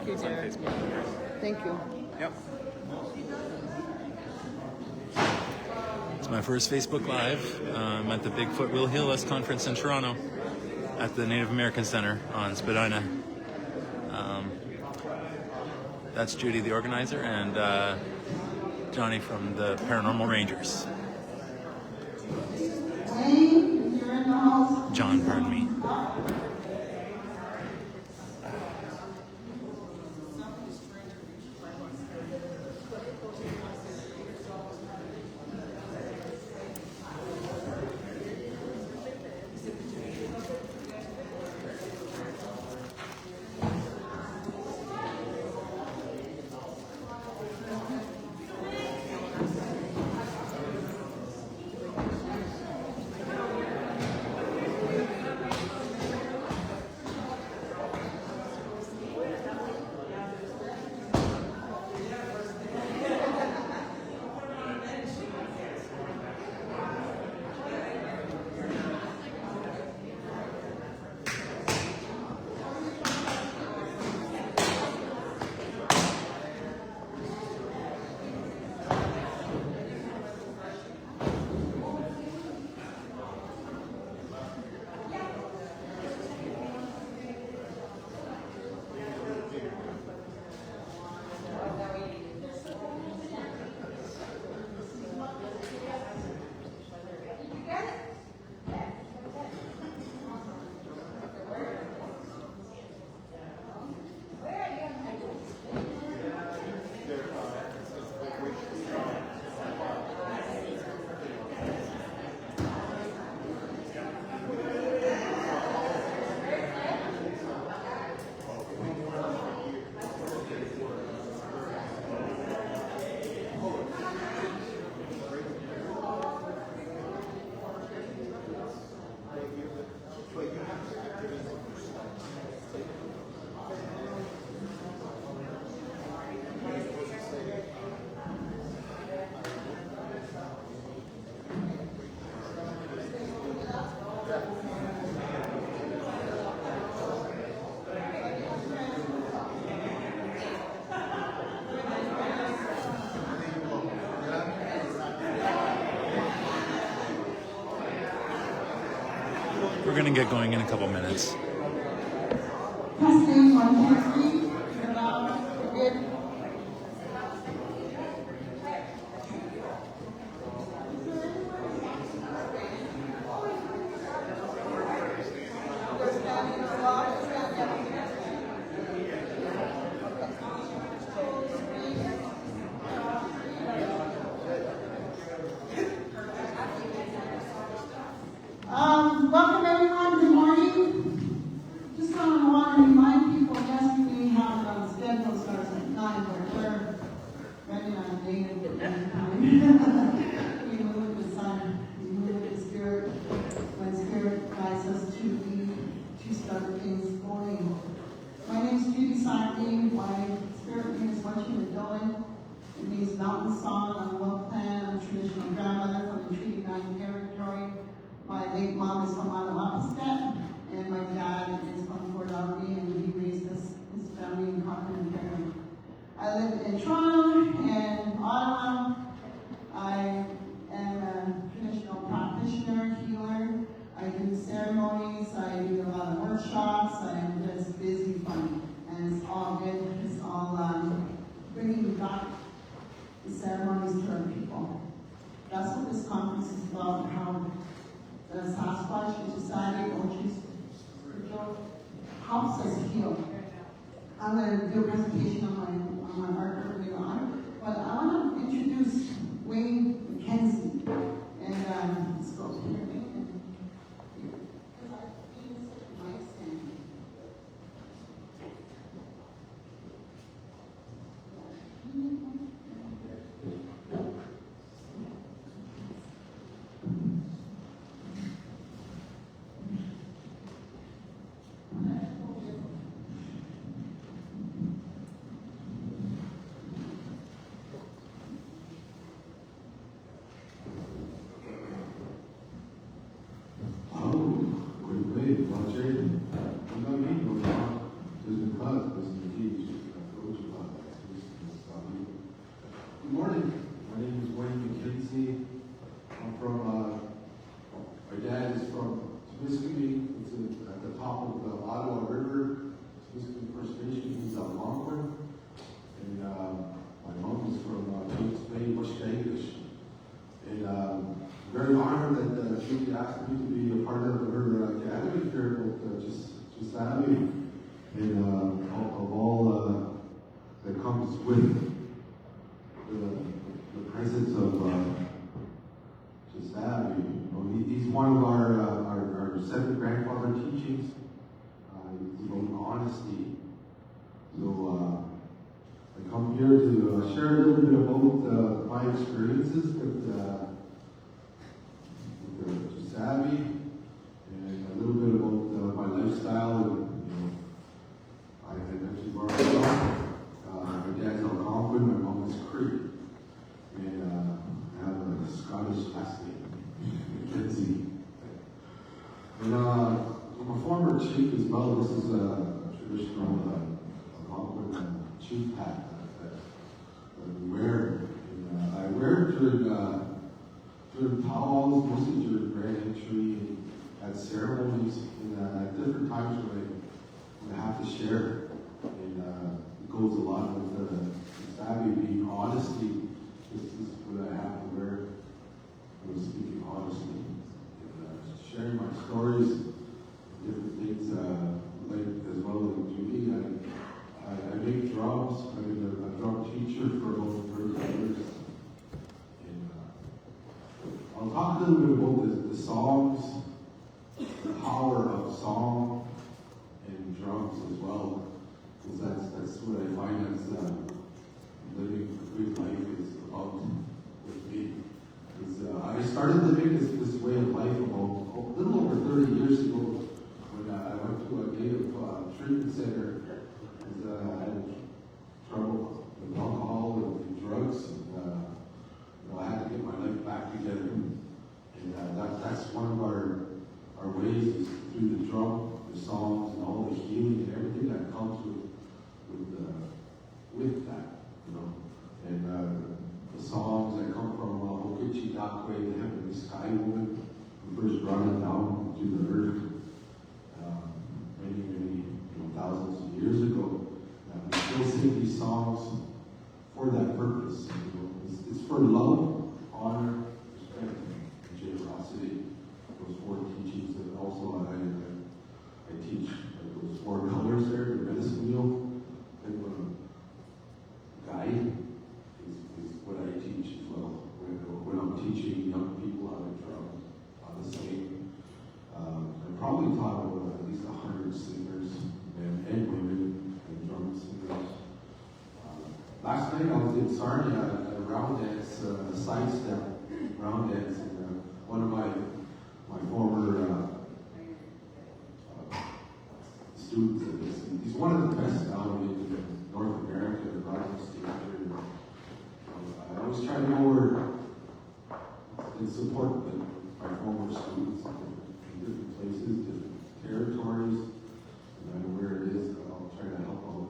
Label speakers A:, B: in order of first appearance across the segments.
A: Thank you, Derek. Thank you.
B: Yep. It's my first Facebook Live. I'm at the Bigfoot Will Heal Us conference in Toronto at the Native American Center on Spadina. That's Judy, the organizer, and Johnny from the Paranormal Rangers. John, pardon me. We're going to get going in a couple minutes.
C: Testing 1, 2, 3. You're loud. You're good. Welcome everyone, good morning. Just want to remind people, yesterday we have schedule starts at 9, but we're ready on date at time. We move with the sun, we move with the spirit, when spirit guides us to start things going. My name is Judy Sackaney. My spirit name is Wahkotowin. It means mountain song on the Will Clan. I'm a traditional grandmother from the Treaty 9 territory. My late mom is from Wahkotowin, and my dad is from Fort Lauderdale, and he raised his family in Katukaheykano. I live in Toronto and Ottawa. I am a traditional practitioner, healer. I do ceremonies, I do a lot of workshops, I'm just busy fun, and it's all good. It's all bringing back the ceremonies to our people. That's what this conference is about, how the Sasquatch Society, Ochiskicho, helps us heal. I'm going to do a presentation on my art later on, but I want to introduce Wayne McKenzie. And let's go here.
D: asked me to be a part of her gathering here with just Abby. And of all that comes with the presence of just Abby. You know, he's one of our second grandfather teachings. It's about honesty. So I come here to share a little bit about my experiences with just Abby, and a little bit about my lifestyle. And you know, I mentioned where I'm from. My dad's Algonquin, my mom is Creek, and I have a Scottish last name, Gitchi. And I'm a former chief as well. This is a traditional Algonquin chief hat that we wear. And I wear it during powwows, mostly during grand entry, at ceremonies, and at different times when I have to share. And it goes a lot with Abby being honesty. This is what I have to wear when I'm speaking honestly. And sharing my stories, different things, like as well as Judy. I make drums. I've been a drum teacher for about 30 years. And I'll talk a little bit about the songs, the power of song and drums as well, because that's what I find that's living a good life is about with me. I started living this way of life about a little over 30 years ago when I went to a native treatment center. I had trouble with alcohol and drugs, and I had to get my life back together. And that's one of our ways is through the drum, the songs, and all the healing and everything that comes with that, you know. And the songs that come from Ochiskicho, the heavenly sky woman, who first brought it down to the earth many thousands of years ago. We still sing these songs for that purpose. You know, it's for love, honor, respect, and generosity. Those four teachings, and also I teach those four colors there, the medicine wheel, and guide is what I teach as well. When I'm teaching young people how to drum, how to sing, I probably taught at least 100 singers and women and drum singers. Last night I was in Sarnia at a round dance, a sidestep round dance, and one of my former students of this, he's one of the best out in North America, the Rogers Theater. I always try to go over and support my former students in different places, different territories. No matter where it is, I'll try to help out,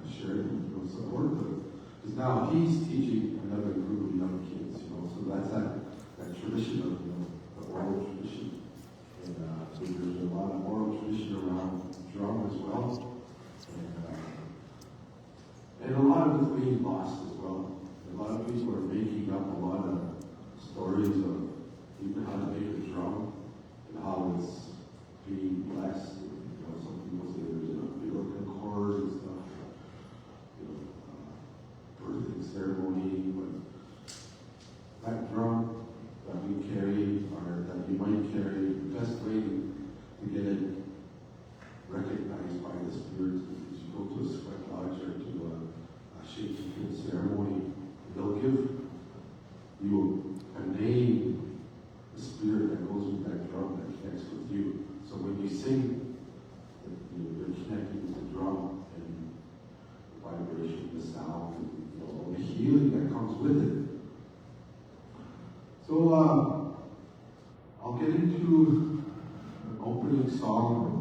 D: share it, support them. Because now he's teaching another group of young kids, so that's that tradition of, the oral tradition. And so there's a lot of oral tradition around drum as well. And a lot of it's being lost as well. A lot of people are making up a lot of stories of even how to make a drum and how it's being blessed. Some people say there's European chords and stuff, birthing ceremony, but that drum that we carry, or that you might carry, the best way to get it recognized by the spirits is you go to a sweat lodge or to a shaking ceremony. They'll give you a name, the spirit that goes with that drum that connects with you. So when you sing, you're connecting with the drum and the vibration, the sound, and all the healing that comes with it. So I'll get into an opening song.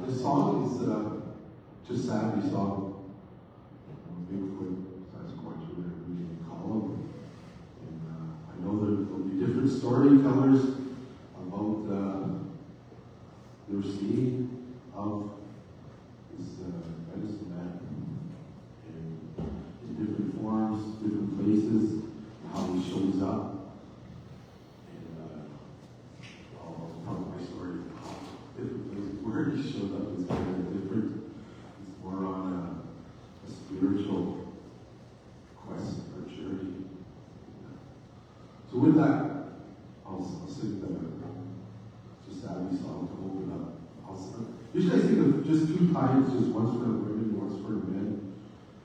D: This song is just Abby's song. Bigfoot, Sasquatch, whatever you call them. And I know there'll be different storytellers about their seeing of this medicine man in different shows up. And I'll tell my story. Different places where he shows up is kind of different. It's more on a spiritual quest or journey. So with that, I'll sing the just Abby song to open up. Usually I sing just 2 times, just once for the women, once for the men.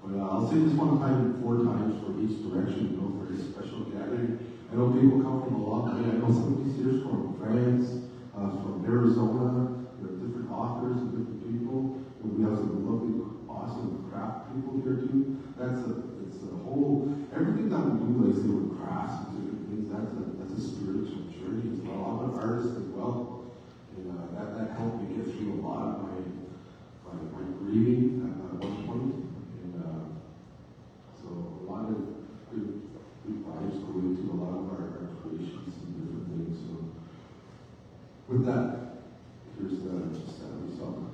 D: But I'll sing this one time 4 times for each direction, for this special gathering. I know people come from a long way. I know some of these here from France, from Arizona. There are different authors and different people. And we have some lovely, awesome craft people here too. It's a whole, everything that we do, like say with crafts and different things, that's a spiritual journey as well. I'm an artist as well. And that helped me get through a lot of my grieving at one point. And so a lot of good vibes go into a lot of our creations and different things. So with that, here's just that song.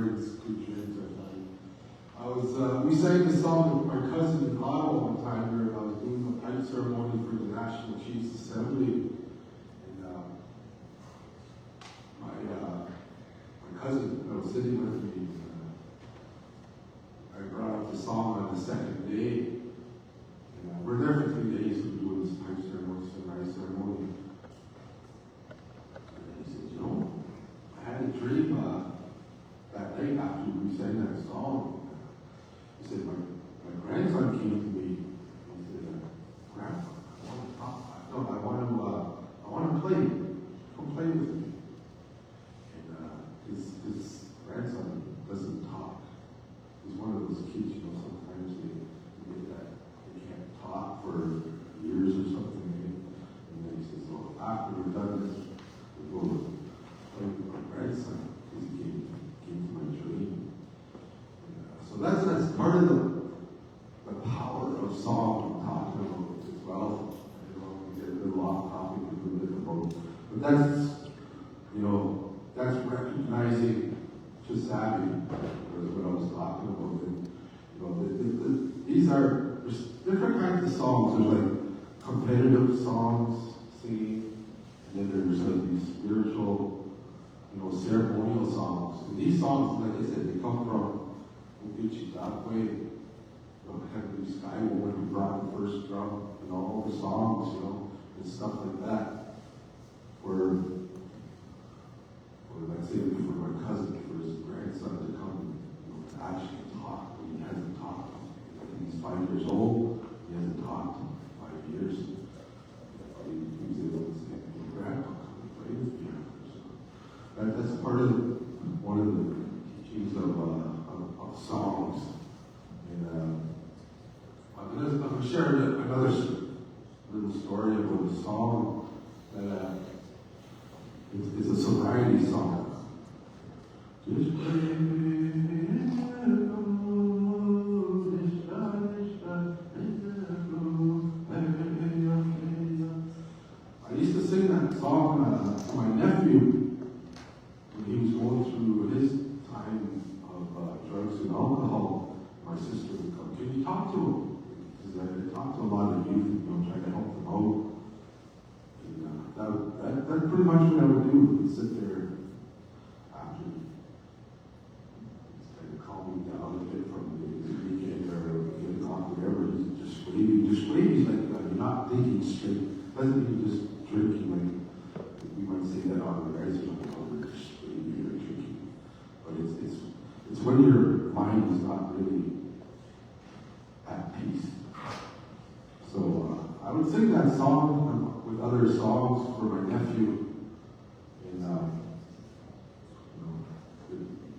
D: brings good dreams at night. We sang the song with my cousin in Ottawa one time where I was doing a pipe ceremony for the National Chiefs Assembly. And my cousin that was sitting with me, I brought up the song on the second day. And we're there for 3 days to do this pipe ceremony, sunrise ceremony. And he said, you know, I had a dream that night after we sang that song. He said, my grandson came to me and he said, Grandpa, I want to play. Come play with me. And his grandson doesn't talk. He's one of those kids, you know, sometimes they get that they can't talk for years or something. And then he says, well, after we're done this, we'll go play with my grandson because he came to my dream. So that's part of the power of song I'm talking about as well. You know, we get a little off topic a little bit about, but that's, you know, that's recognizing Sackaney was what I was talking about. And, you know, there's different kinds of songs. There's like competitive songs, singing, and then there's like these spiritual, you know, ceremonial songs. And these songs, like I said, they come from Gitchi Meegwetch, the Heavenly Sky Woman who brought the first drum, and all the songs, you know, and stuff like that. Where let's say for my cousin, for his grandson to come, you know, to actually talk when he hasn't talked. I think he's 5 years old, he hasn't talked in 5 years. He was able to say, hey, Grandpa, come and play with me. So that's part of one of the teachings of songs. And I'm going to share another little story about a song that it's a sobriety song. I used to sing that song to my nephew when he was going through his time of drugs and alcohol. My sister would come, can you talk to him? Because I talk to a lot of youth, you know, trying to help them out. And that's pretty much what I would do. Would sit there after kind of calm me down a bit from the weekend or getting off whatever. Just wavy. He's like, you're not thinking straight. Doesn't mean just drinking, like we might say that on the guys, you know, just wavy or drinking. But it's when your mind is not really at peace. So I would sing that song with other songs for my nephew, and you know,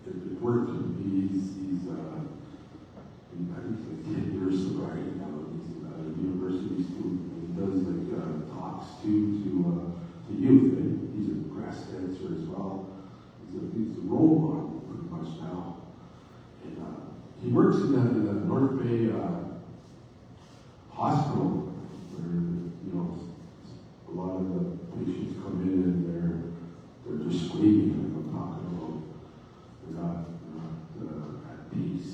D: it worked. He's I think he's like 10 years sobriety now. He's a university student. He does like talks to youth. And he's a grass dancer as well. He's a role model pretty much now. And he works in the North Bay hospital, where, you know, a lot of the patients come in and they're just screaming, like I'm talking about. They're not at peace.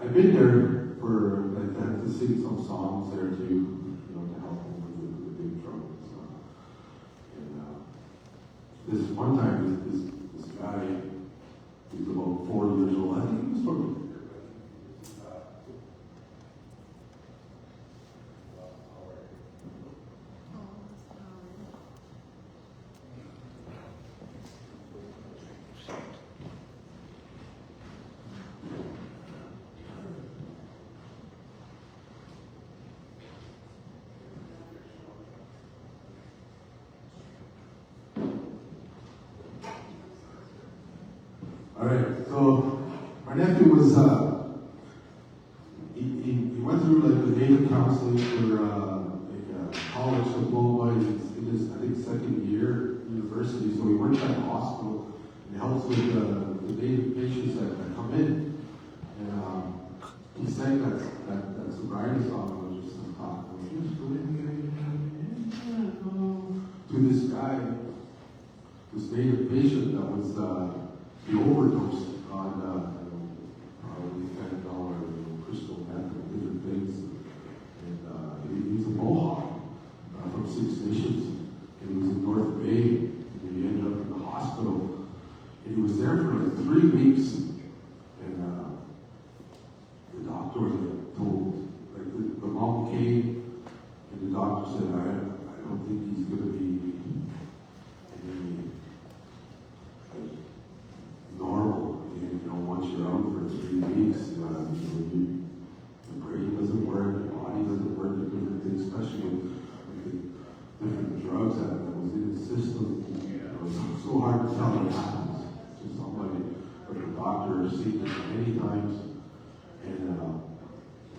D: I've been there for like that to sing some songs there too, you know, to help them with the big trouble. So, and this one time, this guy, he's about 4 years old. I think he was from All right, so my nephew was, he went through like the native counseling for college diploma in his, I think, second year university. So he went to the hospital and helps with the native patients that come in. And he sang that sobriety song I was just talking about. To this guy, this native patient that was he overdosed on probably fentanyl or crystal meth and different things. And he's a Mohawk from Six Nations, and he was in North Bay, and he ended up in the hospital. And he was there for like 3 weeks, and the doctor told, like the mom came, and the doctor said, I don't think he's going to be any normal. And, once you're out for 3 weeks, the brain doesn't work, the body doesn't work, and different things, especially with the different drugs that was in his system. It's so hard to tell what happens to somebody. But the doctor has seen this many times, and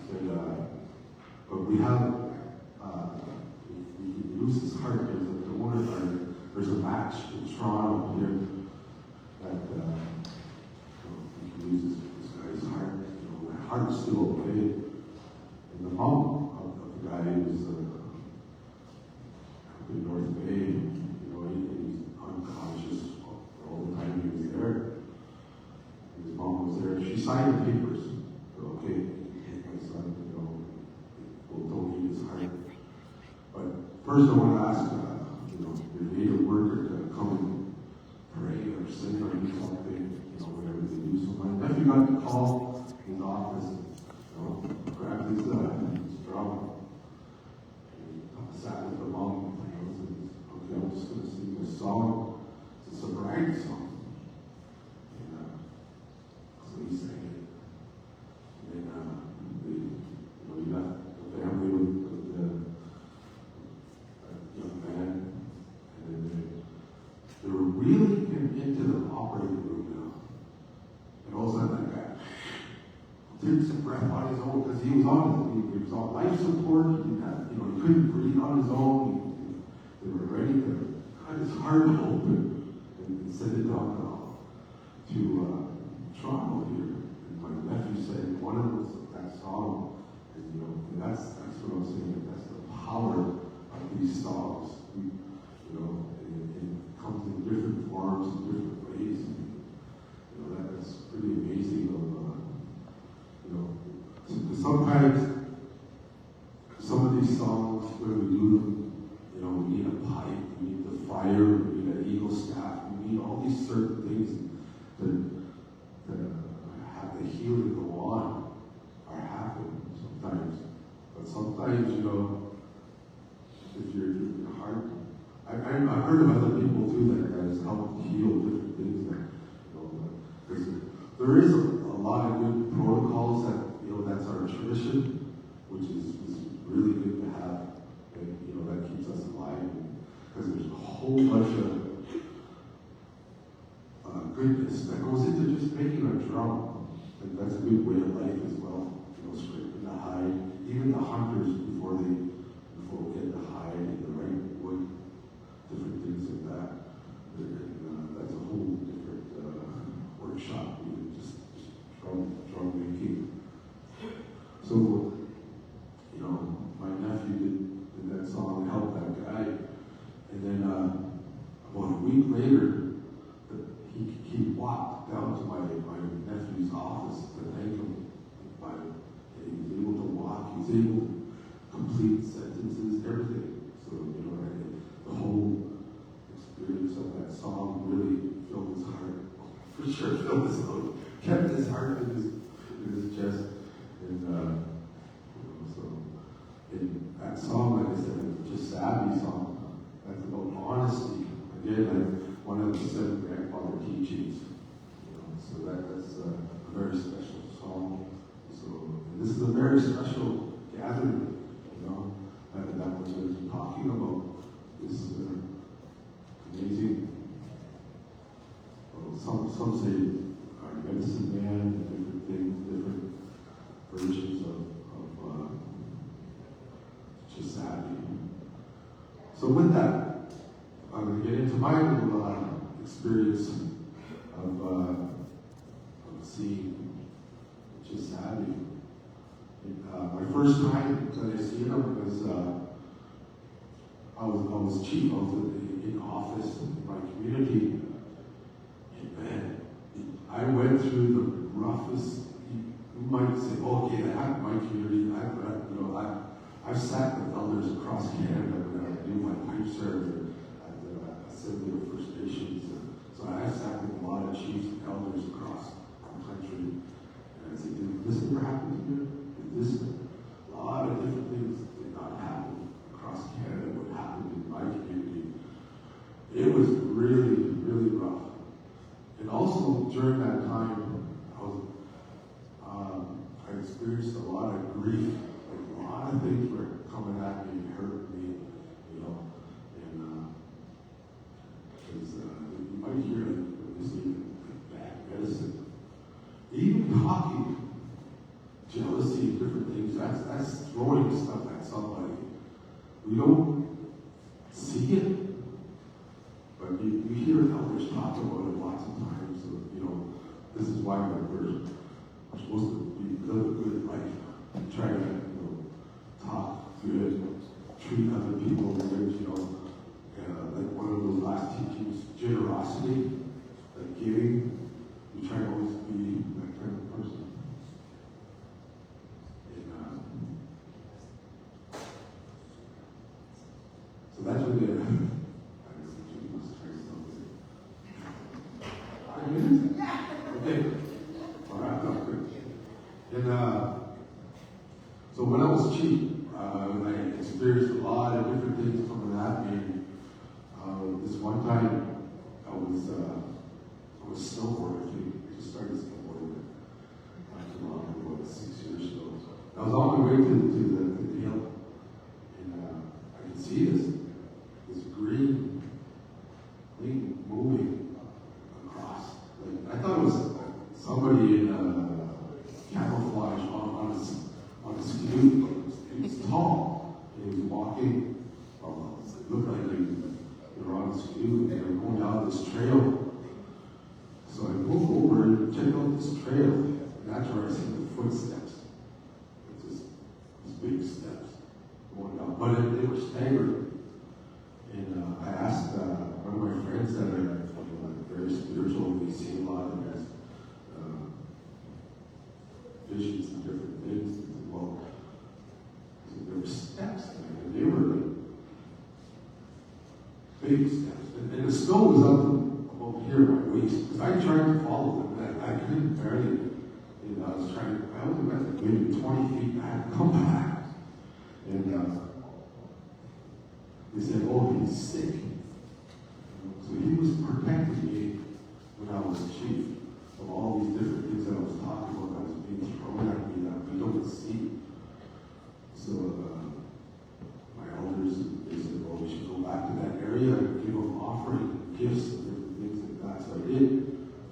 D: said, but we have, we lose his heart. There's a match in Toronto here that we can lose this guy's heart. My heart's still okay. And the mom of the guy was up in North Bay. He's unconscious all the time he was there. And his mom was there. She signed the papers. Okay, my son, we'll donate his heart. But first I want to ask, your native worker to come and pray or sing or do something, whatever they do. So my nephew got the call in his office, grabbed his drum, and sat with the mom, and said, okay, I'm just going to sing this song. It's a sobriety song. And so he sang it. And he left the family with the young man. And they were wheeling him into the operating room now. And all of a sudden, that guy took some breath on his own because he was on life support. He didn't have, he couldn't breathe on his own. They were ready to cut his heart open and send it down to Toronto here. And my nephew said one of them was that song. And that's what I'm saying. That's the power of these songs. It comes in different forms, in different ways. And, that's pretty amazing. Sometimes some of these songs, when we do them, we need a pipe, we need the fire, we need an eagle staff, we need all these certain things to have the healing go on or happen sometimes. But sometimes, if your heart, I've heard of other people too that has helped heal different things. Because there is a lot of good protocols that that's our tradition, which is really good to have. And, that keeps us alive. Because there's a whole bunch of goodness that goes into just making a drum. And that's a good way of life as well. Scraping the hide, even the hunters before we get the hide and the right wood, different things like that. And that's a whole different workshop. Just drum making. So, my nephew did that song, helped that guy, and then about a week later, he walked down to my nephew's office to thank him. He was able to walk, he was able to complete sentences, everything. So, the whole experience of that song really filled his heart. For sure filled his heart, kept his heart in his chest. And, in that song, like I said, it's just savvy song. That's about honesty. Again, like one of the 7 grandfather teachings. So that's a very special song. So this is a very special gathering. That what we're talking about. This is amazing. Well, some say our medicine man, different things, different versions of just savvy. So with that, I'm going to get into my little experience of seeing just savvy. My first time that I seen him was I was chief. I was in office in my community, and man, I went through the roughest. You might say, okay, I have my community. I've sat with elders across Canada when I do my pipe service at the Assembly of First Nations. So I sat with a lot of chiefs and elders across the country. And I said, did this ever happen to you? Did this? A lot of different things did not happen across Canada. What happened in my community? It was really, really rough. And also during that time, I experienced a lot of grief. Like a lot of things were coming at me, hurt me, you know. And because you might hear like this even bad medicine. Even talking, jealousy, different things. That's throwing stuff at somebody. We don't see it. But you hear elders talk about it lots of times. So, you know, this is why we're supposed to live a good life. Try to, you know, talk good, treat other people good, you know. Like one of those last teachings, generosity, like giving. You try to always be that kind of person. And so that's what it is. Okay. All right, that's good. And so when I was chief, I experienced a lot of different things coming at me. This one time, I was snowboarding. I just started snowboarding not too long ago, about 6 years ago. I was on my way to the hill, and I could see this green thing moving across. Like, I thought it was somebody in camouflage on a ski. He was tall. And he was walking. Well, it looked like they were on a ski and they were going down this trail. So I pulled over and checked out this trail. And that's where I see the footsteps. It's just these big steps going down. But they were staggered. And I asked one of my friends that are very spiritual, they see a lot of this, visions and different things. And well, so there were steps there, and they were like big steps. And the snow was up about here at my waist, because I tried to follow them, and I couldn't barely. You know, I was at maybe 20 feet, I had to come back. And they said, oh, he's sick. So he was protecting me when I was chief of all these different things that I was talking about that was being thrown at me that we don't see. So my elders, they said, well, we should go back to that area and give them offering, gifts, and different things like that. So I did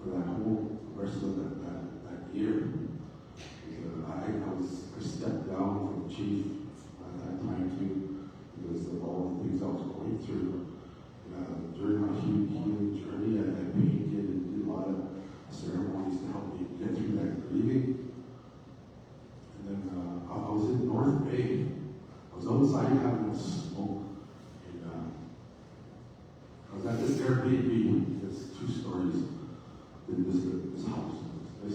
D: for that whole rest of that year. I stepped down from chief at that time too, because of all the things I was going through. During my healing journey, I painted and did a lot of ceremonies to help me get through that grieving. And then I was in North Bay. I was outside having a smoke. And I was at this Airbnb. It's 2 stories. This house. And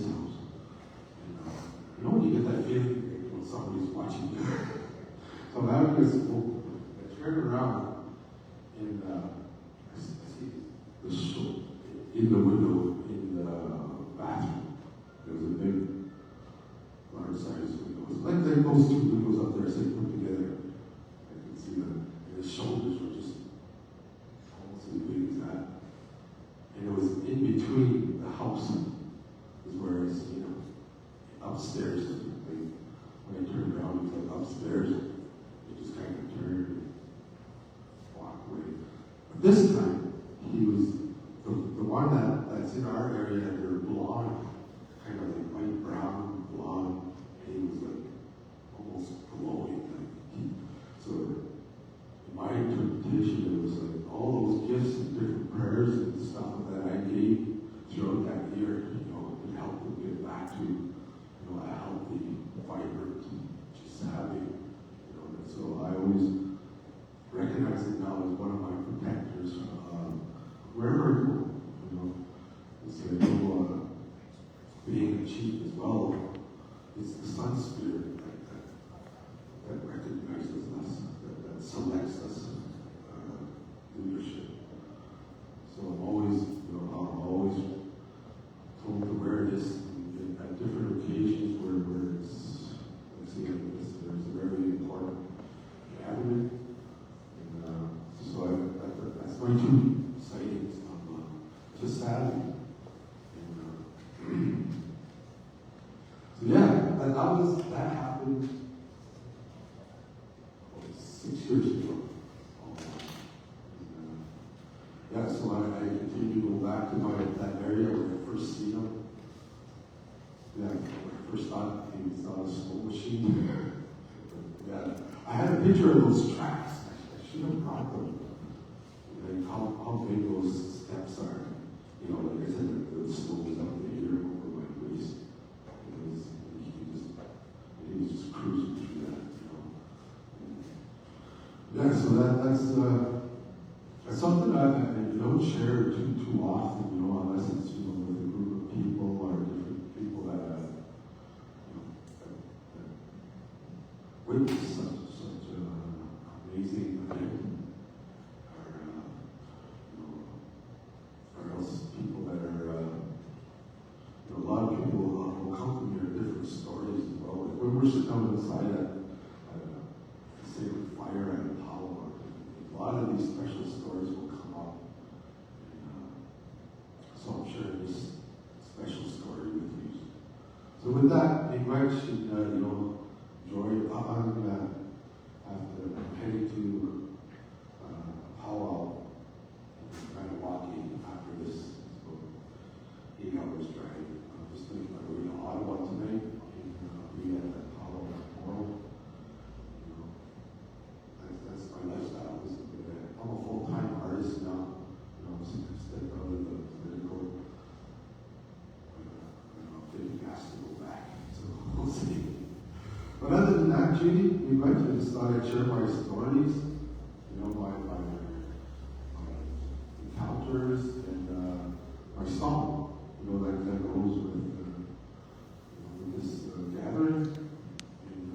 D: you know when you get that feeling when somebody's watching you? So I'm having this smoke. I turned around and I see the show in the window in the bathroom. There was a big, large size window. It was like those 2 windows up there, say, put together. I could see them. And his shoulders were just almost as big as that. And it was in between the house, is where it's, you know, upstairs. Like, when I turned around, it was like upstairs. It just kind of turned and walked away. But this time, he was the one that's in our area. They're blonde, kind of like light brown, blonde, and he was like almost glowing. So in my interpretation, it was like all those gifts and different prayers and stuff that I gave throughout that year, you know, it helped him get back to, you know, a healthy, vibrant, just happy, you know. And so I always recognize it now as one of my protectors. Wherever I go, you know, it's like, chief as well. It's the sun spirit that recognizes us, that selects us leadership. So I'm always, told to wear this at different occasions where it's, there's a very important gathering. And so that's my two sightings of just Saturday. So yeah, that happened 6 years ago. Yeah, so I continue to go back to that area where I first seen him. Yeah, when I first thought he was on a slow machine. Yeah, I had a picture of those tracks. I should have brought them. Like how big those steps are. Like I said, the snow was up to here over my waist. He was just cruising through that, Yeah, so that's something that you don't share too often, unless it's with a group of people or different people that witness such amazing event, or else people that are a lot of people will come from here different stories as well. Like when we're sitting down inside at the sacred fire at Apollo, a lot of these special stories will come up. And, so I'm sharing this special story with you. So with that, Meegwetch, Joy, I'm heading to Apollo, kind of walking after this. So 8 hours drive. I'm just making my way to Ottawa tonight, and be at Apollo tomorrow. That's my lifestyle. I'm a full-time artist now. Stepped out of the political. I'm getting asked to go back, so we'll see. But other than that, Judy, I just thought I'd share my stories. My encounters and my song. That goes with this gathering. And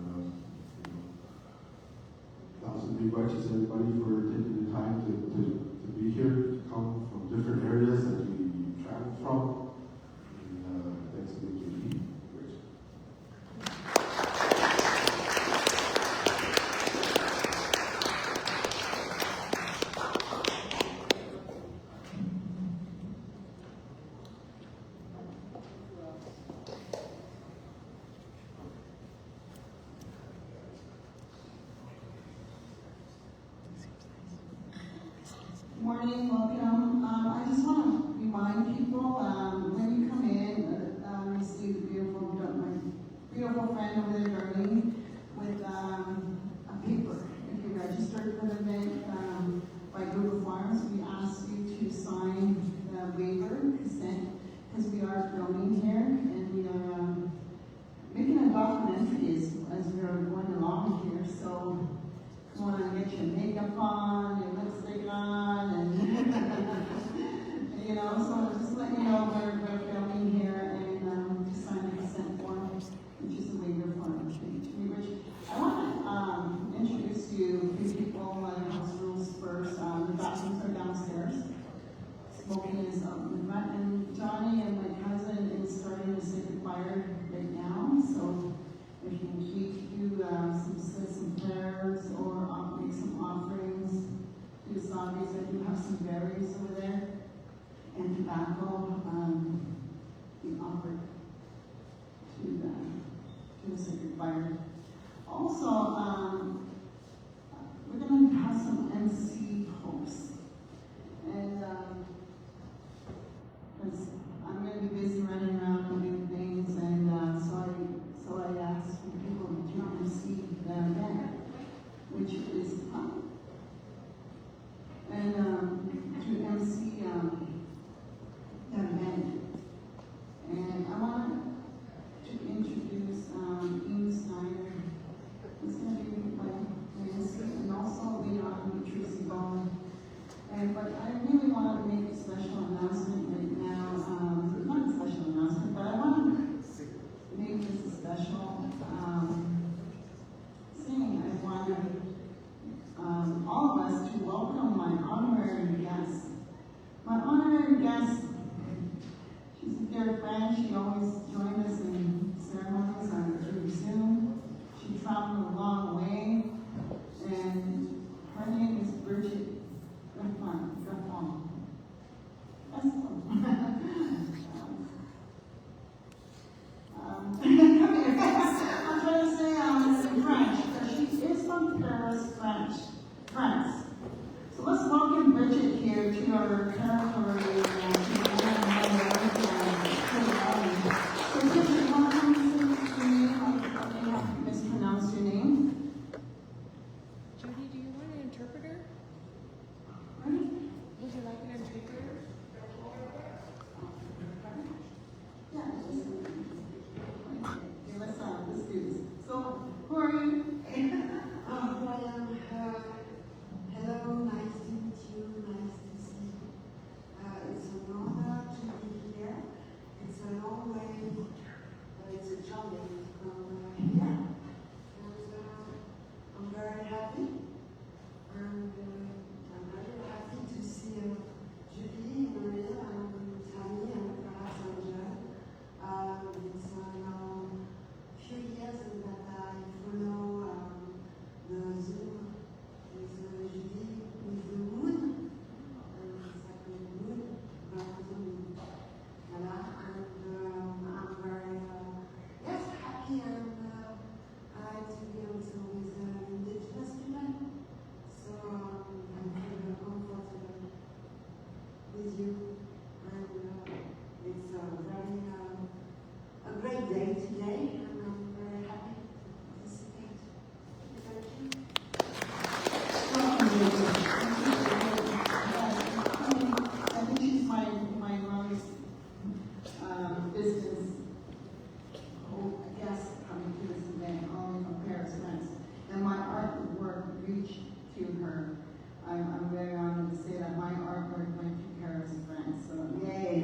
D: thousand Meegwetches, everybody, for taking the time to be here, to come from different areas that we traveled from. And thanks to Gitchi Meegwetch.
C: Good morning, welcome. I just want to remind people, when you come in, you see the my beautiful friend over there, Darlene, with a paper. If you registered for the event by Google Forms, we ask you to sign the waiver, consent, because we are filming here, and we are making a documentary as we are going along here, so you want to get your makeup on, your lipstick on, and so just let you know we're filming here, and just sign the consent form, which is a waiver form. I want to introduce you to people on house rules first. The bathrooms are downstairs. Smoking is up in the front, and Johnny and my cousin is starting the sacred fire right now, so if you do some prayers or make some offerings to the zombies, I do have some berries over there and tobacco be offered to the sacred fire. Also, we're going to have some MC hosts, and because I'm going to be busy running around doing things, and so I asked for people to MC the event, which is fun. And to MC the event. And I want to introduce Ian Snyder. He's going to be my MC, and also later on Tracy Bone. But I really want to make a special announcement right now. Not a special announcement, but I want to to your territory and to so Gitchi, you want to come and say your name? I may have mispronounced your name.
A: Judy, do you want an interpreter?
C: Pardon?
A: Would you like an interpreter?
C: Yeah, let's do this. So, who are you?
E: Hello, nice to meet you, nice to see you. It's an honor to be here. It's a long way, it's a journey from here. And I'm very happy. And I'm very happy to see Judy, Maria, and Tammy, and perhaps Angel. It's now few years that I follow the Zoom with Judy, with the moon, Sackaney moon, voilà, and I'm very, yes, happy and to be also with indigenous people, so I feel comfortable with you, and it's a great day today, and I'm very happy to participate. Thank you.
C: I think she's my longest business guest coming to this event, only from Paris, France. And my artwork reached to her. I'm very honored to say that my artwork went to Paris, France. So yay!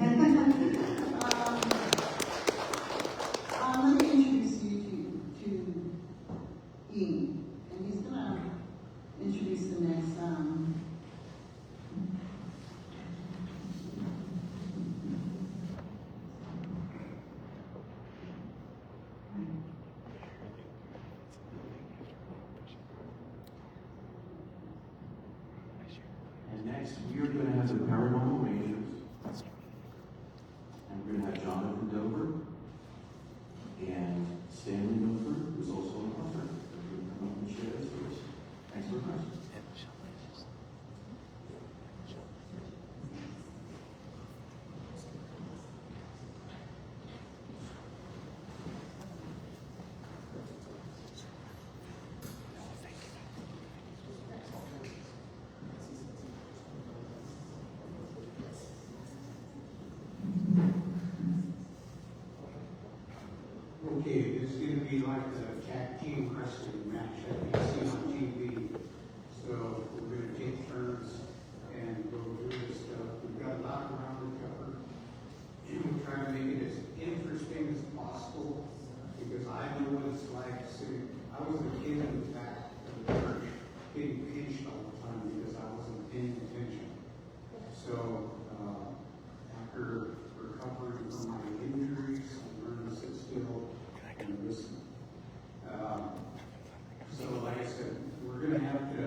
C: Let me introduce you to Ian, and he's gonna introduce the next.
D: And next, we are going to have the Paranormal Rangers. And we're going to have Jonathan Dover and Stanley Dover, who's also an author. They're going to come up and share their stories. Thanks very much.
F: Okay, this is going to be like the tag team wrestling match that you see on TV. So we're going to take turns and go through this stuff. We've got a lot of ground to cover. And we'll try to make it as interesting as possible because I know what it's like sitting. I was a kid in the back of the church getting pinched all the time because I wasn't paying attention. So after recovering from my injuries, I learned to sit still and listen. So like I said, we're going to have to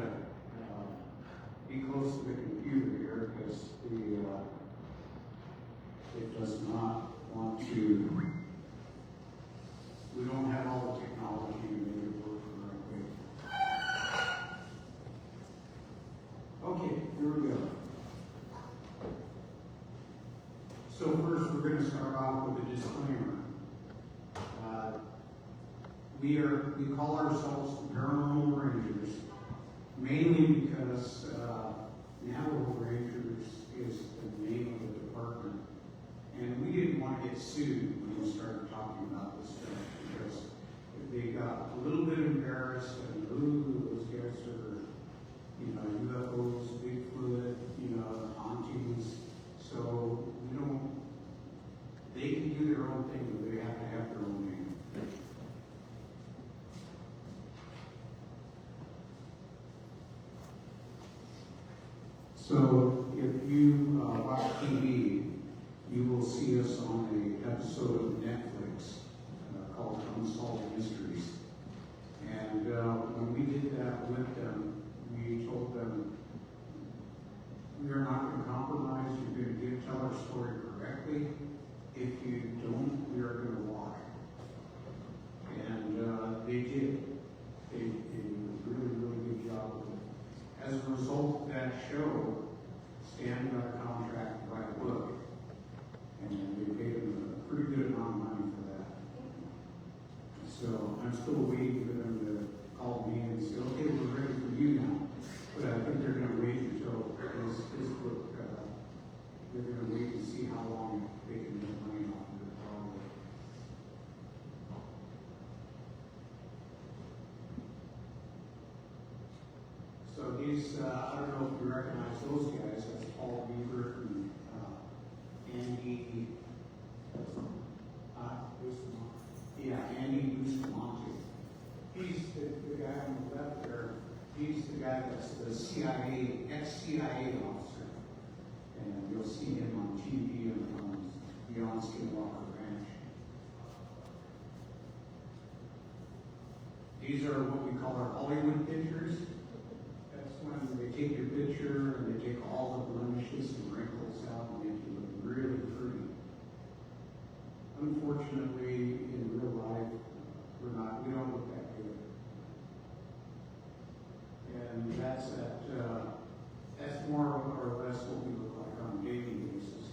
F: be close to the computer here because it does not want to, we don't have all the technology to make it work the right way. Okay, here we go. So first, we're going to start off with a disclaimer. We call ourselves the Paranormal Rangers, mainly because Navajo Rangers is the name of the department. And we didn't want to get sued when we started talking about this stuff because they got a little bit embarrassed and, ooh, those guys are, UFOs, Bigfoot, hauntings. So, they can do their own thing, but they have to have their own name. So if you watch TV, you will see us on an episode of Netflix called Unsolved Mysteries. And when we did that with them, we told them, we are not going to compromise, you're going to tell our story correctly. If you don't, we are going to walk. And they did. They did a really, really good job with it. As a result of that show, Stan and these, I don't know if you recognize those guys, that's Paul Beaver and Andy, Andy Bustamante. He's the guy on the left there. He's the guy that's the CIA, ex-CIA officer. And you'll see him on TV and on Beyond Skinwalker Ranch. These are what we call our Hollywood pictures. That's when they take your picture and they take all the blemishes and wrinkles out and make you look really pretty. Unfortunately, in real life, we don't look that good. And that's more or less what we look like on a daily basis.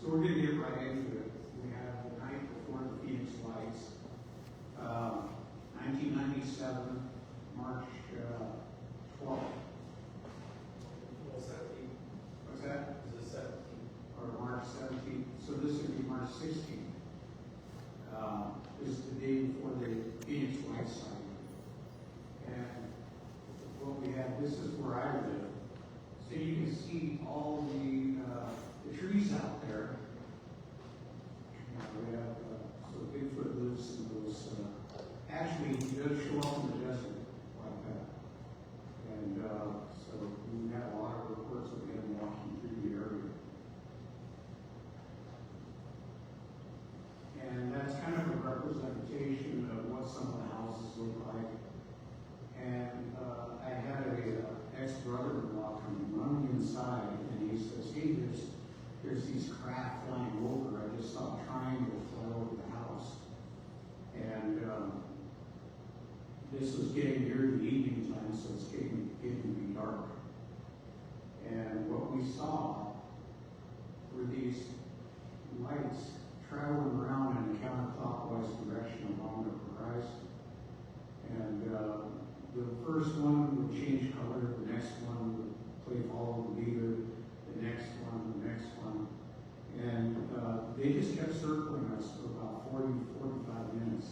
F: So we're going to get right into it. We have the night before the Phoenix Lights, 1997, March 12th. What's that? Is it 17th? Or March 17th. So this would be March 16th. Is the day before the Phoenix Lights sighting. And what we have, this is where I live. So you can see all the trees out there. We have, so Bigfoot lives in those, actually he does show up in the desert like that. And so we have a lot of reports of him walking through the area. And that's kind of a representation of what some of the houses look like. And I had a ex-brother-in-law come running inside, and he says, "Hey, there's these craft flying over. I just saw a triangle fly over the house." And this was getting near the evening time, so it's getting to be dark. And what we saw were these lights traveling around in a counterclockwise direction along the horizon. And the first one would change color, the next one would play follow the leader, the next one. And they just kept circling us for about 45 minutes.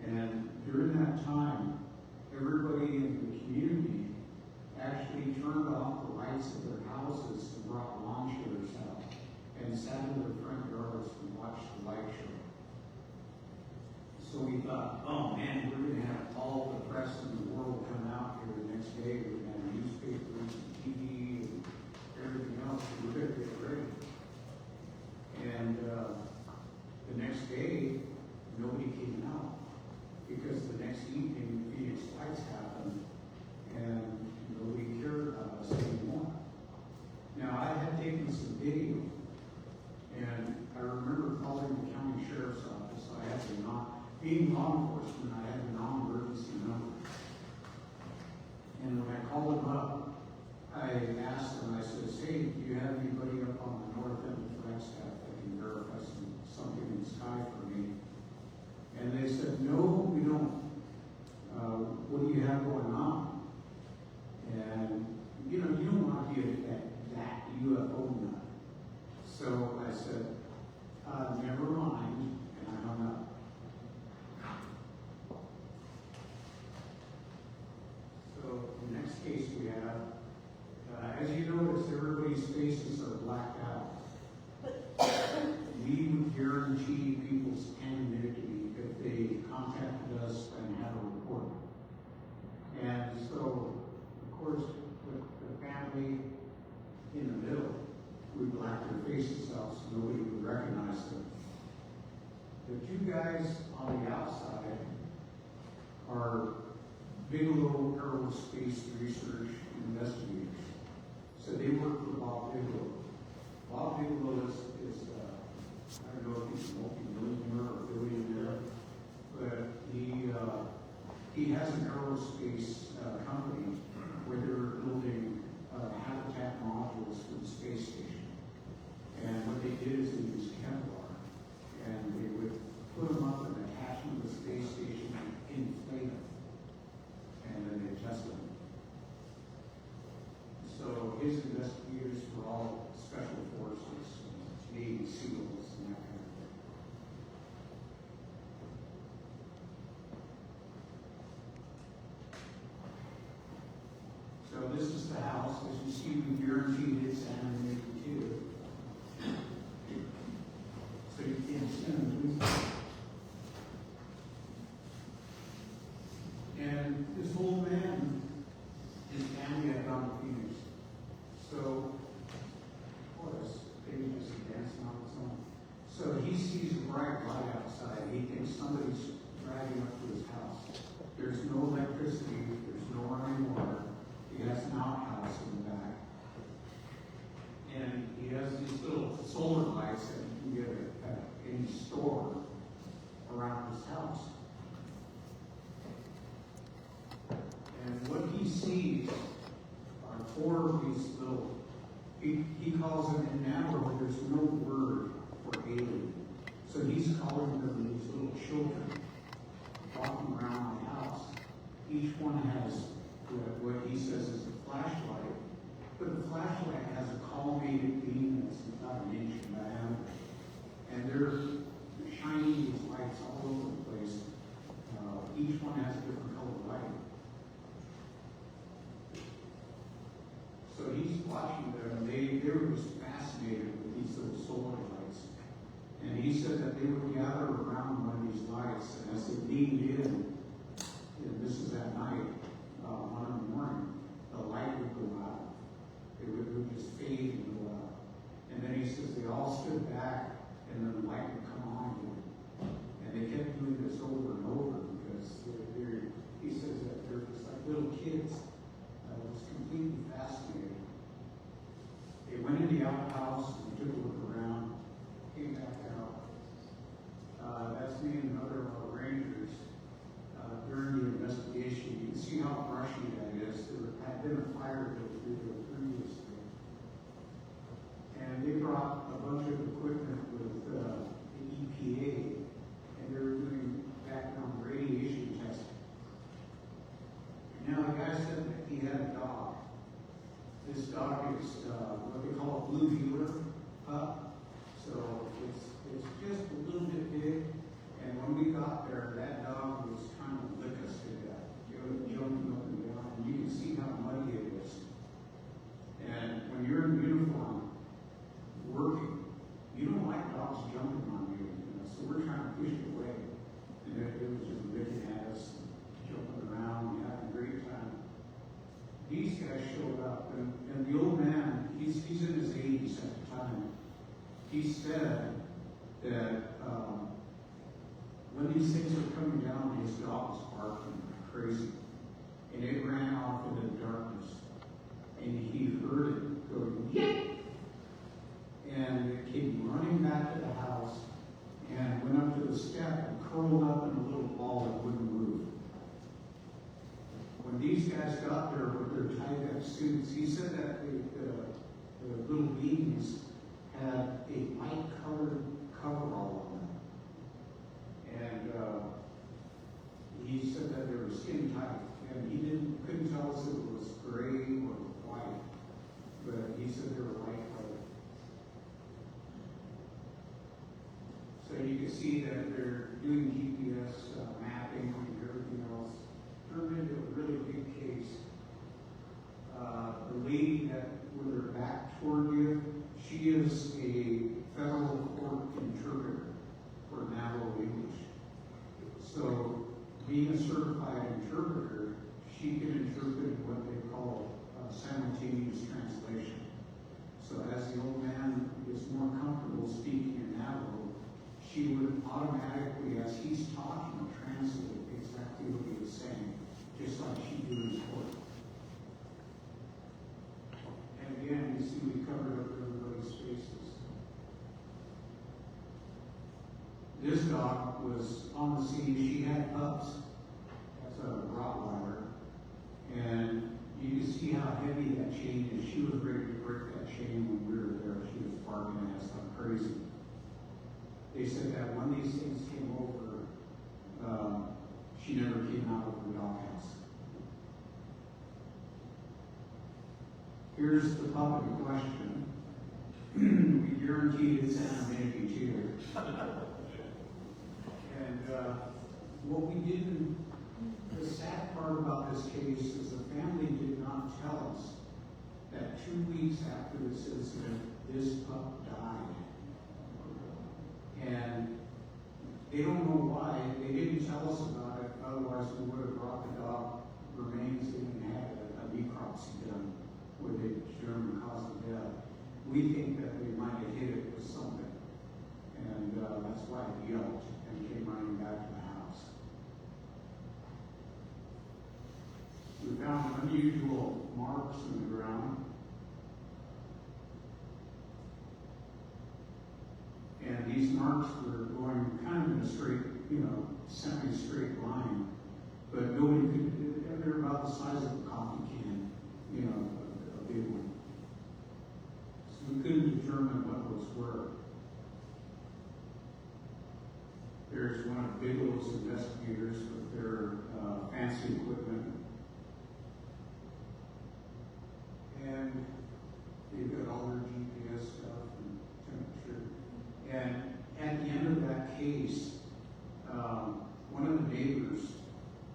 F: And during that time, everybody in the community actually turned off the lights of their houses and brought lawn chairs out and sat in their front yards and watched the light show. So we thought, oh man, we're going to have all the press in the world come out here the next day. We're going to have newspapers and TV and everything else. We're going to get ready. And the next day, nobody came out because the next evening, the Phoenix Lights happened and nobody cared about us anymore. Now, I had taken some video. And I remember calling the county sheriff's office. I had to being law enforcement, I had a non-emergency number. And when I called them up, I asked them, I said, "Hey, do you have anybody up on the north end of Flagstaff that can verify something in the sky for me?" And they said, "No, we don't. What do you have going on?" And, you don't want to be that UFO nut. So I said, "Never mind," and I hung up. So the next case we have, as you notice, everybody's faces are blacked out. We would guarantee people's anonymity if they contacted us and had a report. And so, of course, with the family in the middle, we blacked their faces out so nobody would recognize them. The two guys on the outside are Bigelow Aerospace Research investigators. So they work for Bob Bigelow. Bob Bigelow is I don't know if he's a multi-millionaire or billionaire, but he has an aerospace company where they're building habitat modules for the space station. And what they did is they used Kevlar, and they would put them up and attach them to the space station and inflate them, and then they test them. So his investigators were all special forces, Navy SEALs, and that kind of thing. house, as you see, we guaranteed it's animated too. So you can't stand it. And this old man, his family had gone to Phoenix. So, of course, they just dancing on his own. So he sees a bright light outside. He thinks somebody's driving up to his house. There's no electricity, there's no running water. He has an outhouse in the back. And he has these little solar lights that you can get at any store around his house. And what he sees are four of these little, he calls them in Navajo, there's no word for alien. So he's calling them these little children walking around the house. Each one has what he says is a flashlight, but the flashlight has a collimated beam that's about 1 inch in diameter. And they're shining these lights all over the place. Each one has a different color light. So he's watching them, and they were just fascinated with these little solar lights. And he said that they would gather around one of these lights, and as they leaned in, and this is at night, 1 in the morning, the light would go out. It would just fade and go out. And then he says they all stood back, and then the light would come on again. And they kept doing this over and over because he says that they're just like little kids. It was completely fascinating. They went in the outhouse and took a look around, came back out. That's me and another of our rangers. During the investigation, you can see how brushy that is. There had been a fire that was there previously. And they brought a bunch of equipment with the EPA, and they were doing background radiation testing. Now, the guy said that he had a dog. This dog is what they call a blue heeler pup. So it's just a little bit big. And when we got there, that dog was trying to lick us to death. It was jumping up and down, and you can see how muddy it is. And when you're in uniform, working, you don't like dogs jumping on you. So we're trying to push it away. And it was just licking at us, jumping around, and having a great time. These guys showed up, and the old man, he's in his 80s at the time. He said that when these things were coming down, his dog was barking crazy. And it ran off into the darkness. And he heard it go, yip! And it came running back to the house and went up to the step and curled up in a little ball that wouldn't move. When these guys got there with their tie-back suits, he said that the little beings had a light-colored coverall on them. And he said that they were skin tight, and he couldn't tell us if it was gray or white, but he said they were light-colored. So you can see that they're doing GPS mapping and everything else. Turned into a really big case. The lady that with her back toward you, she is a federal court interpreter for Navajo English. So being a certified interpreter, she can interpret what they call simultaneous translation. So as the old man is more comfortable speaking in Navajo, she would automatically, as he's talking, translate exactly what he was saying, just like she did in court. And again, you see we covered up everybody's faces. This dog was on the scene. She had pups. That's a Rottweiler. And you can see how heavy that chain is. She was ready to break that chain when we were there. She was barking at us like crazy. They said that when these things came over, she never came out of the doghouse. Here's the pup in question. We guarantee it's anonymity too. And what we didn't, the sad part about this case is the family did not tell us weeks after this incident, this pup died. And they don't know why. They didn't tell us about it. Otherwise, we would have brought the dog remains in and had a necropsy done where they determined the cause of death. We think that they might have hit it with something. And that's why it yelped and came running back to the house. We found unusual marks in the ground. And these marks were going kind of in a straight, semi-straight line. But nobody could, they're about the size of a coffee can, a big one. So we couldn't determine what those were. There's one of Bigelow's investigators with their fancy equipment. And they've got all their GPS stuff and temperature. And at the end of that case, one of the neighbors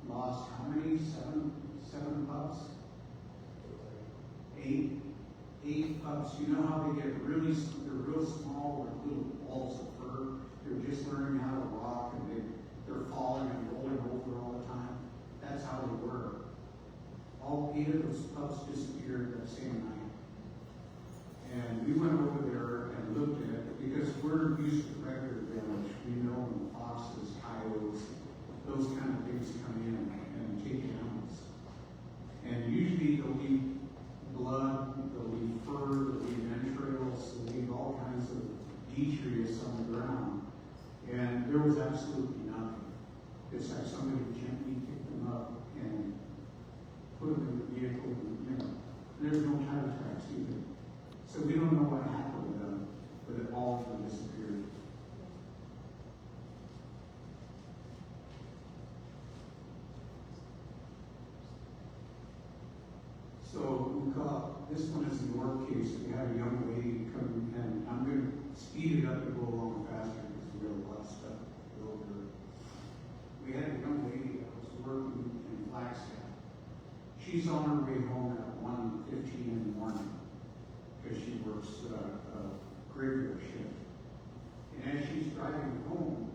F: lost how many? Seven pups? Eight pups. You know how they get they're real small with little balls of fur. They're just learning how to walk and they're falling and rolling over all the time. That's how they were. All 8 of those pups disappeared that same night. And we went over there and looked at it because we're used to predator damage. We know when foxes, coyotes, those kind of things come in and take animals. And usually they'll leave blood, they'll leave fur, they'll leave entrails, they'll leave all kinds of detritus on the ground. And there was absolutely nothing. It's like somebody gently picked them up and put them in the vehicle, and there's no tire tracks either. So we don't know what happened with them, but it all of them disappeared. So we caught, this one is a York case. We had a young lady come, and I'm going to speed it up and go along faster because we have a lot of stuff to go over. We had a young lady that was working in Flagstaff. She's on her way home at 1:15 in the morning because she works a graveyard shift. And as she's driving home,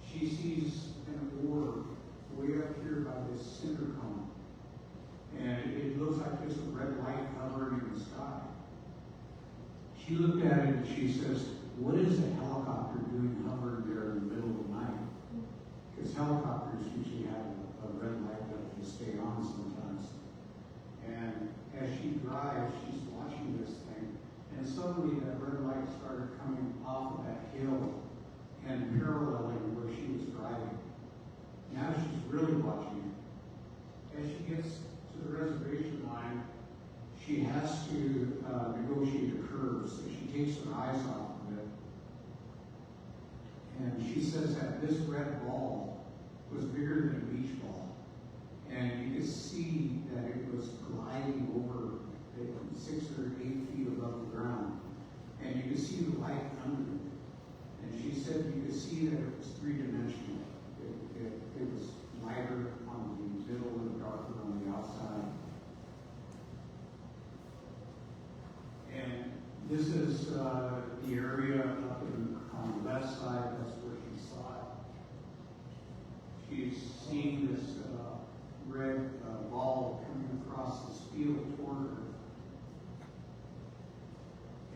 F: she sees an orb way up here by this cinder cone. And it looks like just a red light hovering in the sky. She looked at it and she says, "What is a helicopter doing hovering there in the middle of the night?" Because helicopters usually have a red light that will stay on sometimes. And as she drives, she's watching this thing, and suddenly that red light started coming off of that hill and paralleling where she was driving. Now she's really watching it. As she gets to the reservation line, she has to negotiate a curve, so she takes her eyes off of it. And she says that this red ball was bigger than a beach ball. And you could see that it was gliding over 6 or 8 feet above the ground. And you could see the light under it. And she said you could see that it was three-dimensional. It was lighter on the middle and darker on the outside. And this is the area up on the left side. That's where she saw it. She's seen this red ball coming across this field toward her.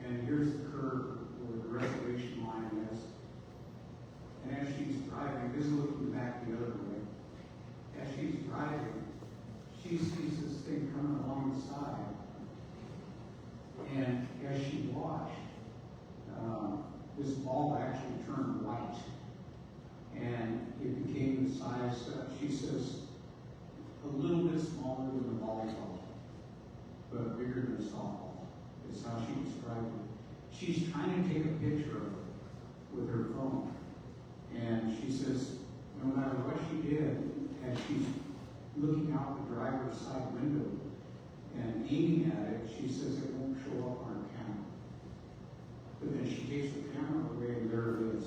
F: And here's the curve where the reservation line is. And as she's driving, this is looking back the other way. As she's driving, she sees this thing coming along the side. And as she watched, this ball actually turned white. And it became the size, she says, a little bit smaller than a volleyball, but bigger than a softball. Is how she described it. She's trying to take a picture of it with her phone. And she says, no matter what she did, as she's looking out the driver's side window and aiming at it, she says it won't show up on her camera. But then she takes the camera away and there it is.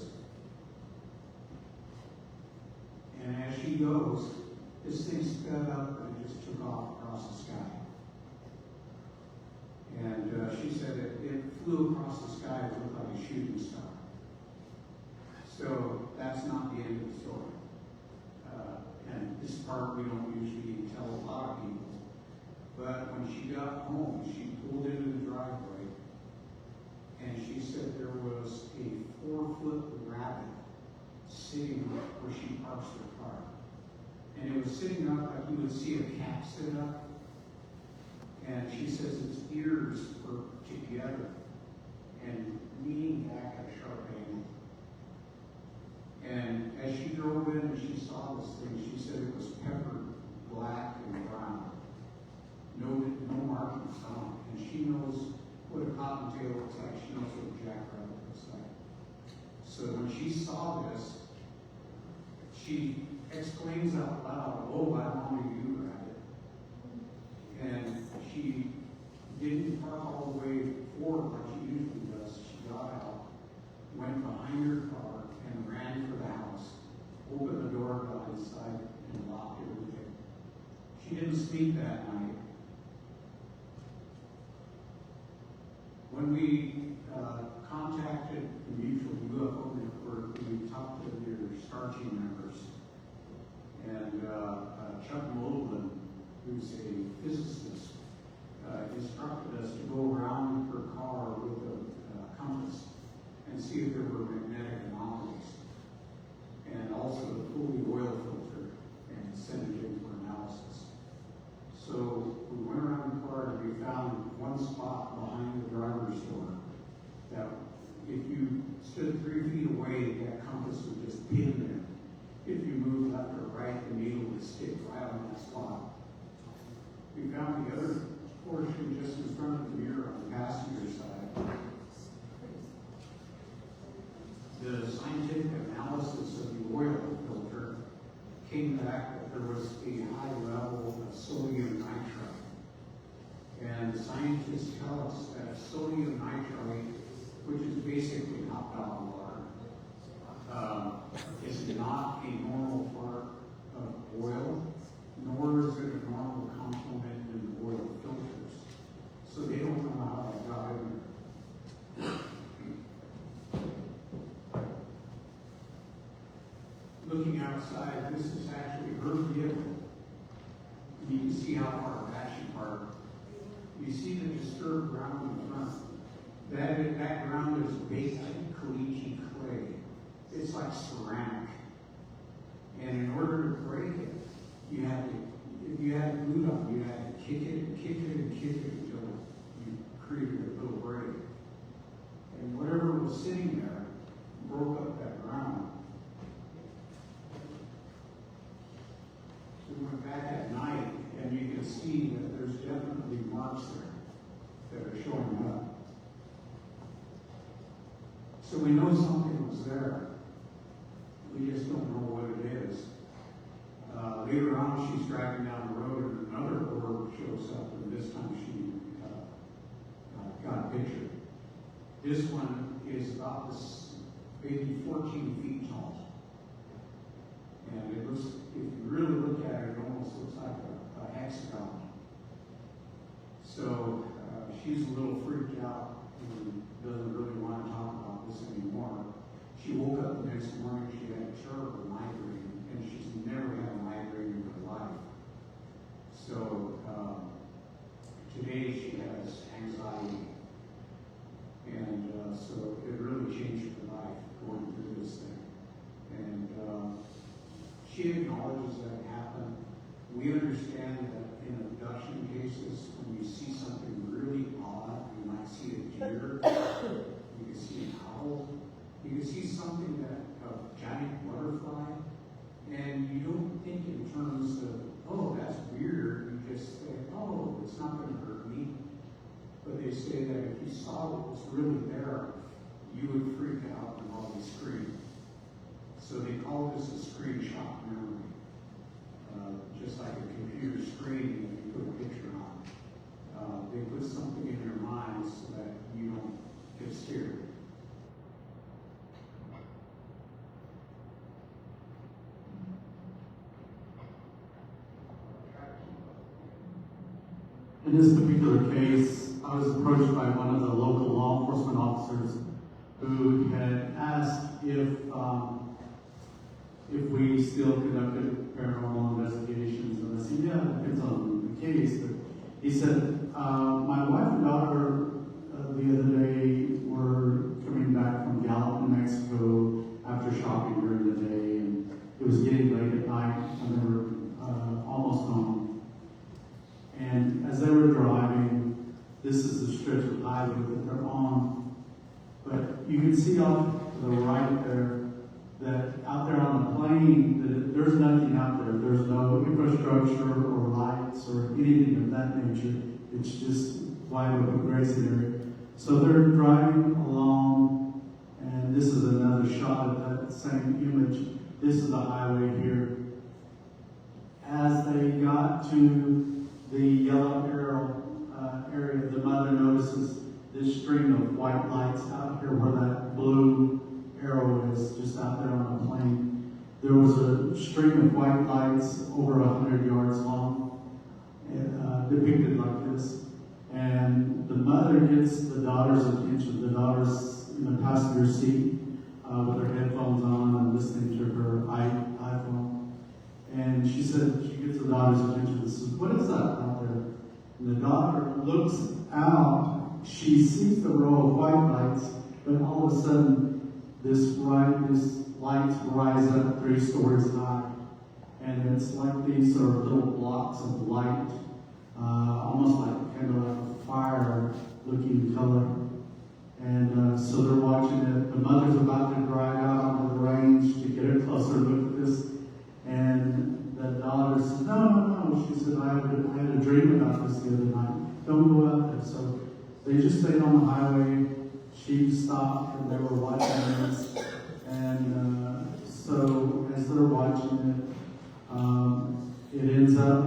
F: And as she goes, this thing sped up and it just took off across the sky. flew across the sky, it looked like a shooting star. So that's not the end of the story. And this part we don't usually tell a lot of people. But when she got home, she pulled into the driveway, and she said there was a 4-foot rabbit sitting where she parks her car. And it was sitting up like you would see a cat sit up. And she says its ears were together and leaning back at a sharp angle. And as she drove in and she saw this thing, she said it was peppered black and brown. No markings on it. And she knows what a cottontail looks like. She knows what a jackrabbit looks like. So when she saw this, she exclaims out loud, "Oh, I want you, rabbit." And she didn't park all the way forward like she usually does. She got out, went behind her car, and ran for the house, opened the door, got inside, and locked everything. She didn't sleep that night. When we contacted the Mutual UFO Network, we talked to their STAR team members. And Chuck Moldman, who's a physicist, instructed us to go around her car with a compass and see if there were magnetic anomalies. And also to pull the oil filter and send it in for analysis. So we went around the car and we found one spot behind the driver's door that if you stood 3 feet away, that compass would just pin there. If you moved left or right, the needle would stick right on that spot. We found the other portion just in front of the mirror on the passenger side. The scientific analysis of the oil filter came back that there was a high level of sodium nitrite. And scientists tell us that sodium nitrite, which is basically hot dog water, is not a normal part of oil, nor is it a normal complement in oil filters. So they don't know how that got in there. Looking outside, this is actually her vehicle. You can see how far back she parked. You see the disturbed ground in the front. That ground is baked caliche clay. It's like ceramic. And in order to break it, you had to, if you had glue on, you had to kick it and kick it and kick it until you created a little break. And whatever was sitting there broke up that ground. So we went back at night, and you can see that there's definitely marks there that are showing up. So we know something was there. We just don't know what it is. Later on, she's driving down the road, and another orb shows up, and this time she got a picture. This one is about this, maybe 14 feet tall. And it looks, if you really look at it, it almost looks like a hexagon. So she's a little freaked out and doesn't really want to talk about this anymore. She woke up the next morning, she had a terrible migraine, and she's never had a migraine in her life. So today she has anxiety. And so it really changed her life going through this thing. And she acknowledges that it happened. We understand that in abduction cases, when you see something really odd, you might see a deer, you can see an owl, you can see something that a giant butterfly, and you don't think in terms of, oh, that's weird. You just say, oh, it's not going to hurt me. But they say that if you saw what was really there, you would freak out and probably scream. So they call this a screenshot memory. Just like a computer screen that you put a picture on. They put something in your mind so that you don't get scared.
G: In this particular case, I was approached by one of the local law enforcement officers who had asked if we still conducted paranormal investigations. And I said, yeah, it depends on the case. But he said, my wife and daughter the other day were coming back from Gallup, New Mexico after shopping during the day, and it was getting late at night when they were almost home. And as they were driving, this is the stretch of highway that they're on, but you can see off to the right there that out there on the plain, that there's nothing out there. There's no infrastructure or lights or anything of that nature. It's just wide open grazing area. So they're driving along, and this is another shot of that same image. This is the highway here. As they got to the yellow arrow area, the mother notices this string of white lights out here where that blue arrow is, just out there on the plain. There was a string of white lights over 100 yards long, depicted like this. And the mother gets the daughter's attention. The daughter's in the passenger seat with her headphones on and listening to her iPhone. And she said she gets the daughter's attention and says, "What is that out there?" And the daughter looks out. She sees the row of white lights, but all of a sudden, this lights rise up 3 stories high. And it's like these are little blocks of light, almost like kind of like a fire-looking color. And so they're watching it. The mother's about to drive out onto the range to get a closer look at this. And the daughter says, no. She said, I had a dream about this the other night. Don't go out there. So they just stayed on the highway. She stopped and they were watching this. And so as they're watching it, it ends up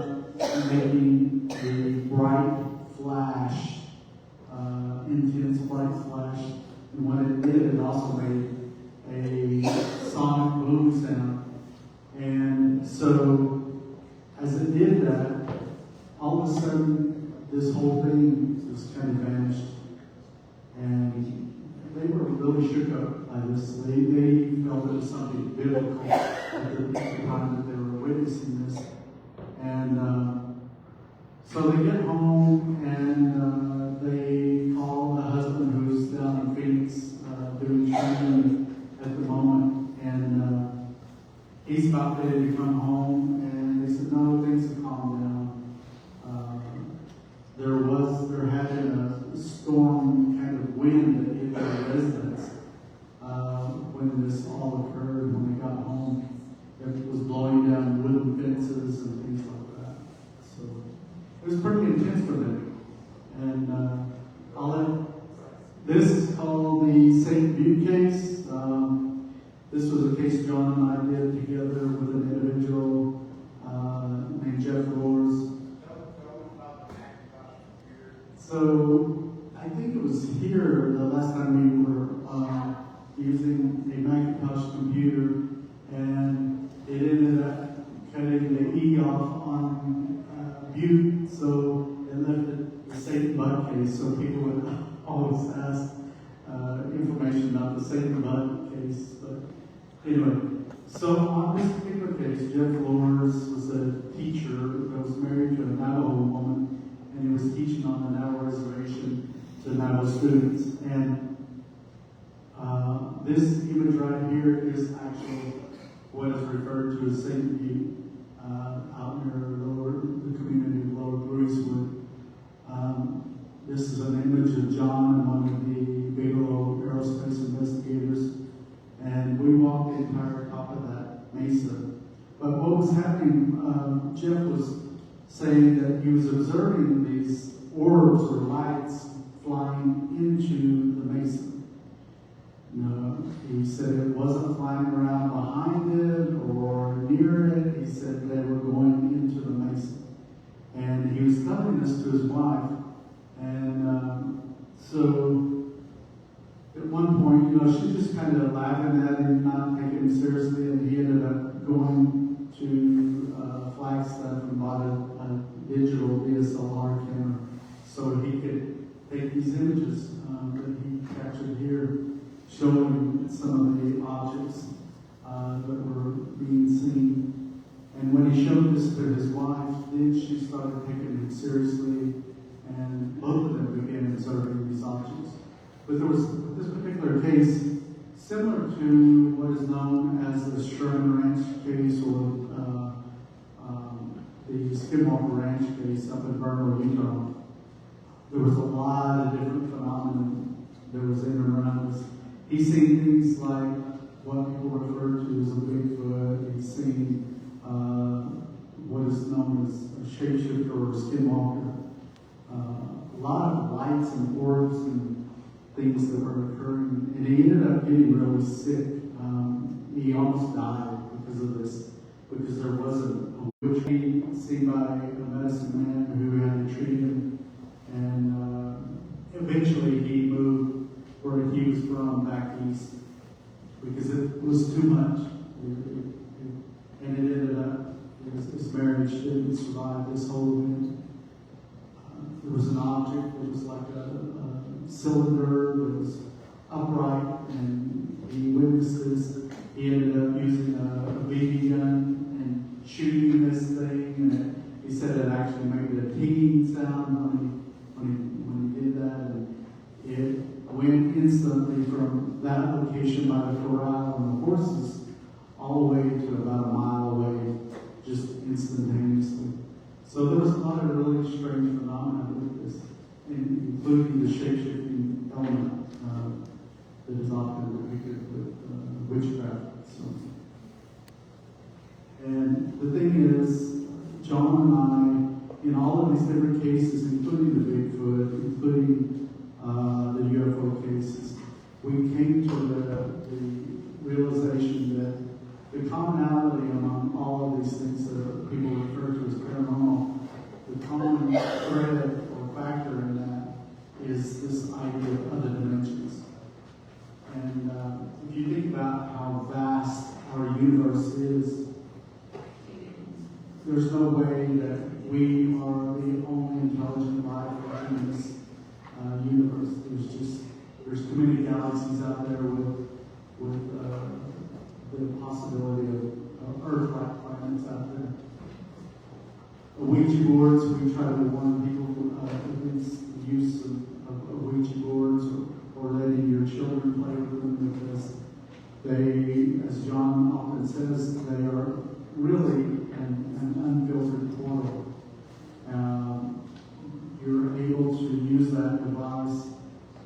G: making a bright flash, intense bright flash. And when it did, it also made a sonic boom sound. And so as it did that, all of a sudden, this whole thing just kind of vanished. And they were really shook up by this. They felt it was something biblical at the time that they were witnessing this. And so they get home and they call the husband who's down in Phoenix doing training at the moment. And he's about ready to come home. And they said, no, things have calmed down. There had been a storm kind of wind that hit their residence when this all occurred, when they got home. It was blowing down wooden fences and things like that. So it was pretty intense for them. And this is called the St. Butte case. This was a case John and I did together with an individual named Jeff Roars. So I think it was here the last time we were using a Macintosh computer, and it ended up cutting the E off on Butte, so it left it the St. Bud case. So people would always ask information about the St. Bud case. But anyway, so on this particular case, Jeff Lors was a teacher that was married to a Navajo woman. And he was teaching on the Navajo Reservation to Navajo students. And this image right here is actually what is referred to as St. Butte, out near the community of Lower Brucewood. This is an image of John and one of the Bigelow aerospace investigators. And we walked the entire top of that mesa. But what was happening, Jeff was saying that he was observing these orbs or lights flying into the mesa. No, he said it wasn't flying around behind it or near it. He said they were going into the mesa. And he was telling this to his wife. And so at one point, she just kind of laughing at him, not taking him seriously, and he ended up going to Flagstaff and bought a digital DSLR camera so he could take these images that he captured here, showing some of the objects that were being seen. And when he showed this to his wife, then she started taking it seriously, and both of them began observing these objects. But there was this particular case, similar to what is known as the Sherman Ranch case or the Skinwalker Ranch case up in Bernal, Utah. There was a lot of different phenomena that was in and around us. He's seen things like what people refer to as a Bigfoot. He's seen what is known as a shapeshifter or a skinwalker. A lot of lights and orbs and things that were occurring. And he ended up getting really sick. He almost died because of this, because there wasn't a witch seen by a medicine man who had to treat him. And eventually he moved where he was from back east because it was too much. And it ended up, his marriage didn't survive this whole event. There was an object that was like a cylinder that was upright, and he witnessed this. He ended up using a BB gun and shooting this thing, and he said it actually made a pinging sound when he did that, and it went instantly from that location by the corral and the horses all the way to about a mile away, just instantaneously. So there was a lot of really strange phenomena with this, including the shape-shifting element that is often depicted with witchcraft. So. And the thing is, John and I, in all of these different cases, including the Bigfoot, including the UFO cases, we came to the realization that the commonality among all of these things that people refer to as paranormal, the common thread or factor in that is this idea of other dimensions. And if you think about how vast our universe is, there's no way that we are the only intelligent life in this universe. There's too many galaxies out there with the possibility of Earth-like planets out there. Ouija boards, we try to warn people against the use of Ouija boards or letting your children play with them, because they, as John often says, they are really an unfiltered portal. You're able to use that device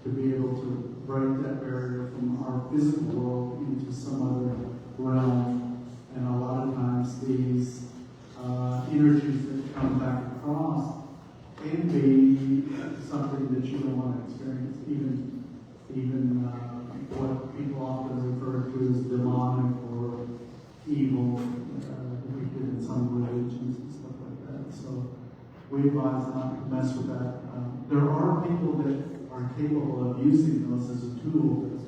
G: to be able to break that barrier from our physical world into some other realm. And a lot of times these energies that come back across can be something that you don't want to experience, even what people often refer to as demonic or evil, depicted in some religions and stuff like that. So we advise not to mess with that. There are people that are capable of using those as a tool, but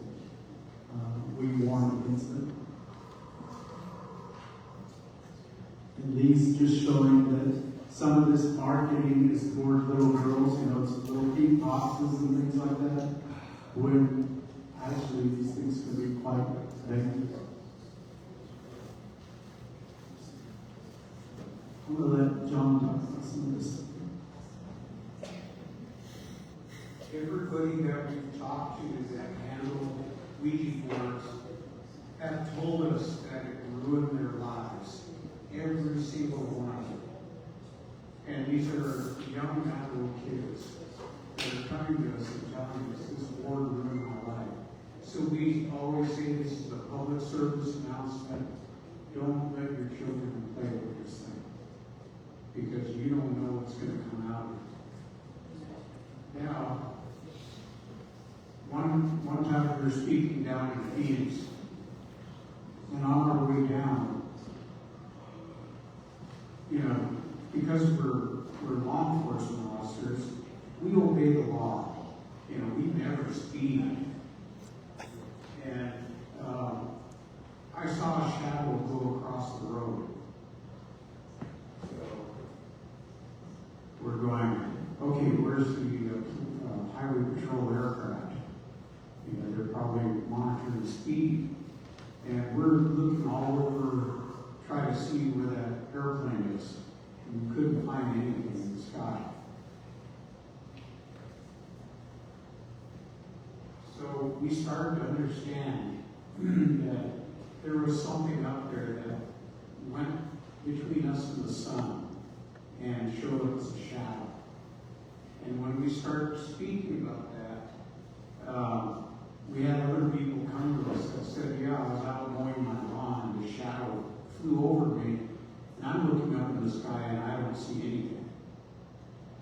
G: we warn against it. And these just showing that some of this marketing is toward little girls, it's little pink boxes and things like that, when actually these things can be quite dangerous. I'm going to let John talk about some of this.
F: Everybody that we've talked to that handle Ouija boards have told us that it ruined their lives. Every single one of them. And these are young adult kids that are coming to us and telling us this board ruined my life. So we always say this is a public service announcement. Don't let your children play with this thing, because you don't know what's going to come out of it. Now, one time we were speaking down in Phoenix, and on our way down, because we're law enforcement officers, we obey the law. We never speed. And I saw a shadow go across the road. So we're going, okay, where's the we started to understand that there was something up there that went between us and the sun and showed us a shadow. And when we started speaking about that, we had other people come to us that said, yeah, I was out mowing my lawn and the shadow flew over me, and I'm looking up in the sky and I don't see anything.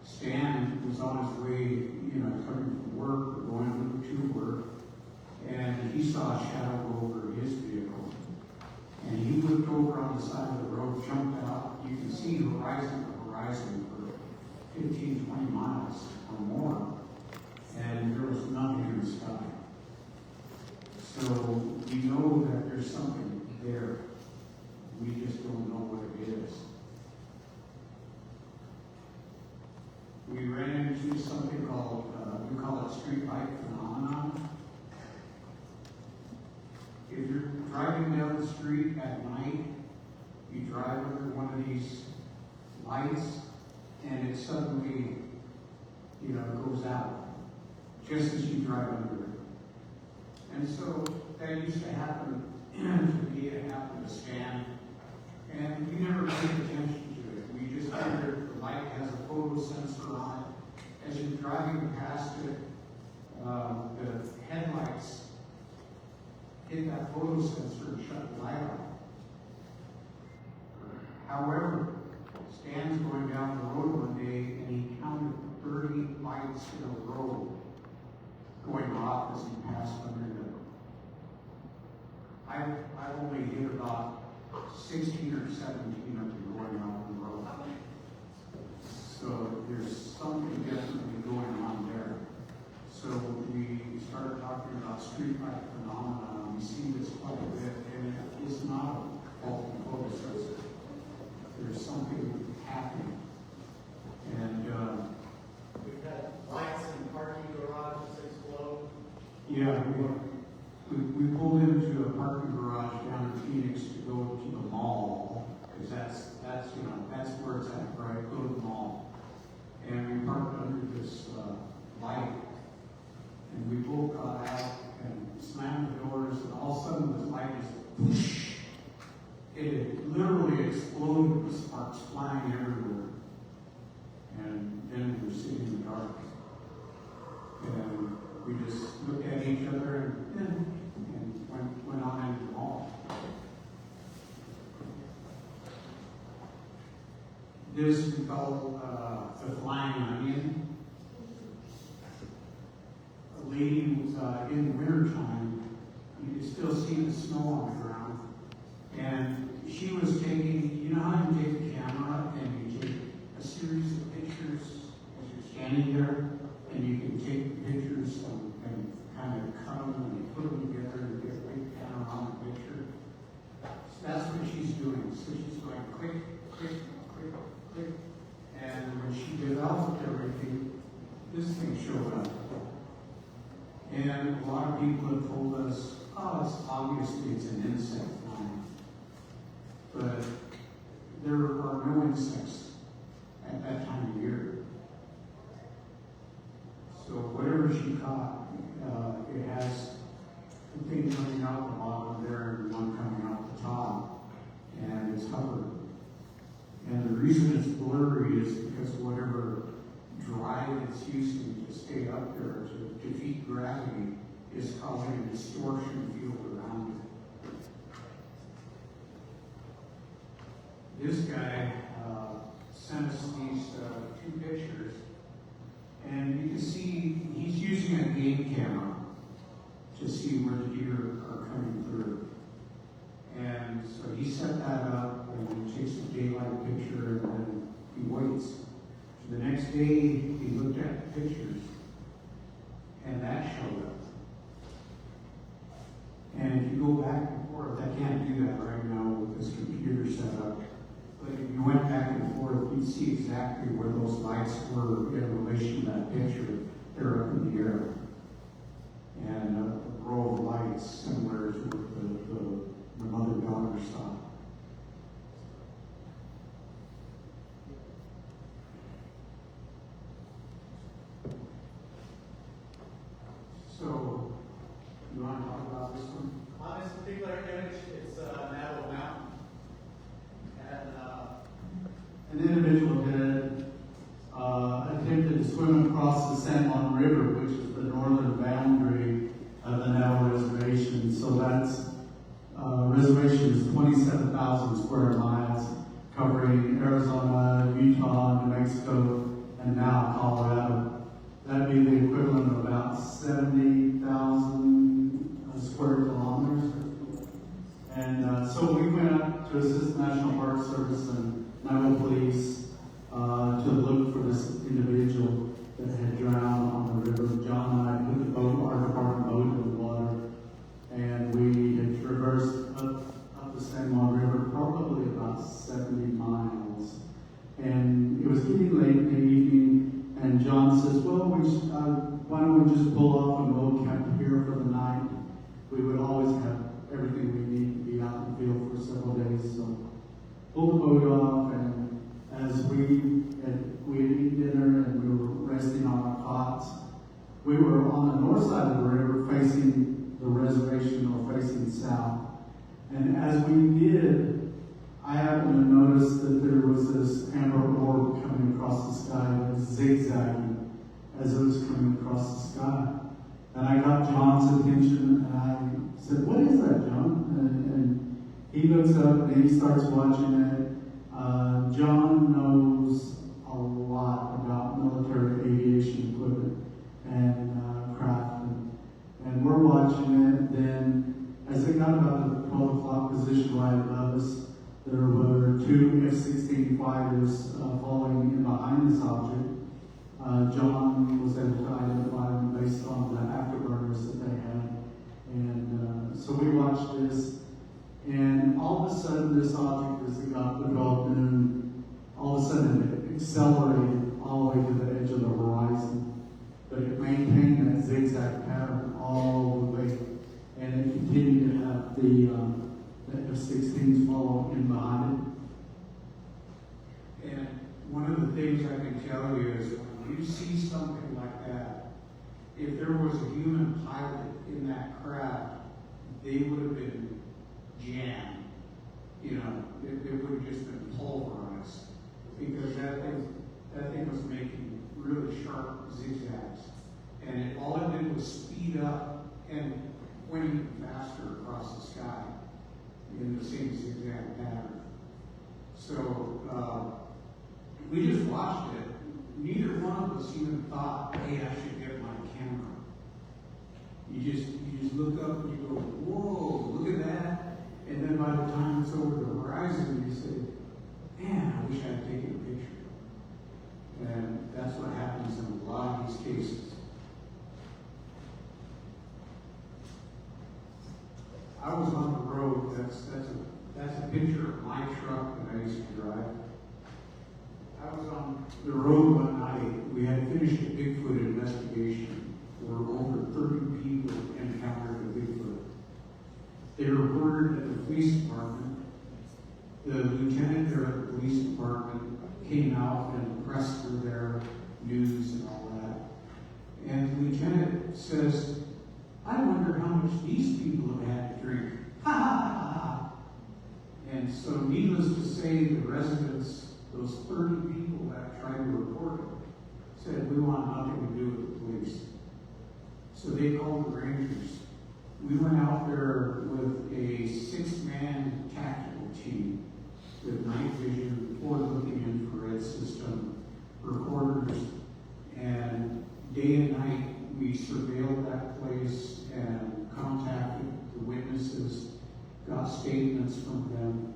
F: Stan was on his way, coming from work or going to work, and he saw a shadow go over his vehicle. And he looked over on the side of the road, jumped out. You can see horizon to horizon for 15, 20 miles or more, and there was nothing in the sky. So we know that there's something there. We just don't know what it is. We ran into something called, we call it street light phenomenon. If you're driving down the street at night, you drive under one of these lights, and it suddenly, goes out, just as you drive under it. And so that used to happen to me, it happened to Stan, and we never paid attention to it. We just figured the light has a photo sensor on it. As you're driving past it, the headlights hit that photo sensor and shut the light off. However, Stan's going down the road one day and he counted 30 lights in a row going off as he passed under them. I've only hit about 16 or 17 of them going off the road. So there's something definitely going on there. So we started talking about streetlight phenomena. We see this quite a bit, and it is not a faulty photo sensor. There's something happening. And
H: we've had lights in parking garages explode.
F: yeah, we pulled into a parking garage down in Phoenix to go to the mall, because that's where it's at, right? Go to the mall. And we parked under this light, and we both got out and slammed the doors, and all of a sudden this light just whoosh. It literally exploded with sparks flying everywhere. And then we were sitting in the dark. And we just looked at each other and went on into the mall. This we call the flying onion. A lady was in the wintertime, you can still see the snow on the ground. And she was taking, you know how you take a camera and you take a series of pictures as you're standing there, and you can take pictures and kind of cut them and you put them together and get a big panoramic picture. So that's what she's doing. So she's going click, click, click, click. And when she developed everything, this thing showed up. And a lot of people have told us, oh, it's an insect flying. But there are no insects at that time of year. So whatever she caught, it has a thing coming out the bottom there and one coming out the top, and it's hovering. And the reason it's blurry is because whatever drive it's using to stay up there to defeat gravity is causing a distortion field around it. This guy sent us these two pictures, and you can see he's using a game camera to see where the deer are coming through. And so he set that up, and he takes a daylight picture, and then he waits. So the next day, he looked at the pictures, and that showed up. And if you go back and forth, I can't do that right now with this computer set up. But if you went back and forth, you'd see exactly where those lights were in relation to that picture. They're up in the air. And a row of lights similar to what the mother-daughter saw. So
G: You want to talk about this one?
H: On this particular image, it's Navajo Mountain. And
G: An individual had attempted to swim across the San Juan River, which is the northern boundary of the Navajo Reservation. So that's reservation is 27,000 square miles, covering Arizona, Utah, New Mexico, and now Colorado. That'd be the equivalent of about 70,000 square kilometers. And so we went up to assist the National Park Service and Navajo Police to look for this individual that had drowned on the river. John and I put the boat, our department boat in the water, and we had traversed up the San Juan River, probably about 70 miles. And it was getting late in the evening, and John says, well, why don't we just pull off and go camp here for the night? We would always have everything we need to be out in the field for several days. So pulled the boat off, and as we had eaten dinner and we were resting on our cots, we were on the north side of the river facing the reservation or facing south. And as we did, I happened to notice that there was this amber orb coming across the sky that was zigzagging as it was coming across the sky. And I got John's attention, and I said, what is that, John? And he looks up and he starts watching it. John knows a lot about military aviation equipment and craft. And we're watching it. Then as it got about the 12 o'clock position right above us, there were two F-16 fighters falling in behind this object. John was able to identify them based on the afterburners that they had. And so we watched this, and all of a sudden this object, as it got to 12 noon, all of a sudden it accelerated all the way to the edge of the horizon. But it maintained that zigzag pattern all the way, and it continued to have the F-16s follow in behind
F: it. And one of the things I can tell you is when you see something like that, if there was a human pilot in that craft, they would have been jammed. You know, it would have just been pulverized because that thing was making really sharp zigzags. And all it did was speed up and went even faster across the sky in the same zigzag pattern. So we just watched it. Neither one of us even thought, hey, I should get my camera. You just look up and you go, whoa, look at that. And then by the time it's over the horizon, you say, man, I wish I had taken a picture. And that's what happens in a lot of these cases. I was on the road. That's a picture of my truck that I used to drive. I was on the road one night. We had finished a Bigfoot investigation where over 30 people encountered a Bigfoot. They reported at the police department. The lieutenant there at the police department came out and pressed for their news and all that. And the lieutenant says, I wonder how much these people have had to drink. Ha ha ha ha. And so needless to say, the residents, those 30 people that tried to report it, said, we want nothing to do with the police. So they called the Rangers. We went out there with a 6-man tactical team with night vision, forward-looking infrared system, recorders, and day and night we surveilled that place and contacted the witnesses, got statements from them.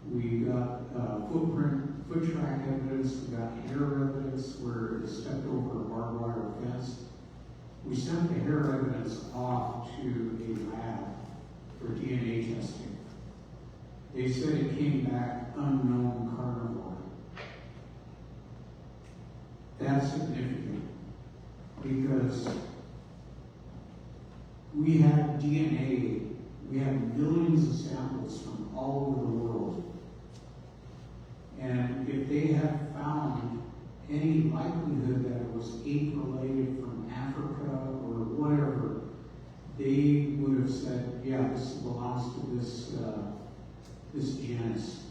F: We got foot track evidence, we got hair evidence where it stepped over a barbed wire fence. We sent the hair evidence off to a lab for DNA testing. They said it came back unknown carnivore. That's significant because we have DNA, we have millions of samples from all over the world. And if they have found any likelihood that it was ape-related from Africa or whatever, they would this genus.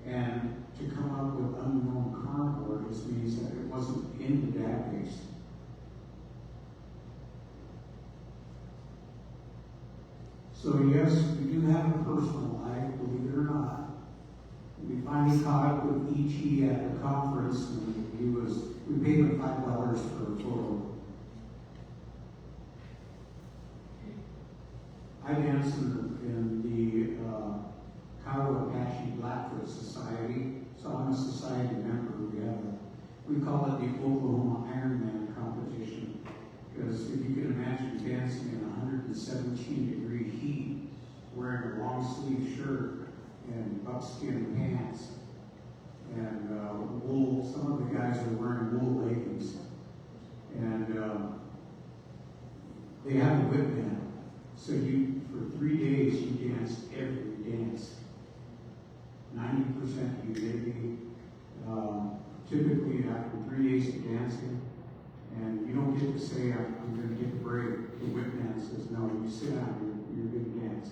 F: And to come up with unknown carnivore just means that it wasn't in the database. So yes, we do have a personal life, believe it or not. We finally caught up with Gitchi at the conference, and we paid him $5 for a photo. I dance in the Katukaheykano Blackfoot Society, so I'm a society member. We call it the Oklahoma Ironman competition, because if you can imagine dancing in 117-degree heat, wearing a long sleeve shirt and buckskin pants, and wool. Some of the guys are wearing wool leggings, and they have a whip band. So for 3 days, you dance every dance. 90% humidity. Typically, after 3 days of dancing, and you don't get to say, I'm going to get a break. The whip band says, no, you sit down, you're going to dance.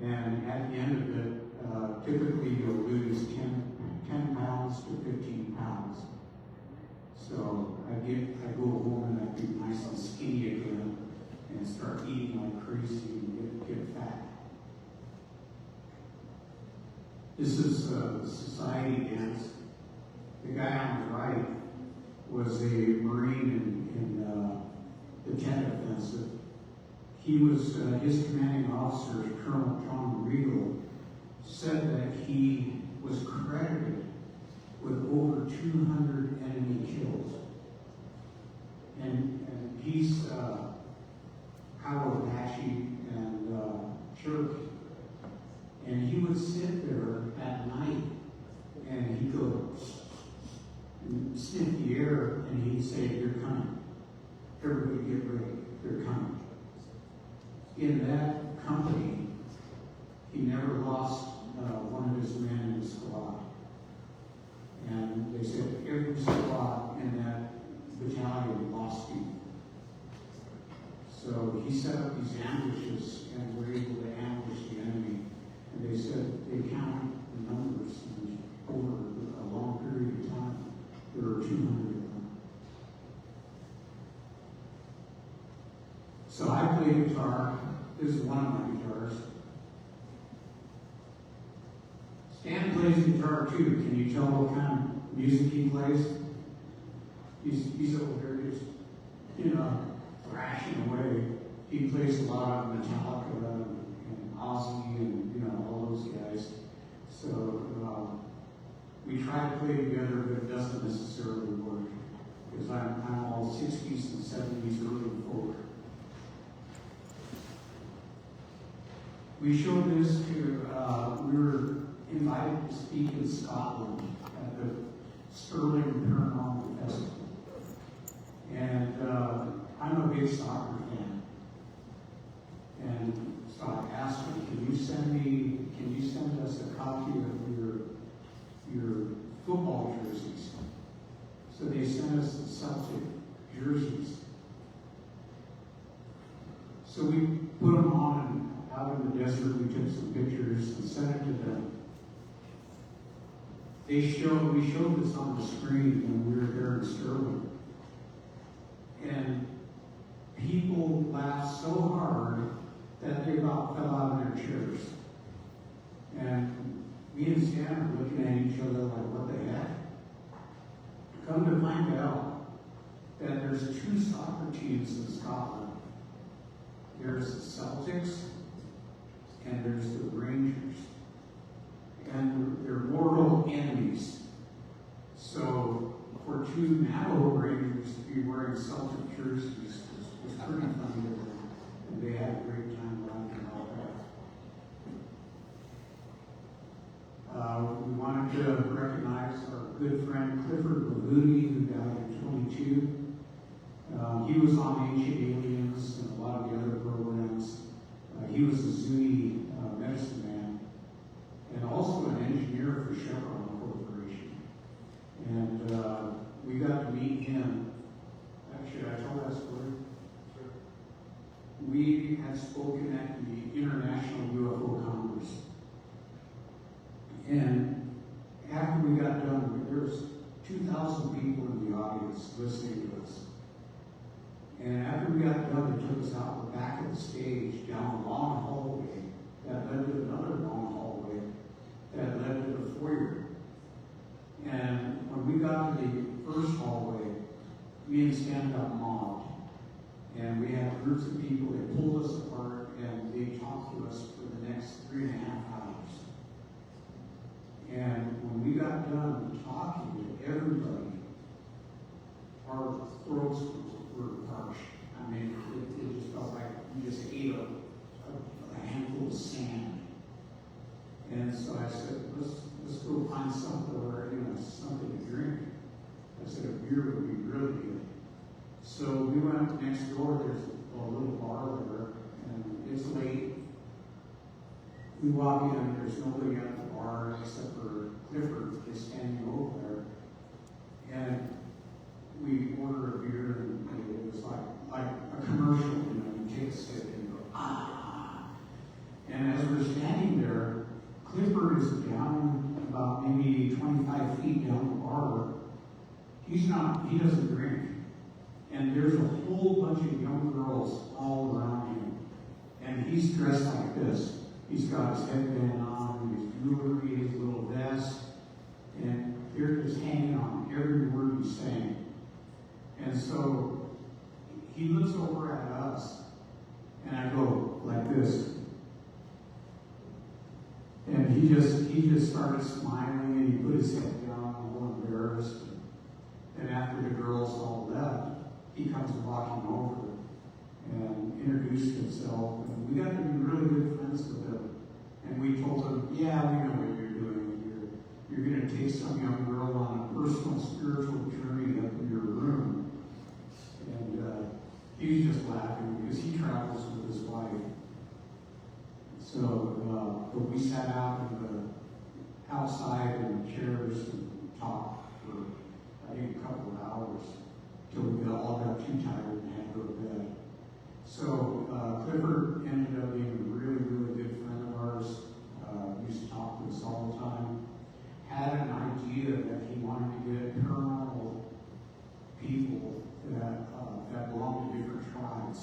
F: And at the end of it, typically you'll lose 10 pounds to 15 pounds. So I go home and I get nice and skinny again and start eating like crazy and get fat. This is the society dance. The guy on the right was a Marine in the Tet Offensive. He was, his commanding officer, Colonel John Regal, said that he was credited with over 200 enemy kills. And he's Katukaheykano and Cherokee. And he would sit there at night and he'd go and sniff the air and he'd say, "They're coming. Everybody get ready. They're coming." In that company, he never lost one of his men in the squad. And they said every squad in that battalion lost him. So he set up these ambushes and were able to ambush the enemy. And they said they counted the numbers, and over a long period of time, there were 200 of them. So I play guitar. This is one of my guitars. Stan plays guitar too. Can you tell what kind of music he plays? He's over here just, thrashing away. He plays a lot of Metallica and Ozzy and, all those guys. So we try to play together, but it doesn't necessarily work. Because I'm all 60s and 70s, early forward. We showed this to, we were invited to speak in Scotland at the Stirling Paranormal Festival. And I'm a big soccer fan. And so I asked him, can you send us a copy of your football jerseys? So they sent us the Celtic jerseys. So we put them on and out in the desert, we took some pictures and sent it to them. We showed this on the screen when we were there in Stirling. And people laughed so hard that they about fell out of their chairs. And me and Stan are looking at each other like, what the heck? Come to find out that there's 2 soccer teams in Scotland. There's the Celtics and there's the Rangers. And they're mortal enemies. So for 2 Navajo Rangers to be wearing Celtic jerseys was pretty funny to them. And they had a great time laughing all that. We wanted to recognize our good friend Clifford Mahooty, who died in 22. He was on Ancient Aliens and a lot of the other programs. He was a Zuni medicine man and also an engineer for Chevron Corporation. And we got to meet him. Actually, I told that story. We had spoken at the International UFO Congress. And after we got done, there was 2,000 people in the audience listening to us. And after we got done, they took us out the back of the stage, down a long hallway that led to another long hallway that led to the foyer. And when we got to the first hallway, me and Stan got mobbed. And we had groups of people, they pulled us apart, and they talked to us for the next 3.5 hours. And when we got done talking to everybody, our throats were parched. I mean, it just felt like we just ate a handful of sand. And so I said, let's go find something or something to drink. I said a beer would be really good. So we went next door. There's a little bar there, and it's late. We walk in, and there's nobody at the bar except for Clifford is standing over there. And we order a beer, and it was like a commercial. You take a sip and you go, ah. And as we're standing there, Clifford is down about maybe 25 feet down the bar. He doesn't drink. And there's a whole bunch of young girls all around him. And he's dressed like this. He's got his headband on, his jewelry, his little vest. And they're just hanging on every word he's saying. And so he looks over at us. And I go like this. And he just started smiling, and he put his head down, all embarrassed. And after the girls all left, he comes walking over and introduced himself. And we got to be really good friends with him. And we told him, yeah, we know what you're doing. You're going to take some young girl on a personal spiritual journey up in your room. And he was just laughing because he travels with his wife. So, but we sat out outside in the chairs and talked for, I think, a couple of hours till we all got too tired and had to go to bed. So Clifford ended up being a really, really good friend of ours. Used to talk to us all the time. Had an idea that he wanted to get paranormal people that belong to different tribes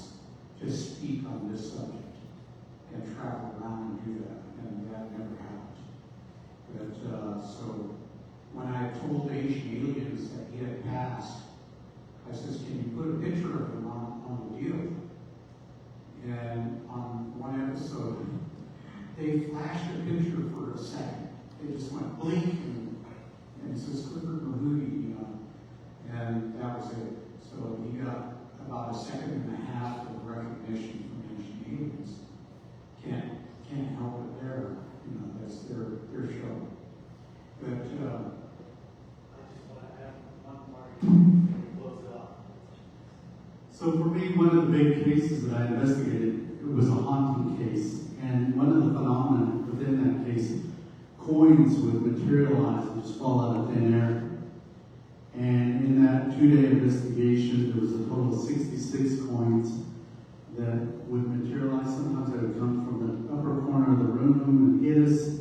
F: to speak on this subject and travel around and do that, and that never happened. But so when I told the Ancient Aliens that he had passed, I says, can you put a picture of him on the deal? And on one episode, they flashed a picture for a second. It just went blink, and it says Clifford Mahooty, and that was it. So he got about a second and a half of recognition from Ancient Aliens. Can't help it there. That's their show. But
H: I just want to add one part before we close it up.
G: So for me, one of the big cases that I investigated, it was a haunting case. And one of the phenomena within that case, coins would materialize and just fall out of thin air. And in that 2-day investigation, there was a total of 66 coins that would materialize. Sometimes they would come from the upper corner of the room and hit us.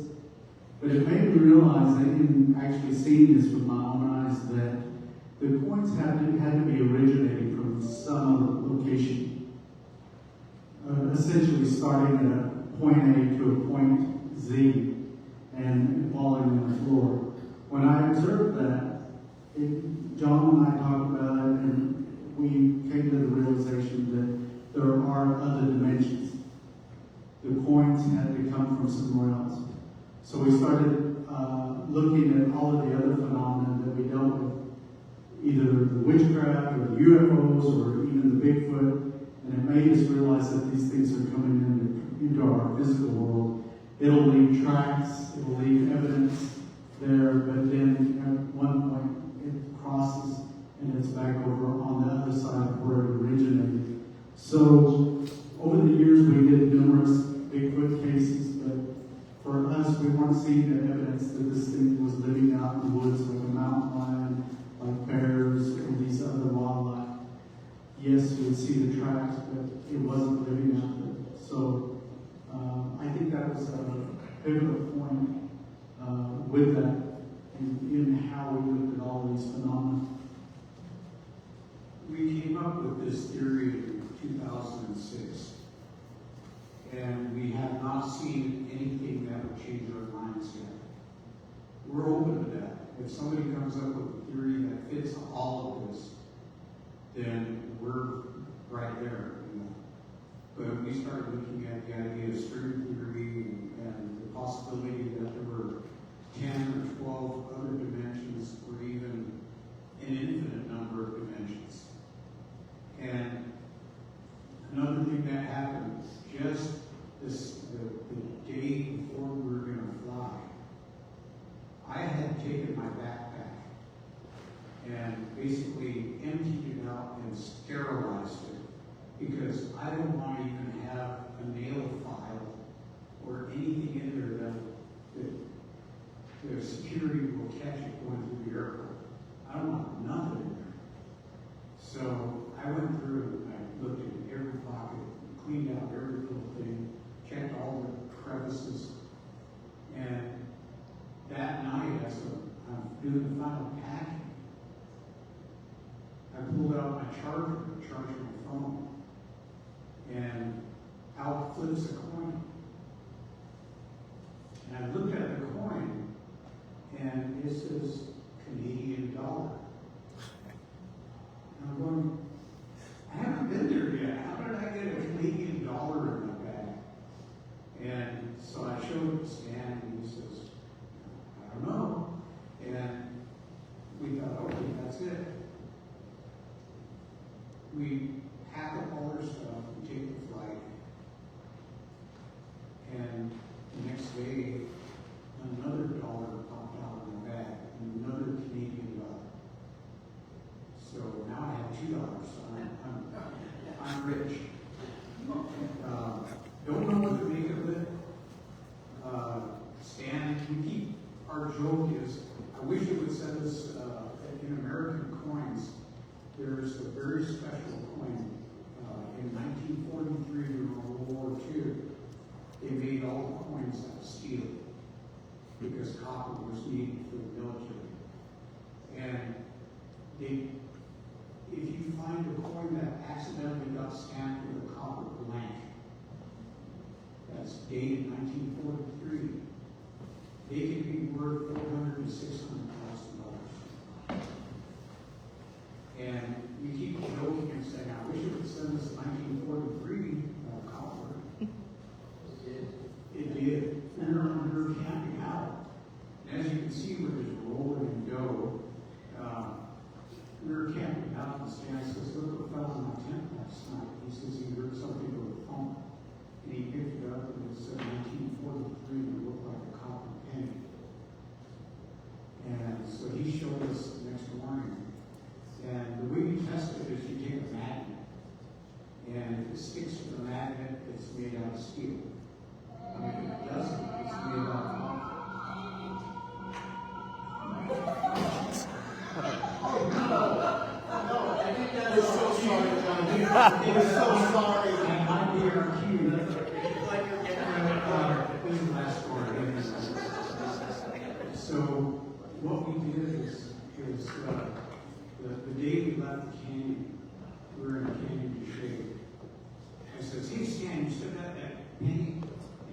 G: But it made me realize that in actually seeing this with my own eyes, that the coins had to be originating from some other location. Essentially starting at a point A to a point Z and falling on the floor. When I observed that, John and I talked about it, and we came to the realization that there are other dimensions. The coins had to come from somewhere else. So we started looking at all of the other phenomena that we dealt with, either the witchcraft or the UFOs or even the Bigfoot, and it made us realize that these things are coming into our physical world. It'll leave tracks, it'll leave evidence there, but then at one point it crosses and it's back over on the other side of where it originated. So over the years we did numerous Bigfoot cases, but for us we weren't seeing the evidence that this thing was living out in the woods like a mountain lion, like bears and these other wildlife. Yes, you would see the tracks, but it wasn't living out there. So I think that was a pivotal point with that in how we looked at all these phenomena.
F: We came up with this theory in 2006, and we have not seen anything that would change our minds yet. We're open to that. If somebody comes up with a theory that fits all of this, then we're right there. You know. But we started looking at the idea of string theory and the possibility that there were 10 or 12 other dimensions, or even an infinite number of dimensions. And another thing that happened just the day before we were going to fly, I had taken my backpack and basically emptied it out and sterilized it, because I don't want to even have a nail file or anything in there that the security will catch it going through the airport. I don't want nothing in there. So I went through and I looked in every pocket, cleaned out every little thing, checked all the crevices, and that night as I'm doing the final packing, I pulled out my charger to charge my phone, and out flips a coin. And I looked at the coin, and it says Canadian dollar. And I'm going, I haven't been there yet. How did I get a Canadian dollar in my bag? And so I showed it to Stan, and he says, I don't know. And we thought, okay, that's it. We pack up all our stuff, we take the flight, and the next day, another dollar popped out of my bag, and another Canadian dollar. So now I have $2, so I'm rich. Don't know what to make of it. Stan, our joke is, I wish you would send us, in American coins, there's a very special coin. In 1943, during World War II, they made all the coins out of steel because copper was needed for the military. And if you find a coin that accidentally got stamped with a copper blank, that's dated 1943, they can be worth $400,000 to $600,000. And we keep joking and saying, I wish it would send us 1943 copper. It did. We were camping out. And as you can see, we're just rolling and go. We were camping out, and Stan says, look what fell in my tent last night. He says he heard something over the phone. And he picked it up, and it said 1943, and it looked like a copper penny. And so he showed us the next morning. And the way you test it is you take a magnet, and if it sticks to the magnet, it's made out of steel. And if it doesn't, it's made out of copper.
H: We're so sorry, John. We're so sorry.
F: And I guarantee you that this is the last story. So what we did is the day we left the canyon, we were in the canyon to shade. I says, hey Stan, you still got that penny?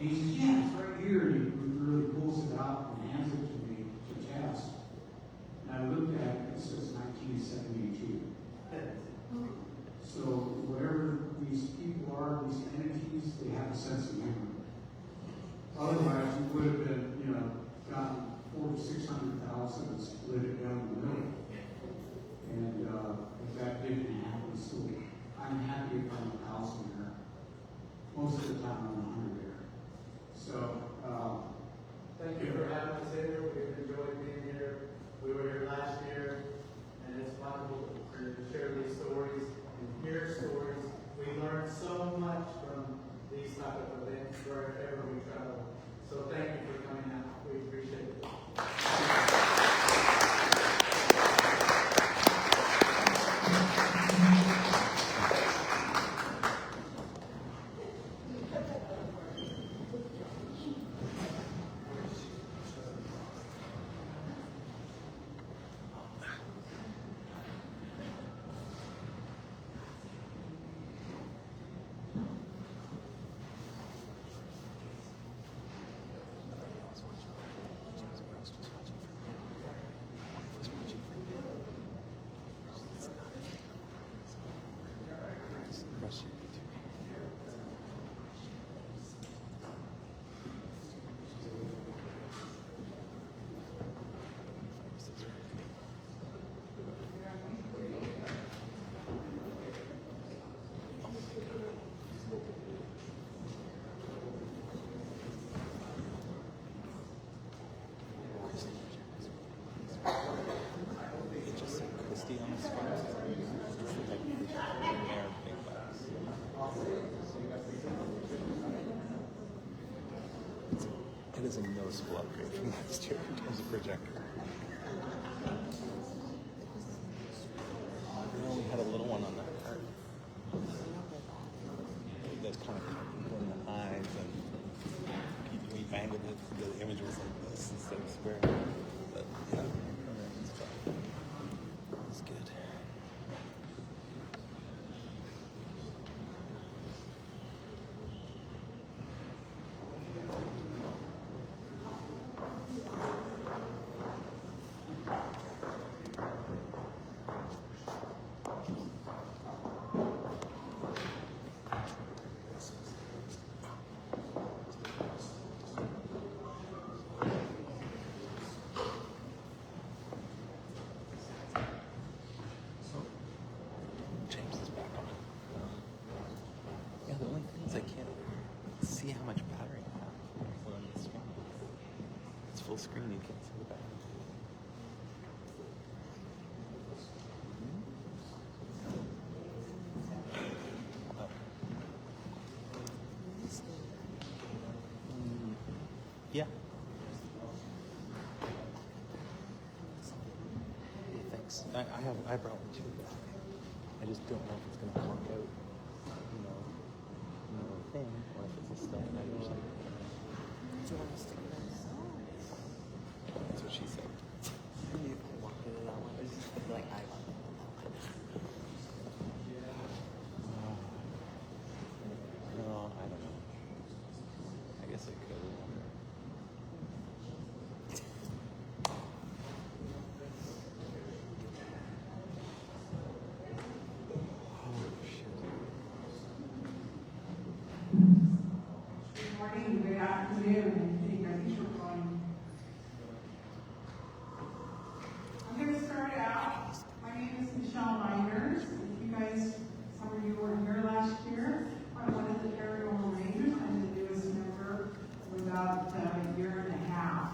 F: And he says, yeah, it's right here. And he really pulls it out and hands it to me to test. And I looked at it, it says 1972. So whatever these people are, these entities, they have a sense of humor. Otherwise, we would have been, gotten 400,000 to 600,000 and split it down the middle. And if that didn't happen, so I'm happy if I'm 1,000 there. Most of the time, I'm 100 there. So
H: Thank you for having us here. We've enjoyed being here. We were here last year, and it's wonderful to share these stories and hear stories. We learn so much from these type of events wherever we travel. So thank you for coming out. We appreciate it.
B: is a noticeable upgrade from last year in terms of projector. We only had a little one on that cart. That kind of cut people in the eyes, and we angled it. The image was like this instead of square. But yeah, it's fine. It's good. James is back on. Yeah, the only thing is I can't see how much battery I have on the screen. It's full screen, you can't see the battery. Yeah. Hey, thanks. I brought one too. I just don't know if it's gonna work out, the thing, or if it's a stud. I usually.
I: Do you want to stick it in?
B: That's what she said.
I: You walk into that one. I just feel like I want it.
B: No, I don't know. I guess I could.
C: Good morning, good afternoon, thank you for calling. I'm going to start out. My name is Michelle Miners. If you guys, some of you were here last year, I'm one of the paranormal rangers. I'm the newest member for about a year and a half.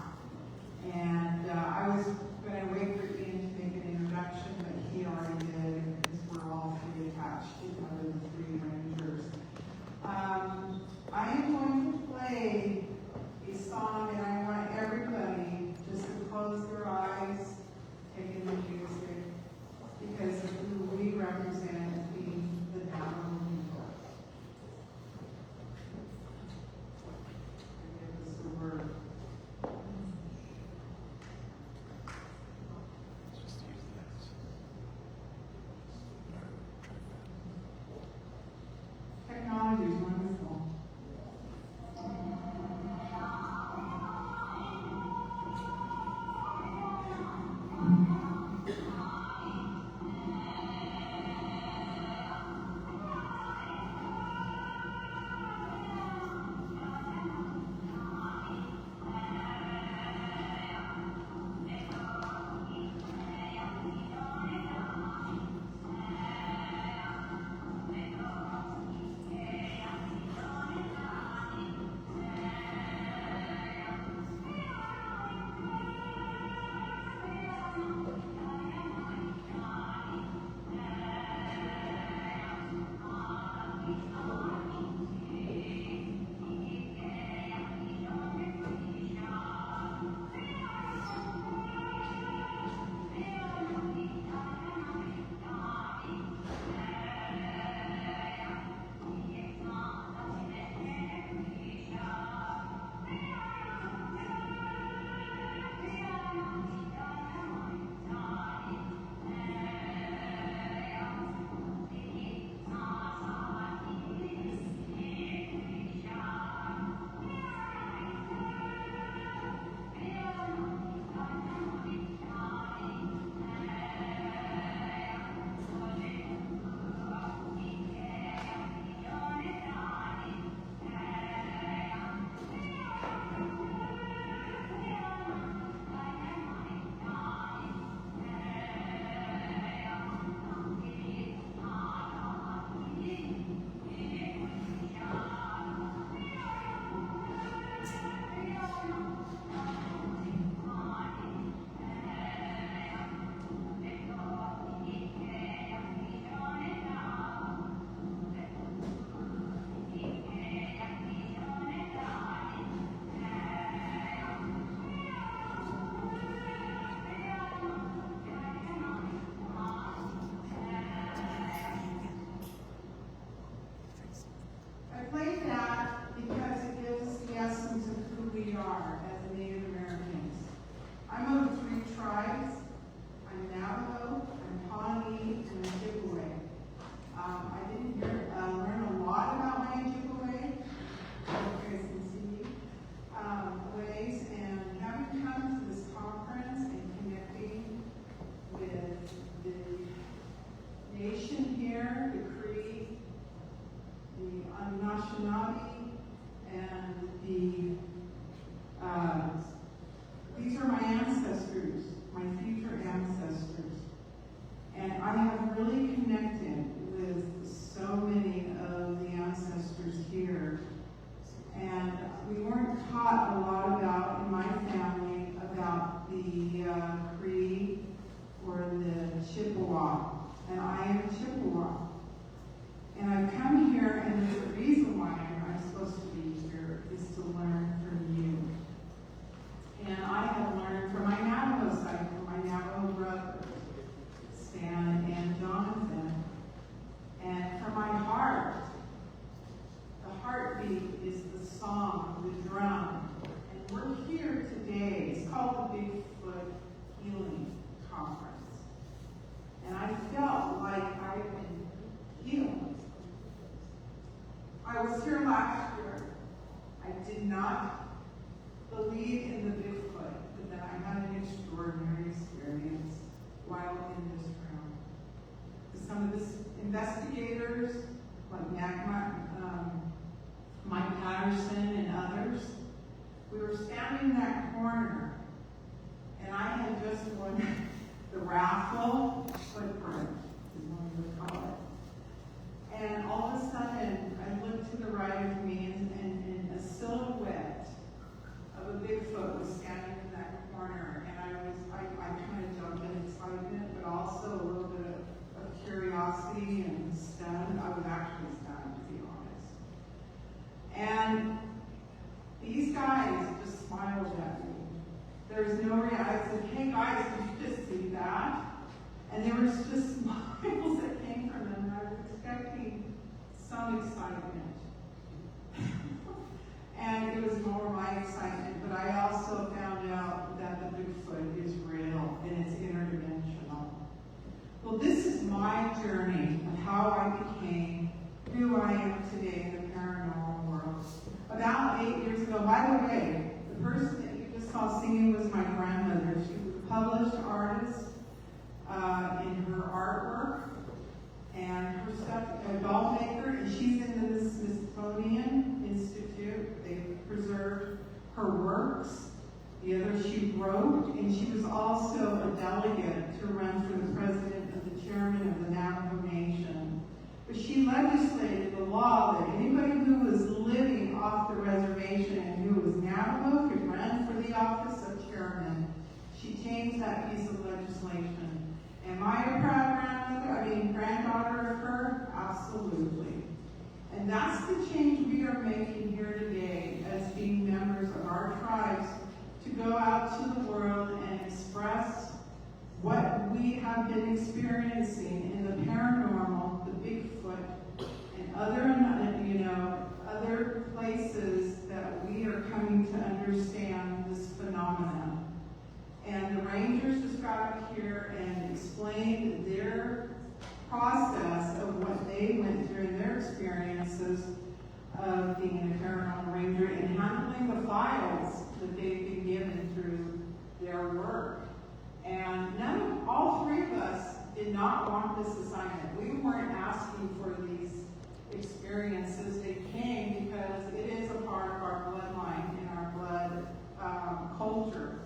C: And I was going to wait for Ian to make an introduction, but he already did, because we're all pretty attached to other than three rangers. I am going to play a I was here last year, I did not believe in the Bigfoot, but then I had an extraordinary experience while in this room. Some of the investigators, like Mike Patterson and others, we were standing in that corner, and I had just won the raffle footprint, is what we would call it. And all of a sudden, I looked to the right of me, and a silhouette of a Bigfoot was standing in that corner, and I kind of jumped in excitement, but also a little bit of curiosity and stunned. I was actually stunned, to be honest. And these guys just smiled at me. There was no reaction. I said, hey guys, did you just see that? And there was just smiles that came from them, and I was expecting some excitement. And it was more my excitement, but I also found out that the Bigfoot is real and it's interdimensional. Well, this is my journey of how I became who I am today in the paranormal world. About 8 years ago, by the way, the person that you just saw singing was my grandmother. She was a published artist in her artwork and her stuff, a doll maker, and she's in the Smithsonian Institute. They preserved her works. The other she wrote, and she was also a delegate to run for the president of the chairman of the Navajo Nation. But she legislated the law that anybody who was living off the reservation and who was Navajo could run for the office of chairman. She changed that piece of legislation. Am I a proud granddaughter of her? Absolutely. And that's the change we are making here today as being members of our tribes, to go out to the world and express what we have been experiencing in the paranormal, the Bigfoot, and other places that we are coming to understand this phenomenon. And the Rangers just got up here and explained their process of what they went through in their experiences of being a paranormal ranger and handling the files that they've been given through their work. And all three of us did not want this assignment. We weren't asking for these experiences. They came because it is a part of our bloodline and our blood culture.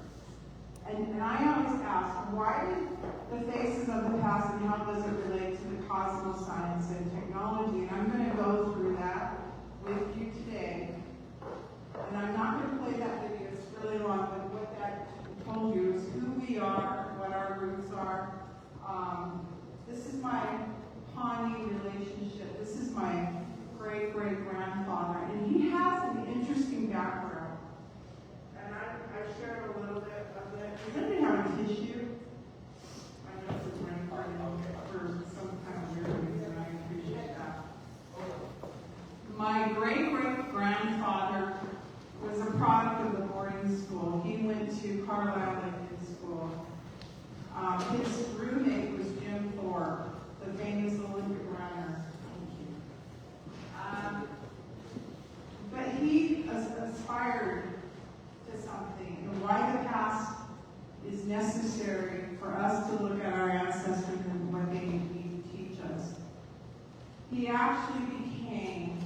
C: And I always ask, why did the faces of the past and how does it relate to the cosmos science and technology? And I'm going to go through that with you today. And I'm not going to play that video, it's really long, but what that told you is who we are, what our roots are. This is my Pawnee relationship. This is my great-great-grandfather, and he has an interesting background. And I shared a little bit of it. Does anybody have a tissue? I know this is running part for some kind of weird reason. I appreciate that. My great-great-grandfather was a product of the boarding school. He went to Carlisle Lincoln School. His roommate was Jim Thorpe, the famous Olympic runner. But he aspired to something, and why the past is necessary for us to look at our ancestors and what they need to teach us. He actually became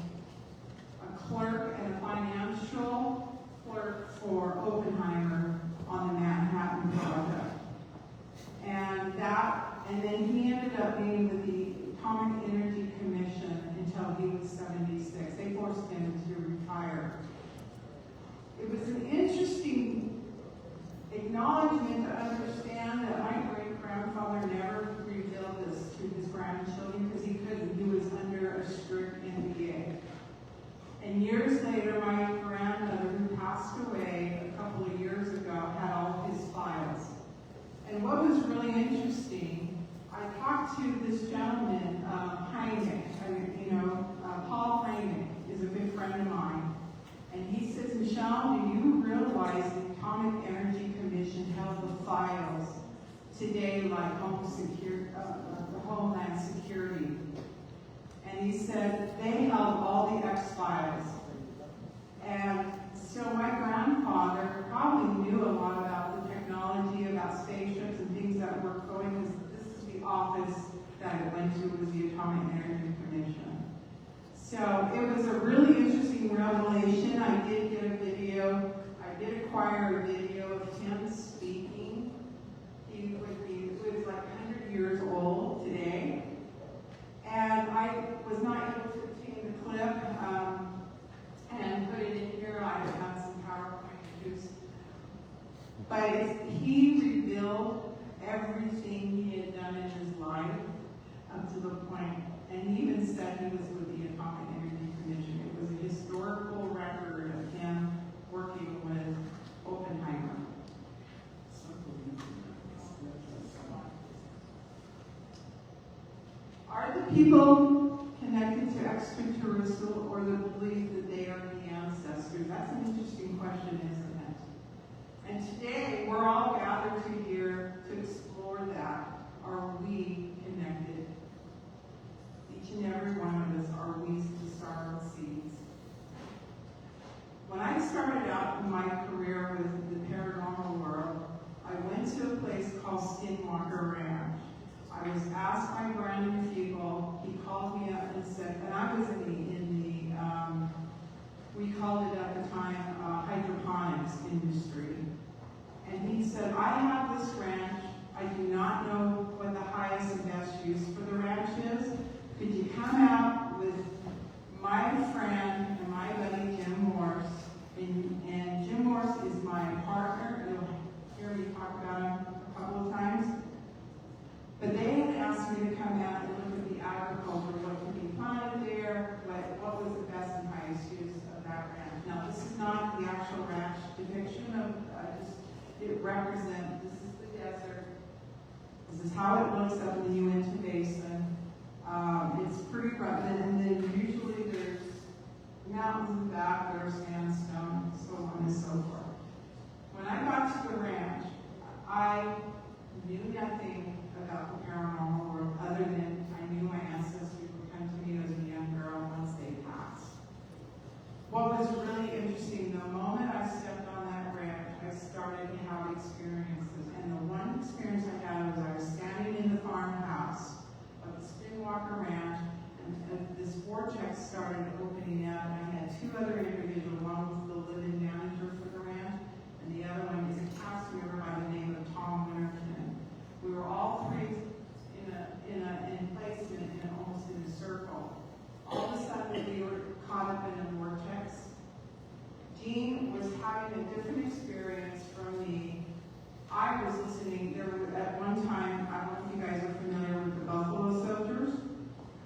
C: a clerk and a financial clerk for Oppenheimer on the Manhattan Project. And then he ended up being with the Atomic Energy Commission until he was 76. They forced him to retire. It was an interesting acknowledgement to understand that my great-grandfather never revealed this to his grandchildren because he couldn't. He was under a strict NDA. And years later, my grandmother, who passed away a couple of years ago, had all his files. And what was really interesting, I talked to this gentleman, Heineck. Paul Heineck is a good friend of mine. And he says, Michelle, do you realize the Atomic Energy Commission held the files today like the Homeland Security? And he said, they they held all the X-Files. And so my grandfather probably knew a lot about the technology, about spaceships and things that were going, because this is the office that it went to, was the Atomic Energy Commission. So it was a really interesting revelation. I did get a video. I did acquire a video of him speaking. He was like 100 years old today. And I was not able to obtain the clip and put it in here. I have some PowerPoint issues. But he revealed everything he had done in his life up to the point, and he even said he was with the Atomic Energy Commission. It was a historical record of him working with Oppenheimer. Are the people connected to extraterrestrial, or the belief that they are the ancestors? That's an interesting question, isn't it? And today, we're all gathered here to explore that. Are we connected? Each and every one of us, are we the star seeds? When I started out in my career with the paranormal world, I went to a place called Skinwalker Ranch. I was asked by Brandon Fugel. He called me up and said, and I was we called it at the time hydroponics industry. And he said, I have this ranch. I do not know what the highest and best use for the ranch is. Could you come out with my friend and my buddy Jim Morse? And Jim Morse is my partner. You'll hear me talk about him a couple of times. But they had asked me to come out and look at the agriculture, what could be planted there, what was the best and highest use of that ranch. Now, this is not the actual ranch depiction of, it represents, this is the desert. This is how it looks up in the Uinta Basin. It's pretty rough, and then usually there's mountains in the back, there's sandstone, so on and so forth. When I got to the ranch, I knew nothing about the paranormal world other than I knew my ancestors would come to me as a young girl once they passed. What was really interesting, the moment I stepped on that ranch, I started to have experiences. And the one experience I had was I was standing in the farmhouse of the Skinwalker Ranch, and this vortex started opening up, and I had two other individuals. One was the living manager for the ranch, and the other one is a cast member by the name of Tom Winterton. We were all three in placement and almost in a circle. All of a sudden, we were caught up in a vortex. Jean was having a different experience from me. I was listening. There were, at one time, I don't know if you guys are familiar with the Buffalo Soldiers.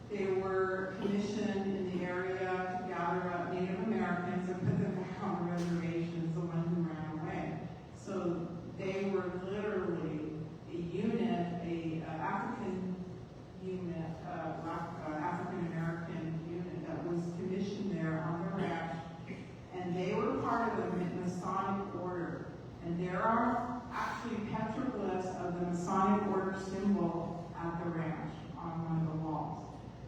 C: They were commissioned in the area to gather up Native Americans and put them back on the reservations, the ones who ran away. So they were literally a unit, African unit, African American unit that was commissioned there on the ranch, and they were part of the Masonic order. And there are actually petroglyphs of the Masonic order symbol at the ranch on one of the walls.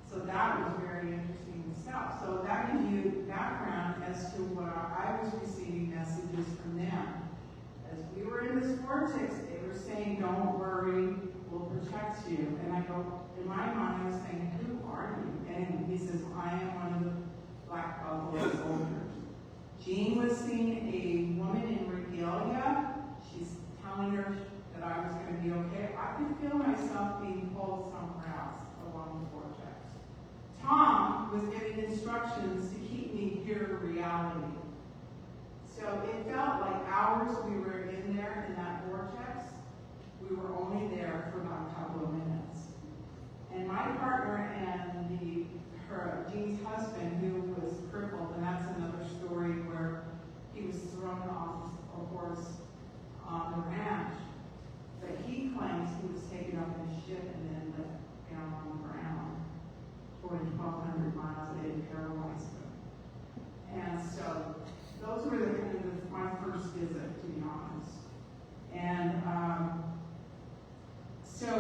C: So that was very interesting stuff. So that gives you background as to what I was receiving messages from them. As we were in this vortex, they were saying, don't worry, we'll protect you. And I go, in my mind, I was saying, who are you? And he says, I am one of the Black Buffalo soldiers. Jean was seeing a woman in regalia. She's telling her that I was going to be okay. I could feel myself being pulled somewhere else along the vortex. Tom was giving instructions to keep me here to reality. So it felt like hours we were in there in that vortex. We were only there for about a couple of minutes. And my partner and Jean's husband, who was crippled, and that's another story where he was thrown off a horse on the ranch. But he claims he was taken up in a ship and then left down on the ground for 1,200 miles. They had paralyzed him. And so those were the kind of my first visit, to be honest. And so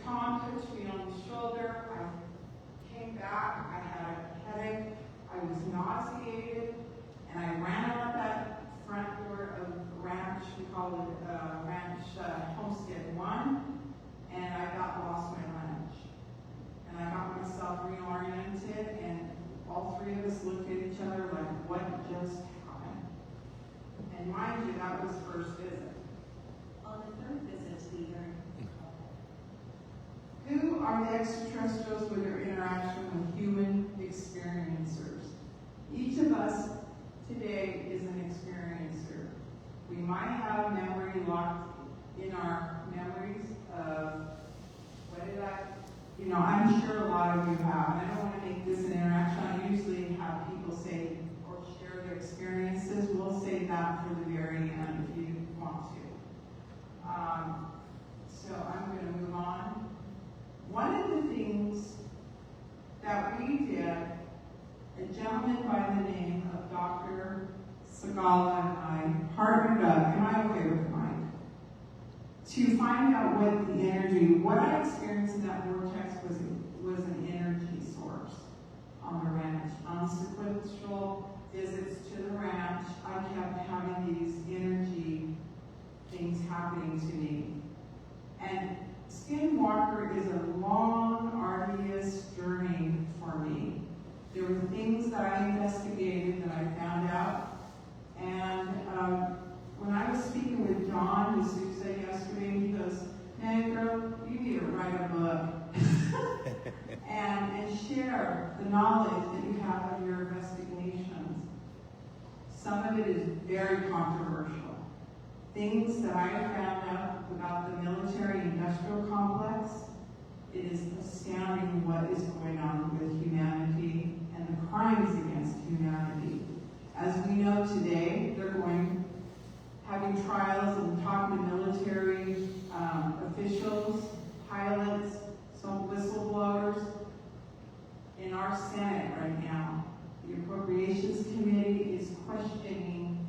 C: Tom touched me on the shoulder. I came back. I had a extraterrestrials with their interaction with human experiencers. Each of us today is an experiencer. We might have memory locked in our memories of, I'm sure a lot of you have. And I don't want to make this an interaction. I usually have people say or share their experiences. We'll save that for the very end if you want to. So I'm going to move on. One of the things that we did, a gentleman by the name of Dr. Sagala and I partnered up, am I okay with the mic? To find out what I experienced in that vortex was an energy source on the ranch. On sequential visits to the ranch, I kept having these energy things happening to me. And Skinwalker is a long, arduous journey for me. There were things that I investigated that I found out. And when I was speaking with John D'Souza yesterday, he goes, "Man, girl, you need to write a book and share the knowledge that you have of your investigations." Some of it is very controversial. Things that I have found out about the military-industrial complex, it is astounding what is going on with humanity and the crimes against humanity. As we know today, they're having trials and talking to military officials, pilots, some whistleblowers in our Senate right now. The Appropriations Committee is questioning,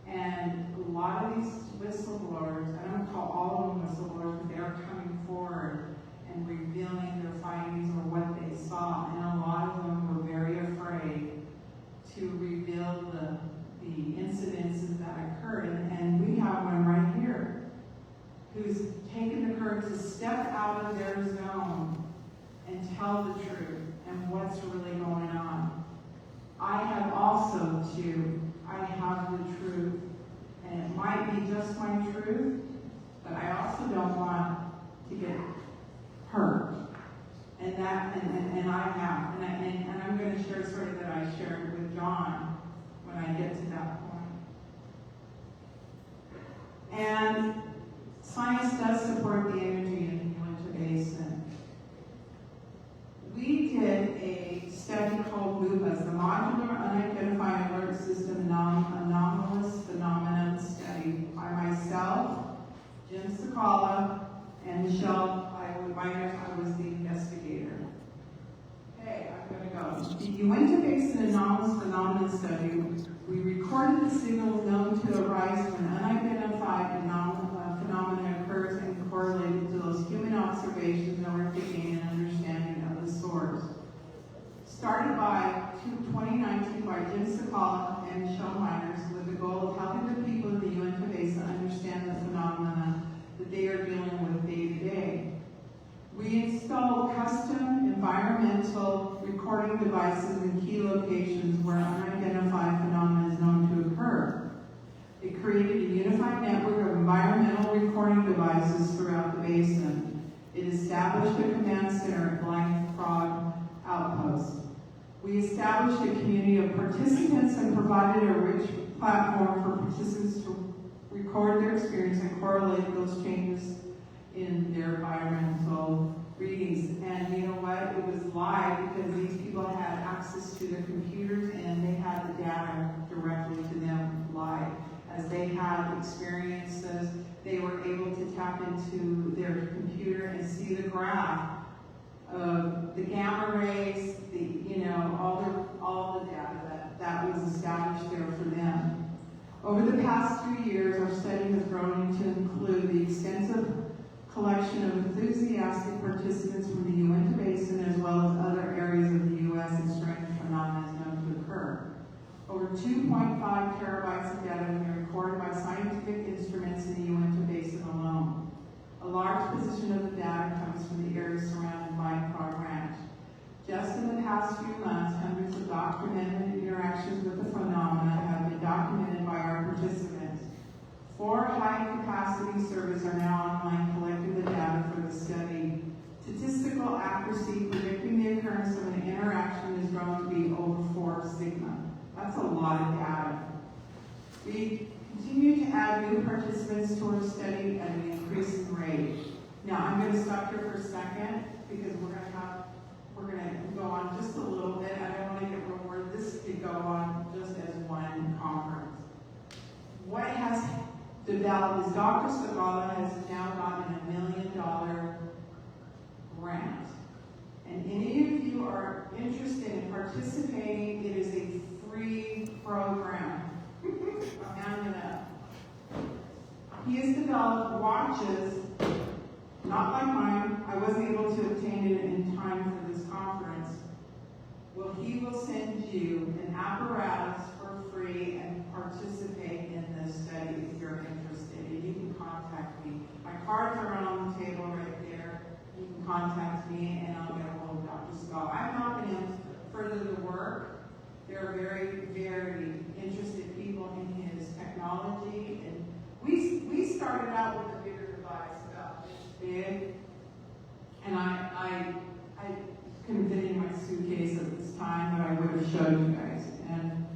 C: and a lot of these whistleblowers, I don't call all of them whistleblowers, but they are coming forward and revealing their findings or what they saw, and a lot of them were very afraid to reveal the incidences that occurred. And we have one right here who's taken the courage to step out of their zone and tell the truth and what's really going on. I have also, too, I have the truth, and it might be just my truth, but I also don't want to get hurt. And I have, and I'm going to share a story that I shared with John when I get to that point. And science does support the energy in the Uinta Basin. We did a study called MUPAS, the Modular Unidentified Alert System Anomalous Phenomenon Study, by myself, Jim Sakala, and Michelle. I was the investigator. Okay, I'm going to go. The Uinta Basin Anomalous Phenomenon Study, we recorded the signals known to arise when unidentified phenomena occurs and correlated to those human observations in order to gain an understanding of the source. Started by 2019 by Jim Sakala and Michelle Miners with the goal of helping the people of the Uinta Basin understand the phenomena that they are dealing with day to day. We installed custom environmental recording devices in key locations where unidentified phenomena is known to occur. It created a unified network of environmental recording devices throughout the basin. It established a command center at Blind Frog Outpost. We established a community of participants and provided a rich platform for participants to record their experience and correlate those changes in their environmental readings. And you know what? It was live because these people had access to their computers and they had the data directly to them live. As they had experiences, they were able to tap into their computer and see the graph of the gamma rays, all the data that was established there for them. Over the past 2 years, our study has grown to include the extensive collection of enthusiastic participants from the Uinta Basin as well as other areas of the U.S. and strange phenomena known to occur. Over 2.5 terabytes of data have been recorded by scientific instruments in the Uinta Basin alone. A large portion of the data comes from the areas surrounding Blind Frog Ranch. Just in the past few months, hundreds of documented interactions with the phenomena have been documented by our participants. 4 high-capacity servers are now online collecting the data for the study. Statistical accuracy lot of data. We continue to add new participants to our study at an increasing rate. Now, I'm going to stop here for a second because we're going to go on just a little bit. I don't want to get rewarded. This could go on just as one conference. What has developed is Dr. Sagala has now gotten $1 million grant. And any of you are interested in participating, it is a free program. He has developed watches, not like mine. I wasn't able to obtain it in time for this conference. Well, he will send you an apparatus for free and participate in this study if you're interested. And you can contact me. My cards are on the table right there. You can contact me and I'll get a hold of Dr. Skull. I'm helping him further the work. There are very, very interested people in his technology. And we started out with a bigger device, about this big. And I couldn't fit in my suitcase at this time, but I would have showed you guys. And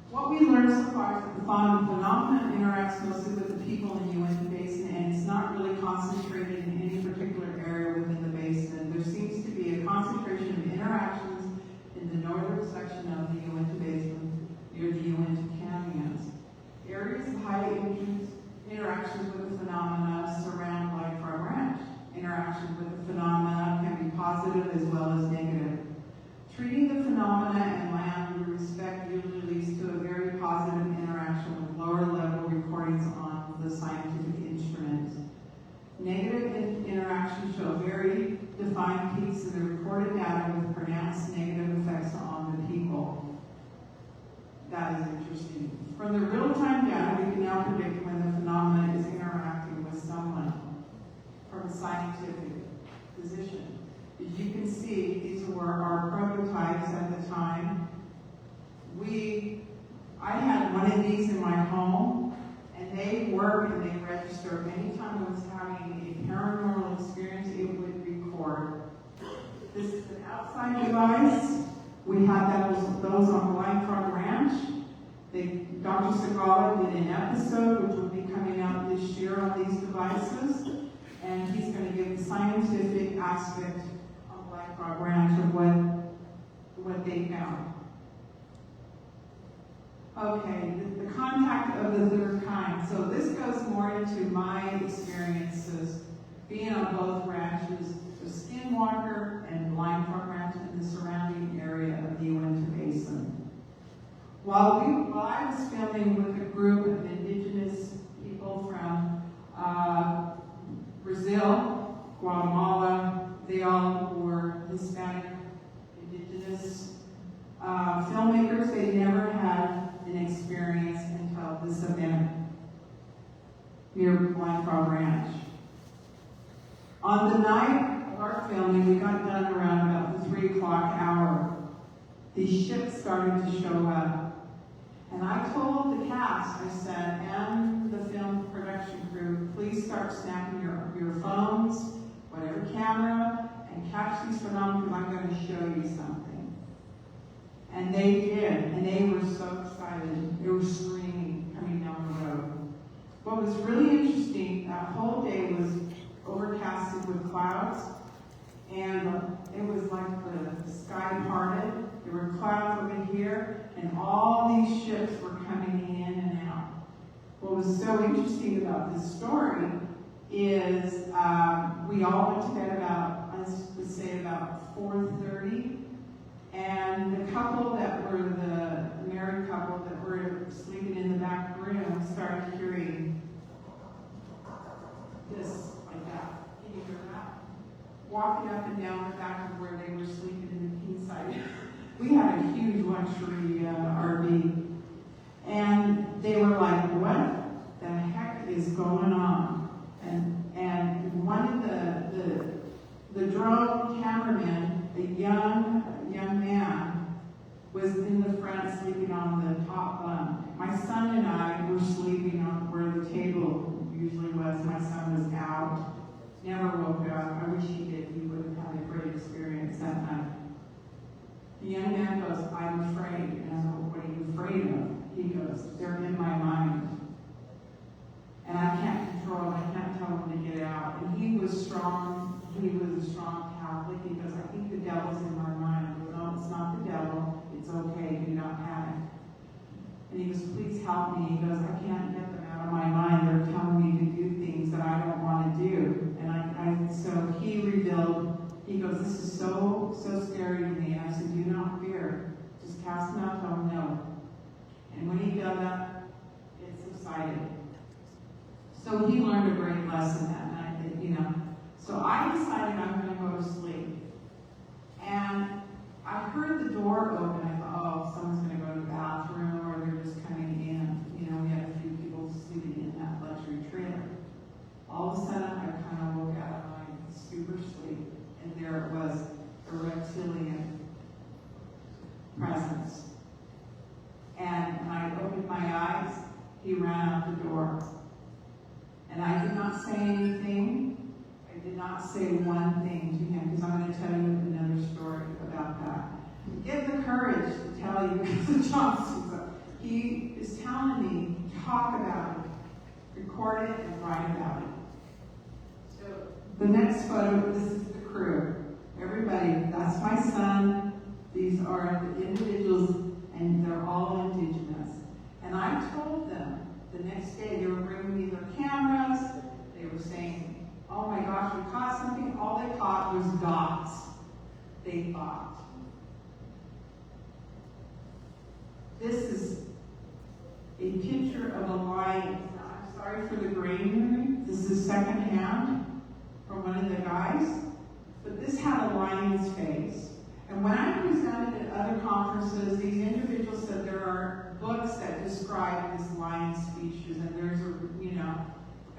C: what we learned so far is that the phenomenon interacts mostly with the people in the Uinta Basin, and it's not really concentrated in any particular area within the basin. There seems to be a concentration of interactions in the northern section of the Uinta Basin near the Uinta Canyons. Areas of high interactions with the phenomena surround Light Farm Ranch. Interactions with the phenomena can be positive as well as negative. Treating the phenomena and land with respect usually leads to a very positive interaction with lower level recordings on the scientific instruments. Negative interactions show very defined peaks in the recorded data with pronounced negative effects on the people. That is interesting. From the real-time data, we can now predict when the phenomena is interacting with someone from a scientific position. As you can see, these were our prototypes at the time. I had one of these in my home, and they work and they register. Anytime I was having a paranormal experience, it would record. This is an outside device. We had those on Blind Frog Ranch. Dr. Sagala did an episode, which will be coming out this year on these devices. And he's going to give the scientific aspect of Black Frog Ranch of what they found. Okay, the contact of the third kind. So this goes more into my experiences being on both ranches, the Skinwalker and Blind Frog Ranch and the surrounding area of the Uinta Basin. While I was filming with a group of indigenous people from Brazil, Guatemala, they all were Hispanic, indigenous filmmakers. They never had an experience until this event near Blind Frog Ranch. On the night of our filming, we got done around about the 3 o'clock hour. These ships started to show up. And I told the cast, I said, and the film production crew, please start snapping your phones, whatever camera, and catch these phenomena because I'm going to show you something. And they did, and they were so excited. They were screaming coming down the road. What was really interesting, that whole day was overcasted with clouds, and it was like the sky parted. There were clouds over here, and all these ships were coming in and out. What was so interesting about this story is we all went to bed about, let's say about 4:30, and the couple that were the married couple that were sleeping in the back room started hearing this, like that. Can you hear that? Walking up and down the back of where they were sleeping in the king side. We had a huge luxury RV. And they were like, what the heck is going on? And one of the drone cameramen, a young man, was in the front sleeping on the top bunk. My son and I were sleeping on where the table usually was. My son was out, never woke up. I wish he did. He would have had a great experience that night. The young man goes, I'm afraid. And I go, what are you afraid of? goes, they're in my mind. And I can't control it, I can't tell him to get out. And he was strong, he was a strong Catholic. He goes, I think the devil's in my mind. I go, no, it's not the devil, it's okay, do not panic. And he goes, please help me. He goes, I can't get them out of my mind. They're telling me to do things that I don't want to do. And so he revealed, he goes, this is so scary to me. And I said, do not fear. Just cast them out, tell them no. And when he did that, it subsided. So he learned a great lesson that night, that, you know. So I decided I'm going to go to sleep. And I heard the door open. I thought, oh, someone's going to go to the bathroom, or they're just coming in. You know, we had a few people sleeping in that luxury trailer. All of a sudden, I kind of woke out of my super sleep, and there it was, a reptilian presence. And when I opened my eyes, he ran out the door. And I did not say anything. I did not say one thing to him, because I'm going to tell you another story about that. Get the courage to tell you, because Johnson, he is telling me, talk about it, record it, and write about it. So the next photo, this is the crew. Everybody, that's my son. These are the individuals, and they're all indigenous. And I told them the next day, they were bringing me their cameras. They were saying, oh my gosh, we caught something. All they caught was dots, they thought. This is a picture of a lion. I'm sorry for the grain. This is secondhand from one of the guys. But this had a lion's face. And when I presented at other conferences, these individuals said there are books that describe this lion's features. And there's a, you know,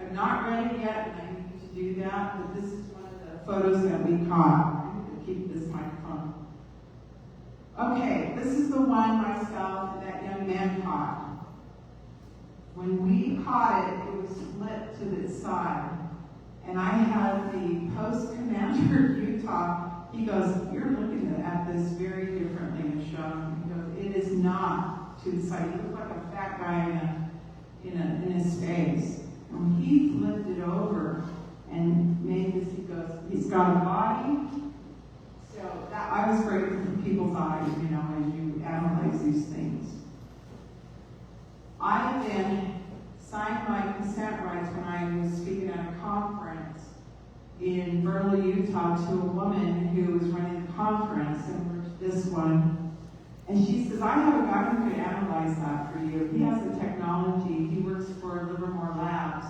C: I've not read it yet, and I need to do that. But this is one of the photos that we caught. I'm going to keep this microphone. Okay, this is the one myself and that young man caught. When we caught it, it was split to the side. And I had the post commander of Utah. He goes, you're looking at this very differently, Michelle. He goes, it is not to the side. He looked like a fat guy in his face. And when he flipped it over and made this, he goes, he's got a body. So that, I was grateful for people's eyes, you know, as you analyze these things. I then signed my consent rights when I was speaking at a conference in Burley, Utah, to a woman who was running the conference, and this one. And she says, I have a guy who can analyze that for you. He has the technology. He works for Livermore Labs,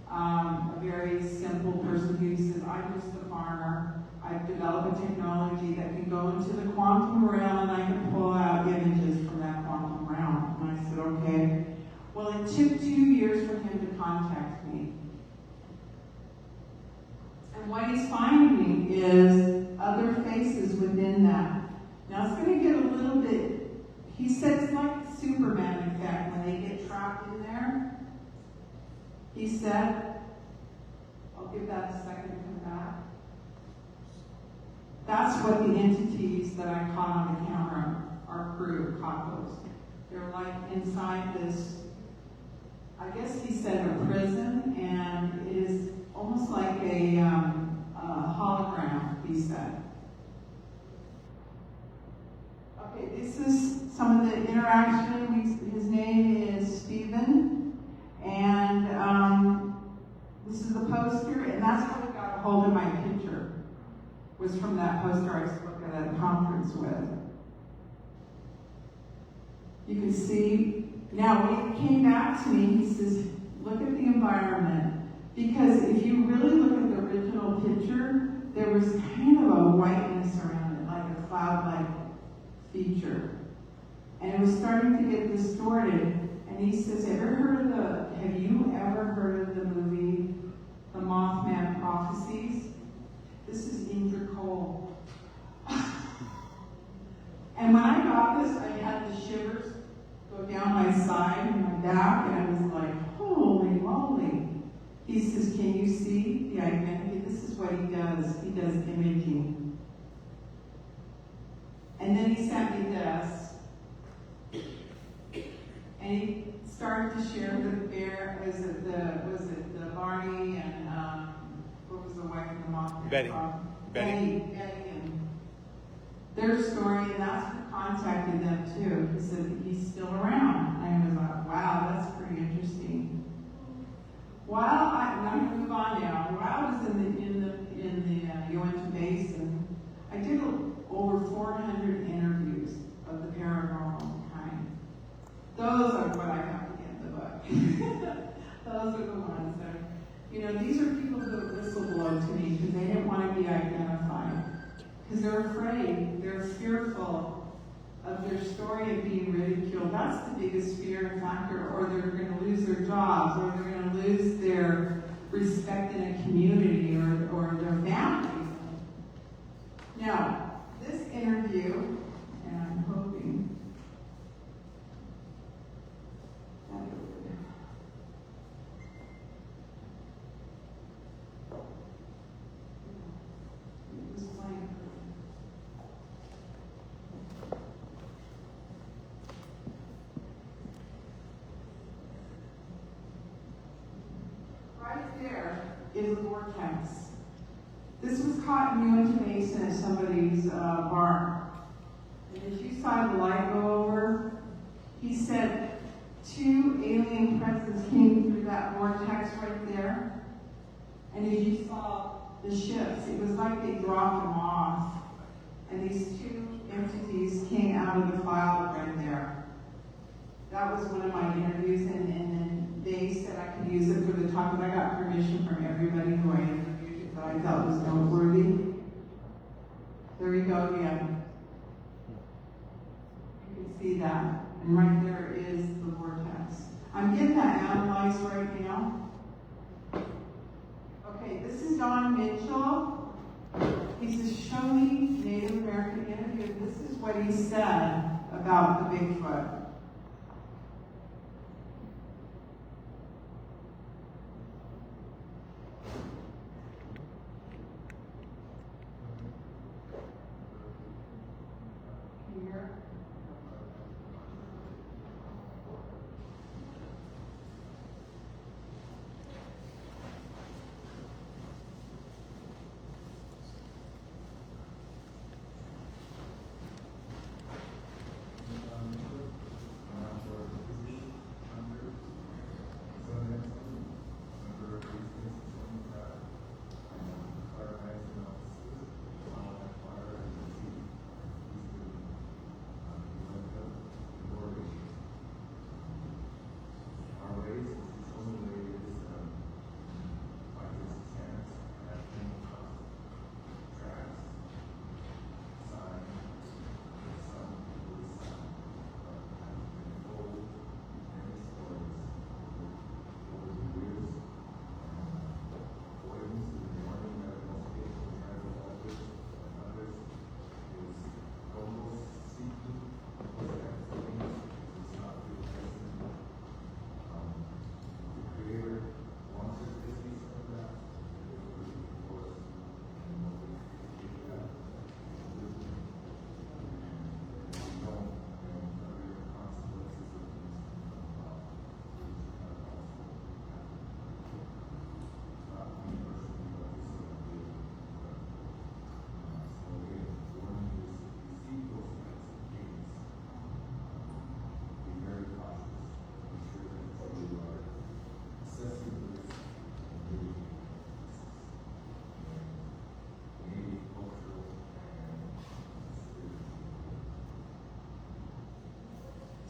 C: a very simple person who says, I'm just a farmer. I've developed a technology that can go into the quantum realm, and I can pull out images from that quantum realm. And I said, okay. Well, it took 2 years for him to contact me. And what he's finding is other faces within that. Now it's going to get a little bit, he said it's like the Superman effect when they get trapped in there. He said, I'll give that a second to come back. That's what the entities that I caught on the camera, our crew caught those. They're like inside this, I guess he said a prison, and it is almost like a hologram, he said. Okay, this is some of the interaction. His name is Stephen, and this is the poster, and that's how we got a hold of my picture, was from that poster I spoke at a conference with. You can see, now when he came back to me, he says, look at the environment. Because if you really look at the original picture, there was kind of a whiteness around it, like a cloud-like feature. And it was starting to get distorted. And he says, have you ever heard of the movie, The Mothman Prophecies? This is Indra Cole. And when I got this, I had the shivers go down my side and my back, and I was like, holy moly. He says, can you see the identity? This is what he does. He does imaging. And then he sent me this. And he
B: Betty. Betty.
C: And their story, and that's who contacted them too. He said he's still around. And I was like, wow, that's pretty interesting. And I'm going to move on now. While I was in the Uinta Basin, I did over 400 interviews of the paranormal kind. Those are what I have to get in the book. Those are the ones that, these are people who whistleblow to me because they didn't want to be identified. Because they're afraid, they're fearful of their story of being ridiculed. That's the biggest fear and factor, or they're going to lose their jobs, or they're going to lose their respect in a community, or their families. Now, this interview, and I'm hoping that it would. It was blank. Right there is a vortex. This was caught in Uinta Basin at somebody's barn. And as you saw the light go over, he said 2 alien presence came through that vortex right there. And as you saw the ships, it was like they dropped them off. And these 2 entities came out of the file right there. That was one of my interviews, and then they said I could use it for the talk, but I got permission from everybody who I interviewed that I thought was noteworthy. There you go again. You can see that. And right there is the vortex. I'm getting that analyzed right now. Okay, this is Don Mitchell. He's a Shawnee Native American interview. This is what he said about the Bigfoot. Here.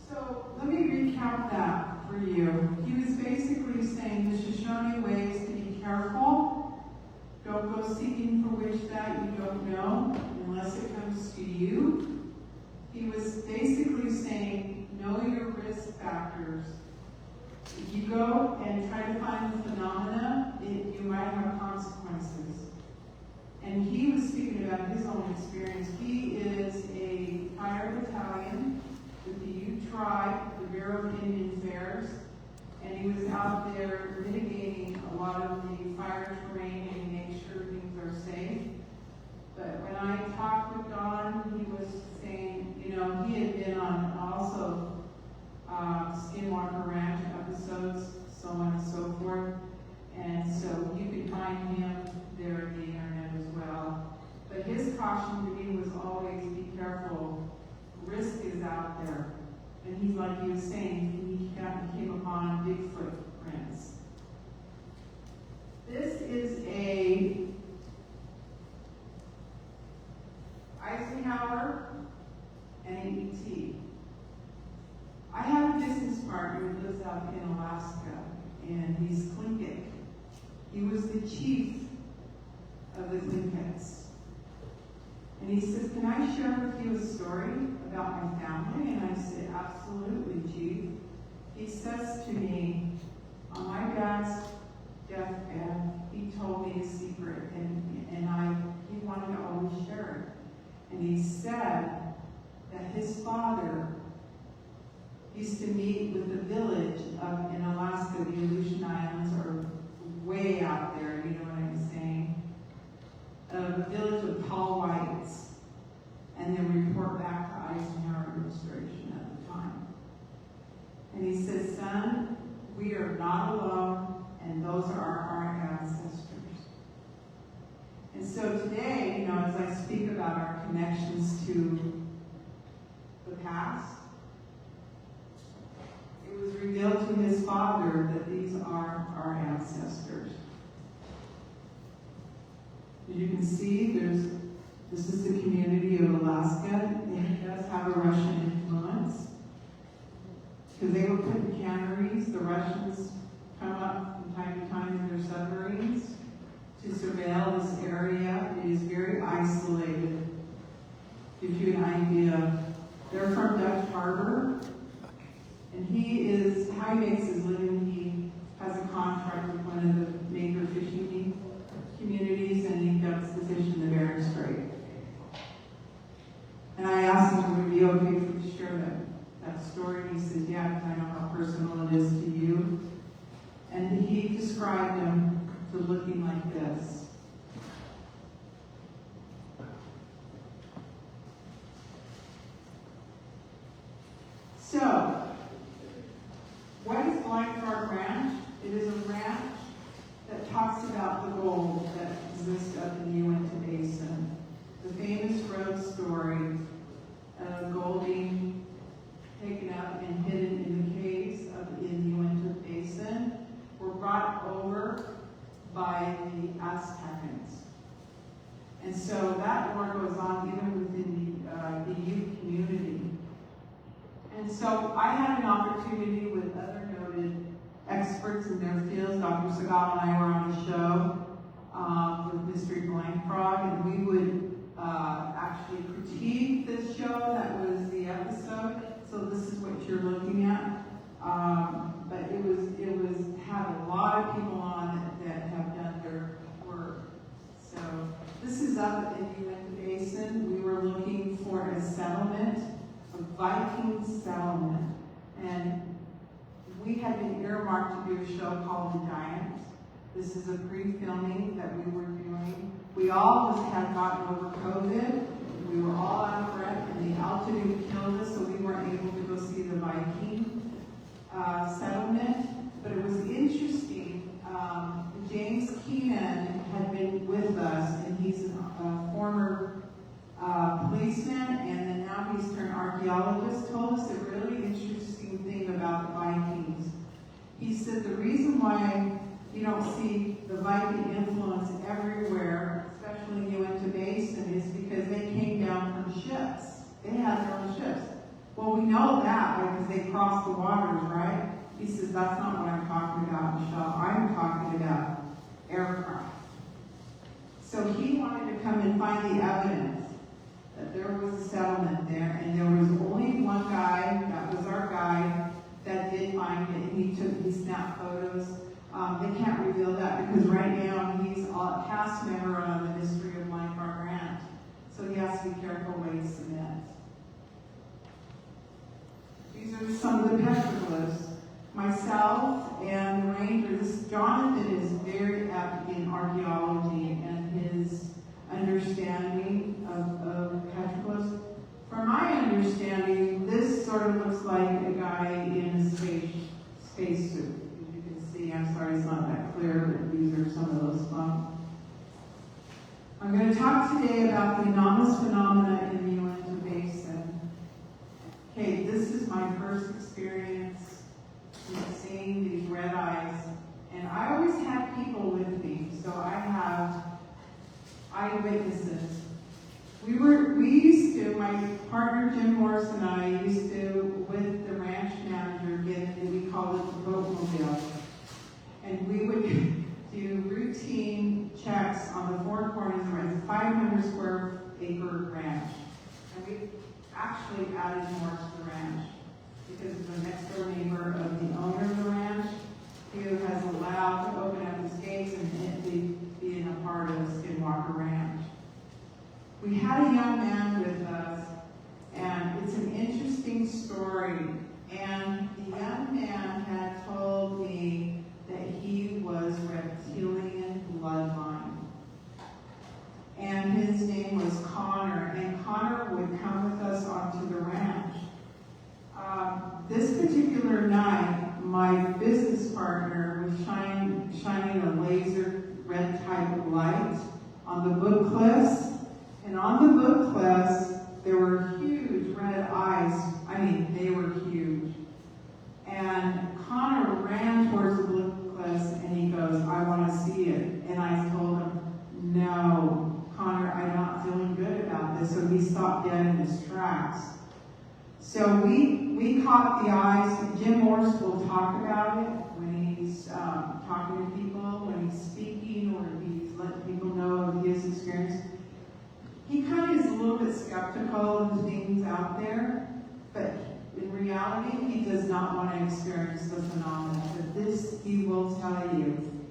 C: So let me recount that for you. He was basically saying the Shoshone way is to be careful. Don't go seeking for which that you don't know unless it comes to you. He was basically saying know your risk factors. If you go and try to find the phenomena, you might have consequences. And he was speaking about his own experience. He is a fire battalion with the Ute tribe, the Bureau of Indian Affairs, and he was out there mitigating a lot of the fire terrain and make sure things are safe. But when I talked with Don, he was saying, he had been on also Skinwalker Ranch episodes, so on and so forth. And so you can find him
J: there on the internet as well. But his caution to me was always be careful. Risk is out there. And he's like he was saying, he came upon Bigfoot prints. This is a Eisenhower and an ET. I have a business partner who lives out in Alaska, and he's Tlingit. He was the chief of the Tlingits. And he says, can I share with you a story about my family? And I said, absolutely, Chief. He says to me, on my dad's deathbed, he told me a secret, and he wanted to always share it. And he said that his father used to meet with the village in Alaska. The Aleutian Islands are way out there, you know what I'm saying? A village of tall whites, and then report back to Eisenhower administration at the time. And he says, son, we are not alone, and those are our ancestors. And so today, you know, as I speak about our connections to the past, it was revealed to his father that these are our ancestors. As you can see, this is the community of Alaska. It does have a Russian influence. Because they were put in canneries. The Russians come up from time to time in their submarines to surveil this area. It is very isolated. Gives you an idea. They're from Dutch Harbor. And how he makes his living, he has a contract with one of the major fishing communities, and he dumps the fish in the Bering Strait. And I asked him, would it be okay for me to share that story? And he said, yeah, because I know how personal it is to you. And he described them to looking like this. So, what is Blind Frog Ranch? It is a ranch that talks about the gold that exists up in the Uinta Basin. The famous road story of gold being taken up and hidden in the caves up in the Uinta Basin were brought over by the Aztecans. And so that lore goes on even within the Ute community. And so I had an opportunity with other noted experts in their fields. Dr. Segal and I were on a show with Mystery Blind Frog, and we would actually critique this show. That was the episode. So this is what you're looking at. But it had a lot of people on it that have done their work. So this is up in the Uinta Basin. We were looking for a settlement, a Viking settlement, and we had been earmarked to do a show called The Giant. This is a pre-filming that we were doing. We all just had gotten over COVID. We were all out of breath, and the altitude killed us, so we weren't able to go see the Viking settlement. But it was interesting. James Keenan had been with us, and he's a former policeman, and then now he's turned archaeologist, told us a really interesting thing about the Vikings. He said the reason why you don't see the Viking influence everywhere, especially in the Uinta Basin, is because they came down from ships. They had their own ships. Well, we know that because they crossed the waters, right? He says, that's not what I'm talking about, Michelle. I'm talking about aircraft. So he wanted to come and find the evidence that there was a settlement there, and there was only one guy, that was our guide, that did find it. He snapped photos. They can't reveal that because right now he's a cast member on the Mystery of Blind Frog Ranch. So he has to be careful what he submits. These are some of the petroglyphs. Myself and the ranger, Jonathan is very apt in archaeology and his understanding of petroglyphs. From my understanding, this sort of looks like a guy in a spacesuit. As you can see, I'm sorry it's not that clear, but these are some of those I'm going to talk today about the anomalous phenomena in the Uinta Basin. Okay, this is my first experience in seeing these red eyes, and I always have people with me, so I have eyewitnesses. My partner Jim Morris and I used to, with the ranch manager, we called it the boatmobile. And we would do routine checks on the four corners of a 500 square acre ranch. And we actually added more to the ranch because of the next door neighbor of the owner of the ranch, who has allowed to open up his gates and being a part of Skinwalker Ranch. We had a young man with us, and it's an interesting story. And the young man had told me that he was reptilian bloodline. And his name was Connor, and Connor would come with us onto the ranch. This particular night, my business partner was shining a laser red type of light on the book cliffs. And on the book cliffs, there were huge red eyes. I mean, they were huge. And Connor ran towards the book cliffs and he goes, I want to see it. And I told him, no, Connor, I'm not feeling good about this. So he stopped dead in his tracks. So we caught the eyes. Jim Morris will talk about it when he's talking to people, when he's speaking, or he's letting people know of his experience. He kind of is a little bit skeptical of the things out there, but in reality, he does not want to experience the phenomenon. But this, he will tell you,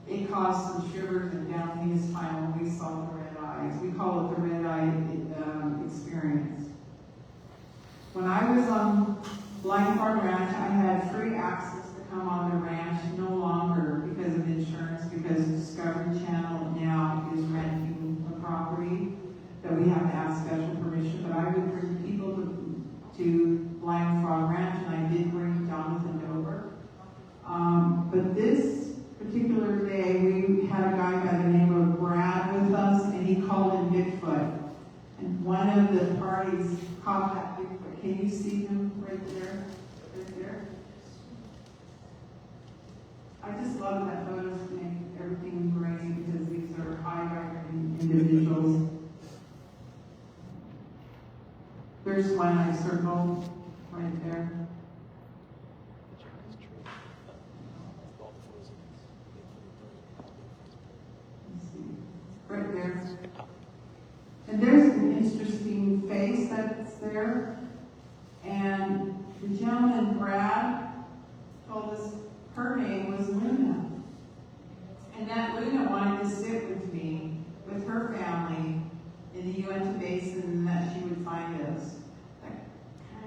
J: it caused some shivers and down his spine when we saw the red eyes. We call it the red eye experience. When I was on Blind Farm Ranch, I had free access to come on the ranch, no longer because of insurance, because Discovery Channel now is renting the property that we have to ask special permission. But I would bring people to Blind Farm Ranch, and I did bring Jonathan over. But this particular day, we had a guy by the name of Brad with us, and he called him Bigfoot. And one of the parties called that Bigfoot. Can you see him right there? Right there? I just love that photos make everything great because these are high-ranking individuals. There's one I circled right there. Let's see. Right there. And there's an interesting face that's there. And the gentleman, Brad, told us her name was Luna. And that Luna wanted to sit with me, with her family, in the Uinta Basin, and that she would find us.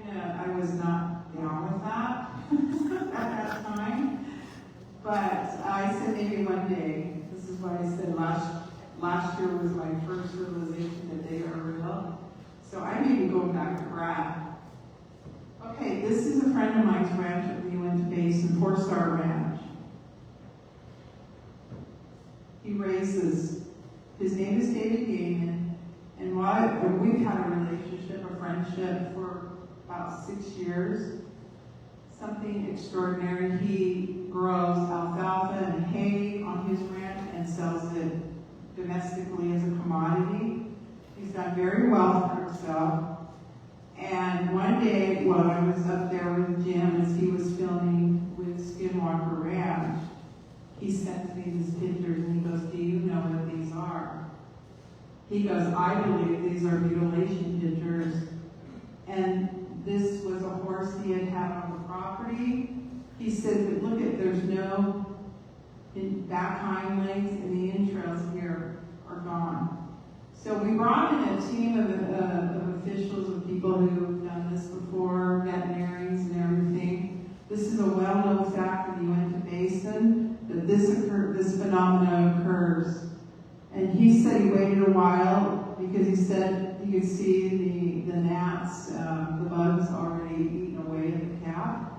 J: I was not down with that at that time. But I said maybe one day, this is what I said last year was my first realization that they are real. So I may be going back to Brad. Okay, this is a friend of mine's ranch at the Uinta Basin, 4-Star Ranch. He raises, his name is David Gaiman, and we've had a relationship, a friendship for about 6 years. Something extraordinary. He grows alfalfa and hay on his ranch and sells it domestically as a commodity. He's done very well for himself. And one day, while I was up there with Jim as he was filming with Skinwalker Ranch, he sent me these pictures and he goes, do you know what these are? He goes, I believe these are mutilation pictures. And this was a horse he had on the property. He said, but look at, there's no back hind legs and the entrails here are gone. So we brought in a team of officials, of people who have done this before, veterinarians and everything. This is a well-known fact in the Uinta Basin that this phenomena occurs. And he said he waited a while because he said he could see the gnats, the bugs already eating away at the calf.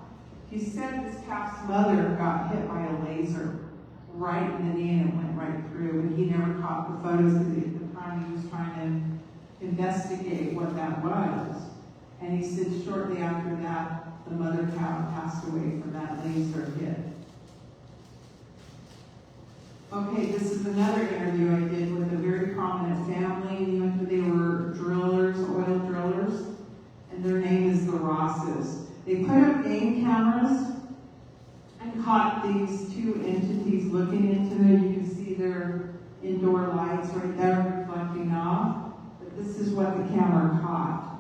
J: He said this calf's mother got hit by a laser. right in the knee and it went right through. And he never caught the photos because at the time he was trying to investigate what that was. And he said shortly after that, the mother cow passed away from that laser hit. Okay, this is another interview I did with a very prominent family. They were drillers, oil drillers, and their name is the Rosses. They put up game cameras and caught these two entities looking into them. You can see their indoor lights right there reflecting off. But this is what the camera caught.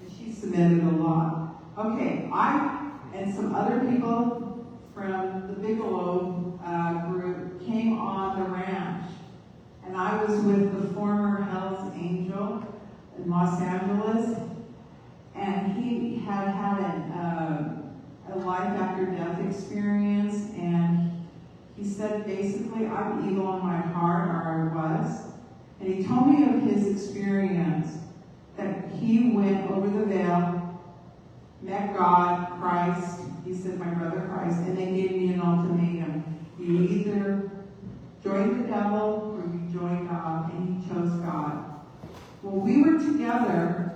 J: And she submitted a lot. Okay, I and some other people from the Bigelow group came on the ranch. And I was with the former Hells Angel in Los Angeles. And he had a life after death experience. And he said, basically, I'm evil in my heart, or I was. And he told me of his experience that he went over the veil, met God, Christ. He said, my brother Christ, and they gave me an ultimatum. You either join the devil or you join God, and he chose God. Well, we were together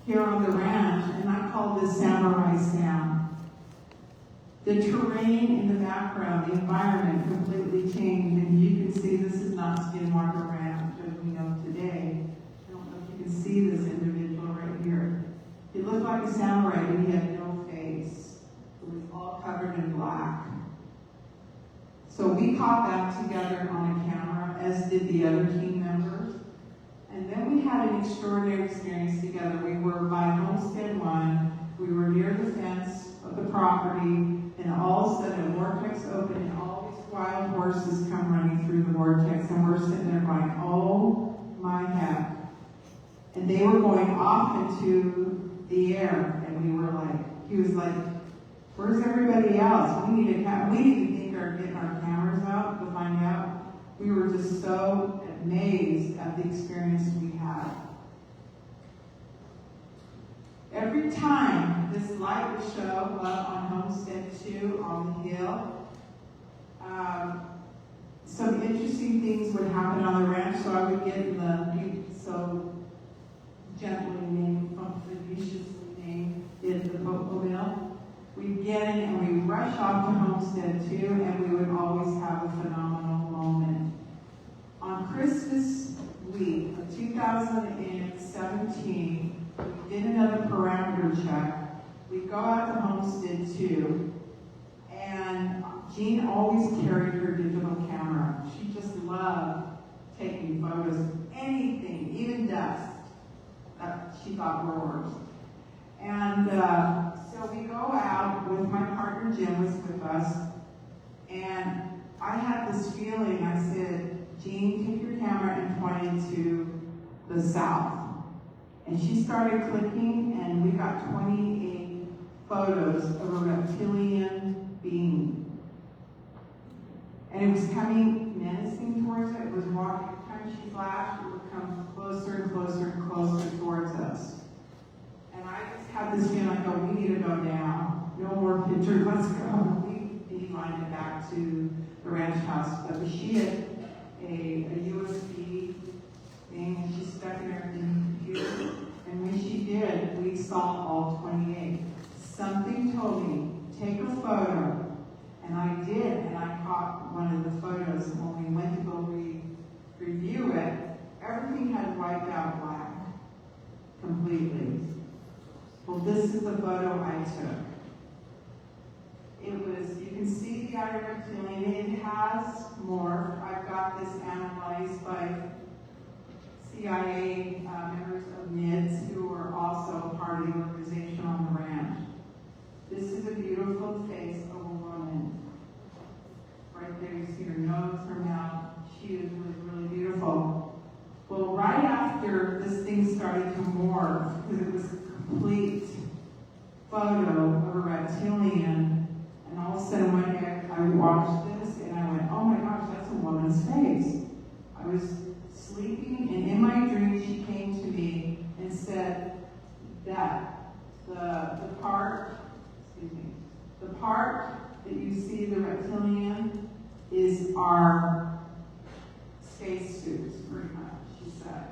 J: here on the ranch, and I call this Samurai Sam. The terrain in the background, the environment completely changed, and you can see this is not Skinwalker Ranch as we know today. I don't know if you can see this individual right here. He looked like a samurai, but he had no face. It was all covered in black. So we caught that together on a camera, as did the other team members. And then we had an extraordinary experience together. We were by Homestead 1. We were near the fence of the property, and all of a sudden a vortex opened, and all these wild horses come running through the vortex, and we're sitting there going, oh my heck. And they were going off into the air, and we were like, he was like, where's everybody else? We need to think getting our cameras out to find out. We were just so amazed at the experience we had. Every time this light would show up on Homestead 2 on the hill, some interesting things would happen on the ranch. So I would get in so gently named, viciously named, in the boatmobile. We'd get in and we'd rush off to Homestead 2, and we would always have a phenomenal moment. On Christmas week of 2017, we did another parameter check. We go out to Homestead 2, and Jean always carried her digital camera. She just loved taking photos of anything, even dust, that she thought were orbs. And so we go out with my partner Jim was with us, and I had this feeling. I said, Jean, take your camera and point it to the south. And she started clicking, and we got 28 photos of a reptilian being. And it was coming menacing towards it. It was walking. Every time she flashed, it would come closer and closer and closer towards us. And I just had this feeling like, oh, we need to go down. No more pictures, let's go. We beelined it back to the ranch house. But she had a USB thing, and she stuck it in her computer. And when she did, we saw all 28. Something told me, take a photo. And I did, and I caught one of the photos. And when we went to go review it, everything had wiped out black completely. Well, this is the photo I took. It was, you can see the outer reptilian. It has morphed. I've got this analyzed by CIA members of NIDS who are also part of the organization on the ranch. This is a beautiful face of a woman. Right there, you see her nose, her mouth. She is really beautiful. Well, right after this thing started to morph, because it was a complete photo of a reptilian, and all of a sudden one day I watched this and I went, oh my gosh, that's a woman's face. I was sleeping, and in my dream she came to me and said that the part that you see, the reptilian, is our space suits, pretty much, she said.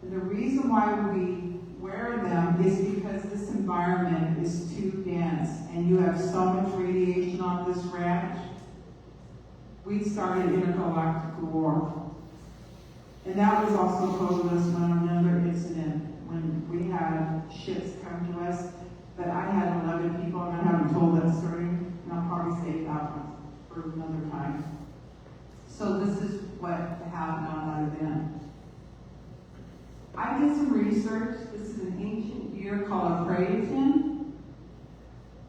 J: And the reason why we wear them is because this environment is too dense and you have so much radiation on this ranch. We started intergalactic war. And that was also told to us when another incident, when we had ships come to us. But I had 11 people, and I haven't told that story, and I'll probably save that one for another time. So this is what happened on that event. I did some research. This is an ancient deer called a praeton.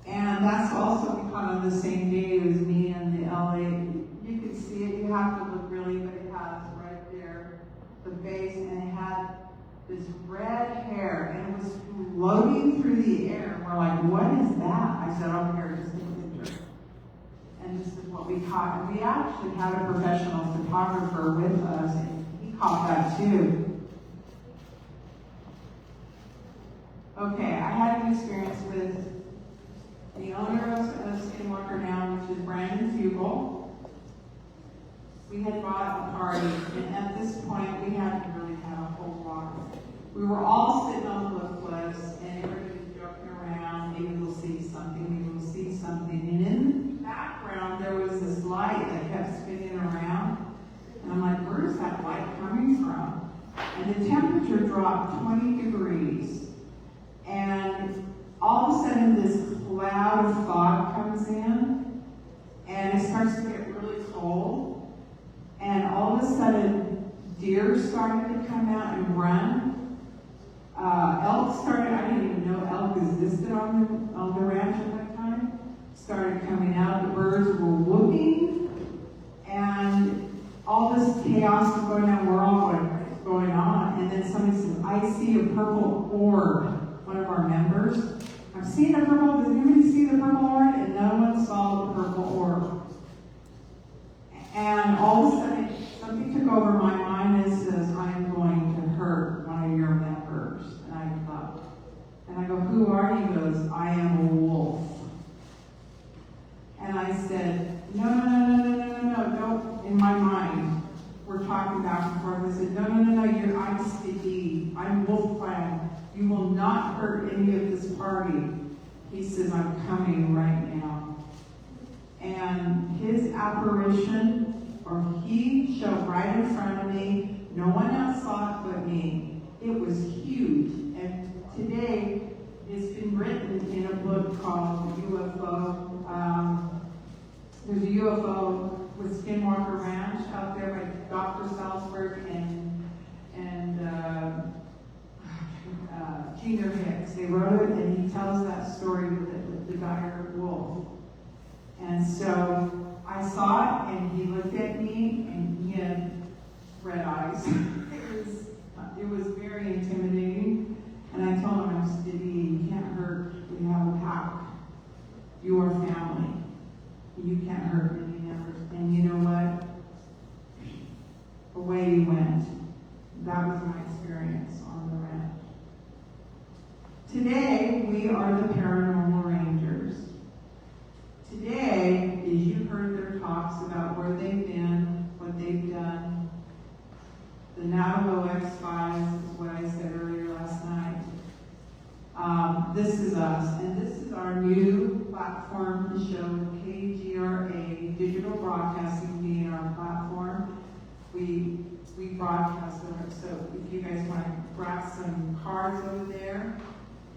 J: And that's also we caught on the same day as me in the LA. You can see it, you have to look really, but it has right there the base, and it had this red hair, and it was floating through the air. And we're like, what is that? I said, over here, just take a picture. And this is what we caught. And we actually had a professional photographer with us, and he caught that too. Okay, I had an experience with the owner of Skinwalker Now, which is Brandon Fugel. We had bought a party, and at this point, we hadn't really had a whole lot. We were all sitting on the cliffs, and everybody's joking around. Maybe we'll see something, maybe we'll see something. And in the background, there was this light that kept spinning around. And I'm like, where's that light coming from? And the temperature dropped 20 degrees. And all of a sudden, this cloud of fog comes in, and it starts to get really cold. And all of a sudden, deer started to come out and run. Elk started, I didn't even know elk existed on the ranch at that time, started coming out. The birds were whooping, and all this chaos was going on. We're all going, what's going on? And then somebody said, I see a purple orb. One of our members, I'm seeing a purple, does anybody see the purple orb? And no one saw the purple orb. And all of a sudden, something took over my mind and says, I'm going to hurt one of your members. And I thought, and I go, who are you? He goes, I am a wolf. And I said, no, don't, in my mind, we're talking back and forth. I said, no, I'm Sticky, I'm Wolf Clan. You will not hurt any of this party. He says, I'm coming right now. And his apparition, or he showed right in front of me. No one else saw it but me. It was huge. And today, it's been written in a book called UFO. There's a UFO with Skinwalker Ranch out there by Dr. Salzberg and Gina Hicks. They wrote it, and he tells that story with the dire wolf. And so I saw it, and he looked at me, and he had red eyes. It was very intimidating. And I told him, I said, you can't hurt. We have a pack. You are family. You can't hurt any members. And you know what? Away he went. That was my experience on the ranch. Today, we are the Paranormal Rangers. Today, as you heard their talks about where they've been, what they've done, the Navajo X-Files is what I said earlier last night. This is us, and this is our new platform to show KGRA digital broadcasting being our platform. We broadcast it, so if you guys want to grab some cards over there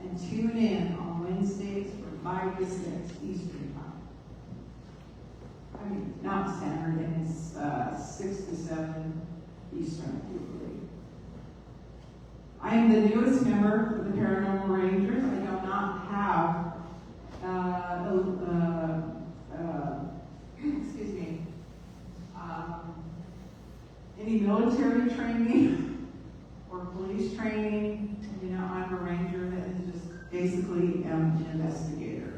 J: and tune in on Wednesdays from 5 to 6 Eastern Time. I mean, not Standard, and it's 6 to 7 Eastern, I do believe. I am the newest member of the Paranormal Rangers. I do not have any military training or police training. You know, I'm a ranger that is just basically an investigator.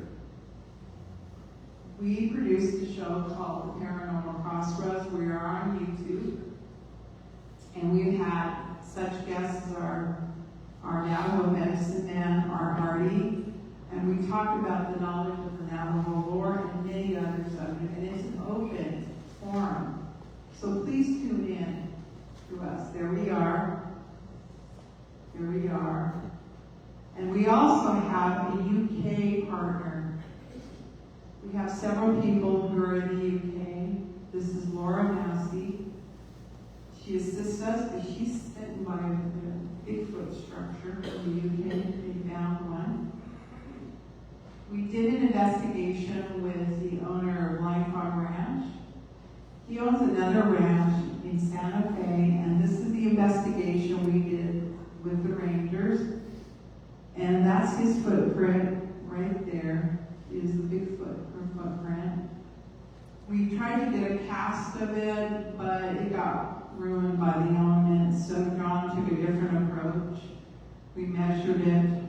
J: We produced a show called The Paranormal Crossroads. We are on YouTube. And we've had such guests as our Navajo medicine man, our Artie, And we talked about the knowledge of the Navajo lore and many other subjects, and it's an open forum. So please tune in to us. There we are. Here we are. And we also have a UK partner. We have several people who are in the UK. This is Laura Massey. She assists us, but she's sitting by the Bigfoot structure in the UK. They found one. We did an investigation with the owner of Line Farm Ranch. He owns another ranch in Santa Fe, and this is the investigation we did with the rangers. And that's his footprint right there, is the Bigfoot footprint. We tried to get a cast of it, but it got ruined by the elements, so John took a different approach. We measured it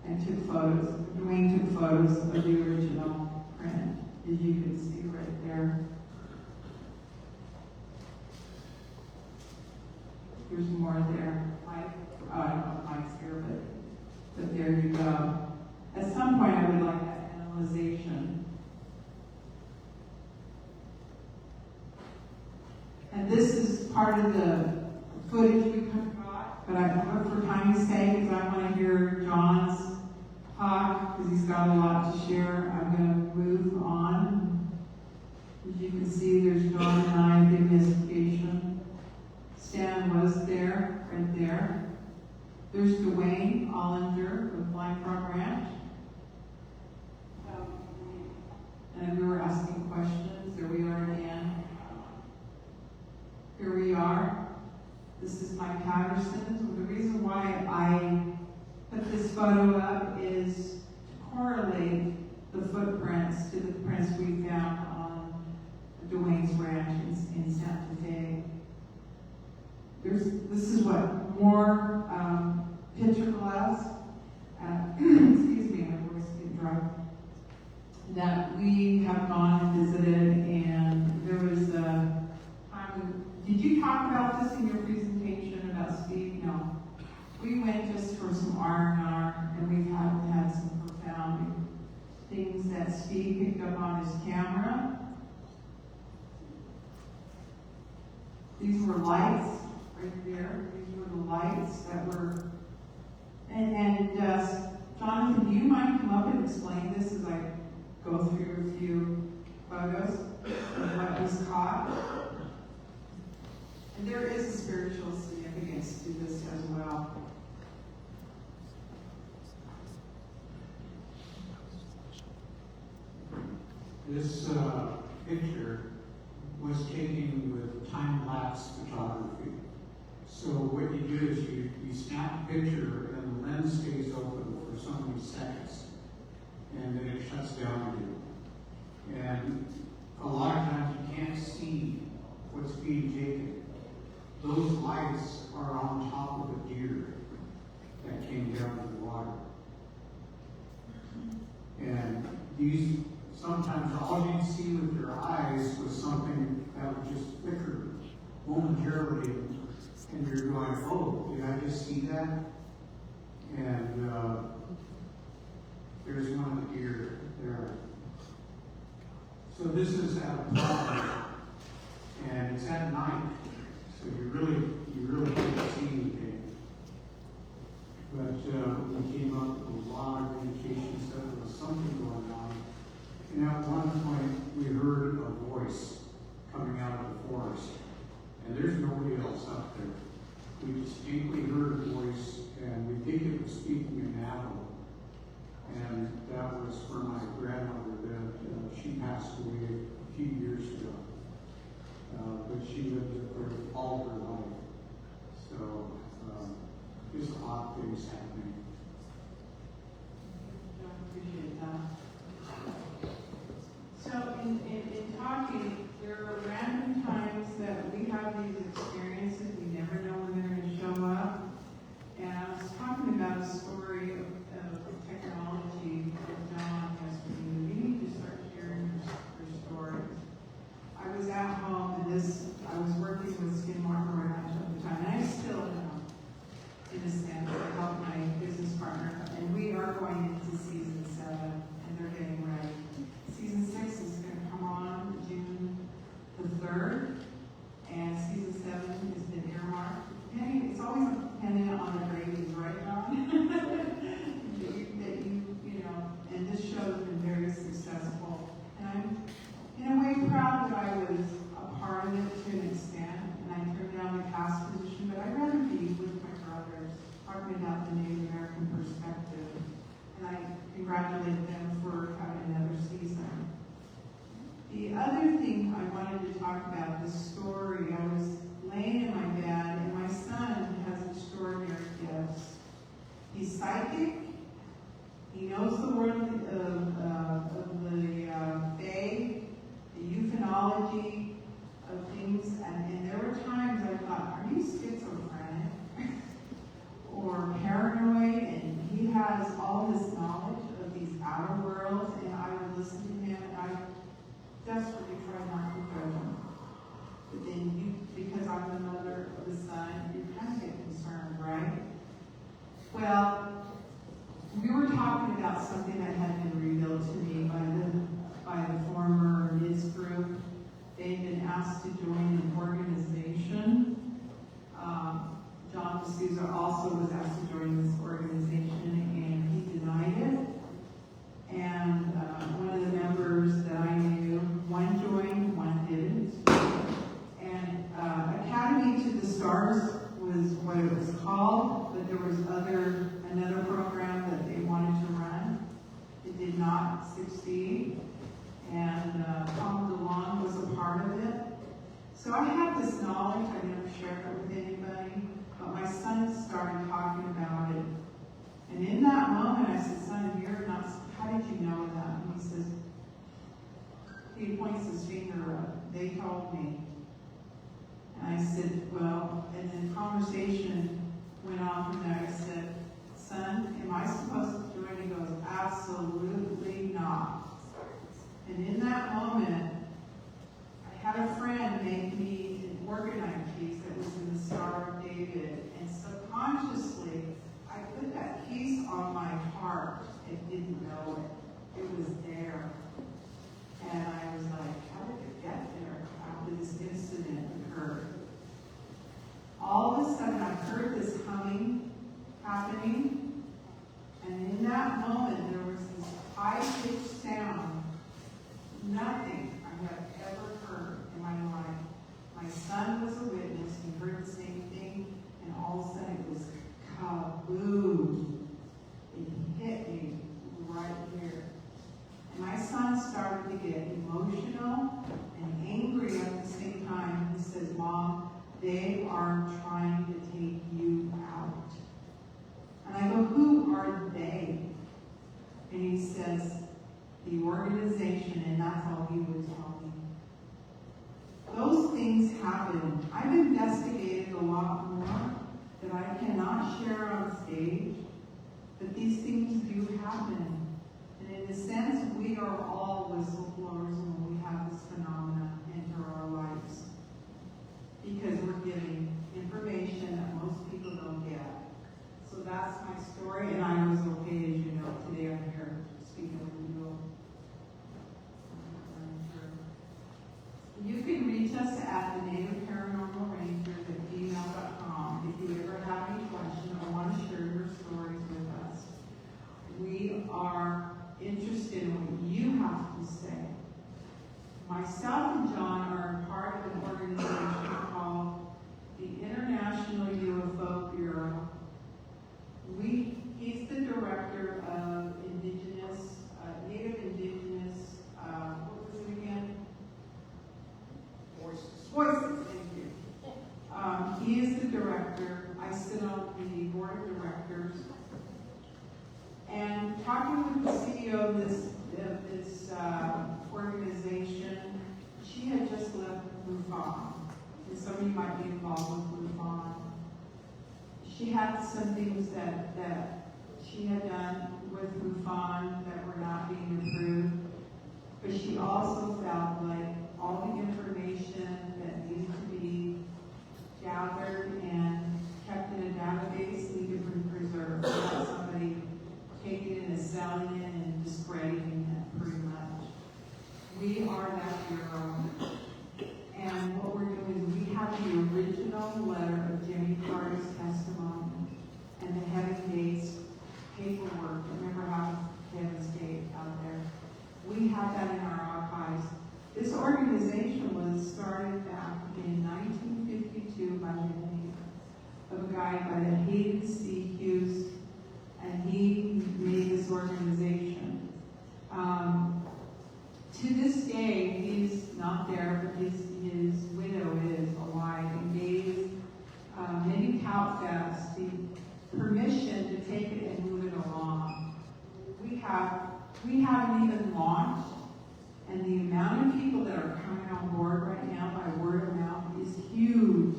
J: and took photos. Dwayne took photos of the original print, as you can see right there. There's more there. I don't know if Mike's here, but there you go. At some point, I would like that analyzation. And this is part of the footage we got, but for time's sake, because I want to hear John's talk, because he's got a lot to share, I'm going to move on. As you can see, there's John and I, the investigation. Stan was there, right there. There's Dwayne Ollinger with Blind Farm Ranch. And we were asking questions. There we are again. Here we are. This is Mike Patterson. The reason why I put this photo up is to correlate the footprints to the prints we found on Dwayne's ranch in Santa Fe. This is what more picture glass, excuse me, my voice is getting dry, that we have gone and visited, and there was a time. Did you talk about this in your presentation about Steve? No. We went just for some R&R, and we've had some profound things that Steve picked up on his camera. These were lights right there. These were the lights that were, and Jonathan, do you mind come up and explain this as I go through a few photos of what was caught? And there is a spiritual significance to this as well.
F: This picture was taken with time-lapse photography. So what you do is you snap a picture and the lens stays open for so many seconds, and then it shuts down again. And a lot of times you can't see what's being taken. Those lights are on top of a deer that came down to the water. And these, sometimes all you'd see with your eyes was something that would just flicker momentarily, and you're going, oh, did I just see that? And there's one of the deer there. So this is at a park, and it's at night, so you really can't see anything. But we came up with a lot of indications that there was something going on. And at one point, we heard a voice coming out of the forest, and there's nobody else up there. We distinctly heard a voice, and we think it was speaking in Navajo. And that was for my grandmother that she passed away a few years ago. But she lived there all her life. So just odd things happening.
J: I appreciate that. So in talking, there are random times that we have these experiences. We never know when they're going to show up. And I was talking about a story of technology with John yesterday. We need to start sharing your stories. I was at home, and I was working with Skinwalker Ranch at the time, and I still am, in a sense. I help my business psychic. He knows the word of the fae, the euphenology of things, and there were times I thought, are you schizophrenic or paranoid? And he has all this knowledge of these outer worlds, and I would listen to him, and I desperately try not to judge him. But then because I'm the mother of the son, you kind of get concerned, right? Well, we were talking about something that had been revealed to me by the former NIS group. They'd been asked to join an organization. John D'Souza also was asked to join this organization, and he denied it. And one of the members that I knew, one joined, one didn't. And Academy to the Stars was what it was called, but there was another program that they wanted to run. It did not succeed, and Tom DeLong was a part of it. So I had this knowledge, I never shared it with anybody, but my son started talking about it. And in that moment I said, son, you're not, how did you know that? And he says, he points his finger up, they told me. And I said, well, and then conversation went on from there. I said, son, am I supposed to join? He goes, absolutely not. And in that moment, I had a friend make me an organite piece that was in the Star of David, and subconsciously, I put that piece on my heart and didn't know it. It was there. And I was like, how did it get there after this incident occurred? All of a sudden, I heard this humming happening, and in that moment, there was this high-pitched sound, nothing I have ever heard in my life. My son was a witness, he heard the same thing, and all of a sudden it was kaboom. It hit me right here. And my son started to get emotional and angry at the same time. He says, Mom, they are trying to take you out. And I go, who are they? And he says, the organization, and that's all he would tell me. Those things happen. I've investigated a lot more that I cannot share on stage, but these things do happen. And in a sense, we are all whistleblowers when we have this phenomenon enter our lives. Because we're giving information that most people don't get. So that's my story, and I was okay, as you know, today I'm here speaking with you. You can reach us at the Native Paranormal Rangers at gmail.com if you ever have any questions or want to share your stories with us. We are interested in what you have to say. Myself and John are part of an organization called the International UFO Bureau. He's the director of Native Indigenous, what was it again? Voices, thank you. He is the director. I sit on the board of directors. And talking with the CEO of this organization, she had just left MUFON. And some of you might be involved with MUFON. She had some things that she had done with MUFON that were not being approved. But she also felt like all the information that needed to be gathered and kept in a database needed to be preserved without somebody taking it and selling it and discrediting it pretty much. We are that bureau. And what we're doing is we have the original letter of Jimmy Carter's testimony and the Heaven Gates paperwork. Remember how Heaven's Gate out there? We have that in our archives. This organization was started back in 1952 by the name of a guy by the Hayden C. Hughes, and he made this organization. To this day, he's not there, but his widow is alive and gave many Cow Fests the permission to take it and move it along. We haven't even launched, and the amount of people that are coming on board right now by word of mouth is huge.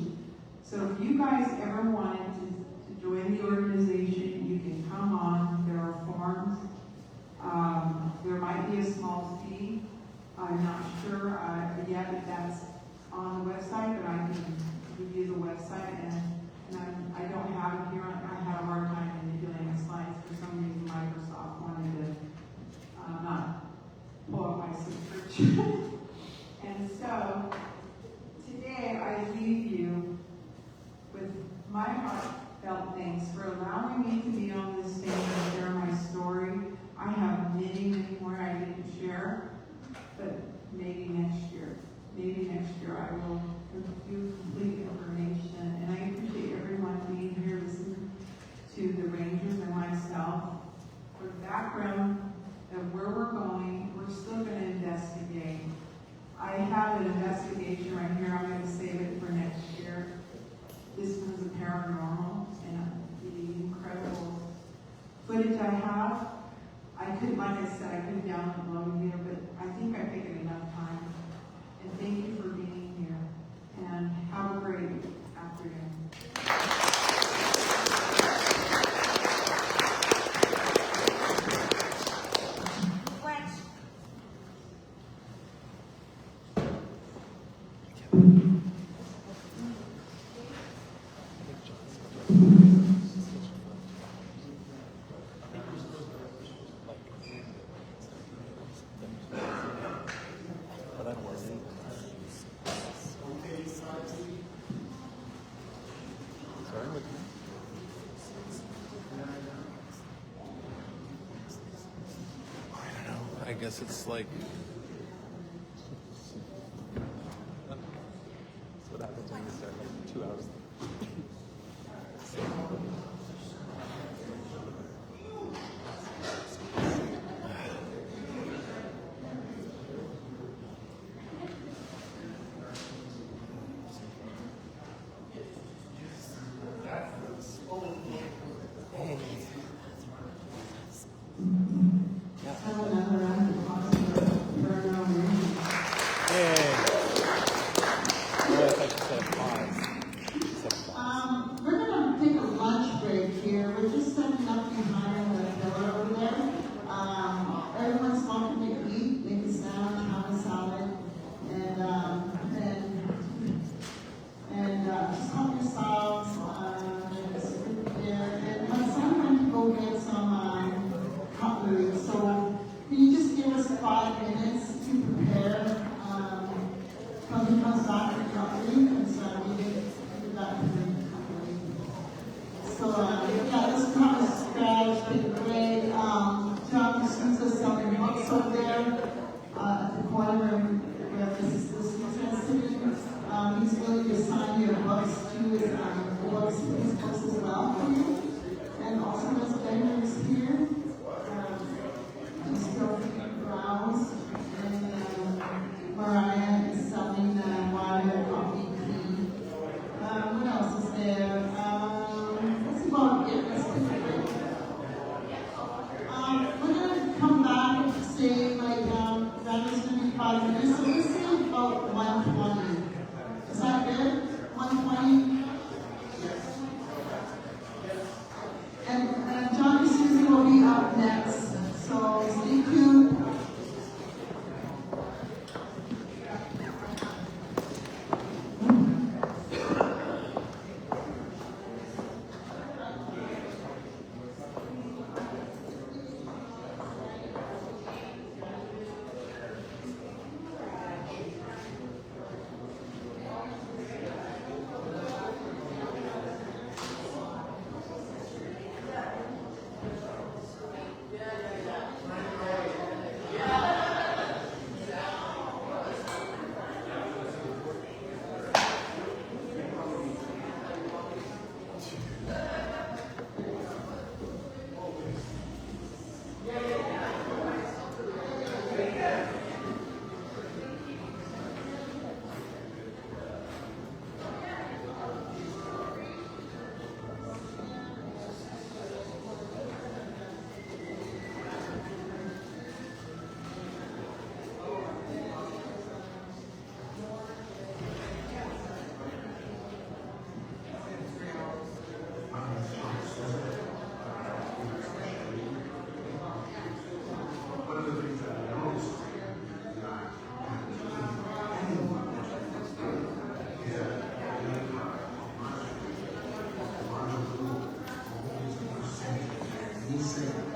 J: So if you guys ever wanted to join the organization, you can come on. There are forms. There might be a small fee. I'm not sure yet if that's on the website, but I can give you the website. And I don't have it here. I had a hard time manipulating the slides. For some reason, Microsoft wanted to not pull up my subscription. And so today I leave you with my heartfelt thanks for allowing me to be on this stage and share my story. I have many, many more I didn't share, but maybe next year. Maybe next year I will do complete information. And I appreciate everyone being here listening to the Rangers and myself. For the background of where we're going, we're still going to investigate. I have an investigation right here. I'm going to save it for next year. This one's a paranormal, and the incredible footage I have. I could, like I said, I could download here, but I think I've taken enough time. And thank you for being here. And have a great afternoon.
B: I guess it's like that's what happens when you start like 2 hours.
C: Have another round of applause for see.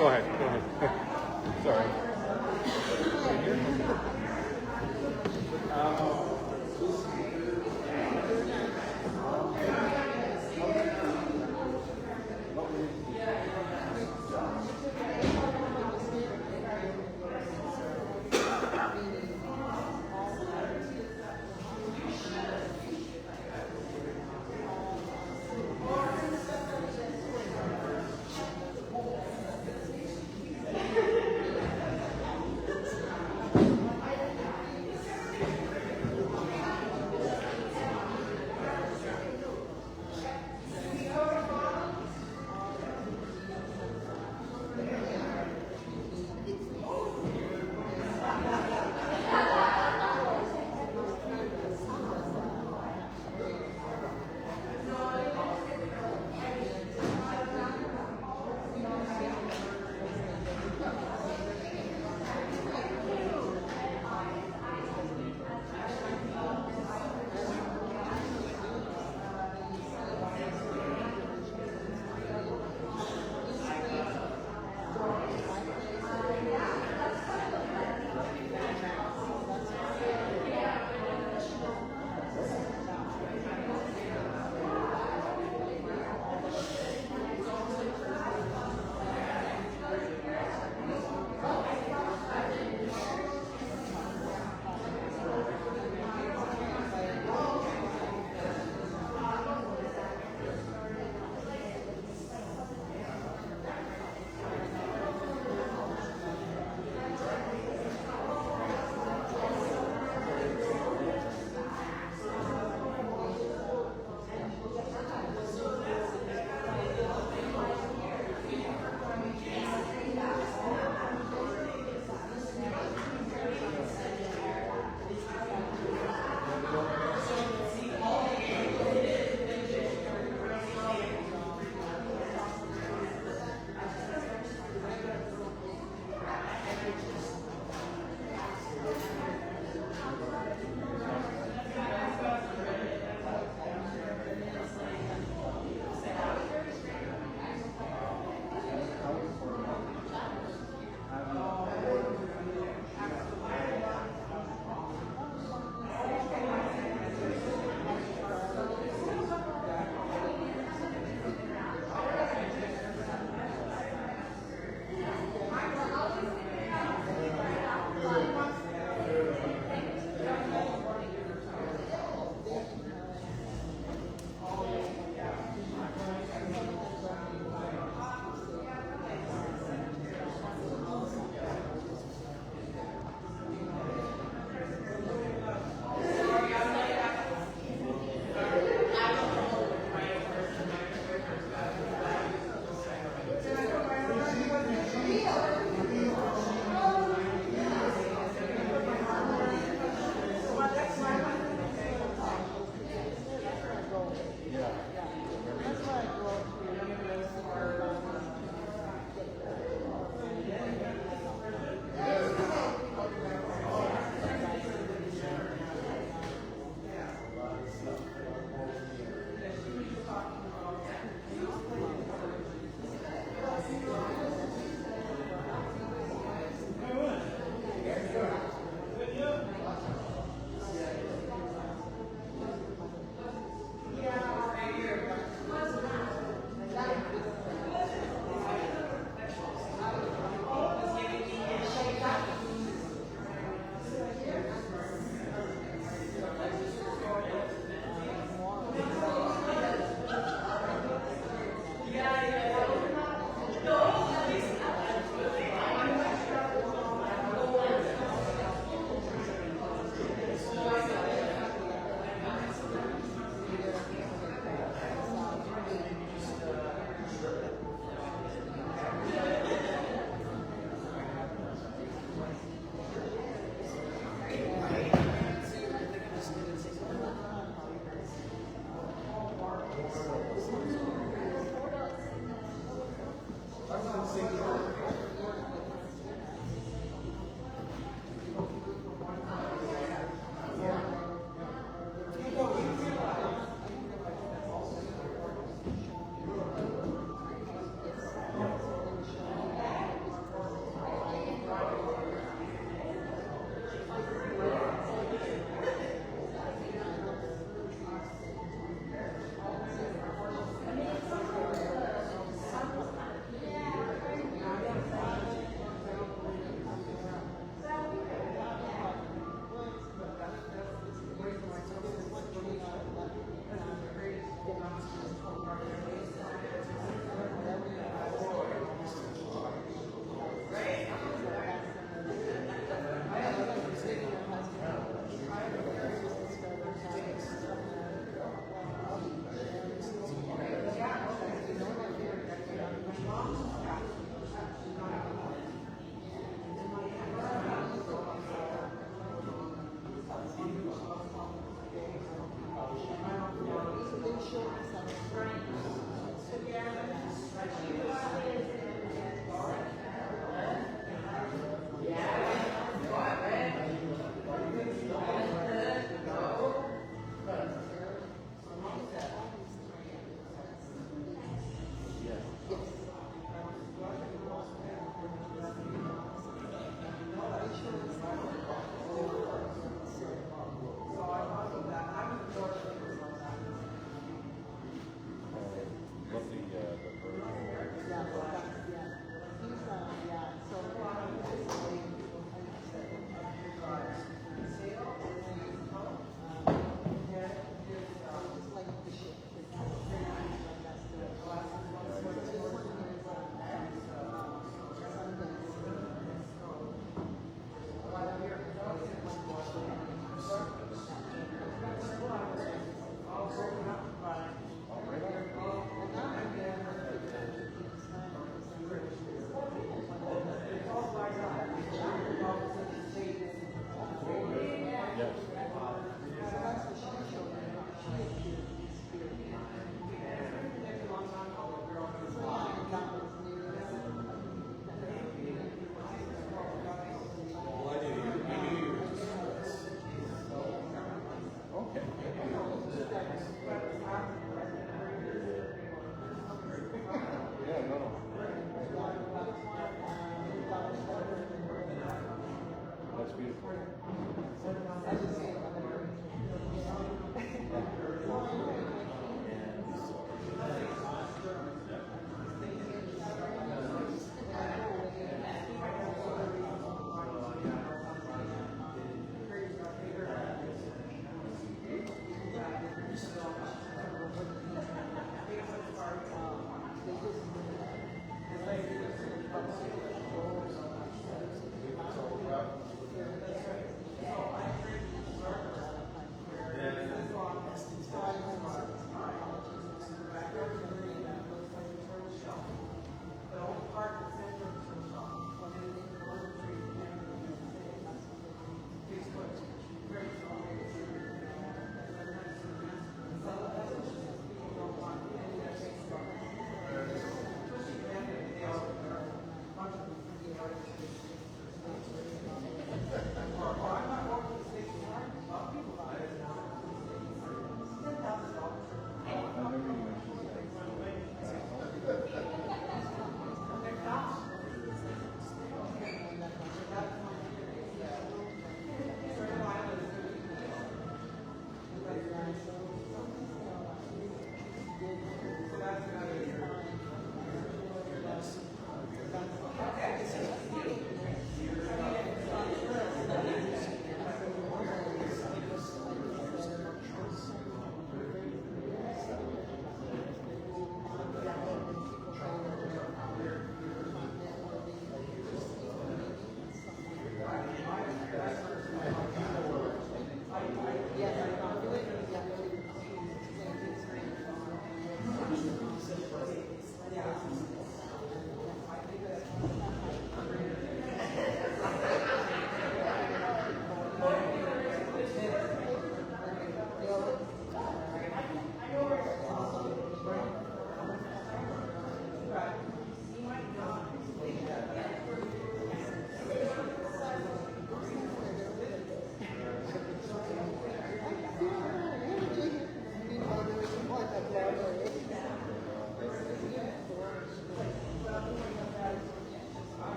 B: Go ahead. Sorry.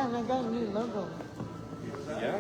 I: Yeah, and I got a new logo.
B: Yeah.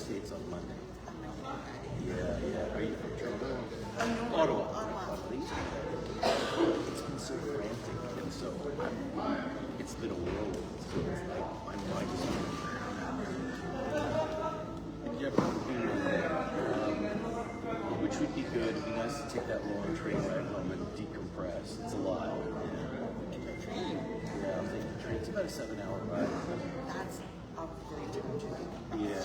B: States on Monday. Yeah. Are you from Toronto? Ottawa. Please. It's been so frantic, and so it's been a whirlwind. So it's like my mind is on. If you ever which would be good. It'd be nice to take that long train ride home and decompress. It's a lot. Yeah, I'll take the train. It's about a 7-hour ride.
I: That's a very challenging.
B: Yeah.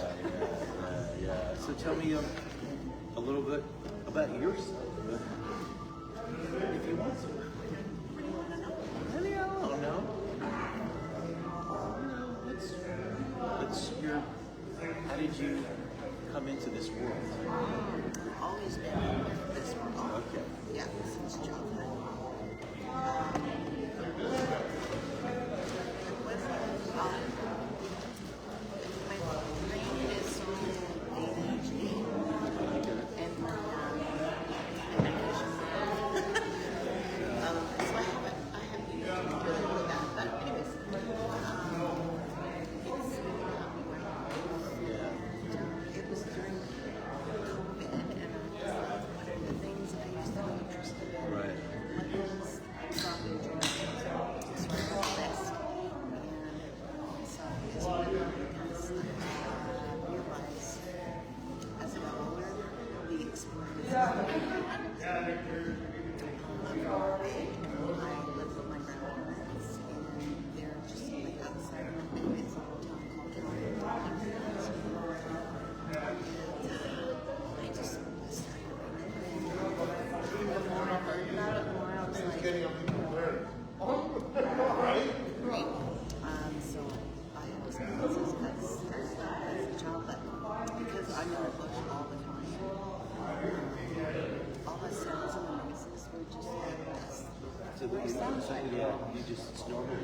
B: So tell me a little bit about yourself, if you want to.
I: What do you want to know?
B: Really, I don't know. How did you come into this world?
I: I've always been in this world.
B: Okay.
I: Yeah, since childhood. My brain is so ADHD, and my medication. So I haven't been dealing with that. But anyways, it was during COVID, and one of the things I used to be interested in was dropping drugs. So I wrote this, and so it's really because I realized as I got older, the experiences that I had. I lived with my grandparents, and they're just like outside of my it's a little town called Katukaheykano. I just started remembering. The more I heard about it, the more I was like, great. So I always knew this as a child, but because I'm in the bush all the time, all the sounds and the noises were just like this.
B: So you just it's normal.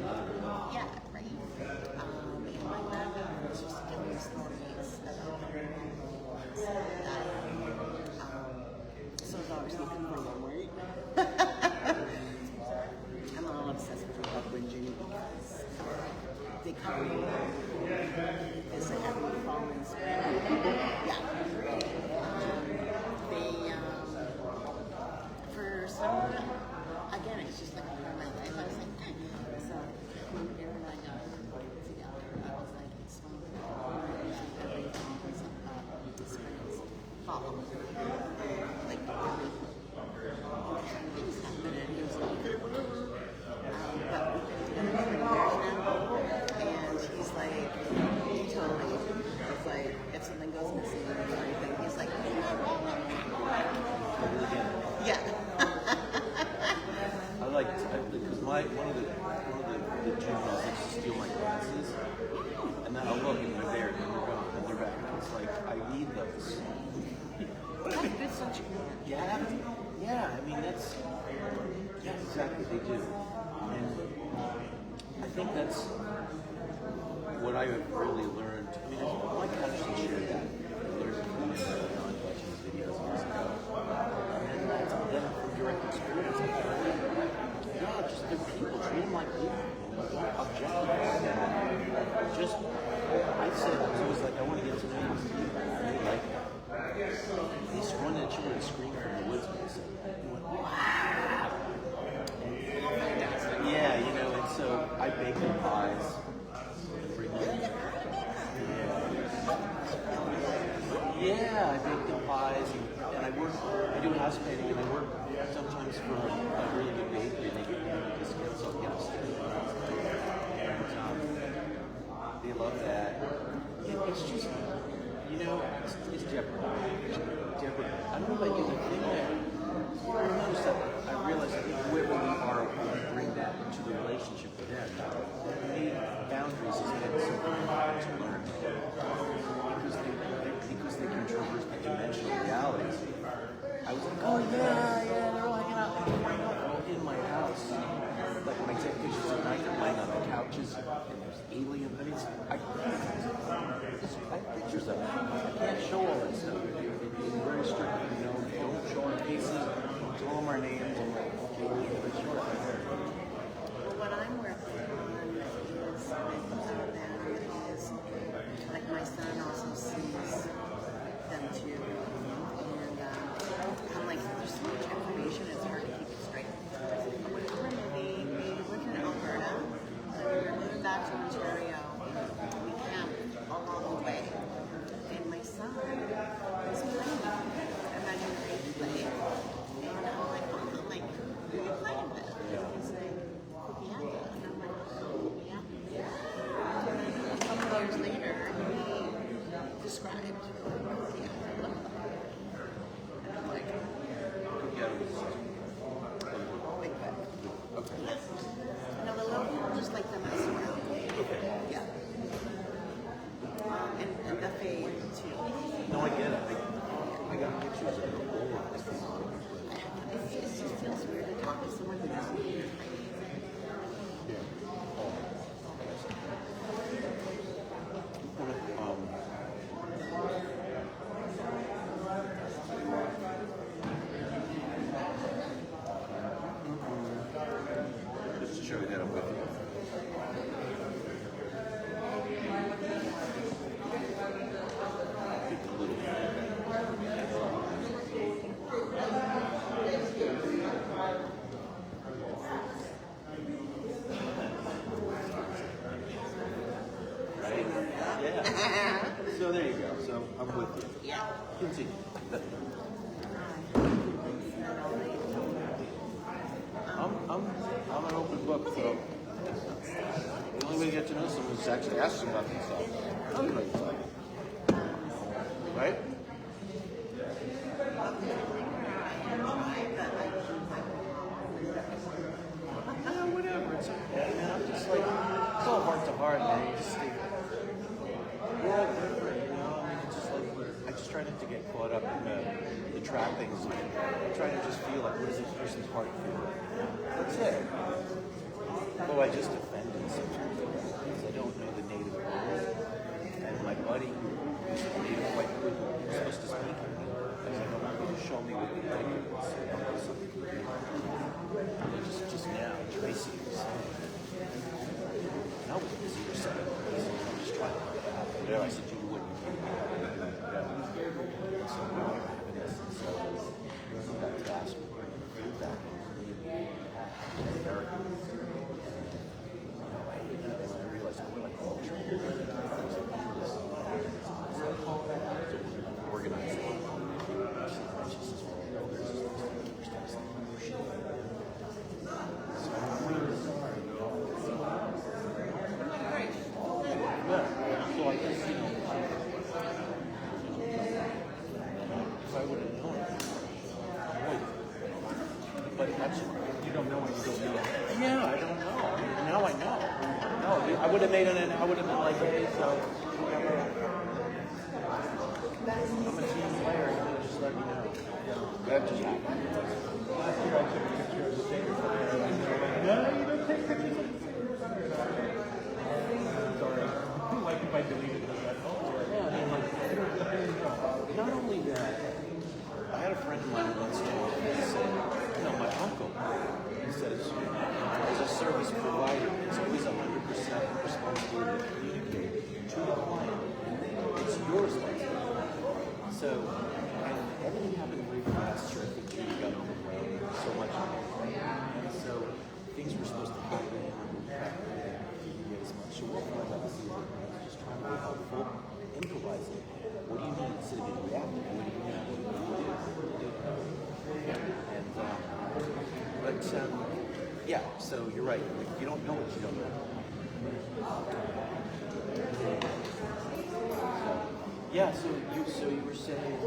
I: Yeah, right. And my grandmother was just telling me stories about her grandparents so it's obviously from my memory. I'm a little obsessed with her upbringing because they come visit every fall and spring. Yeah. For some, again, it's just like a part of my life. I was like, so when Aaron and I got together, I was like, it's fun. Every fall and spring, fall. Like, things happen, and he was like, but we've been together for years now, and he's like, he totally was like, if something goes missing or anything, he's like, yeah.
B: I like because one of the juveniles likes to steal my glasses, and then I'll look and they're there, and they're gone, and they're back. It's like I need those.
I: That's good such
B: Yeah. I mean exactly they do, and I think that's what I have really learned. I mean, Mike actually shared that. I learned from him early on watching his videos years ago, and then from direct experience, I thought, yeah, just they're people, treat them like people, objective. Just, I said, I was always like, I want to get to know you, and they like that. They just wanted a children to scream from the woods, and they said, wow. Yeah, and so I bake them pies and bring them. Yeah, I bake them pies, and I do house painting, and I work sometimes for a really good bakery, and they give me discounts, so I'll get them. And they love that. Yeah, it's just, it's Jeopardy. I don't know about you, the thing that I noticed that I realized that whoever we are, we bring that into the relationship with them. For me, boundaries has been something hard to learn because they can traverse the dimensional realities. I was like, oh yeah, they're all hanging out. They're all in my house. Like when I take pictures at night, they're laying on the couches, and there's aliens. I mean, I have pictures of it. I can't show all that stuff. It's very strict, don't show our faces, don't tell them our names. I'm like, okay, we're short.
I: Well, what I'm working on is like my son also sees
B: So there you go. So I'm with you.
I: Yeah.
B: Continue. I'm an open book, so the only way to get to know someone is to actually ask them about themselves. I'll tell you something. Right? Whatever. It's okay, man. I'm just like, it's all heart to heart, man. You just think, we're all different, you know? I mean, it's just like, I just try not to get caught up in the trappings. I'm trying to just feel like, what does this person's heart feel like? That's it. Oh, I just offended someone because I don't know the native language. And my buddy, who's a native white person, was supposed to speak to me. I was like, I want you to show me what you think of this. And just now, Tracy was saying, and I was busy or something. I'm just trying to work it out. Whatever. I said, you wouldn't. So now I'm having this. And so I got to ask for feedback. American. I realized we're like culture. Organized. She says, well, there's this so I'm really sorry. Yeah. So I guess, you know, if I would have known, but that's, you don't know what you don't know. Yeah, I don't know. Now I know. No, I would have made it, I would have been like, hey, so I'm a team player, you know, just let me know. That just happened. I took a picture of the thing. No, you don't take pictures of the thing. Sorry. Like if I deleted it, that's all. Yeah, I mean, like, not only that, I had a friend of mine once told me, he said, you know, my uncle, he said, as a service provider, it's always 100% responsibility to communicate to the client. It's your responsibility. So, and everything happened very fast, sure, I think you got overwhelmed so much. And so, things were supposed to happen, and as much. So what I was just trying to be helpful, improvising. What do you need instead of being reactive? What do you need? What do you do? And, but, yeah, so you're right. If you don't know what you don't know. Yeah, so you were saying,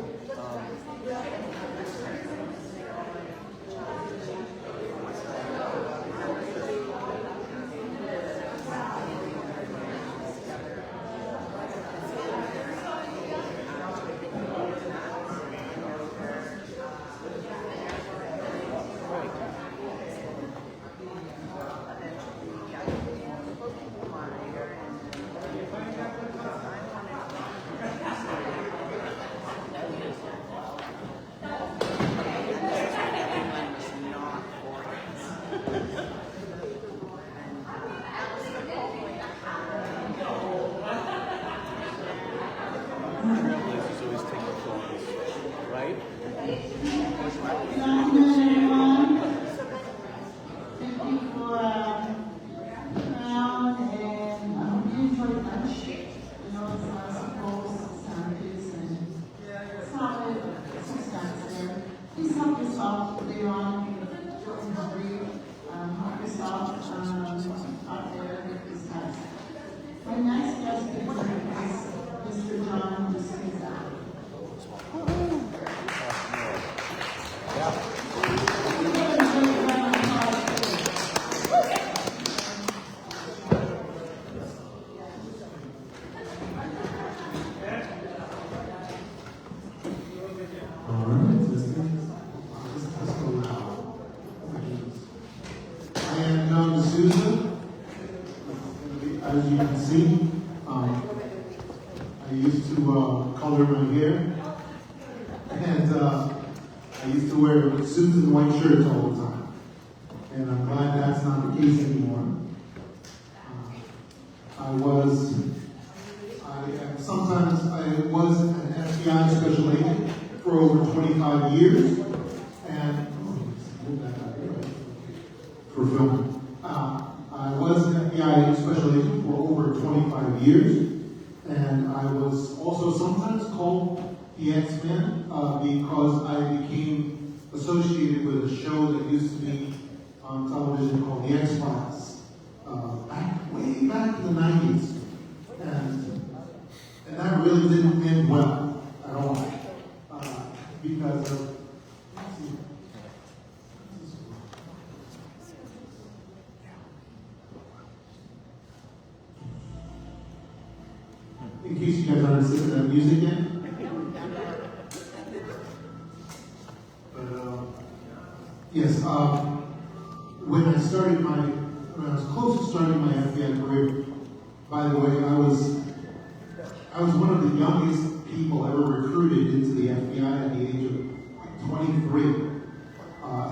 B: trailblazers always take the photos, right?
C: Thank you for around, and I hope you enjoyed lunch. You know, it's lots of bowls and sandwiches and salad, some snacks there. Please help yourself later on. Children hungry. Help yourself out there with these snacks. My next guest is Mr. John Ochiskicho.
D: I am known as Susan. As you can see, I used to color my hair, and I used to wear suits and white shirts all the time. And I'm glad that's not the case anymore. Sometimes I was an FBI special agent for over 25 years, and for filming. I was an FBI special agent for over 25 years, and I was was also sometimes called the X-Men because I became associated with a show that used to be on television called The X-Files, way back in the 90s. And that really didn't end well at all because of, in case you guys aren't listening to that music yet. But, yes, when I was close to starting my FBI career, by the way, I was one of the youngest people ever recruited into the FBI at the age of 23.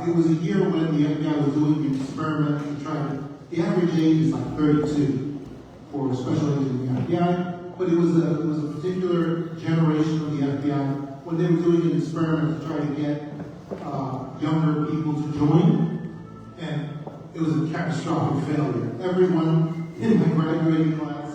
D: It was a year when the FBI was doing an experiment to try to, the average age is like 32 for special agents in the FBI, but it was a particular generation of the FBI when they were doing an experiment to try to get younger people to join, and it was a catastrophic failure. Everyone in my graduating class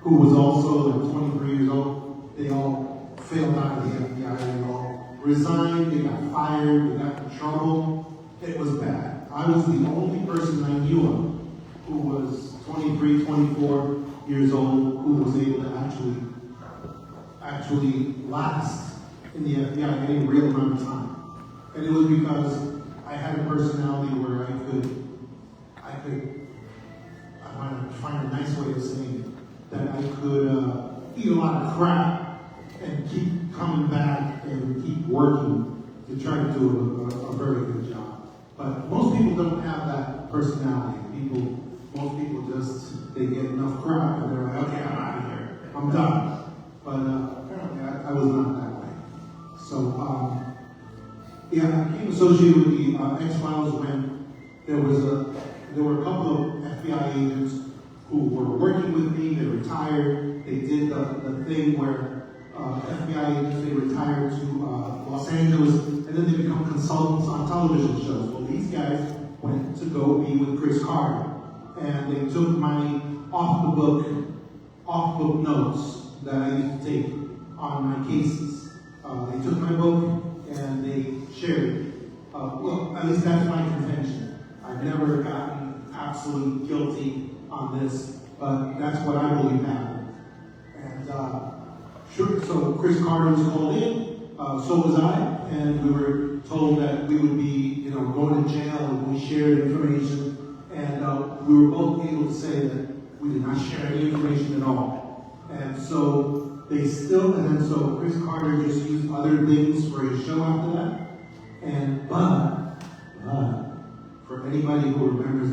D: who was also like 23 years old, they all failed out of the FBI, they all resigned, they got fired, they got in trouble. It was bad. I was the only person I knew of who was 23, 24 years old who was able to actually last in the FBI any real amount of time. And it was because I had a personality where I want to find a nice way of saying it, that I could eat a lot of crap and keep coming back and keep working to try to do a very good job. But most people don't have that personality. Most people just, they get enough crap and they're like, okay, I'm out of here, I'm done. But apparently I was not that way. So, yeah, I became associated with the X-Files when there were a couple of FBI agents who were working with me. They retired. They did the thing where FBI agents, they retired to Los Angeles, and then they become consultants on television shows. Well, these guys went to go be with Chris Carter, and they took my off-the-book notes that I used to take on my cases. They took my book and they shared it. Well, at least that's my contention. I've never gotten absolutely guilty on this, but that's what I believe happened. And sure, so Chris Carter was called in, so was I, and we were told that we would be, going to jail if we shared information, and we were both able to say that we did not share any information at all. And so so Chris Carter just used other things for his show after that. But for anybody who remembers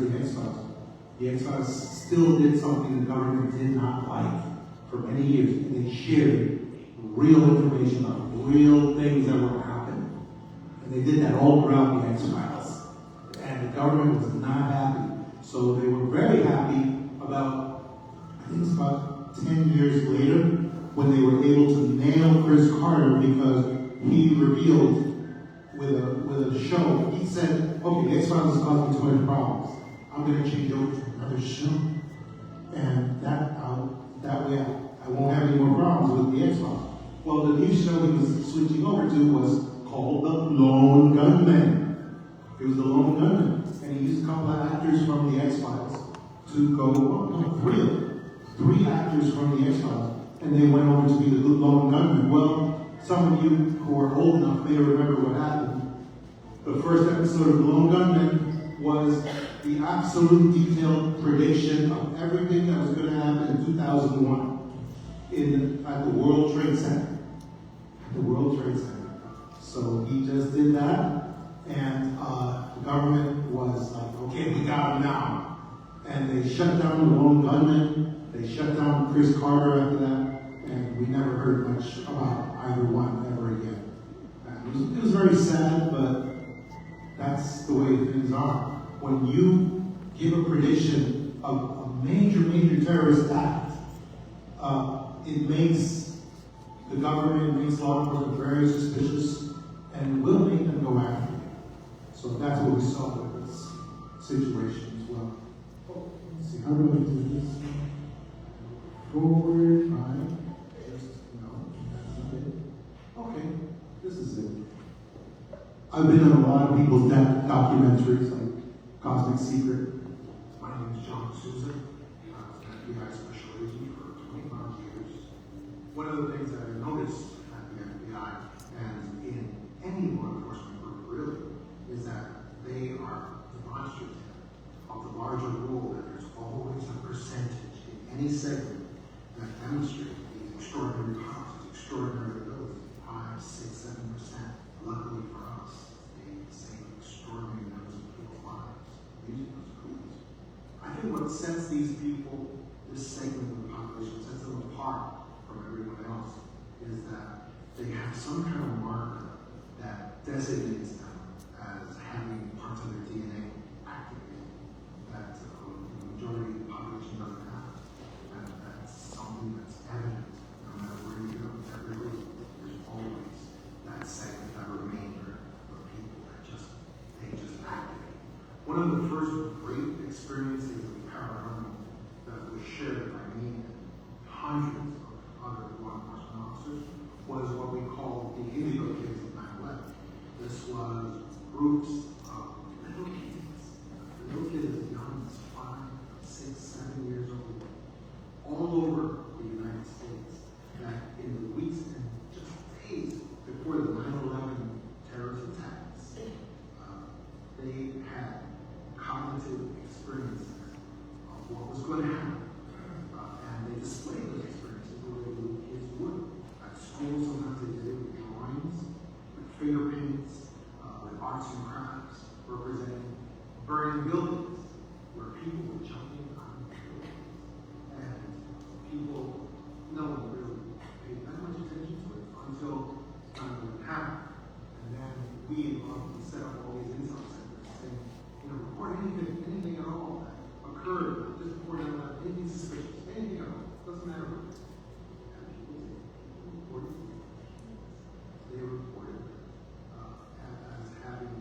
D: the X-Files still did something the government did not like for many years. And they shared real information about real things that were happening. And they did that all throughout the X-Files. And the government was not happy. So they were very happy about, I think it's about 10 years later, when they were able to nail Chris Carter because he revealed with a show, he said, okay, the X-Files is causing too many problems. I'm going to change over to another show. And that way I won't have any more problems with the X-Files. Well, the new show he was switching over to was called The Lone Gunman. It was The Lone Gunman. And he used a couple of actors from the X-Files to go, three actors from the X-Files. And they went over to be the Lone Gunman. Well, some of you who are old enough may remember what happened. The first episode of The Lone Gunman was the absolute detailed prediction of everything that was going to happen in 2001 at the World Trade Center. The World Trade Center. So he just did that, and the government was like, okay, we got him now. And they shut down The Lone Gunman. They shut down Chris Carter after that. And we never heard much about either one ever again. It was very sad, but that's the way things are. When you give a prediction of a major terrorist act, it makes the government, makes law enforcement very suspicious, and will make them go after you. So that's what we saw with this situation as well. Let's see, how do I do this? Forward, right?
G: I've been in a lot of people's documentaries, like Cosmic Secret.
D: My name is John Souza. I was an FBI Special Agent for 25 years. One of the things that I noticed at the FBI, and in any law enforcement group really, is that they are demonstrative of the larger rule that there's always a percentage in any segment that demonstrates these extraordinary powers, these extraordinary abilities, 5, 6, 7%. Luckily for us, they save extraordinary numbers of people's lives using those tools. I think what sets these people, this segment of the population, sets them apart from everyone else, is that they have some kind of marker that designates them as having parts of their DNA activated that the majority of the population doesn't have. And that's something that's evident no matter where you go. Every group, there's always that segment, that remainder of people that they just activate. One of the first great experiences of paranormal that was shared by me and hundreds of other law enforcement officers was what we call the Indigo Kids of 9/11. This was groups of little kids as young as 5, 6, 7 years old, all over the United States, that in the weeks and just days before the 9/11 terrorist attacks, they had cognitive experiences of what was going to happen. And they displayed those experiences the way little kids would. At school, sometimes they did it with drawings, with finger paints, with arts and crafts, representing burning buildings, where people were jumping on buildings. And people, no one really paid that much attention to it until it happened. And then we set up all these intel centers saying, report anything at all that occurred, just report out loud, anything suspicious, anything at all, doesn't matter what it is. And people reported. They reported as having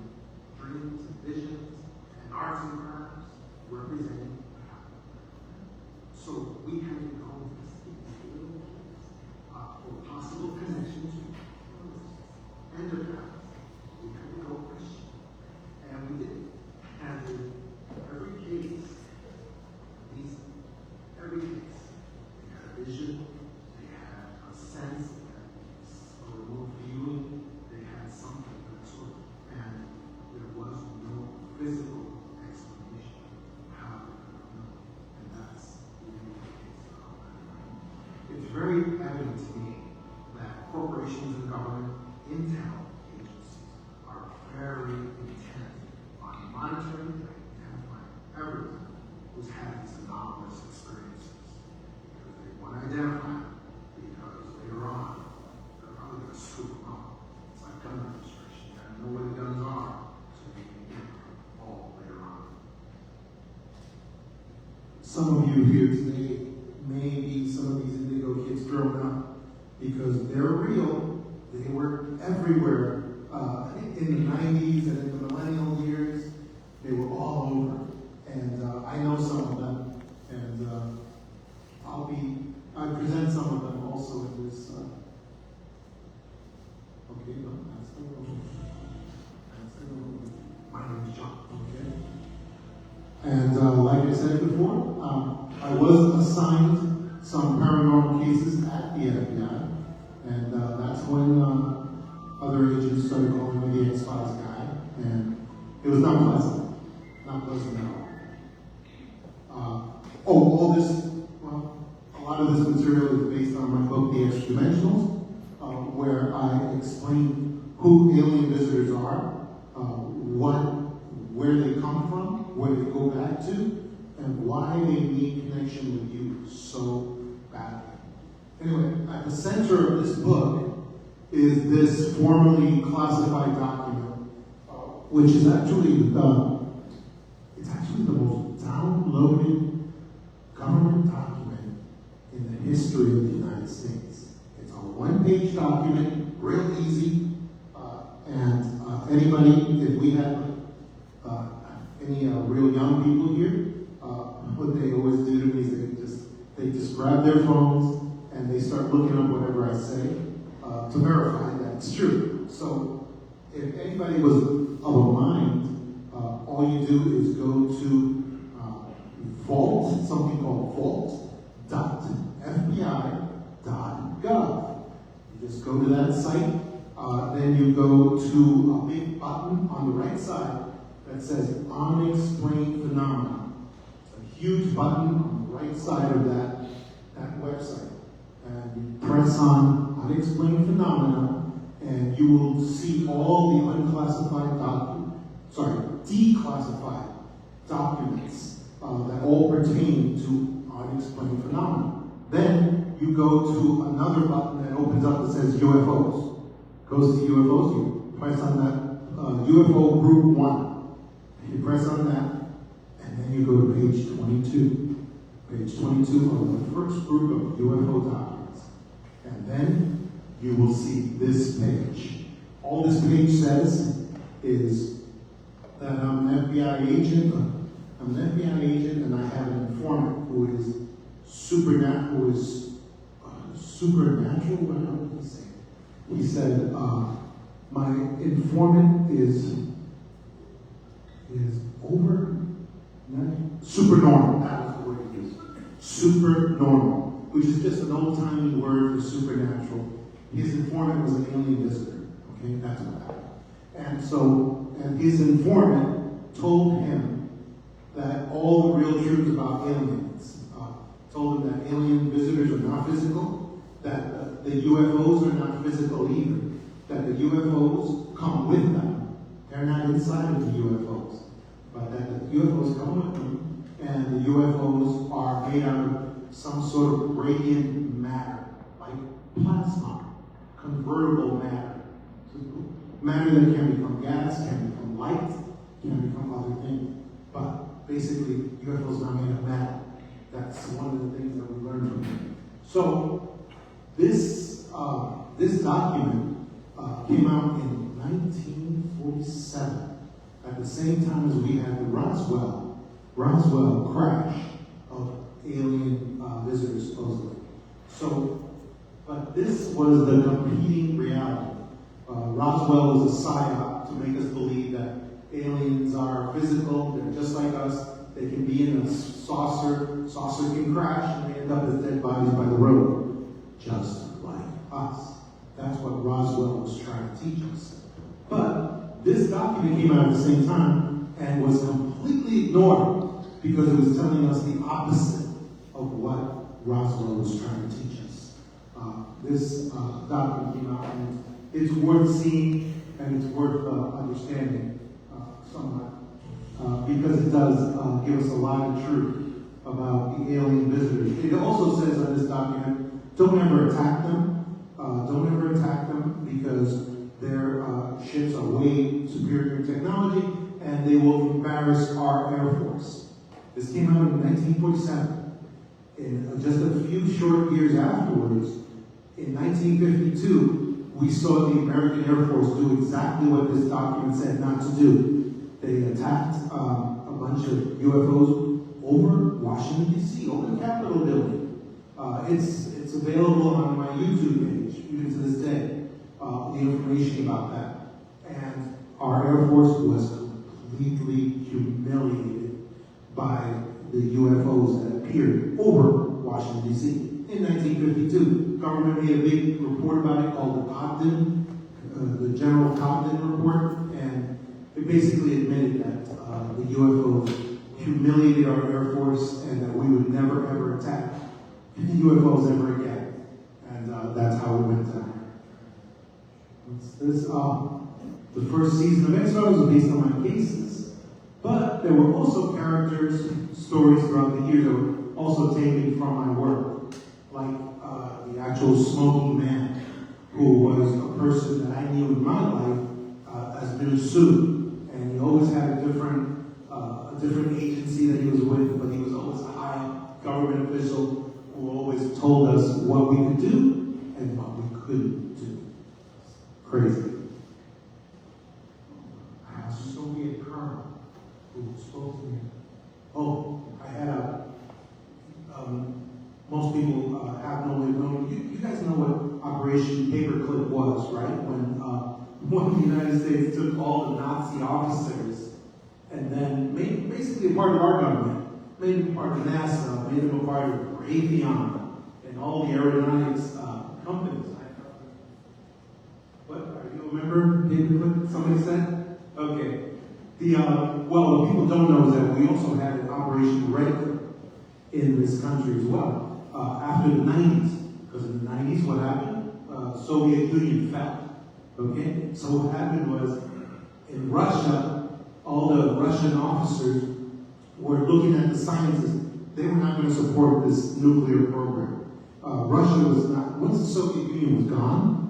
D: dreams and visions and arts and crafts representing what happened. So we had to go investigate these little kids for possible connections to enterprise. We had to go question. And we did. And in every case, they had a vision, they had a sense, they had a remote viewing, they had something of that sort. And there was no physical explanation of how they could have known. And that's the case. It's very evident to me that corporations and government intel agencies are very intent on monitoring and identifying everyone who's had these anomalous experiences. Because they want to identify them, because later on, they're probably going to scoop them up. It's like gun registration. You got to know where the guns are so you can get them all later on.
G: Some of you here today may be some of these indigo kids growing up because they're real. They were everywhere. In the 90s and in the millennial years, they were all over. And I know some of them. And I present some of them also in this. Okay, no, that's the one.
D: My name is John.
G: Okay. And like I said before, I was assigned some paranormal cases at the FBI. And that's when other agents started calling me the X-Files guy. And it was not pleasant. Not pleasant at all. All this, well, a lot of this material is based on my book, The Extra Dimensionals, where I explain who alien visitors are, where they come from, where they go back to, and why they need connection with you so badly. Anyway, at the center of this book is this formerly classified document, which is actually the most downloaded government document in the history of the United States. It's a one-page document, real easy, and anybody, if we had any real young people here, what they always do to me is they just grab their phones and they start looking up whatever I say to verify that it's true. So
D: if anybody was of a mind, all you do is go to vault, something called vault.fbi.gov. You just go to that site, then you go to a big button on the right side that says Unexplained Phenomena. It's a huge button on the right side of that website. And you press on Unexplained Phenomena, and you will see all the declassified documents that all pertain to unexplained phenomena. Then you go to another button that opens up that says UFOs. Goes to UFOs, you press on that UFO Group 1. You press on that, and then you go to page 22. Page 22 of the first group of UFO documents. And then you will see this page. All this page says is that I'm an FBI agent. I'm an FBI agent, and I have an informant who is supernatural. What did he say? He said, my informant is supernormal. That was the word he used. Supernormal, which is just an old-timey word for supernatural. His informant was an alien visitor. Okay, that's what happened. And his informant told him that all the real truths about aliens. Told him that alien visitors are not physical, that the UFOs are not physical either, that the UFOs come with them. They're not inside of the UFOs, but that the UFOs come with them, and the UFOs are made out of some sort of radiant matter, like plasma, convertible matter. Matter that can become gas, can become light, can become other things. But basically, UFOs are made of matter. That's one of the things that we learned from him. So, this document came out in 1947, at the same time as we had the Roswell crash of alien visitors, supposedly. So, but this was the competing reality. Roswell was a psyop to make us believe that aliens are physical, they're just like us, they can be in a saucer can crash, and they end up as dead bodies by the road, just like us. That's what Roswell was trying to teach us. But this document came out at the same time and was completely ignored because it was telling us the opposite of what Roswell was trying to teach us. This document came out, and it's worth seeing and it's worth understanding somewhat because it does give us a lot of truth about the alien visitors. It also says on this document, don't ever attack them. Don't ever attack them because their ships are way superior in technology and they will embarrass our Air Force. This came out in 1947. In just a few short years afterwards, in 1952, we saw the American Air Force do exactly what this document said not to do. They attacked a bunch of UFOs over Washington, D.C., over the Capitol building. It's available on my YouTube page, even to this day, the information about that. And our Air Force was completely humiliated by the UFOs that appeared over Washington, D.C. In 1952, government made a big report about it called the General Cobden Report, and it basically admitted that the UFOs humiliated our Air Force and that we would never ever attack UFOs ever again. And that's how it went down. The first season of X-Files was based on my cases, but there were also characters, stories throughout the years that were also taken from my work, like the actual Smoky Man, who was a person that I knew in my life as Minnesota, and he always had a different agency that he was with, but he was always a high government official who always told us what we could do and what we couldn't do. Crazy. I have a Soviet colonel who spoke to me. Oh, I had most people have no way of knowing. You guys know what Operation Paperclip was, right? When
G: when the United States took all the Nazi officers and then made basically a part of our government, made them part of NASA, made them a part of Raytheon, and all the aeronautics companies. What? Are you a member, David? Somebody said? Okay. Well, what people don't know is that we also had an Operation Red in this country as well after the 90s. Because in the 90s, what happened? Soviet Union fell. Okay? So what happened was in Russia, all the Russian officers were looking at the sciences. They were not going to support this nuclear program. Russia was not, once the Soviet Union was gone,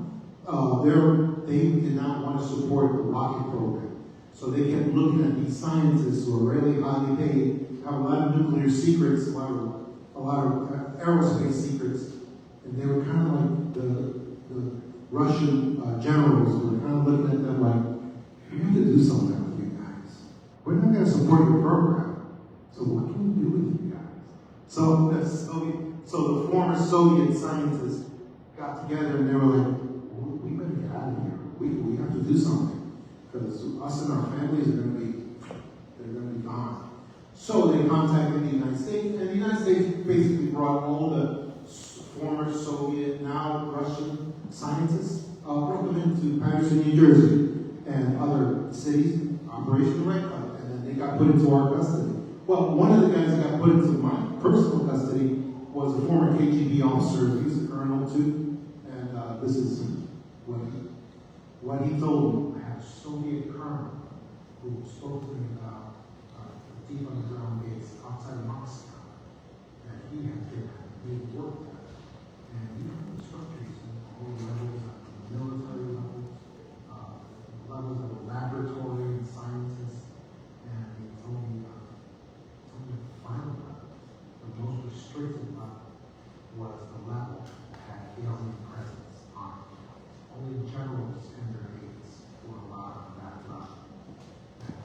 G: they did not want to support the rocket program. So they kept looking at these scientists who are really highly paid, have a lot of nuclear secrets, a lot of aerospace secrets, and they were kind of like the Russian generals who were kind of looking at them like, we have to do something with you guys. We're not going to support your program. So what can we do with you guys? So the former Soviet scientists got together and they were like, we better get out of here. We have to do something. Because us and our families are going to be gone. So they contacted the United States, and the United States basically brought all the former Soviet, now Russian scientists, brought them into Patterson, New Jersey, and other cities, Operation Red Cloud, and then they got put into our custody. Well, one of the guys that got put into my personal custody was a former KGB officer. He was a colonel too, and this is what he told me. I had a Soviet colonel who spoke to me about the deep underground base outside of Moscow that he had worked at. And he had instructors at all levels, at the military levels, levels of the laboratory and scientists, and he told me the final level, the most restricted level, was the level that had alien presence on it. Only generals and their aides were allowed on that level.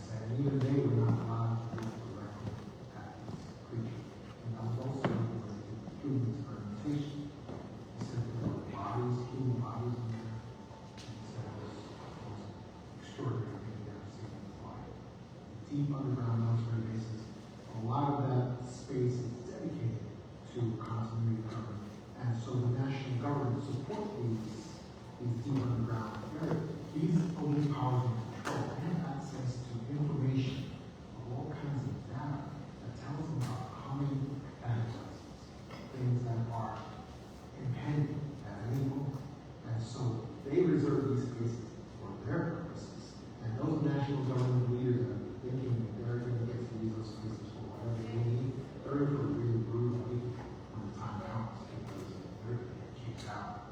G: And even they were not allowed to look directly at this creature. And I was also able to do human experimentation. He said there were bodies, human bodies in there. And he said it was the most extraordinary thing he'd ever seen in his life. Deep underground military bases. A lot of that space is dedicated to continuity government. And so the national government supports these deep underground areas. These only powers and control have access to information of all kinds of data that tells them about coming antiplaces, things that are impending at any moment. And so they reserve these spaces for their purposes. And those national government leaders are thinking that they're going to get to use those spaces for whatever they need. They're in for a really brutal week when the time comes because they're going to get kicked out.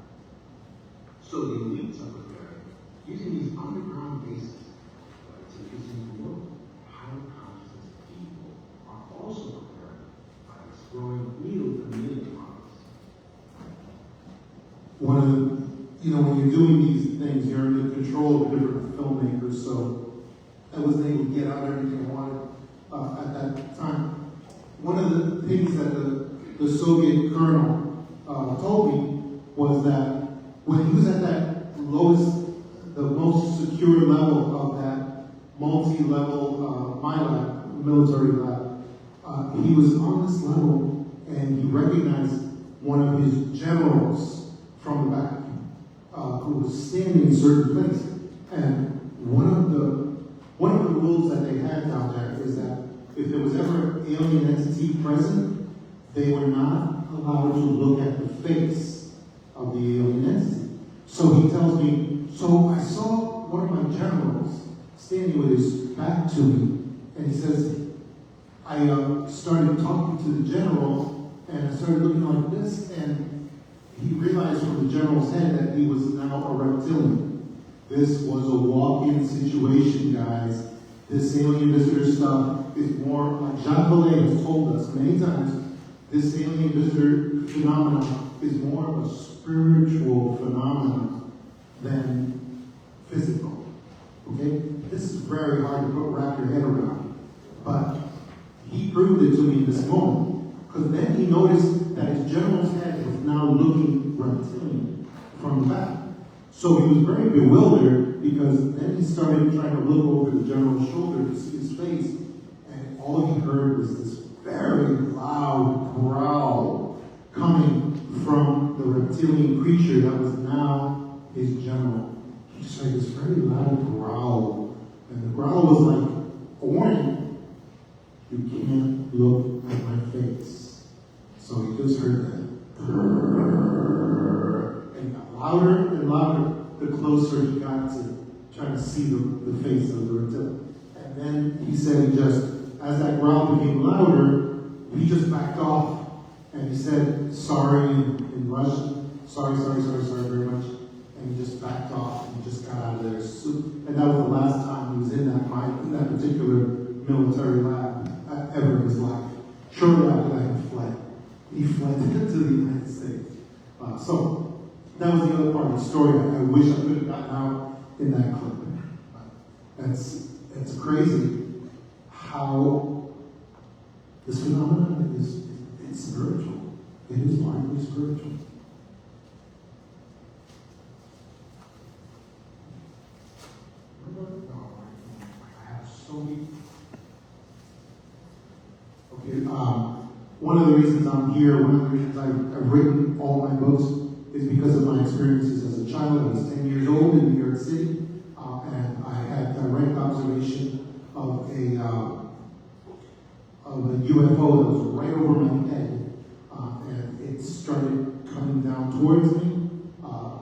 G: So the elites are prepared, using these underground bases to using the world. Higher consciousness people are also prepared by exploring new community models. One of the, when you're doing these things, you're in the control of different filmmakers, so I wasn't able to get out everything I wanted at that time. One of the things that the Soviet colonel told me was that when he was at that the most secure level of that multi-level military lab, he was on this level and he recognized one of his generals from the back who was standing in a certain place. And one of the rules that they had down there is that if there was ever an alien entity present, they were not allowed to look at the face of the alien entity. So he tells me, so I saw one of my generals standing with his back to me, and he says, I started talking to the general, and I started looking like this, and he realized from the general's head that he was now a reptilian. This was a walk-in situation, guys. This alien visitor stuff is more, like Jacques Vallée has told us many times, this alien visitor phenomenon is more of a spiritual phenomenon than physical. Okay? This is very hard to wrap your head around. But he proved it to me in this moment. Because then he noticed that his general's head was now looking reptilian from the back. So he was very bewildered
D: because then he started trying to look over the general's shoulder to see his face, and all he heard was this very loud growl coming from the reptilian creature that was now his general. He just heard this very loud growl, and the growl was like a warning: you can't look at my face. So he just heard that. And it got louder and louder the closer he got to trying to see the face of the reptilian. And then he said, as that growl became louder, he just backed off. And he said, sorry in Russian, sorry very much. And he just backed off and just got out of there. And that was the last time he was in that particular military lab ever in his life. Shortly after that, he fled. He fled to the United States. So that was the other part of the story. I wish I could have gotten out in that clip. It's crazy how this phenomenon it's spiritual. It is largely spiritual. I have so many. Okay, one of the reasons I'm here, one of the reasons I've written all my books is because of my experiences as a child. I was 10 years old in New York City, and I had direct observation of a UFO that was right over my head, and it started coming down towards me.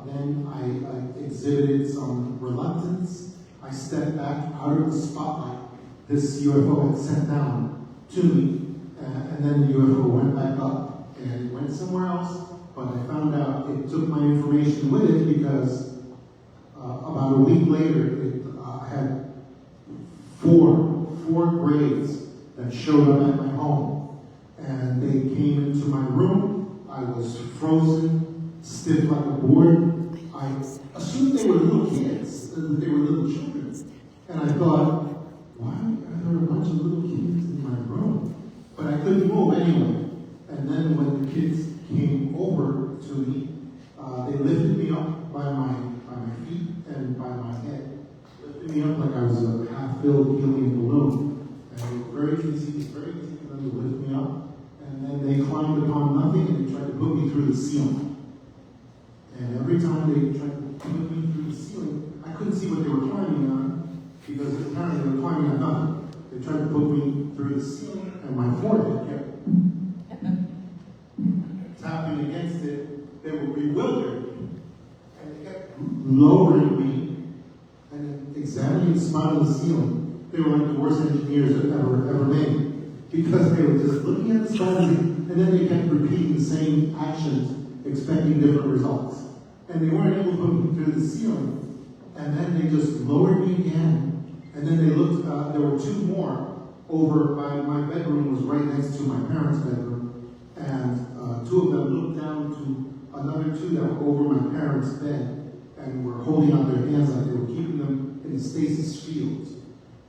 D: Then I exhibited some reluctance. I stepped back out of the spotlight this UFO had sent down to me, and then the UFO went back up, and it went somewhere else, but I found out it took my information with it because about a week later, it had four graves that showed up at my home, and they came into my room. I was frozen, stiff like a board. I assumed they were little kids, that they were little children, and I thought, why are there a bunch of little kids in my room? But I couldn't move anyway. And then when the kids came over to me, they lifted me up by my feet and by my head, lifted me up like I was a half-filled helium balloon. And it was very easy for them to lift me up. And then they climbed upon nothing and they tried to put me through the ceiling. And every time they tried to put me through the ceiling, I couldn't see what they were climbing on because apparently they were climbing on nothing. They tried to put me through the ceiling and my forehead kept tapping against it. They were bewildered. And they kept lowering me and examining the spot of the ceiling. They were like the worst engineers ever made. Because they were just looking at the spot and then they kept repeating the same actions, expecting different results. And they weren't able to put me through the ceiling. And then they just lowered me again. And then they looked, there were two more over by my bedroom was right next to my parents' bedroom. And two of them looked down to another two that were over my parents' bed and were holding out their hands like they were keeping them in a stasis field.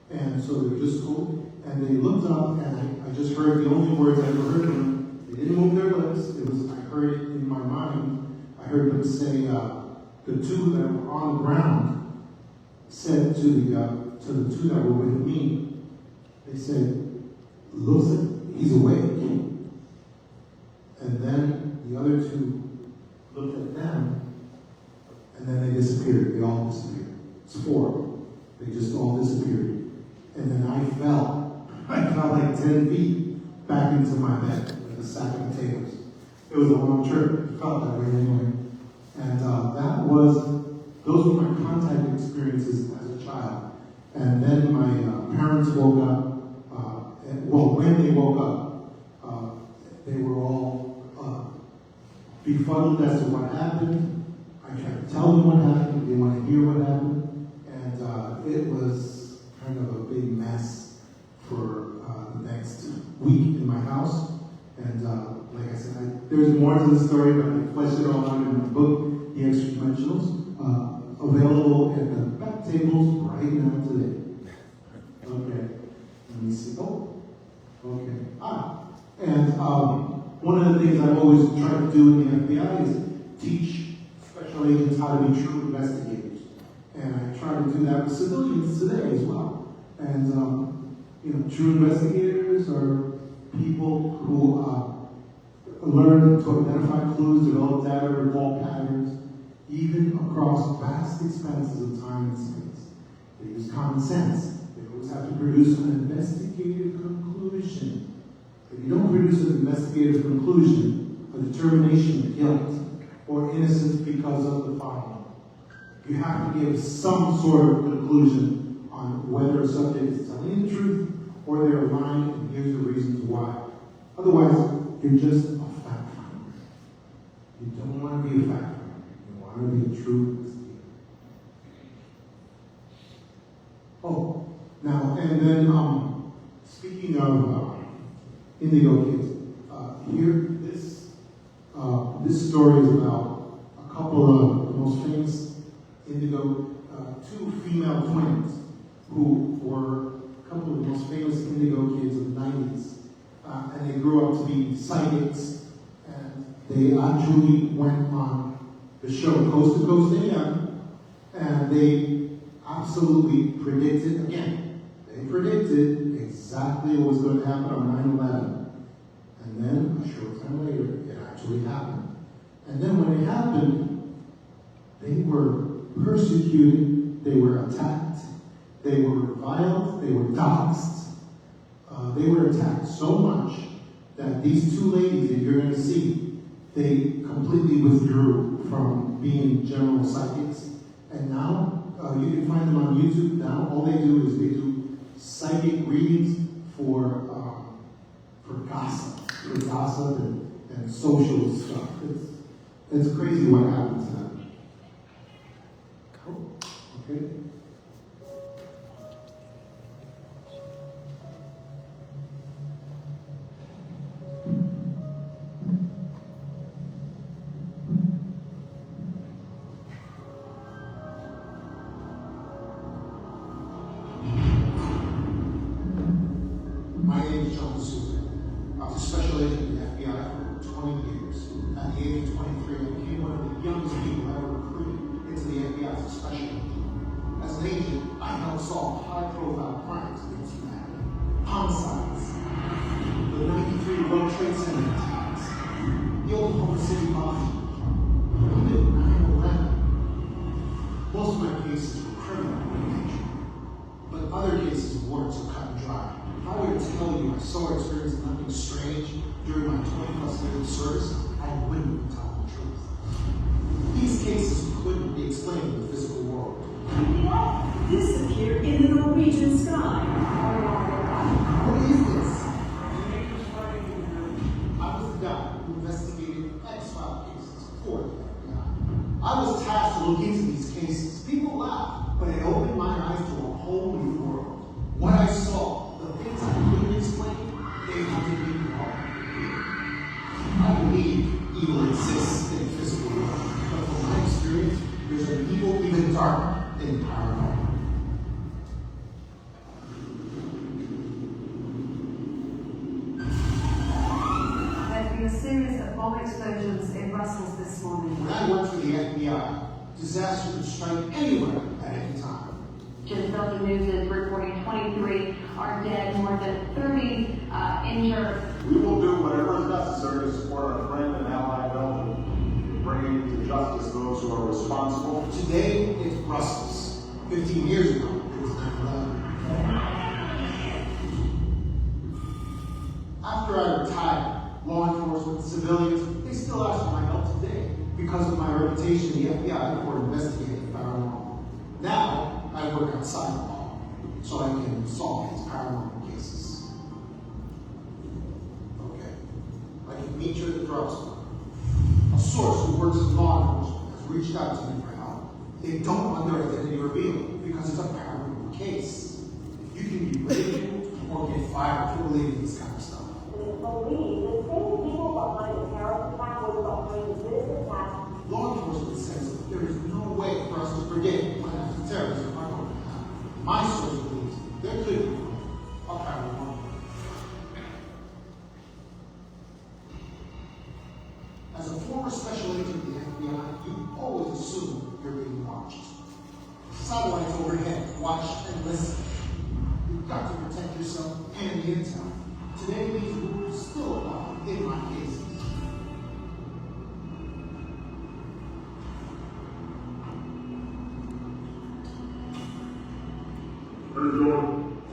D: And so they were just holding, and they looked up, and I just heard the only words I ever heard of them. They didn't move their lips. I heard it in my mind. I heard them say, the two that were on the ground said to the two that were with me, they said, looks like he's awake. And then the other two looked at them, and then they disappeared. They all disappeared. It's four. They just all disappeared. And then I fell. I fell like 10 feet back into my bed with a sack of potatoes. It was a long trip. It felt that way anyway. And those were my contact experiences as a child. And then my parents woke up. When they woke up, they were all befuddled as to what happened. I tried to tell them what happened. They didn't want to hear what happened. And it was kind of a big mess for the next week in my house. And like I said, there's more to the story, but I fleshed it all out in my book, The Extra Dimensionals, available at the back tables right now today. Okay, let me see. Oh, okay. And one of the things I've always tried to do in the FBI is teach special agents how to be true investigators.
G: And I try to do that with civilians today as well. And, true investigators are people who learn to identify clues, develop data, recall patterns, even across vast expanses of time and space. They use common sense. They always have to produce an investigative conclusion. If you don't produce an investigative conclusion, a determination of guilt or innocence because of the following, you have to give some sort of conclusion on whether a subject is telling the truth or they're lying, and here's the reasons why. Otherwise, you're just a fact finder. You don't want to be a fact finder. You want to be a true investigator. Oh, now, and then, speaking of indigo kids, here, this story is about a couple of the most famous indigo, two female twins who were a couple of the most famous indigo kids of the 90s. And they grew up to be psychics, and they actually went on the show Coast to Coast AM, and they absolutely predicted, again, they predicted exactly what was going to happen on 9/11. And then, a short time later, it actually happened. And then when it happened, they were persecuted, they were attacked, they were reviled, they were doxxed. They were attacked so much that these two ladies that you're going to see, they completely withdrew from being general psychics. And now, you can find them on YouTube. Now, all they do is they do psychic readings for gossip and social stuff. It's crazy what happens to them. Okay.
K: Special agent in the FBI for 20 years. At the age of 23, I became one of the youngest people ever recruited into the FBI as a special agent. As an agent, I helped solve high-profile crimes against humanity, homicides, the 93 World Trade Center attacks, the Oklahoma City bombing, even 9/11. Most of my cases were criminal in nature, but other cases weren't so cut and dry. If I were to tell you I saw or experienced nothing strange during my 20-plus years of service, I wouldn't tell the truth. These cases couldn't be explained in the physical world.
L: What disappeared in the Norwegian sky?
K: What is this? I was the guy who investigated X-File cases for the FBI. I was tasked to look into these cases. People laugh, but it opened my eyes to a whole new world. What I saw, the things I couldn't explain, they hunted me hard. I believe evil exists in the physical world, but from my experience, there's an evil even darker than paranormal.
L: There's been a series of bomb explosions in Brussels this morning.
K: When I worked for the FBI, disaster could strike anywhere at any time.
M: Just Belgium News is reporting 23 are dead, more than 30 injured.
N: We will do whatever is necessary to support our friend and ally Belgium, bringing to justice those who are responsible.
K: Today, it's Brussels. 15 years ago, it was 9/11. After I retired, law enforcement, civilians, they still ask for my help today because of my reputation in the FBI for investigating paranormal. Now, I work outside the law, so I can solve these paranormal cases. Okay. I can meet you at the drugstore. A source who works in law enforcement has reached out to me for help. They don't want their identity revealed because it's a paranormal case. You can be ridiculed or get fired for believing this kind of stuff.
O: Believe the same people behind the terrorist attack was behind this attack.
K: Law enforcement says that there is no way for us to predict when acts of terrorism are going to happen. My source believes there could be a paranormal. As a former special agent of the FBI, you always assume you're being watched. Satellites overhead, watch and listen. You've got to protect yourself and the intel. Today, these rules still apply in my cases.
N: Hey John,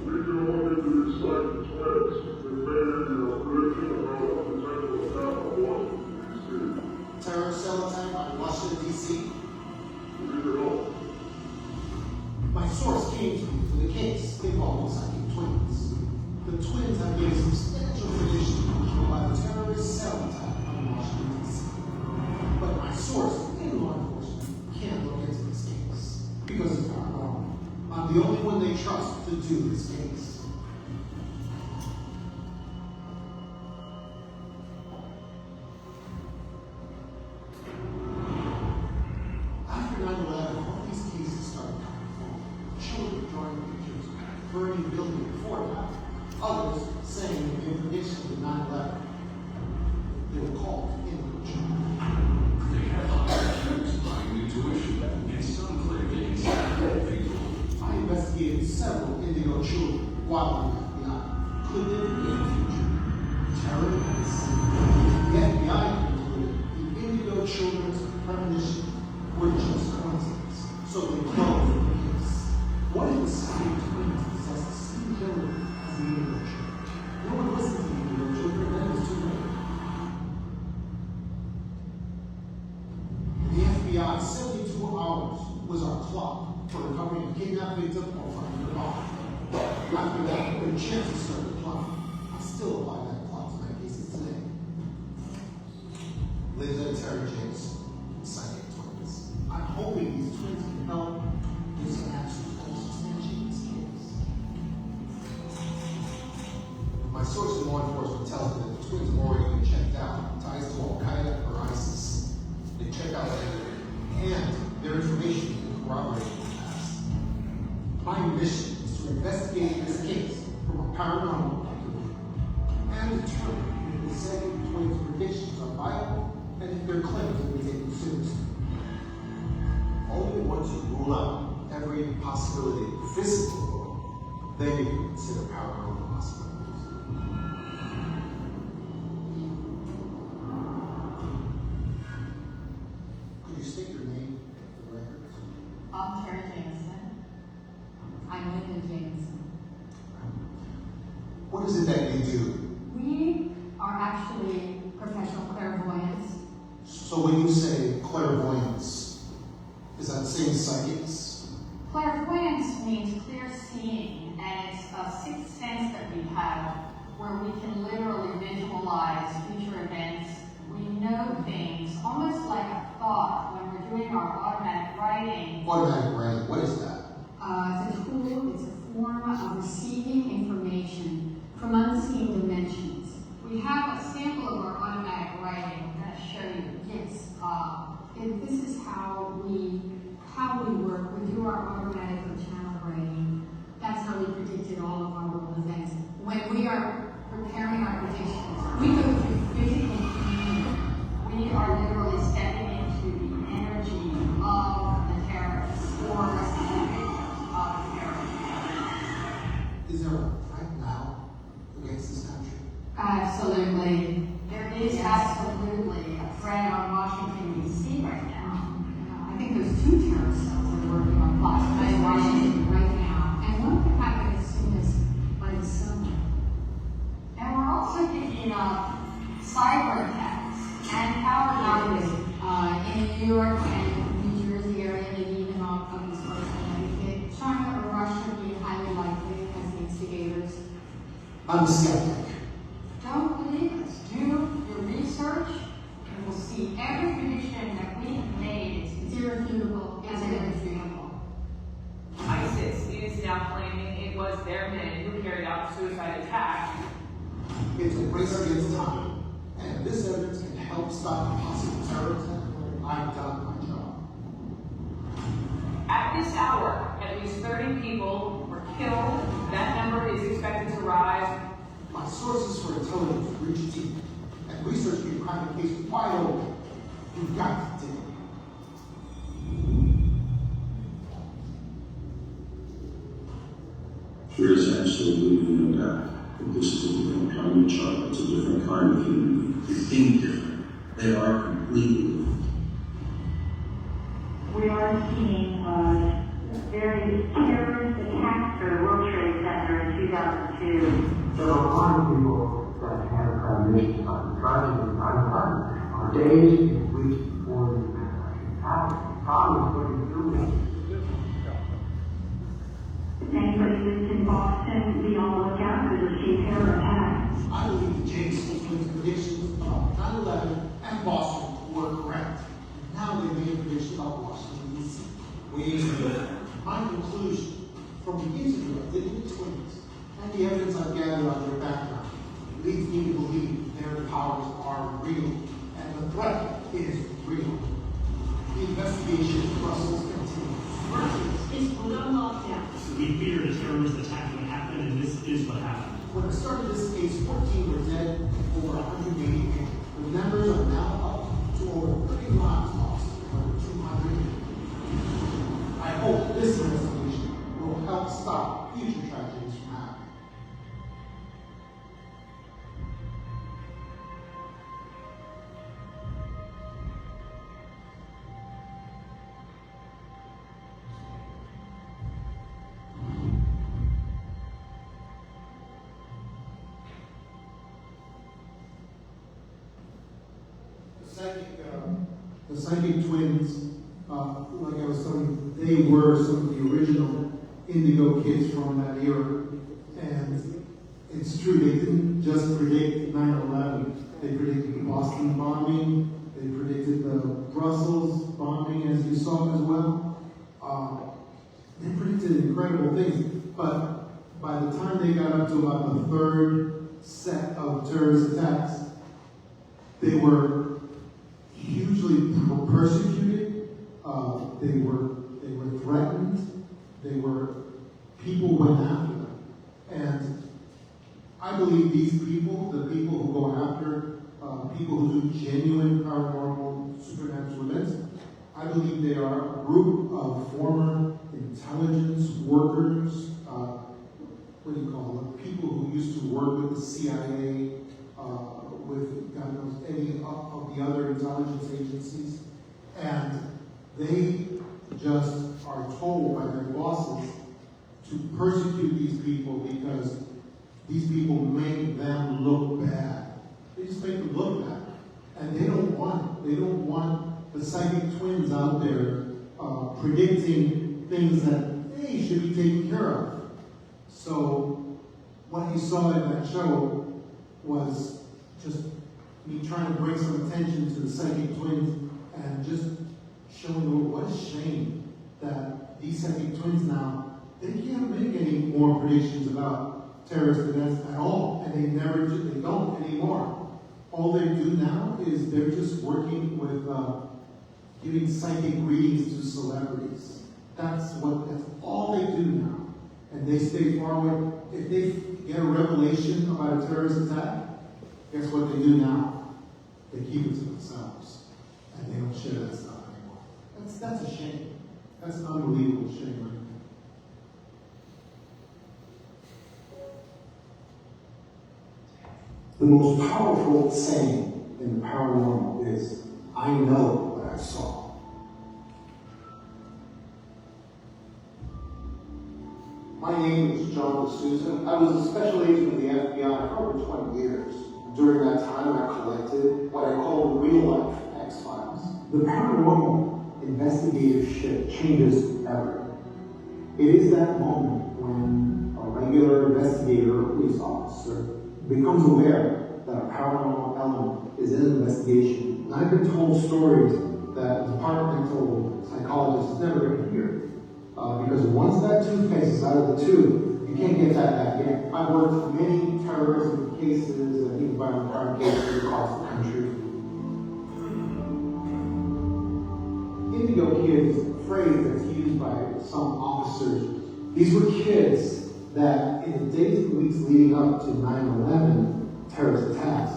N: we can look into these psychic twins. We made into a prediction about a potential attack on Washington, D.C.
K: Terror cell attack on Washington, D.C.
N: We need your help.
K: My source came to me for the case involving psychic twins. The twins have made substantial prediction about the terrorist cell attack on Washington, D.C. But my source in law enforcement can't look into this case because it's paranormal. I'm the only one they trust to do this case. After 9/11, all these cases started coming forward. Children drawing pictures, burning building before that. Others saying they made prediction of 9/11. They were called Indigo.
P: They have opportunities buying intuition, and some claim they can see people.
K: I investigated several Indigo children while in the FBI. Could there be a future? Terror and sin. The FBI concluded the Indigo children's premonition were just coincidence, so they closed the case. What if the psychic twins possessed the same ability as the Indigo children? No one listened to the Indigo children, then it was too late. The FBI, 72 hours was our clock for recovering a kidnapped victim or finding a body. After that, when chances started applying, I still apply that clock to my cases today. Linda and Terry James, psychic twins. I'm hoping these twins can help give some answers that will substantiate this case. My source in law enforcement tells me that the twins have already been checked out. Ties to Al-Qaeda or ISIS. They checked out everything. And their information can corroborate the past. My mission is to investigate this case from a paranormal point of view and determine if the psychic twins' predictions are viable and if their claims will be taken seriously. Only once you rule out every possibility in the physical world, then you can consider paranormal possibilities. Could you state your name for the record?
Q: I'm Terry Jameson. I'm Linda Jameson.
K: What is it that you do?
Q: We are actually professional clairvoyants.
K: So when you say clairvoyance, is that the same as psychics?
Q: Clairvoyance means clear seeing, and it's a sixth sense that we have where we can literally visualize future events. We know things almost like a thought when we're doing our automatic writing.
K: Automatic writing, what is that?
Q: It's a tool, it's a form of receiving information from unseen dimensions. We have a sample of our automatic writing. I'm going to show you. Yes, and this is how we work. We do our automatic channel writing. That's how we predicted all of our world events. When we are preparing our predictions, we go through physical healing. We are literally stepping into the energy of the terrorists or a specific terrorist.
K: Is there a threat now against this country?
Q: Absolutely. There is absolutely a threat on Washington, D.C. right now. I think there's 2 terrorist cells that are working on plots in Washington right now. And one could happen as soon as by the summer. And we're also picking up cyber attacks and power outages in New York and New Jersey area, maybe even on East Coast Connecticut. China or Russia being highly likely as the instigators.
K: I'm a skeptic.
Q: Don't believe us. Do your research, and we'll see every prediction that we have made. It's irrefutable. It's irrefutable.
R: ISIS is now claiming it was their men who carried out the suicide attack.
K: It's a race against time, and if this evidence can help stop a possible terror attack, I've done my job.
R: At this hour, at least 30 people were killed. That number is expected to rise.
K: My sources for intelligence reach deep, and research can crack a case wide open. You've got to dig.
N: believing that this is a different climate chart, it's a different kind of human.
S: They think different. They are completely different.
L: We are seeing very terrorist attacks for the World Trade Center in 2002.
K: There are a lot of people that have premonitions on driving on days and weeks before the event actually happens. Probably what you do is
L: Anybody who's in Boston, be on the lookout for the sea terror attack.
K: I believe that James Smith's predictions about 9/11 and Boston were correct. Now they made a prediction about Washington, D.C. My conclusion from the interview I did with twins and the evidence I've gathered on their background leads me to believe their powers are real and the threat is real. The investigation in Brussels continues.
L: It's put on lockdown.
T: We feared a terrorist attack would happen, and this is what happened.
K: When I started this case, 14 were dead, over 180 injured. The numbers are now up to over 30 lives lost, over 200. I hope this investigation will help stop future tragedies from happening. The psychic twins, like I was telling you, they were some of the original Indigo kids from that era. And it's true, they didn't just predict 9/11. They predicted the Boston bombing. They predicted the Brussels bombing, as you saw as well. They predicted incredible things. But by the time they got up to about the third set of terrorist attacks, they were hugely persecuted. They were threatened. People went after them. And I believe these people, the people who go after people who do genuine paranormal supernatural events, I believe they are a group of former intelligence workers, what do you call them? People who used to work with the CIA, with God knows any of the other intelligence agencies, and they just are told by their bosses to persecute these people because these people make them look bad. They just make them look bad, and they don't want it. They don't want the psychic twins out there predicting things that they should be taken care of. So what you saw in that show was just me trying to bring some attention to the psychic twins and just showing them what a shame that these psychic twins now, they can't make any more predictions about terrorist events at all, and they never do, they don't anymore. All they do now is they're just working with giving psychic readings to celebrities. That's all they do now. And they stay far away. If they get a revelation about a terrorist attack, guess what they do now? They keep it to themselves. And they don't share that stuff anymore. That's a shame. That's an unbelievable shame right there. The most powerful saying in the paranormal is, I know what I saw. My name is John D'Souza. I was a special agent of the FBI for over 20 years. During that time, I collected what I call real-life X-Files. The paranormal investigatorship changes everything. It is that moment when a regular investigator or police officer becomes aware that a paranormal element is in an investigation. And I've been told stories that departmental psychologists never going to hear. Because once that toothpaste is out of the tube, you can't get that back in. I've worked with many terrorism cases and even violent crime cases across the country. Indigo Kid is a phrase that's used by some officers. These were kids that in the days and weeks leading up to 9/11 terrorist attacks,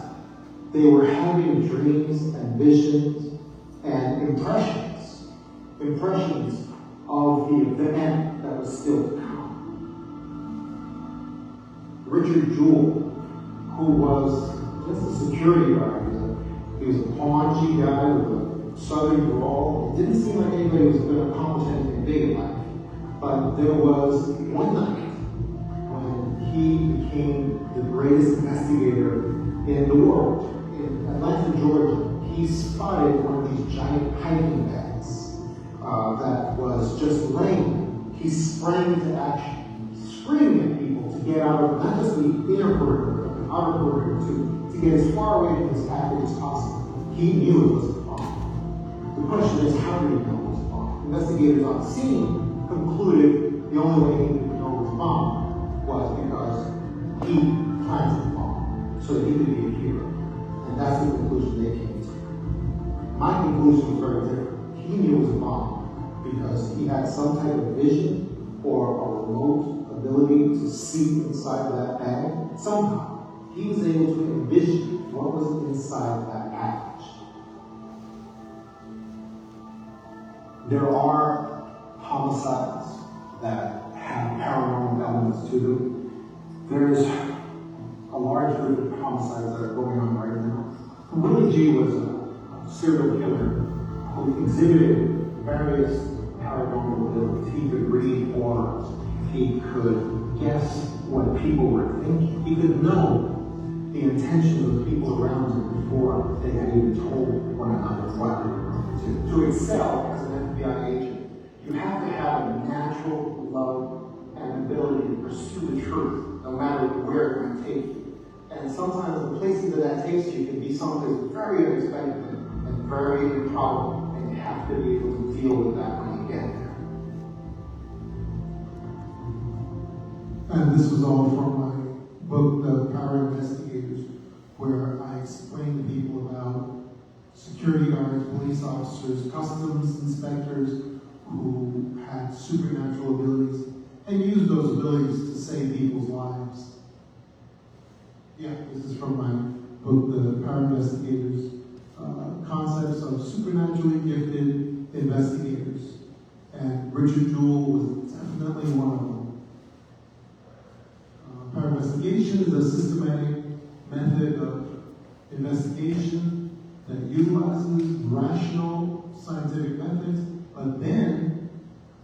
K: they were having dreams and visions and impressions of the event that was still to come. Richard Jewell, who was just a security guard. He was a paunchy guy with a southern drawl. It didn't seem like anybody was going to accomplish anything big in life. But there was one night when he became the greatest investigator in the world. In Atlanta, Georgia, he spotted one of these giant hiking bags that was just laying. He sprang into action, screaming at people to get out of not just the inner perimeter, but the outer perimeter to get as far away from this package as possible. He knew it was a bomb. The question is, how did he know it was a bomb? Investigators on scene concluded the only way he could know it was a bomb was because he planted the bomb so that he could be a hero. And that's the conclusion they came to. My conclusion was very different. He knew it was a bomb because he had some type of vision or a remote ability to see inside that bag. Somehow, he was able to envision what was inside that package. There are homicides that have paranormal elements to them. There's a large group of homicides that are going on right now. Willie G was a serial killer who exhibited various paranormal abilities. He could read auras. He could guess what people were thinking. He could know the intentions of the people around him before they had even told one another what they were going to do. To excel as an FBI agent, you have to have a natural love and ability to pursue the truth, no matter where it might take you. And sometimes the places that takes you can be someplace very unexpected and very improbable, and you have to be able to deal with that when you get there.
D: And this was all from my book, The Power Investigators, where I explain to people about security guards, police officers, customs inspectors who had supernatural abilities and used those abilities to save people's lives. Yeah, this is from my book, The Power Investigators, concepts of supernaturally gifted investigators. And Richard Jewell was definitely one of them. Power investigation is a systematic method of investigation that utilizes rational scientific methods, but then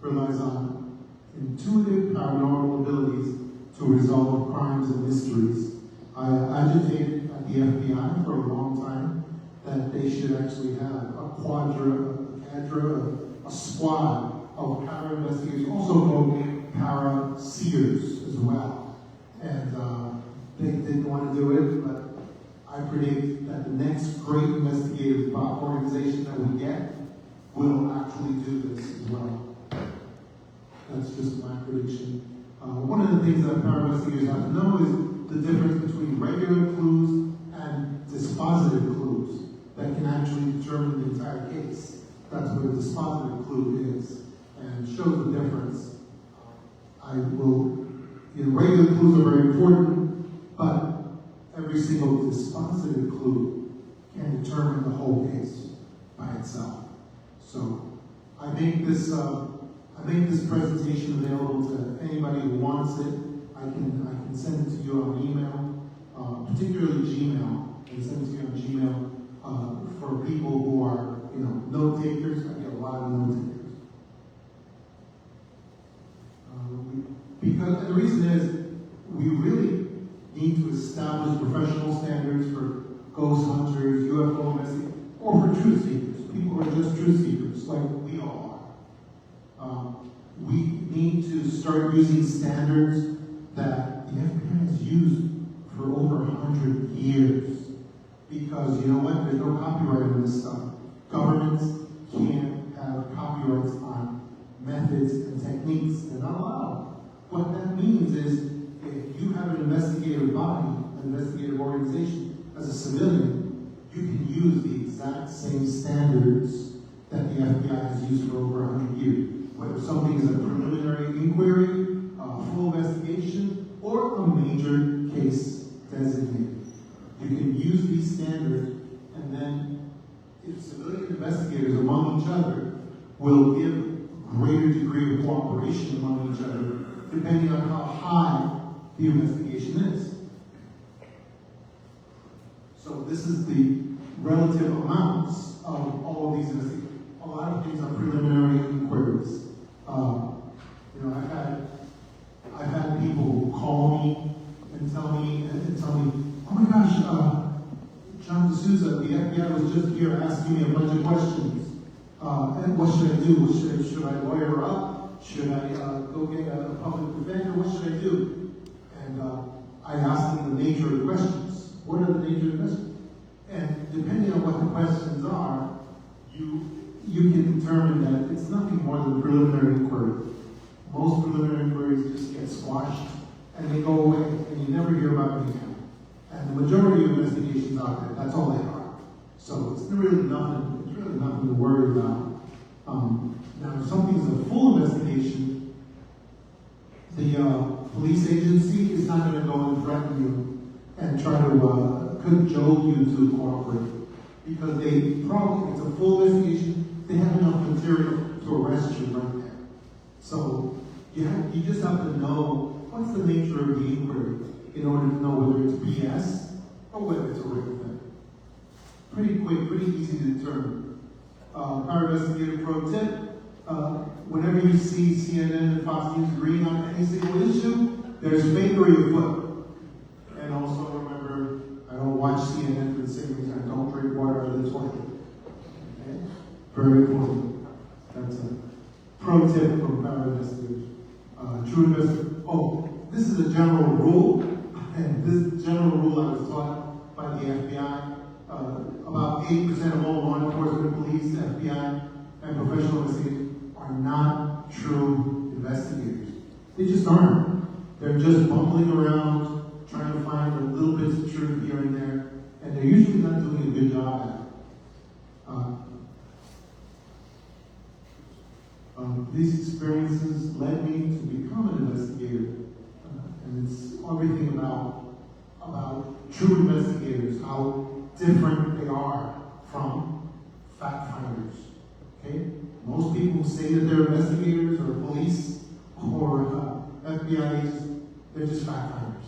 D: relies on intuitive paranormal abilities to resolve crimes and mysteries. I agitated at the FBI for a long time that they should actually have a cadre, a squad of power investigators, also called power seers as well. And they didn't want to do it, but I predict that the next great investigative organization that we get will actually do this as well. That's just my prediction. One of the things that power investigators have to know is the difference between regular clues and dispositive clues that can actually determine the entire case. That's what a dispositive clue is, and shows the difference. Regular clues are very important, but every single dispositive clue can determine the whole case by itself. So I make this presentation available to anybody who wants it. I can send it to you on email, particularly Gmail. I can send it to you on Gmail for people who are note takers. I get a lot of note takers. Because the reason is we really need to establish professional standards for ghost hunters, UFO investigators, or for truth seekers. People who are just truth seekers, like we all are. We need to start using standards that the FBI has used for over 100 years. Because you know what? There's no copyright on this stuff. Governments can't have copyrights on methods and techniques. They're not allowed. What that means is if you have an investigative body, an investigative organization, as a civilian, you can use the exact same standards that the FBI has used for over 100 years. Whether something is a preliminary inquiry, a full investigation, or a major case designated. You can use these standards, and then if civilian investigators among each other will give greater degree of cooperation among each other, depending on how high the investigation is. So this is the relative amounts of all of these investigations. A lot of things are preliminary inquiries. I've had people call me and tell me, oh my gosh, John D'Souza, the FBI was just here asking me a bunch of questions. And what should I do? Should I lawyer up? Should I go get a public defender? What should I do? And I ask them the nature of the questions. What are the nature of the questions? And depending on what the questions are, you can determine that it's nothing more than preliminary inquiry. Most preliminary inquiries just get squashed and they go away and you never hear about them again. And the majority of investigations out there, that's all they are. So it's really nothing to worry about. Now, if something's a full investigation, the police agency is not going to go and threaten you and try to cajole you to cooperate. Because it's a full investigation, they have enough material to arrest you right there. So you just have to know what's the nature of the inquiry in order to know whether it's BS or whether it's a real thing. Pretty quick, pretty easy to determine. Our investigative pro tip, whenever you see CNN and Fox News agreeing on any single issue, there's fakery afoot. And also remember, I don't watch CNN for the same reason I don't drink water out of the toilet. Okay? Very important. That's a pro tip from our investigators. True investigators. Oh, this is a general rule, and this general rule I was taught by the FBI. About 80% of all law enforcement, police, FBI, and professional investigators are not true investigators. They just aren't. They're just bumbling around, trying to find a little bits of truth here and there, and they're usually not doing a good job at it. These experiences led me to become an investigator, and it's everything about true investigators, how different they are from fact finders. Okay? Most people say that they're investigators or police or FBI agents. They're just fact finders.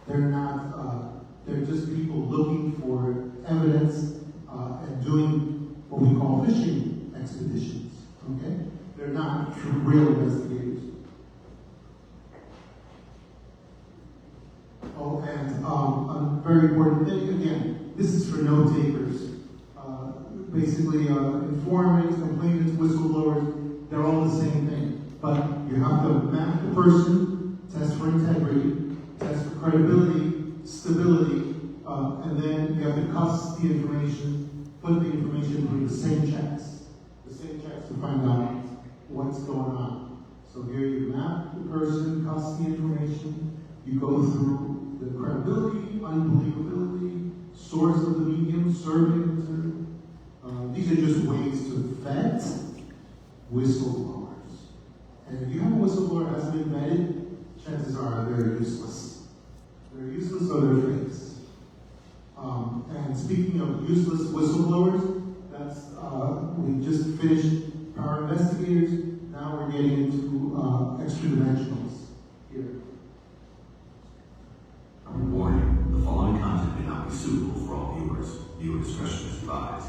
D: They're not. They're just people looking for evidence and doing what we call fishing expeditions. Okay? They're not true, real investigators. Oh, and a very important thing, again, this is for note takers. Basically, informants, complainants, whistleblowers, they're all the same thing. But you have to map the person, test for integrity, test for credibility, stability, and then you have to cuss the information, put the information through the same checks to find out what's going on. So here you map the person, cuss the information, you go through the credibility, unbelievability, source of the medium, survey material. These are just ways to vet whistleblowers. And if you have a whistleblower who hasn't been vetted, chances are they're useless. They're useless or they're fakes. And speaking of useless whistleblowers, we just finished our investigators. Now we're getting into extra dimensionals here.
P: Warning, the following content may not be suitable for all viewers. Viewer discretion is advised.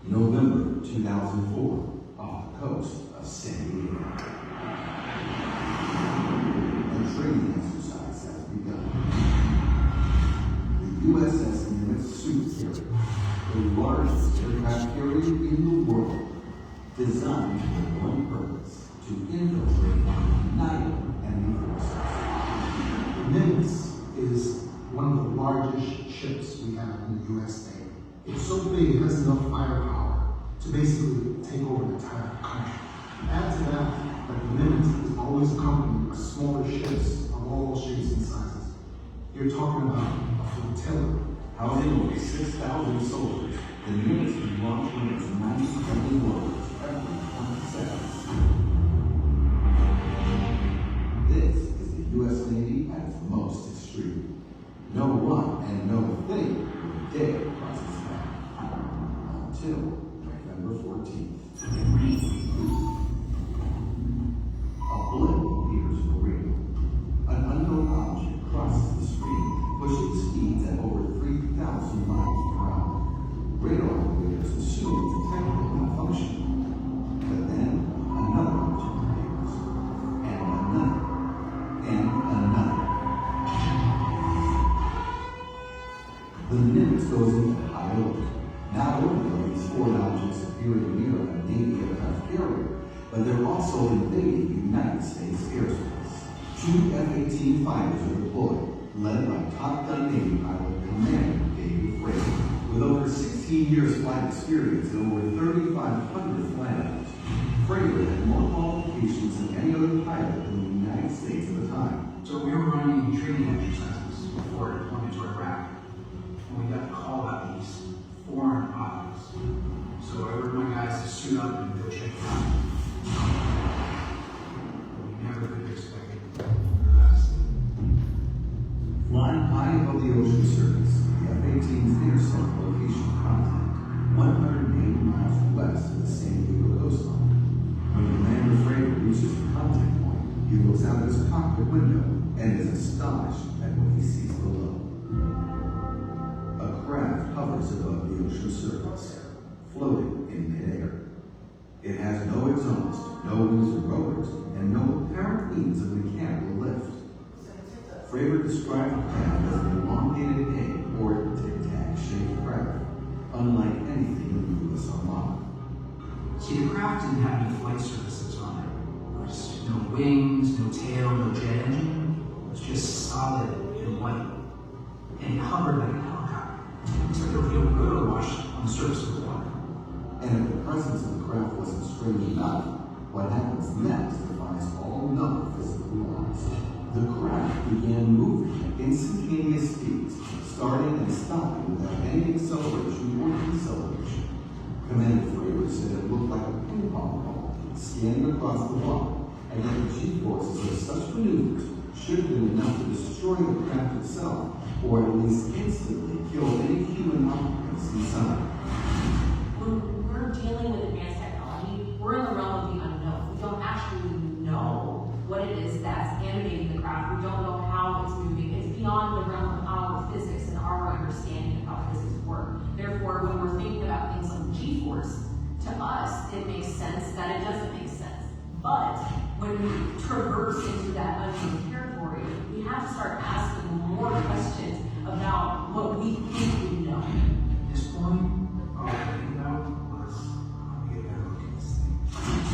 P: November 2004, off the coast of San Diego. A training exercise has begun. The USS Nimitz Suit Carrier, the largest aircraft carrier in the world, designed with one purpose: to infiltrate united enemy forces. Nimitz is one of the largest ships we have in the U.S. Navy. It's so big it has enough firepower to basically take over the entire country. Add to that the Nimitz is always accompanied by smaller ships of all shapes and sizes. You're talking about a flotilla housing over 6,000 soldiers. The military launching its 90 friendly warriors every 20 seconds. This is the U.S. Navy at its most extreme. No one and no thing would dare cross its path until November 14th. A blip appears for radio. An unknown object crosses the screen, pushing speeds at over 3,000 miles per hour. Radar operators assume it's a technical malfunction. But then another object appears, and another, and another. The minutes goes into high alert. Not only are these foreign objects appearing near a Navy aircraft carrier, but they're also invading United States airspace. 2 F-18 fighters are deployed, led by Top Gun Navy pilot Commander David Fraser. With over 16 years flight experience and over 3,500 flight hours, Fraser had more qualifications than any other pilot in the United States at the time.
U: So we were running training exercises before deployment to Iraq, and we got the call about these foreign objects. So I ordered my guys to suit up and go check it out. We never could have expected less.
P: Flying high above the ocean surface, the F-18s intercept location contact 180 miles west of the San Diego coastline. When Commander Fraser reaches the contact point, he looks out his cockpit window and is astonished at what he sees below. A craft hovers above the ocean surface, floating in midair. It has no exhaust, no wings or rotors, and no apparent means of mechanical lift. Fraser described the craft as an elongated egg or tic-tac-shaped craft, unlike anything in the U.S. Armada.
U: See, the craft didn't have any flight surfaces on it. There was no wings, no tail, no jet engine. It was just solid and white. And it hovered like a helicopter. It's like a real rotor wash on the surface of the water.
P: And if the presence of the craft wasn't strange enough, what happens next defies all known physical laws. The craft began moving at instantaneous speeds, starting and stopping without any acceleration or deceleration. Commander Fraser said it looked like a ping pong ball scanning across the water, and that the G-forces of such maneuvers should have been enough to destroy the craft itself, or at least instantly kill any human occupants inside.
V: When we're dealing with advanced technology, we're in the realm of the unknown. We don't actually know what it is that's animating the craft. We don't know how it's moving. It's beyond the realm of our physics and our understanding of how physics work. Therefore, when we're thinking about things like G-force, to us, it makes sense that it doesn't make sense. But when we traverse into that unknown territory, we have to start asking more questions about what we think we know.
U: At this point, all I could know was, I'm going to get a look at this thing.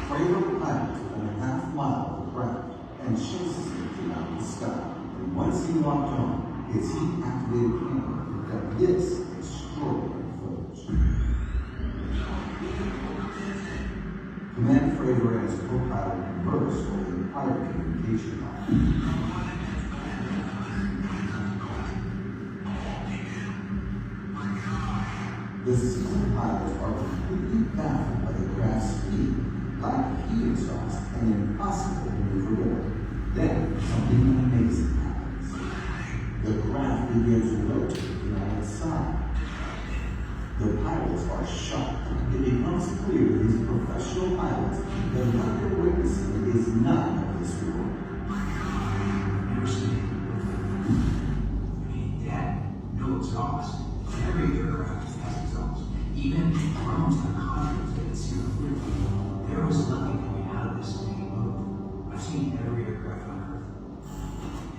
P: Fraser pilots within a half mile of the craft and chases it throughout the sky. And once he locked on, his heat-activated camera picked up this extraordinary footage. Commander Fraser and his co-pilot conversed over the private communication line. The seasoned pilots are completely baffled by the craft's speed, lack of heat exhaust, and impossible maneuverability. Then, something amazing happens. The craft begins rotating on its side. The pilots are shocked. It becomes clear to these professional pilots that what they're witnessing is not of this world.
U: Never seen it. I mean, Dad, no exhaust. Every aircraft has exhaust. Even drones like hundreds that see on the roof. There was nothing coming out of this thing above. I've seen every aircraft on Earth.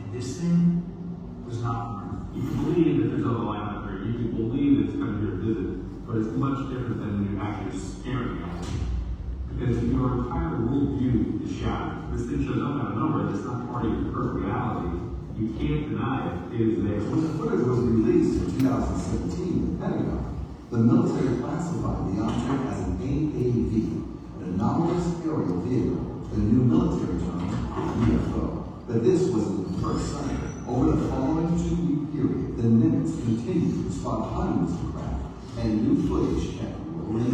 U: And this thing was not on Earth.
W: You can believe that there's a line up there. You can believe it's coming here to visit. But it's much different than when you actually staring at it. Because your entire worldview is shattered. This thing shows up out of nowhere. It's not part of your current reality. You can't deny it. It is there.
P: When the footage was released in 2017 in the Pentagon, the military classified the object as an AAV, an anomalous aerial vehicle, the new military term, UFO. But this wasn't the first sign. Over the following 2-week period, the Nimitz continued to spot hundreds of craft, and new footage kept rolling in.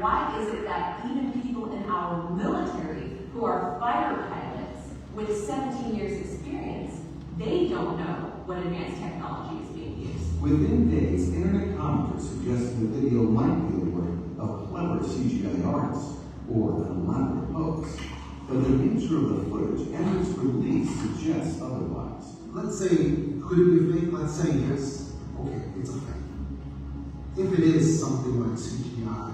V: Why is it that even people in our military who are fighter pilots with 17 years experience, they don't know what advanced technology is being used?
P: Within days, internet commenters suggested the video might be the work of clever CGI artists or an elaborate hoax. But the nature of the footage and its release suggests otherwise.
K: Let's say, could it be a fake? Let's say yes. Okay, it's a fake. If it is something like CGI,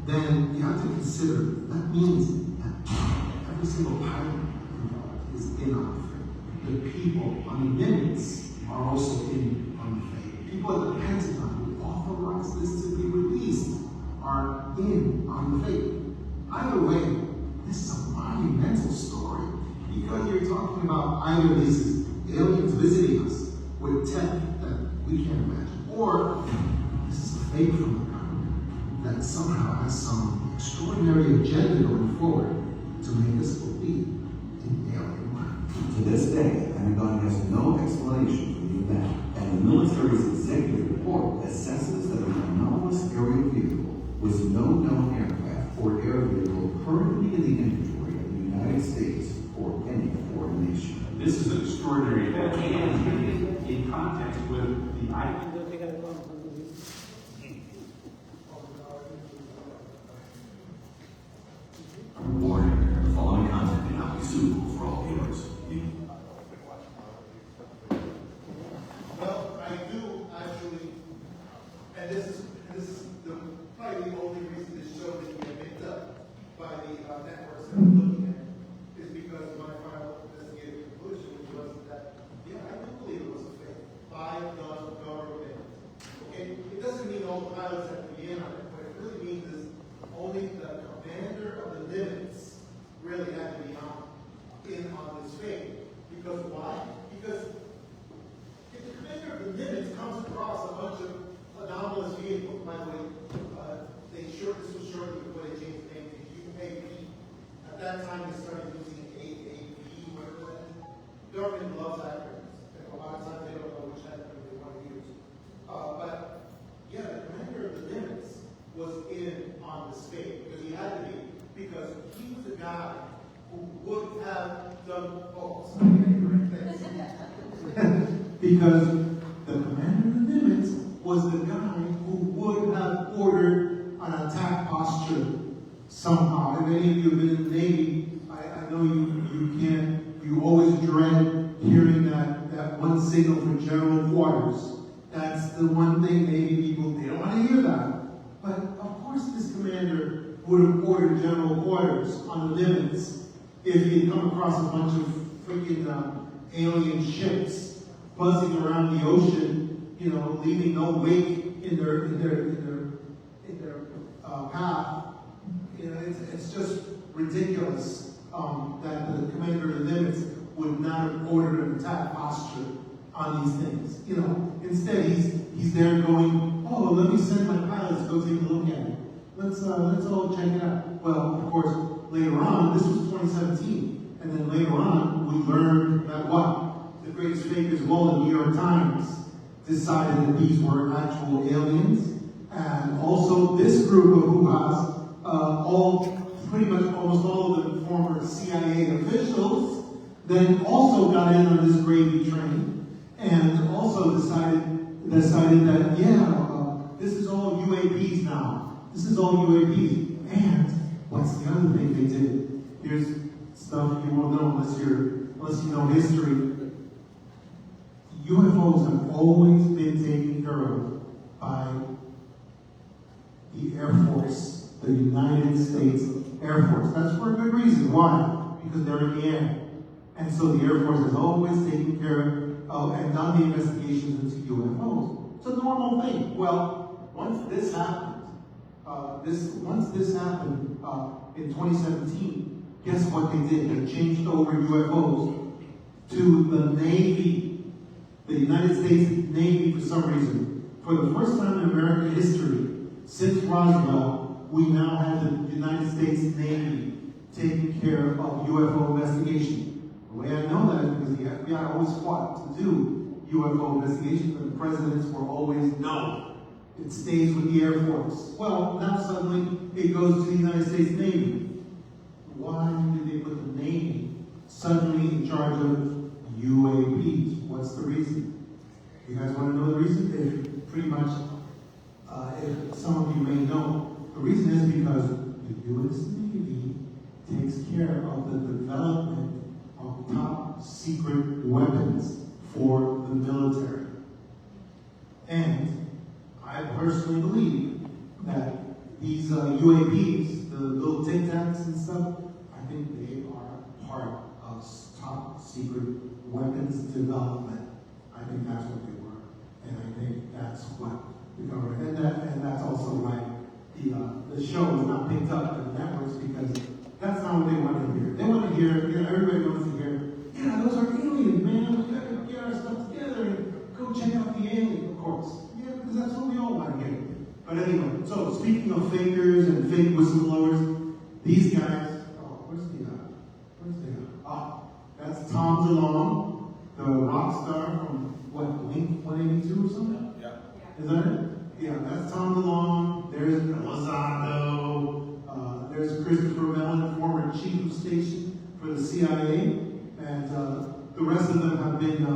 K: then you have to consider that means that every single pilot involved is in on the fake. The people on the Nimitz are also in on the fake. People at the Pentagon who authorized this to be released are in on the fake. Either way, this is a monumental story because you're talking about either this is aliens visiting us with tech that we can't imagine, or this is a fake from the government that somehow has some extraordinary agenda going forward to make us believe in alien life.
P: To this day, the Pentagon has no explanation for the event, and the military's executive report assesses that an anomalous aerial vehicle was no known aircraft or air vehicle currently in the inventory of the United States or any foreign nation.
W: This is an extraordinary event, and in context with the item.
P: Warning, the following content may not be suitable for all viewers.
K: Well, I do actually, and this is probably the only reason this show didn't get picked up by the networks that I'm looking at, is because my final investigative conclusion was that, yeah, I do believe it was a fake by the government. Okay, it doesn't mean all the pilots have to be in on it. What it really means is only the commander of the Nimitz really had to be in on this fake. Because why? Because if the commander of the Nimitz comes across a bunch of anomalous vehicles, by the way, this was shortly before they changed the name to UAP. At that time, they started using AAP, whatever that is. The government loves acronyms, and a lot of times they don't know which acronym they want to use. But yeah, the commander of the Nimitz was in on this fake because he had to be, because he was the guy who would have done because the commander of the Nimitz was the guy who would have ordered an attack posture somehow. If any of you have been in the Navy, I know you always dread hearing that one signal for general quarters. That's the one thing Navy people, they don't want to hear that. But of course this commander would have ordered general quarters on the Nimitz if he had come across a bunch of freaking alien ships buzzing around the ocean, leaving no wake in their path. It's just ridiculous that the commander of the Nimitz would not have ordered an attack posture on these things. Instead he's there going, oh, let me send my pilots to go take a look at it. Let's all check it out. Well, of course, later on, this was 2017, and then later on, we learned that the greatest fakers of all, the New York Times, decided that these were actual aliens, and also this group of hoo-has, pretty much almost all of the former CIA officials, then also got in on this gravy train, and also decided that, this is all UAPs now. This is all UAPs. And what's the other thing they did? Here's stuff you won't know unless you know history. UFOs have always been taken care of by the Air Force, the United States Air Force. That's for a good reason. Why? Because they're in the air. And so the Air Force has always taken care of and done the investigations into UFOs. It's a normal thing. Well, once this happened, in 2017, guess what they did? They changed over UFOs to the Navy, the United States Navy for some reason. For the first time in American history, since Roswell,
D: we now have the United States Navy taking care of UFO investigation. The way I know that is because the FBI always fought to do UFO investigations, but the presidents were always no. It stays with the Air Force. Well, now suddenly it goes to the United States Navy. Why did they put the Navy suddenly in charge of UAPs? What's the reason? You guys want to know the reason? If pretty much, if some of you may know, the reason is because the U.S. Navy takes care of the development of top secret weapons for the military. And I personally believe that these UAPs, the little Tic Tacs and stuff, I think they are part of top secret weapons development. I think that's what they were. And I think that's what the government, and that's also why the show is not picked up in the networks, because that's not what they want to hear. They want to hear, everybody wants to hear, yeah, those are aliens, man. We got to get our stuff together and go check out the alien, of course. Yeah, because that's what we all want to hear. But anyway, so speaking of fakers and fake whistleblowers, these guys, where's that's Tom DeLonge, the rock star from, Blink 182 or something? Yeah. Is that it? Yeah, that's Tom DeLonge. There's Lozano. There's Christopher Mellon, former chief of station for the CIA. And the rest of them have been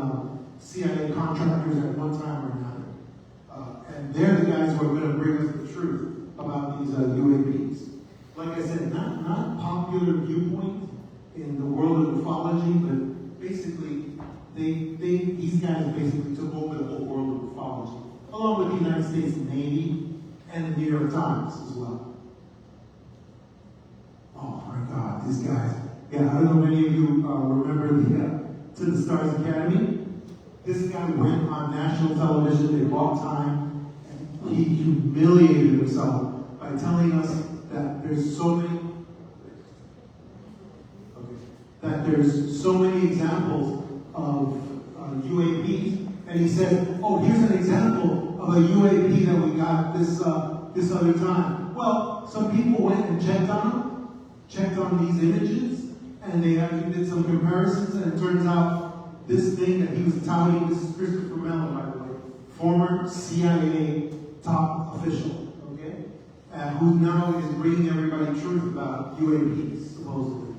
D: CIA contractors at one time or another. And they're the guys who are going to bring us the truth about these UAPs. Like I said, not popular viewpoint in the world of ufology, but basically, these guys basically took over the whole world of ufology, along with the United States Navy and the New York Times as well. Oh my God, these guys. Yeah, I don't know if many of you remember To the Stars Academy. This guy went on national television, they bought time, and he humiliated himself by telling us that there's so many examples of UAPs, and he said, oh, here's an example of a UAP that we got this other time. Well, some people went and checked on these images, and they actually did some comparisons, and it turns out this thing that he was touting, this is Christopher Mellon, by the way, former CIA top official, okay, who now is bringing everybody truth about UAPs, supposedly,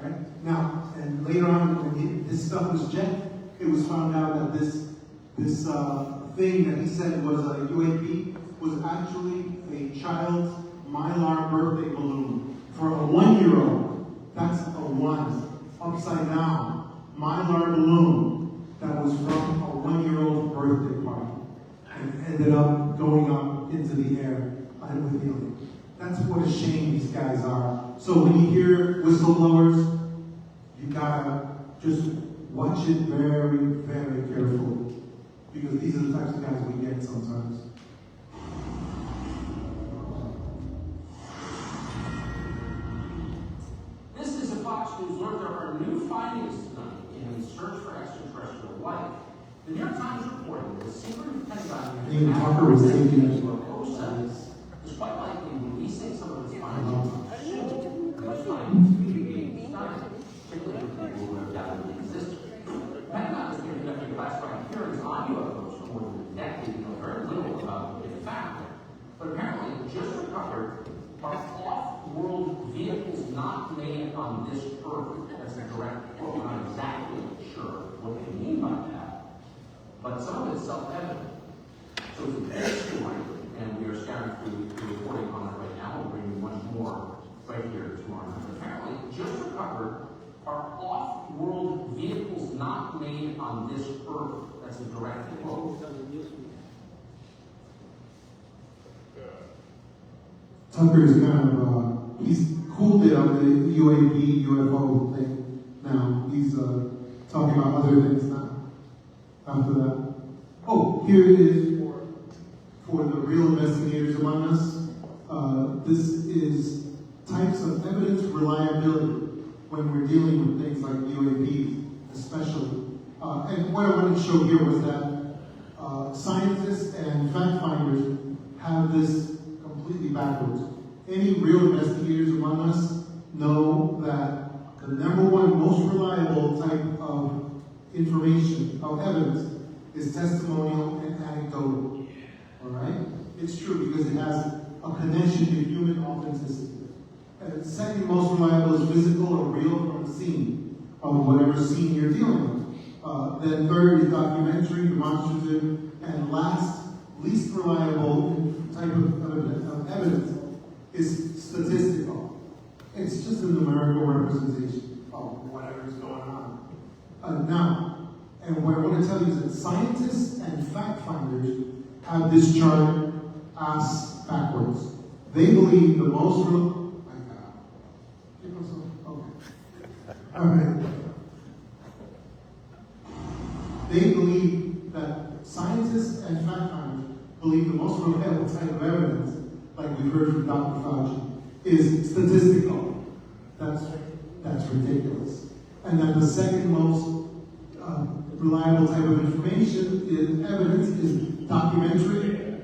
D: right? Now, and later on, when this stuff was checked, it was found out that this thing that he said was a UAP was actually a child's Mylar birthday balloon for a 1-year-old. That's a 1 upside down Mylar balloon that was from a 1-year-old's birthday party and ended up going up into the air with helium. That's what a shame these guys are. So when you hear whistleblowers, you gotta just watch it very, very carefully, because these are the types of guys we get sometimes.
A: This is a Fox News alert. There are new findings tonight in the search for extraterrestrial life. The New York Times reported that the secret Pentagon
D: Ian Tucker was thinking
A: is quite likely releasing some of its findings soon. Those findings being studied, particularly for people who have doubted they existed. The Pentagon has been conducting classified hearings on UFOs for more than a decade. We know very little about the fact. But apparently, it just recovered are off-world vehicles not made on this earth. That's a direct quote. I'm not exactly sure what they mean by that, but some of it's self-evident. So it's a big story, and we are scouring through the reporting on it right now. We'll bring you much more right here tomorrow night. But apparently, just recovered are off-world vehicles not made on this earth. That's a direct quote.
D: Tucker's kind of, he's cooled it on the UAP, UFO thing now. He's talking about other things now. After that. Oh, here it is for the real investigators among us. This is types of evidence reliability when we're dealing with things like UAPs, especially. And what I wanted to show here was that scientists and fact finders have this completely backwards. Any real investigators among us know that the number one most reliable type of information, of evidence, is testimonial and anecdotal. All right? It's true because it has a connection to human authenticity. And second most reliable is physical or real from the scene of whatever scene you're dealing with. Then third is documentary, demonstrative, and last, least reliable type of evidence is statistical. It's just a numerical representation of whatever's going on. Now, and what I want to tell you is that scientists and fact finders have this chart ass backwards. They believe the most all right. They believe that scientists and fact finders believe the most reliable type of evidence, like we heard from Dr. Fauci, is statistical. That's ridiculous. And then the second most reliable type of information is evidence is documentary.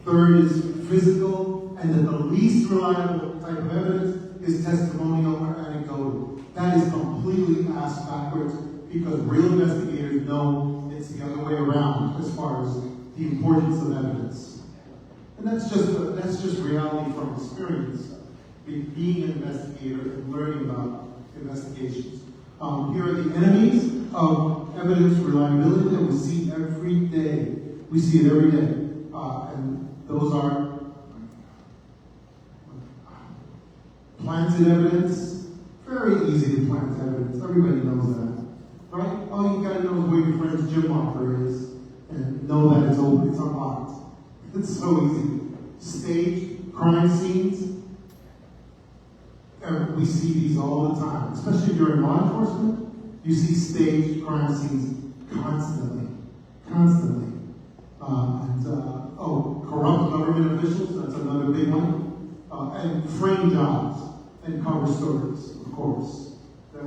D: Third is physical, and then the least reliable type of evidence is testimonial or anecdotal. That is completely ass backwards because real investigators know it's the other way around as far as the importance of evidence. And that's just reality from experience, being an investigator and learning about investigations. Here are the enemies of evidence reliability that we see every day. We see it every day. And those are planted evidence. Very easy to plant evidence. Everybody knows that. Right? All you gotta know is where your friend's gym locker is and know that it's open, it's unlocked. It's so easy. Staged crime scenes. We see these all the time, especially during law enforcement. You see staged crime scenes constantly. Corrupt government officials, that's another big one. And frame jobs and cover stories, of course.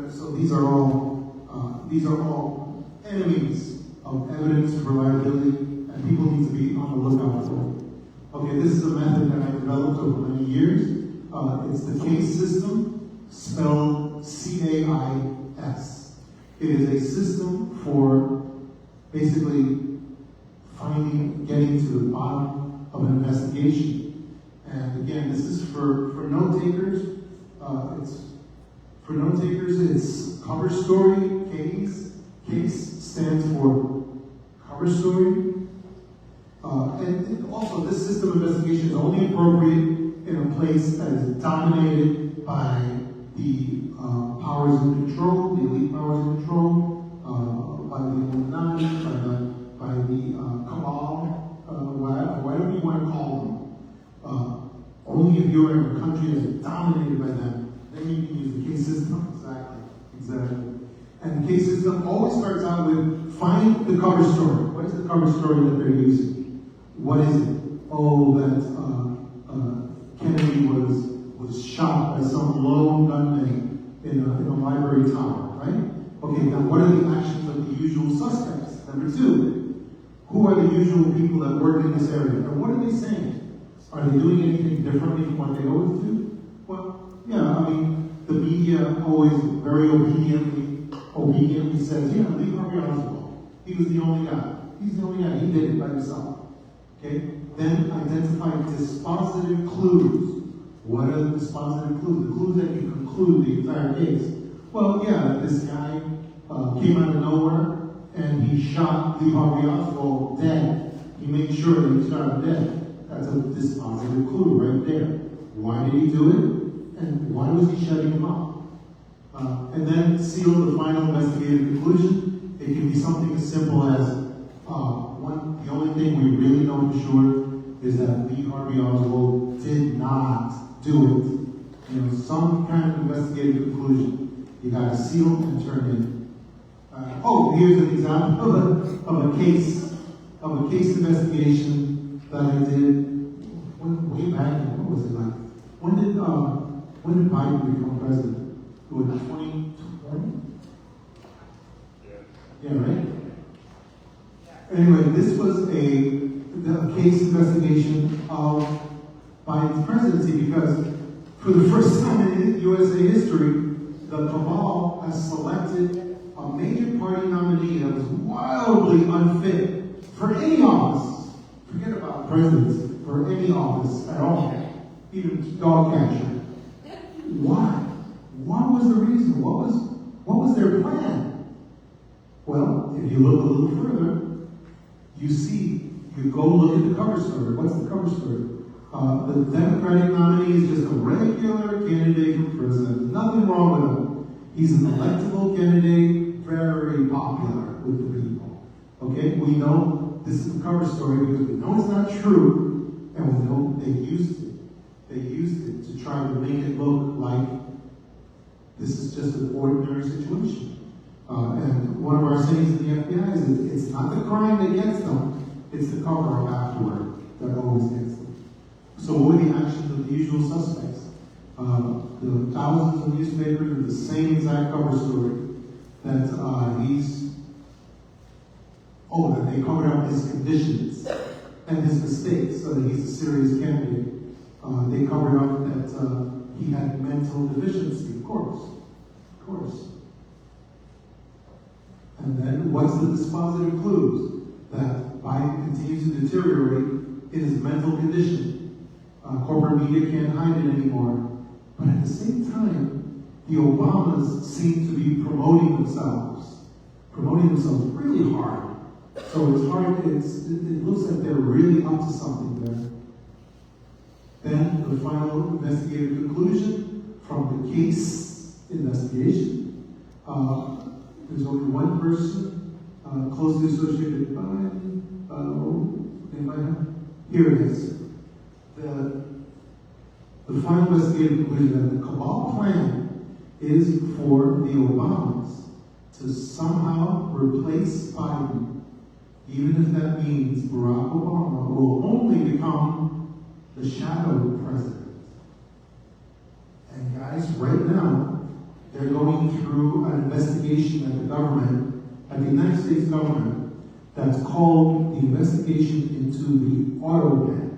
D: So these are all enemies of evidence reliability, and people need to be on the lookout for it. Okay, this is a method that I developed over many years. It's the CASE system, spelled C-A-I-S. It is a system for basically getting to the bottom of an investigation. And again, this is for note takers. For note takers, it's cover story, CASE. CASE stands for cover story. And also, this system of investigation is only appropriate in a place that is dominated by the powers in control, the elite powers in control, by the Illuminati, by the cabal, whatever you want to call them. Only if you're in a country that's dominated by them, then you can use the CASE system. Exactly. And the CASE system always starts out with find the cover story. What is the cover story that they're using? What is it? Oh, that Kennedy was shot by some lone gunman in a library tower, right? Okay, now what are the actions of the usual suspects? Number two, who are the usual people that work in this area? And what are they saying? Are they doing anything differently from what they always do? Well, yeah, I mean, the media always very obediently says, yeah, Lee Harvey Oswald. He was the only guy. He's the only guy. He did it by himself. Okay? Then identify dispositive clues. What are the dispositive clues? The clues that can conclude the entire case. Well, yeah, this guy came out of nowhere and he shot Lee Harvey Oswald dead. He made sure that he shot him dead. That's a dispositive clue right there. Why did he do it? And why was he shutting him up? And then seal the final investigative conclusion. It can be something as simple as the only thing we really know for sure is that Lee Harvey Oswald did not do it. You know, some kind of investigative conclusion. You got to seal and turn in. Here's an example of a case investigation that I did way back. What was it like? When did Biden become president? Was it 2020? Yeah, right? Anyway, this was a case investigation of
G: Biden's presidency, because for the first time in USA history, the cabal has selected a major party nominee that was wildly unfit for any office. Forget about presidents, for any office at all, even dog catcher. Why? What was the reason? What was their plan? Well, if you look a little further, you see, you go look at the cover story. What's the cover story? The Democratic nominee is just a regular candidate for president. Nothing wrong with him. He's an electable candidate, very popular with the people. Okay, we know this is the cover story because we know it's not true, and we know they used it. They used it to try to make it look like this is just an ordinary situation. And one of our sayings in the FBI is it's not the crime that gets them, it's the cover-up afterward that always gets them. So what were the actions of the usual suspects? The thousands of newspapers with the same exact cover story that that they covered up his conditions and his mistakes so that he's a serious candidate. They covered up that he had mental deficiency, of course. And then what's the dispositive clues? That Biden continues to deteriorate in his mental condition. Corporate media can't hide it anymore. But at the same time, the Obamas seem to be promoting themselves really hard. So it's hard, it looks like they're really up to something there. Then the final investigative conclusion from the case investigation. There's only one person closely associated with Biden. Here it is. The final investigative conclusion that the cabal plan is for the Obamas to somehow replace Biden, even if that means Barack Obama will only become the shadow president. And guys, right now, they're going through an investigation at the government, at the United States government, that's called the investigation into the auto pen.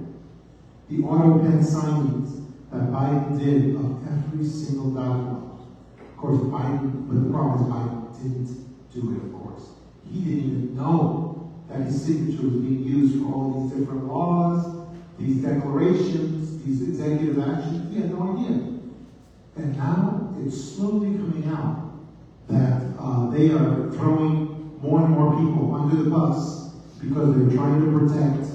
G: The auto pen signings that Biden did of every single document. Of course, but the problem is Biden didn't do it, of course. He didn't even know that his signature was being used for all these different laws, these declarations, these executive actions. He had no idea. And now it's slowly coming out that they are throwing more and more people under the bus because they're trying to protect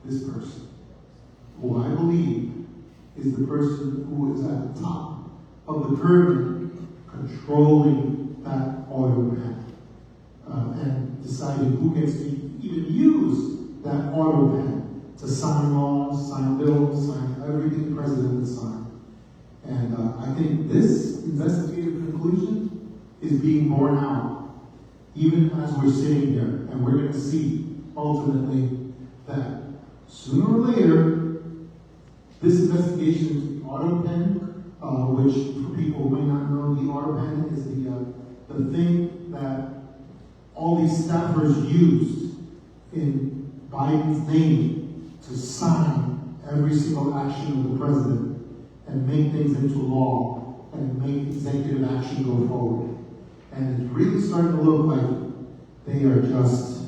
G: this person, who I believe is the person who is at the top of the pyramid controlling that auto pen and deciding who gets to even use that auto pen to sign laws, sign bills, sign everything the president would sign. And I think this investigative conclusion is being borne out, even as we're sitting here, and we're going to see ultimately that sooner or later, this investigation into the auto pen, which for people who may not know, the auto pen is the thing that all these staffers used in Biden's name to sign every single action of the president and make things into law and make executive action go forward. And it's really starting to look like they are just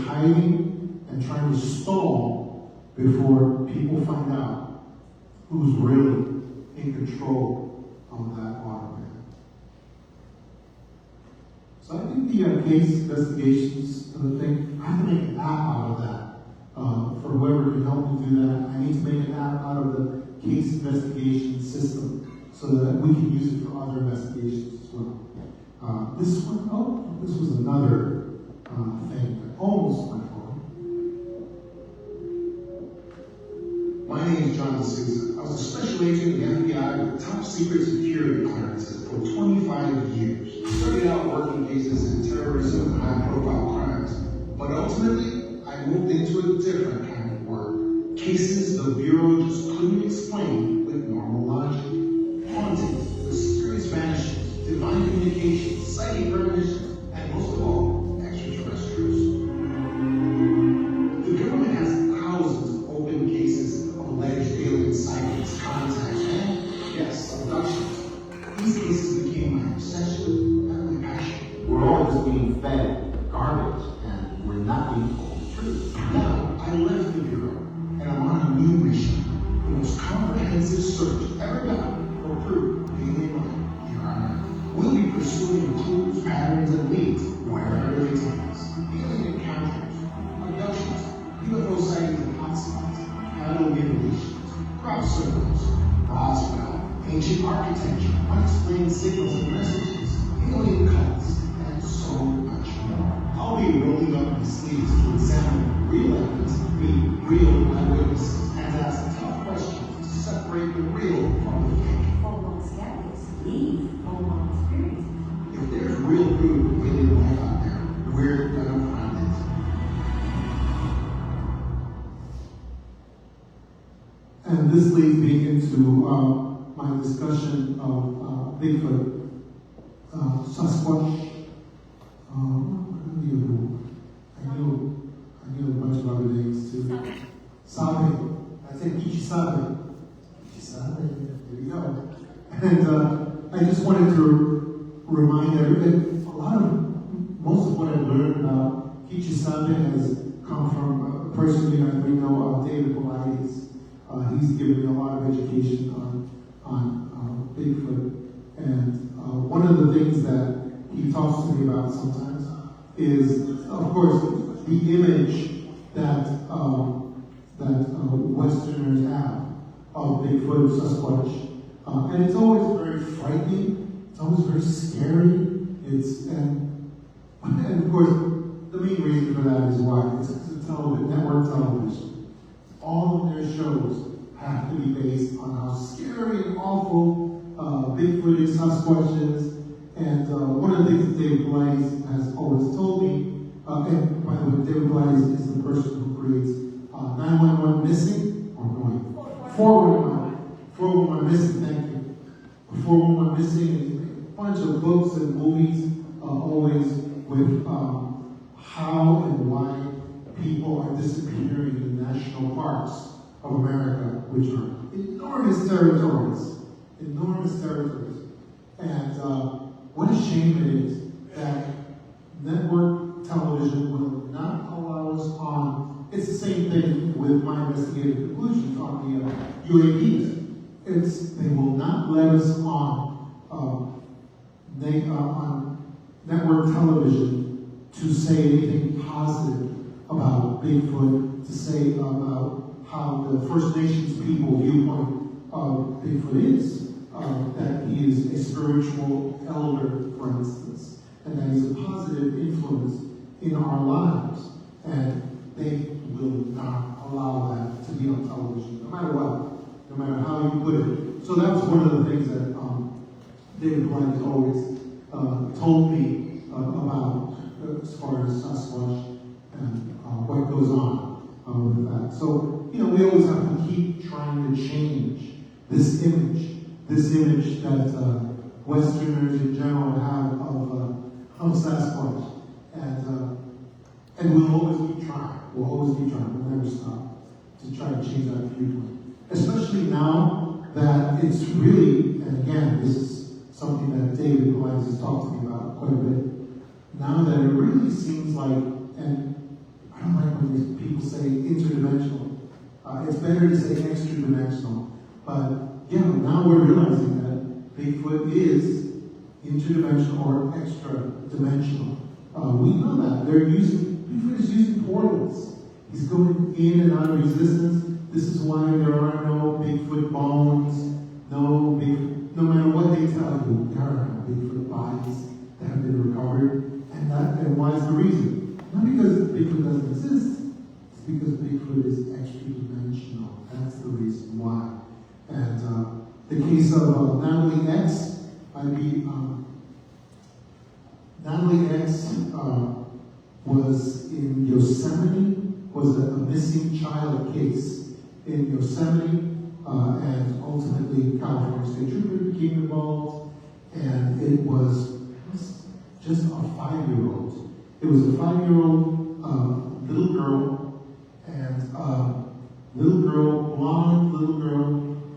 G: hiding and trying to stall before people find out who's really in control of that auto pen. So I think the case investigations thing, I have to make an app out of that. For whoever can help me do that, I need to make an app out of the case investigation system so that we can use it for other investigations as well. This was another thing that almost went wrong.
K: My name is John D'Souza. I was a special agent in the FBI with top secret security clearances for 25 years. Started out working cases in terrorism and high-profile crimes, but ultimately, I moved into a different kind of work. Cases the Bureau just couldn't explain with normal logic. Hauntings, mysterious vanishings, divine communications, psychic premonitions, and most of all, extraterrestrials. The government has comprehensive search ever done for proof of alien life here on Earth. We'll be pursuing clues, patterns, and leads wherever they take us. Alien encounters, abductions, UFO sightings and hotspots, cattle mutilations, crop circles, Roswell, ancient architecture, unexplained signals and messages, alien cults, and so much more. I'll be rolling up my sleeves to examine real evidence, meet real eyewitnesses, and ask tough questions to separate the real from the fake.
V: Full-blown skeptics leave full-blown experiences.
K: If there's real proof of alien life out there, we're gonna find it.
G: And this leads me into my discussion of Bigfoot, Sasquatch. I knew a bunch of other names too. Sabe. I said Gitchi there we go. And I just wanted to remind everybody, most of what I've learned about Gitchi has come from a person we know, David Polides. He's given me a lot of education on Bigfoot. And one of the things that he talks to me about sometimes is, of course, the image that Westerners have of Bigfoot, Sasquatch. And it's always very frightening. It's always very scary. And of course, the main reason for that is why it's network television. All of their shows have to be based on how scary and awful Bigfoot is, Sasquatch is. And one of the things that David Polides has always told me, and by the way, David Polides is the person who creates 911 Missing, or no, 411 Missing, thank you. 411 Missing is a bunch of books and movies, always with how and why people are disappearing in the national parks of America, which are enormous territories. And what a shame it is that network television will not allow us on. It's the same thing with my investigative conclusions on the UAPs. They will not let us on network television to say anything positive about Bigfoot, to say about how the First Nations people viewpoint of Bigfoot is. That he is a spiritual elder, for instance, and that he's a positive influence in our lives. And they will not allow that to be on television, no matter what, no matter how you put it. So that was one of the things that David Polides always told me about as far as Sasquatch and what goes on with that. So, we always have to keep trying to change this image that Westerners in general have of Sasquatch. And we'll always keep trying. We'll never stop to try to change that viewpoint. Especially now that it's really, and again, this is something that David Polides has talked to me about quite a bit, now that it really seems like, and I don't like when people say interdimensional. It's better to say extra-dimensional. But yeah, now we're realizing that Bigfoot is interdimensional or extra-dimensional. We know that. Bigfoot is using portals. He's going in and out of existence. This is why there are no Bigfoot bones, no matter what they tell you, there are no Bigfoot bodies that have been recovered. And why is the reason? Not because Bigfoot doesn't exist, it's because Bigfoot is extra-dimensional. That's the reason why. And the case of Natalie X, Natalie X was in Yosemite, was a missing child case in Yosemite, and ultimately California State Trooper became involved, and it was just a 5-year-old. It was a 5-year-old little girl, and blonde little girl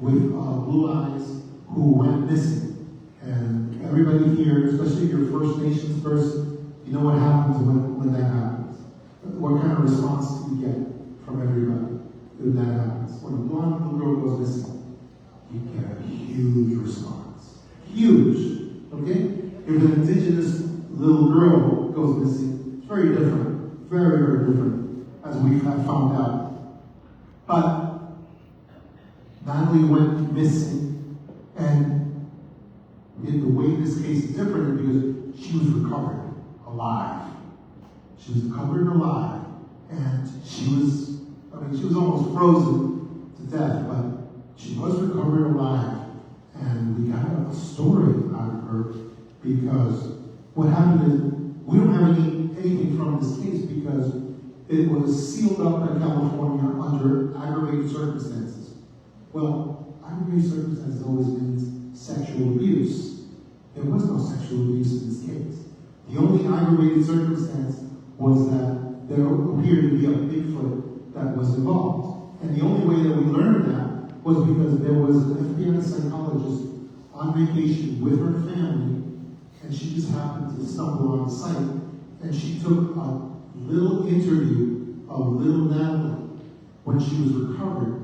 G: with blue eyes who went missing. And everybody here, especially if you're a First Nations person, you know what happens when that happens. What kind of response do you get from everybody when that happens? When a blonde little girl goes missing.
K: we get a huge response. Huge, okay? If an indigenous little girl goes missing, it's very different, very, very different, as we have found out. But Natalie went missing, and in the way this case is different because she was recovered alive. She was recovered alive, and she was almost frozen to death, but she was recovered alive, and we got a story out of her because what happened is we don't have anything from this case because it was sealed up in California under aggravated circumstances. Well, aggravated circumstances always means sexual abuse. There was no sexual abuse in this case. The only aggravated circumstance was that there appeared to be a Bigfoot that was involved. And the only way that we learned that was because there was an FBI psychologist on vacation with her family, and she just happened to stumble on the site, and she took a little interview of little Natalie when she was recovered,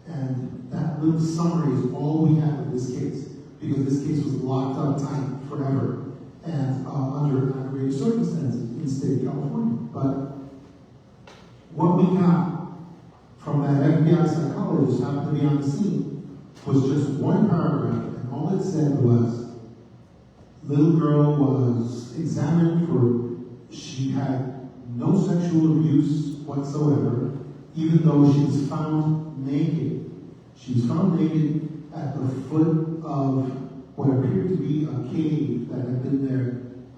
K: and that little summary is all we have of this case, because this case was locked up tight forever, and under aggravated circumstances in the state of California. But what we got from that FBI psychologist happened to be on the scene was just one paragraph, and all it said was, little girl was examined for, she had no sexual abuse whatsoever, even though she was found naked. She was found naked at the foot of what appeared to be a cave that had been there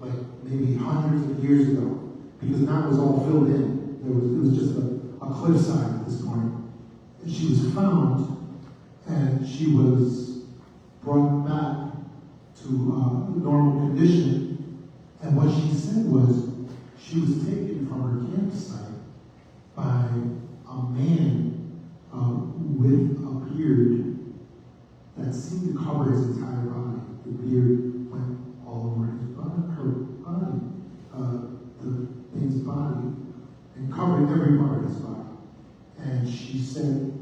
K: like maybe hundreds of years ago, because that was all filled in. It was just a cliffside at this point. And she was found, and she was brought back to normal condition. And what she said was, she was taken from her campsite by a man with a beard that seemed to cover his entire body. The beard went all over his body, the body, and covered every part of his body. And she said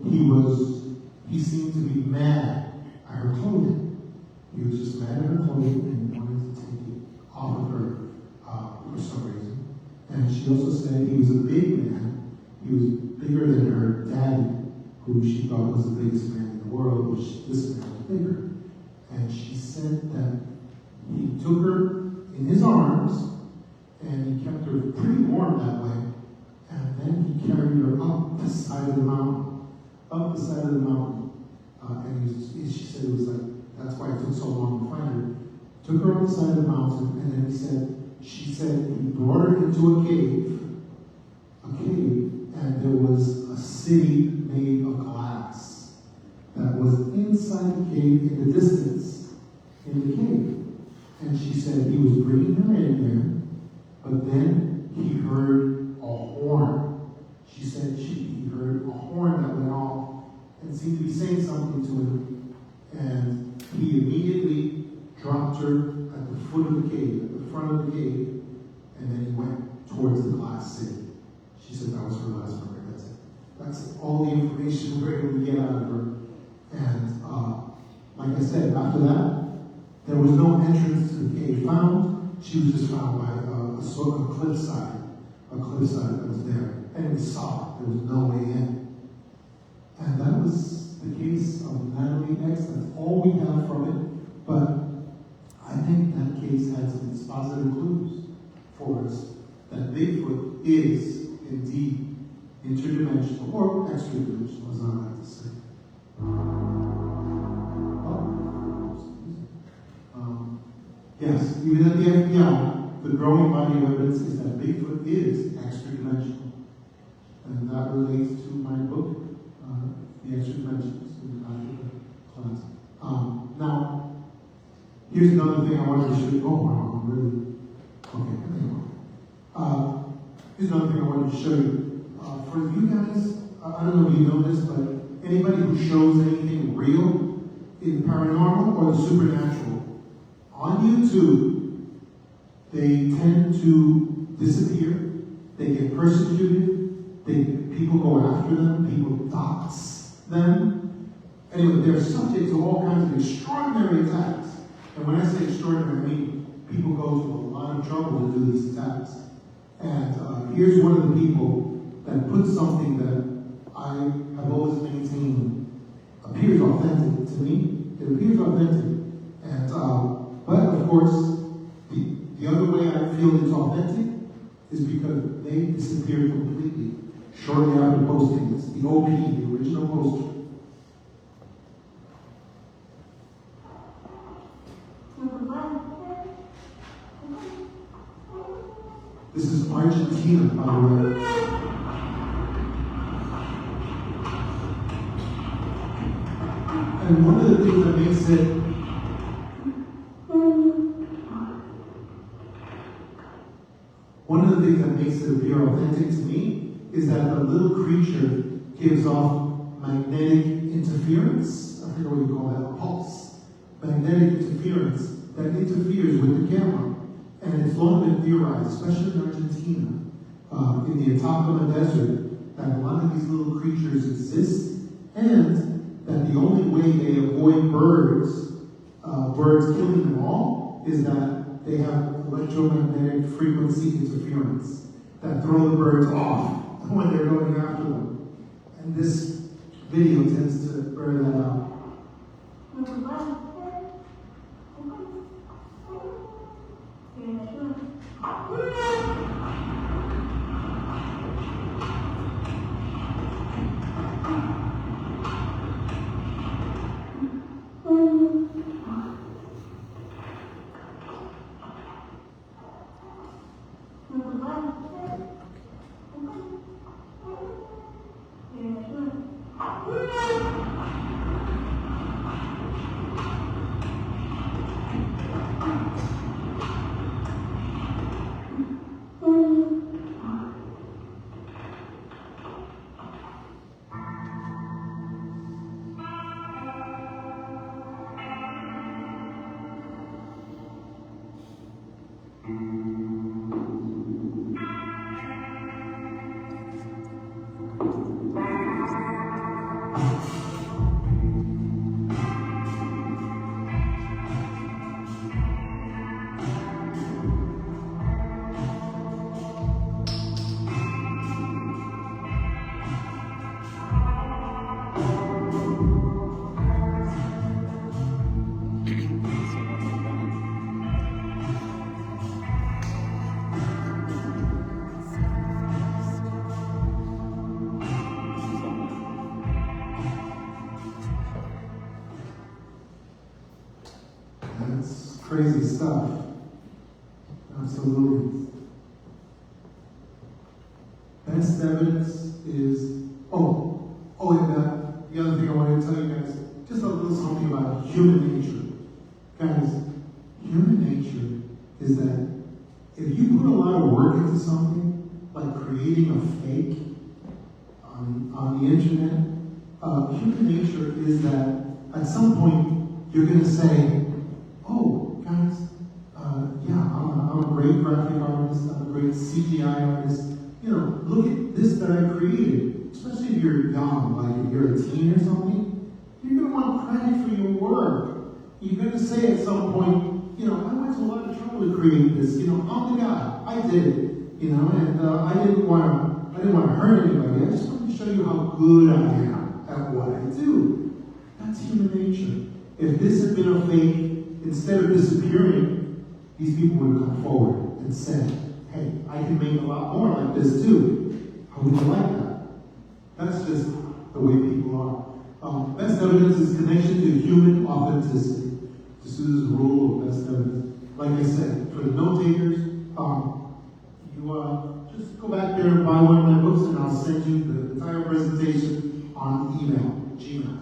K: he seemed to be mad at her clothing. He was just mad at her clothing and wanted to take it off of her for some reason. And she also said he was a big man. He was bigger than her daddy, who she thought was the biggest man in the world, which this man was bigger. And she said that he took her in his arms, and he kept her pretty warm that way. And then he carried her up the side of the mountain. And she said it was like, that's why it took so long to find her. Took her up the side of the mountain, and then she said he brought her into a cave, and there was a city made of glass that was inside the cave in the distance, in the cave. And she said he was bringing her in there, but then he heard a horn. She said he heard a horn that went off and seemed to be saying something to him. And he immediately dropped her at the foot of the cave, at the front of the cave, and then he went towards the glass city. She said that was her last memory. That's it. That's all the information we're able to get out of her. And like I said, after that, there was no entrance to the cave found. She was just found by a sort of cliffside that was there. And it was solid. There was no way in. And that was the case of Natalie X. That's all we have from it. But I think that case has some expositive clues for us that Bigfoot is indeed interdimensional, or extra-dimensional, as I like to say. Yes, even at the FBI, the growing body of evidence is that Bigfoot is extra-dimensional. And that relates to my book, The Extra Dimensions, in the class. Now, here's another thing I wanted to show you. Oh, wow, I'm really... Okay, anyway. Here's another thing I wanted to show you. For you guys, I don't know if you know this, but anybody who shows anything real in the paranormal or the supernatural, on YouTube, they tend to disappear, they get persecuted, people go after them, people dox them.
D: Anyway, they're subject to all kinds of extraordinary attacks. And when I say extraordinary, I mean people go to a lot of trouble to do these attacks. And here's one of the people that put something that I have always maintained appears authentic to me. It appears authentic. And, but of course, the other way I feel it's authentic is because they disappeared completely shortly after posting this. The OP, the original poster. This is Argentina, by the way. And one of the things that makes it appear authentic to me is that the little creature gives off magnetic interference. I forget what you call that, a pulse. Magnetic interference that interferes with the camera. And it's long been theorized, especially in Argentina, in the Atacama Desert, that a lot of these little creatures exist, and that the only way they avoid birds killing them all, is that they have electromagnetic frequency interference that throw the birds off when they're going after them. And this video tends to bear that out. That's crazy stuff. Absolutely. Best evidence is, and the other thing I wanted to tell you guys, just a little something about human nature. Guys, human nature is that if you put a lot of work into something, like creating a fake on the internet, human nature is that at some point you're going to say, oh, guys, I'm a great graphic artist, I'm a great CGI artist. You know, look at this that I created. Especially if you're young, like if you're a teen or something, you're going to want credit for your work. You're going to say at some point, you know, I went to a lot of trouble to create this. You know, I'm the guy. I did it. You know, and I didn't want to hurt anybody. I just wanted to show you how good I am at what I do. That's human nature. If this had been a fake, instead of disappearing, these people would have come forward and said, hey, I can make a lot more like this too. How would you like that? That's just the way people are. Best evidence is connection to human authenticity. This is the rule of best evidence. Like I said, for the note takers, you just go back there and buy one of my books, and I'll send you the entire presentation on email, Gmail.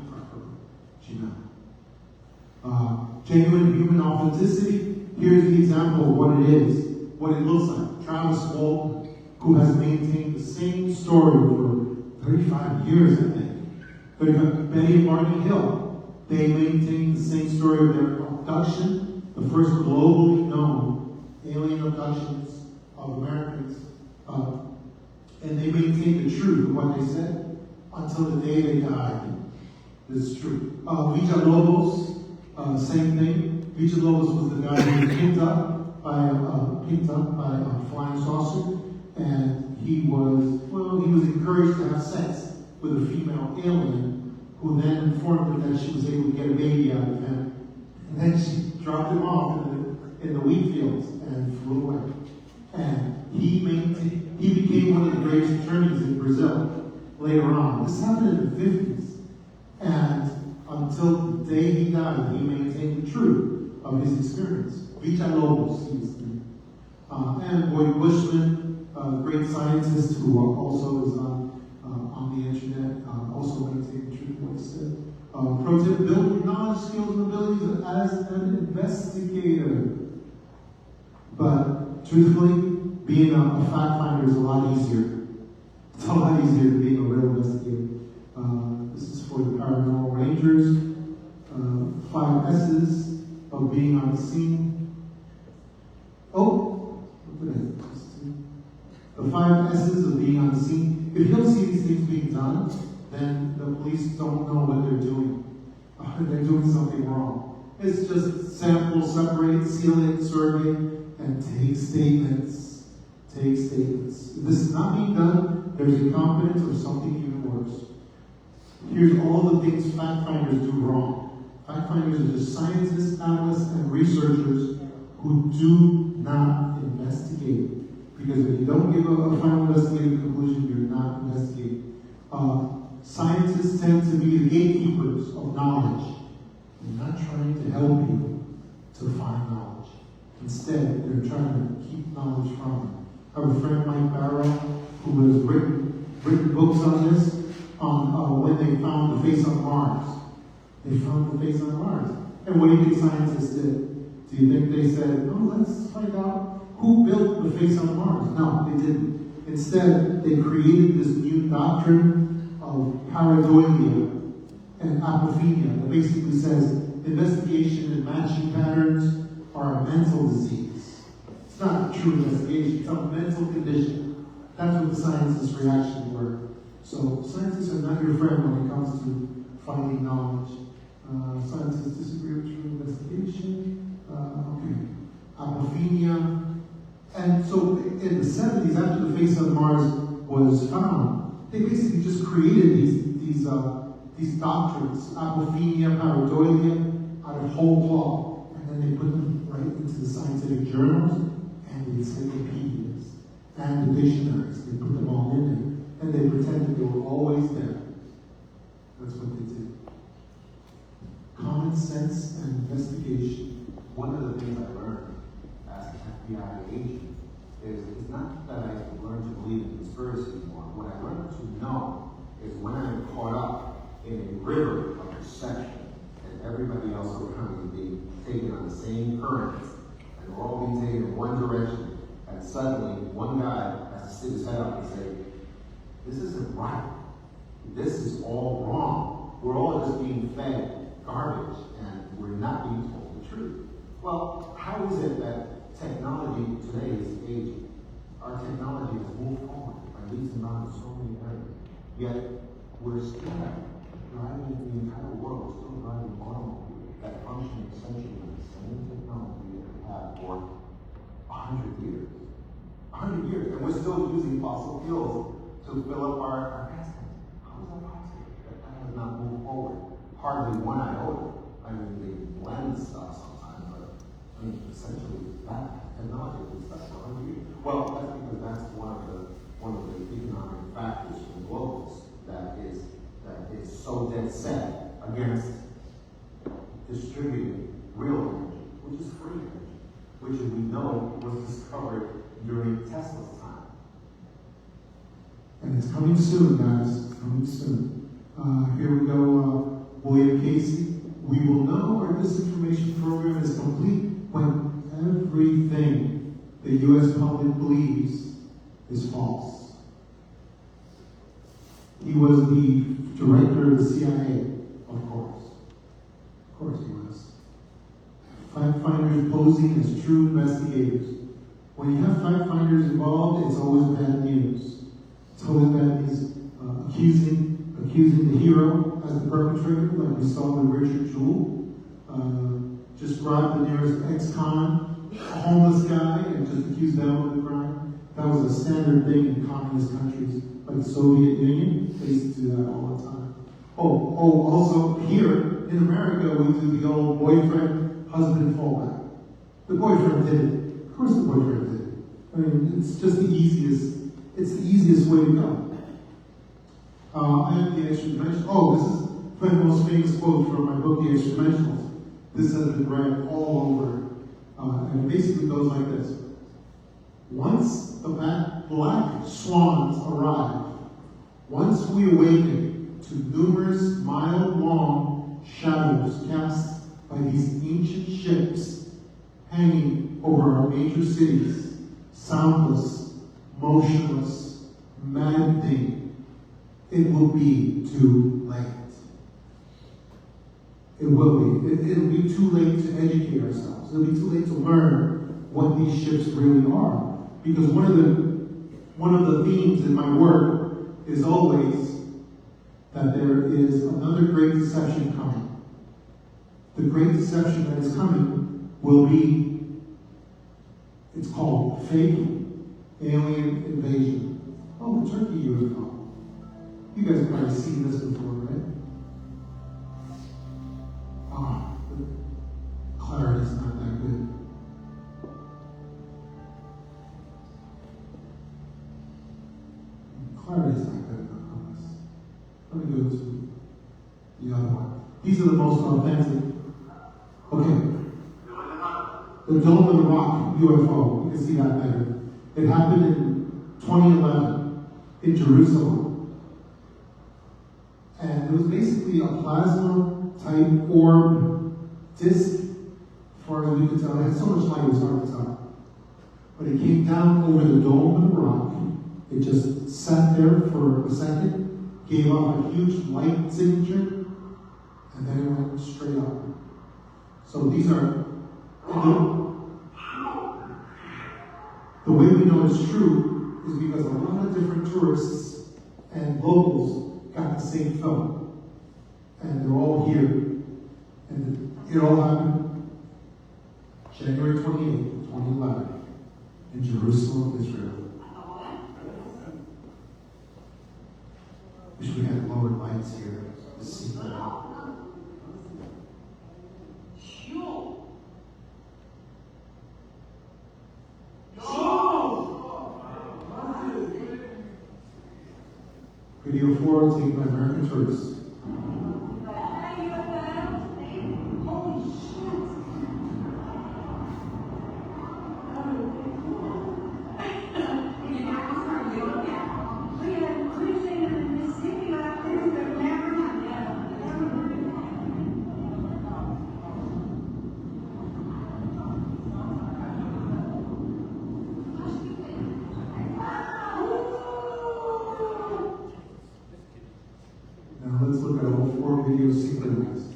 D: Genuine human authenticity. Here's the example of what it is, what it looks like. Travis Walton, who has maintained the same story for 35 years, I think. Betty and Martin Hill, they maintained the same story of their abduction, the first globally known alien abductions of Americans. And they maintained the truth of what they said until the day they died.
G: This is true. Villalobos, same thing. Villalobos was the guy who was picked up by a flying saucer, and he was encouraged to have sex with a female alien, who then informed her that she was able to get a baby out of him. And then she dropped him off in the wheat fields and flew away. And he became one of the greatest attorneys in Brazil later on. This happened in the 50s. And until the day he died, he maintained the truth of his experience. Villalobos, he was the name. And Boyd Bushman, a great scientist who also is on the internet, also maintained the truth of what he said. Pro tip, build your knowledge, skills, and abilities as an investigator. But truthfully, being a fact finder is a lot easier. It's a lot easier than being a real investigator. This is for the Paranormal Rangers. 5 S's of being on the scene. Oh, what did I do? The 5 S's of being on the scene. If you don't see these things being done, then the police don't know what they're doing. They're doing something wrong. It's just sample, separate, seal it, survey, and take statements. Take statements. If this is not being done, there's incompetence or something even worse. Here's all the things fact finders do wrong. Fact finders are just scientists, analysts, and researchers who do not investigate. Because if you don't give a final investigative conclusion, you're not investigating. Scientists tend to be the gatekeepers of knowledge. They're not trying to help you to find knowledge. Instead, they're trying to keep knowledge from you. I have a friend, Mike Barrow, who has written books on this, on when they found the face on Mars. They found the face on Mars. And what do you think scientists did? Do you think they said, oh, let's find out who built the face on Mars? No, they didn't. Instead, they created this new doctrine of pareidolia and apophenia that basically says investigation and matching patterns are a mental disease. It's not a true investigation, it's a mental condition. That's what the scientists' reactions were. So scientists are not your friend when it comes to finding knowledge. Scientists disagree with true investigation. Apophenia. And so in the 70s, after the face on Mars was found, they basically just created these doctrines, apophenia, pareidolia, out of whole cloth. And then they put them right into the scientific journals and the encyclopedias and the dictionaries. They put them all in there. And they pretended they were always there. That's what they did. Common sense and investigation.
P: One of the things I learned as an FBI agent is it's not that I learned to believe in conspiracy anymore. What I learned to know is when I'm caught up in a river of perception and everybody else around me being taken on the same current, and we're all being taken in one direction, and suddenly one guy has to stick his head up and say, this isn't right. This is all wrong. We're all just being fed garbage, and we're not being told the truth. Well, how is it that technology today is aging? Our technology has moved forward by leaps and bounds in so many areas. Yet, we're still driving the entire world, we're still driving automobiles that function essentially with the same technology that we have for 100 years. 100 years, and we're still using fossil fuels to fill up our gas tanks. How is that possible? That has not moved forward. Hardly one iota. I mean, they blend stuff sometimes, but I mean, essentially, that technology was stuck for 100 years. Well, that's because that's one of the economic factors from globals that is so dead set against distributing real energy, which is free energy, which we know was discovered during Tesla's time.
G: And it's coming soon, guys. It's coming soon. Here we go, William Casey. We will know our disinformation program is complete when everything the U.S. public believes is false. He was the director of the CIA, of course. Of course he was. Fact finders posing as true investigators. When you have fact finders involved, it's always bad news. It's always bad news. Accusing the hero
D: as the perpetrator, like we saw with Richard Jewell. Just grabbed the nearest ex-con, a homeless guy, and just accused them of the crime. That was a standard thing in communist countries, like the Soviet Union. They used to do that all the time. Also here in America, we do the old boyfriend-husband fallback. The boyfriend did it. Of course the boyfriend did it. I mean, it's just the easiest, it's the easiest way to go. And the extra dimension. Oh, this is the most famous quote from my book, The Extra Dimensionals. This has been read all over. And it basically goes like this. Once the black swans arrive, once we awaken to numerous mile-long shadows cast by these ancient ships hanging over our major cities, soundless, motionless, mad thing, it will be too late. It will be. It'll be too late to educate ourselves. It'll be too late to learn what these ships really are. Because one of the themes in my work is always that there is another great deception coming. The great deception that is coming will be, it's called fake alien invasion. Oh, the turkey UFO. You guys have probably seen this before, right? The clarity's not that good. Clarity's not good enough on this. Let me go to the other one. These are the most authentic. Okay. The Dome of the Rock UFO. You can see that there. It happened in 2011 in Jerusalem. And it was basically a plasma-type orb disc, as far as we could tell. It had so much light, it was hard to tell. But it came down over the dome of the rock. It just sat there for a second, gave off a huge light signature, and then it went straight up. So these are, the way we know it's true is because a lot of different tourists and locals got the same film. And they're all here. And it all happened January 28th, 2011, in Jerusalem, Israel. Wish we had lower lights here to see that. Video 4 taken by American tourists. Let's look at all 4 videos synchronized.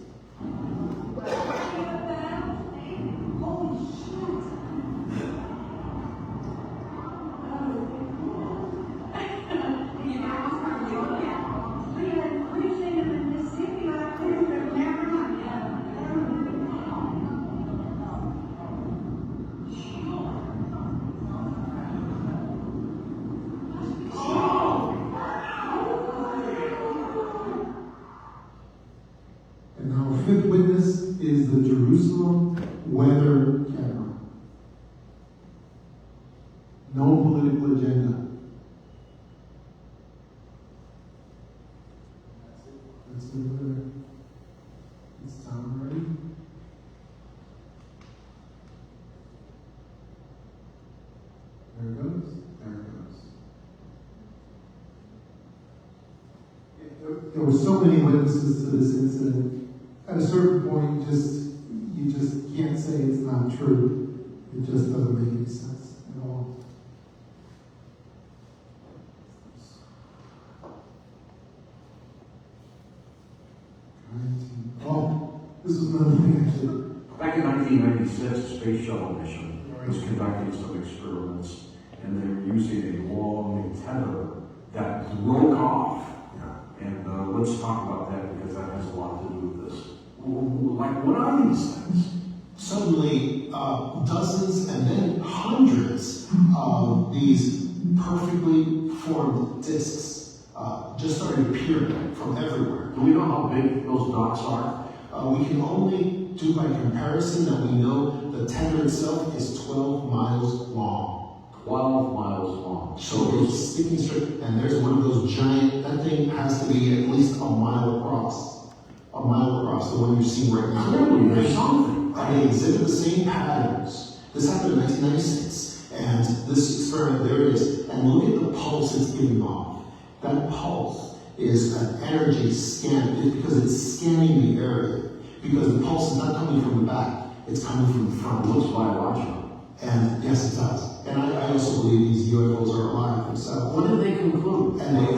D: Fifth witness is the Jerusalem weather camera. No political agenda. That's it. It's sound ready. There it goes. There it goes. There were so many witnesses to this incident. At a certain point, you just can't say it's not true. It just doesn't make any sense at all. Oh, this is another thing actually.
A: Back in 1996, a space shuttle mission was conducting some experiments, and they were using a long antenna that broke off
E: And let's talk about that because that has a lot to do with this. Like, what are these things?
K: Suddenly, dozens and then hundreds of these perfectly formed discs just started appearing from everywhere.
E: Do we know how big those dots are?
K: We can only do by comparison that we know the tender itself is 12 miles long.
E: 12 miles long.
K: So it's sticking straight, and there's one of those giant, that thing has to be at least a mile across. A mile across, the one you see right now.
E: Clearly, there's something.
K: And they exhibit the same patterns. This happened in 1996, and this experiment, there it is. And look at the pulse it's giving off. That pulse is an energy scan, because it's scanning the area. Because the pulse is not coming from the back, it's coming from the front. It looks biological. And yes, it does. And I also believe these UFOs are alive themselves.
E: What did they conclude?
K: And they at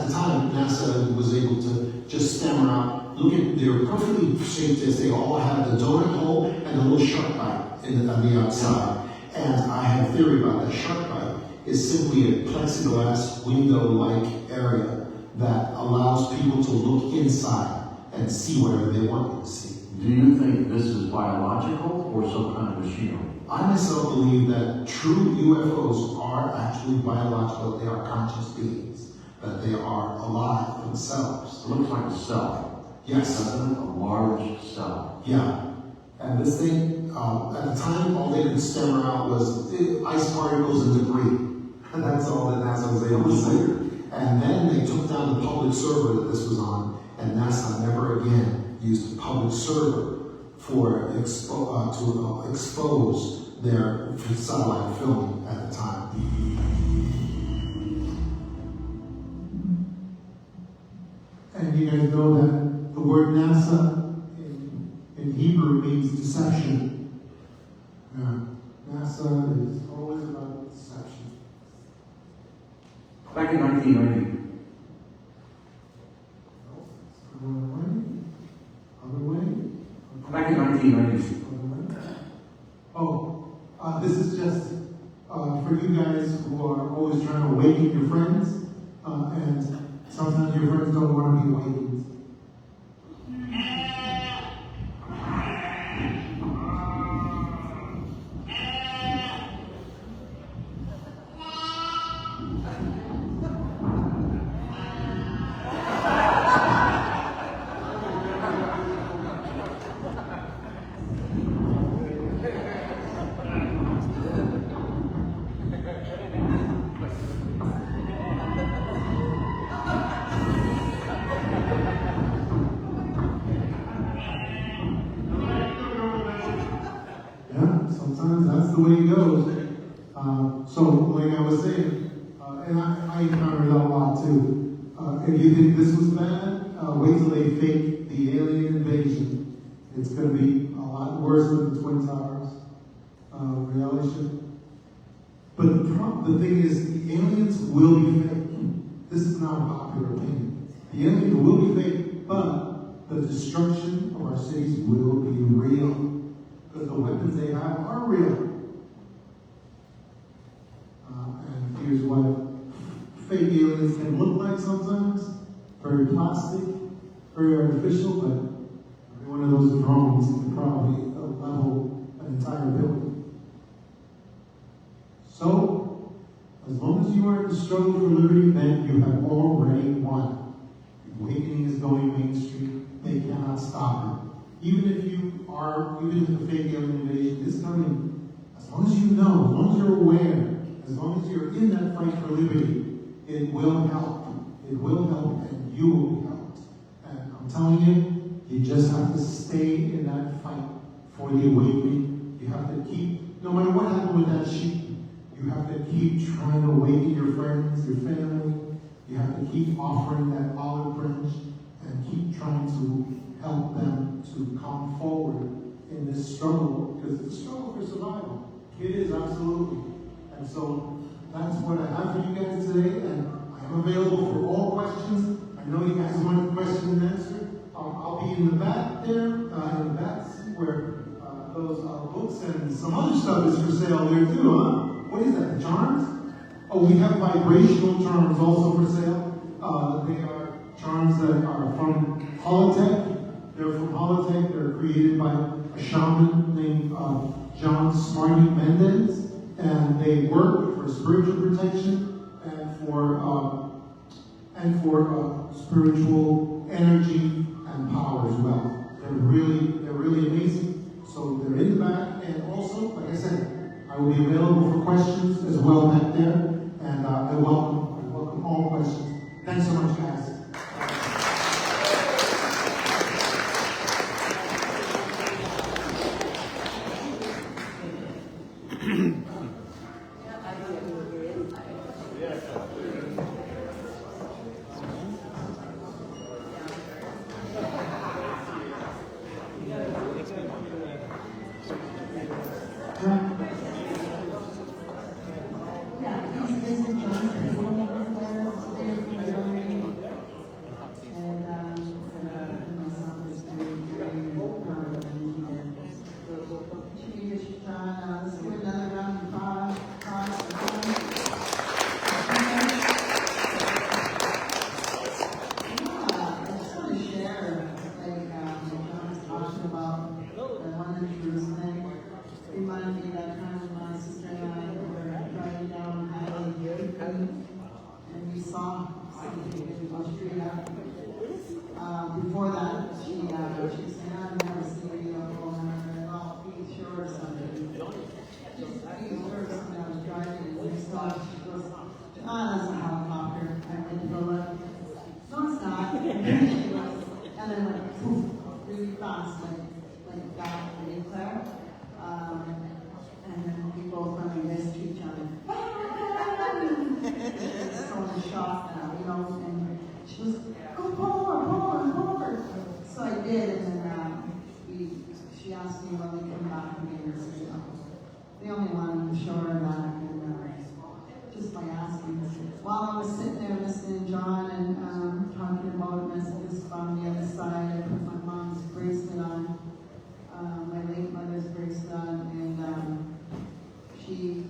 K: the time, NASA was able to just stammer out, look at, they were perfectly shaped as they all had the donut hole and the little shark bite on the outside. And I have a theory about that shark bite is simply a plexiglass window-like area that allows people to look inside and see whatever they want to see.
E: Do you think this is biological or some kind of machinery?
K: I myself believe that true UFOs are actually biological, they are conscious beings, that they are alive themselves.
E: It looks like a cell.
K: Yes.
E: Doesn't it? A large cell.
K: Yeah. And this thing, at the time, all they could stammer out was ice particles and debris. And that's all that NASA was able to say. And then they took down the public server that this was on, and NASA never again used the public server for to expose their satellite filming at the time.
F: And you guys know that the word NASA in Hebrew means deception. NASA is always about deception.
E: Back in 1990. Back in 1990.
F: This is just for you guys who are always trying to awaken your friends, and sometimes your friends don't want to be awakened. Sometimes that's the way it goes. So, like I was saying, and I encountered that a lot too. If you think this was bad, wait till they fake the alien invasion. It's going to be a lot worse than the Twin Towers reality show. But the thing is, the aliens will be fake. This is not a popular opinion. The aliens will be fake, but the destruction of our cities will be real. Because the weapons they have are real. And here's what fake aliens can look like sometimes. Very plastic, very artificial, but every one of those drones can probably level an entire building. So, as long as you are in the struggle for liberty, then you have already won. The awakening is going mainstream. They cannot stop it. Even if the fake alien invasion is coming, as long as you know, as long as you're aware, as long as you're in that fight for liberty, it will help. It will help, and you will be helped. And I'm telling you, you just have to stay in that fight for the awakening. You have to keep, no matter what happened with that sheep, you have to keep trying to awaken your friends, your family. You have to keep offering that olive branch and keep trying to help them to come forward in this struggle, because it's a struggle for survival. It is, absolutely. And so that's what I have for you guys today, and I'm available for all questions. I know you guys want questions answered. I'll be in the back there, in the back seat where those books and some other stuff is for sale there too, huh? What is that, charms? Oh, we have vibrational charms also for sale. They are charms that are from Holotech. They're from Holotech. They're created by a shaman named John Smarty Mendez, and they work for spiritual protection and for spiritual energy and power as well. They're really amazing. So they're in the back, and also, like I said, I will be available for questions as well back there, and I welcome all questions. Thanks so much, guys. Before that, she said, I've never seen you and I'll be sure or something. Just be sure or something. I was driving and we saw, she goes, that's a helicopter. I went to go look. No, it's not. And then went poof, really fast, like that, really clear. And then we both running next to each other. So in shock now, and she was, go forward. So I did, and then she asked me when we come back again. I said, they only wanted to show her that, and just by asking. While I was sitting there listening to John and talking about messages from the other side, I put my mom's bracelet on, my late mother's bracelet on, and she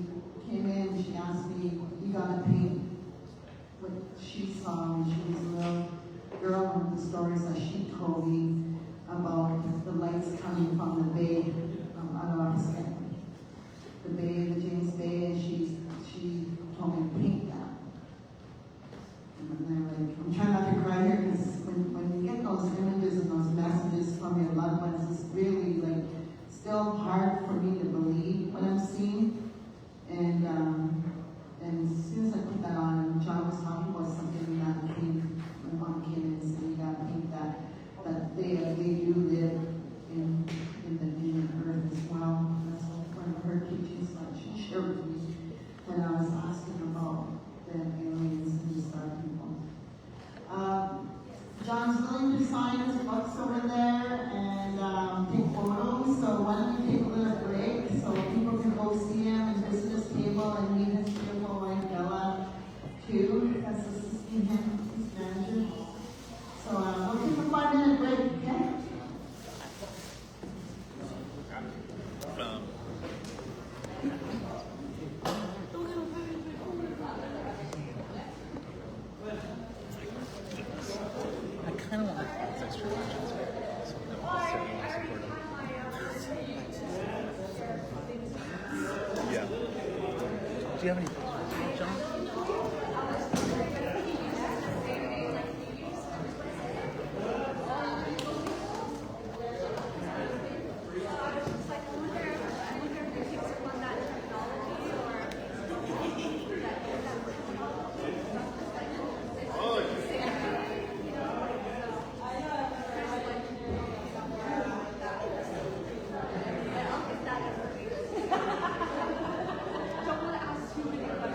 F: came in, she asked me, you gotta paint what she saw when she was a little girl, and the stories that she told me about the lights coming from the bay out of Ochiskicho. The bay, the James Bay, and she told me to paint that. And I'm trying not to cry here because when you get those images and those messages from your loved ones, it's really still hard for me to believe what I'm seeing. And as soon as I put that on, John was talking about something that my mom came in and said, you gotta paint that they do live in the earth as well. That's one of her teachings that she shared with me when I was asking about the aliens and the star people. John's willing to sign his books over there and take photos, so why don't we take a little break so people can go see him and visit his table and meet his beautiful wife Bella too, that's assisting him, his manager. So we'll take a 5-minute break, okay?
B: I kind of want those extra questions, so that we'll support them. Yeah. Do you have any questions, John?
R: Don't want to ask too many questions.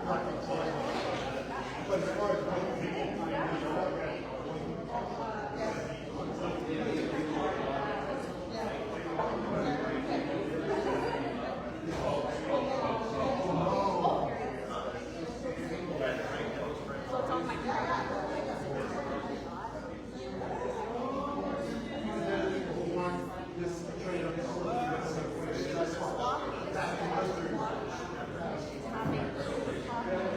C: Thank you.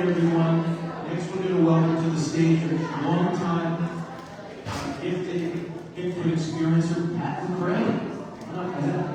F: everyone. Next, we're going to welcome to the stage a long-time gifted experiencer, Pat McRae. Come on, Pat.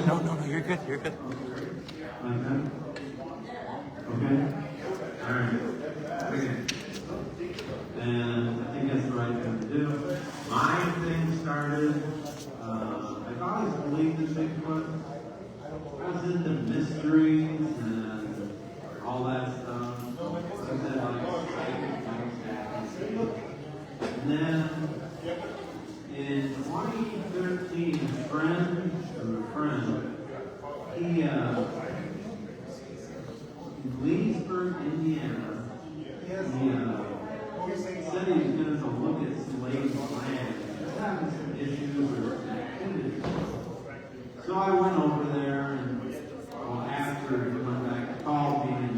B: No, you're good. You're good.
W: Like that? Okay? Alright. Okay. And I think that's the right thing to do. My thing started, I've always believed in Bigfoot. I was into mysteries and all that stuff. I said, like, psychic things. And then, in 2013, a friend, he, in Leesburg, Indiana, he said he was going to go look at some ladies' land. He was having some issues or activities. So I went over there, and after he went back, he called me, and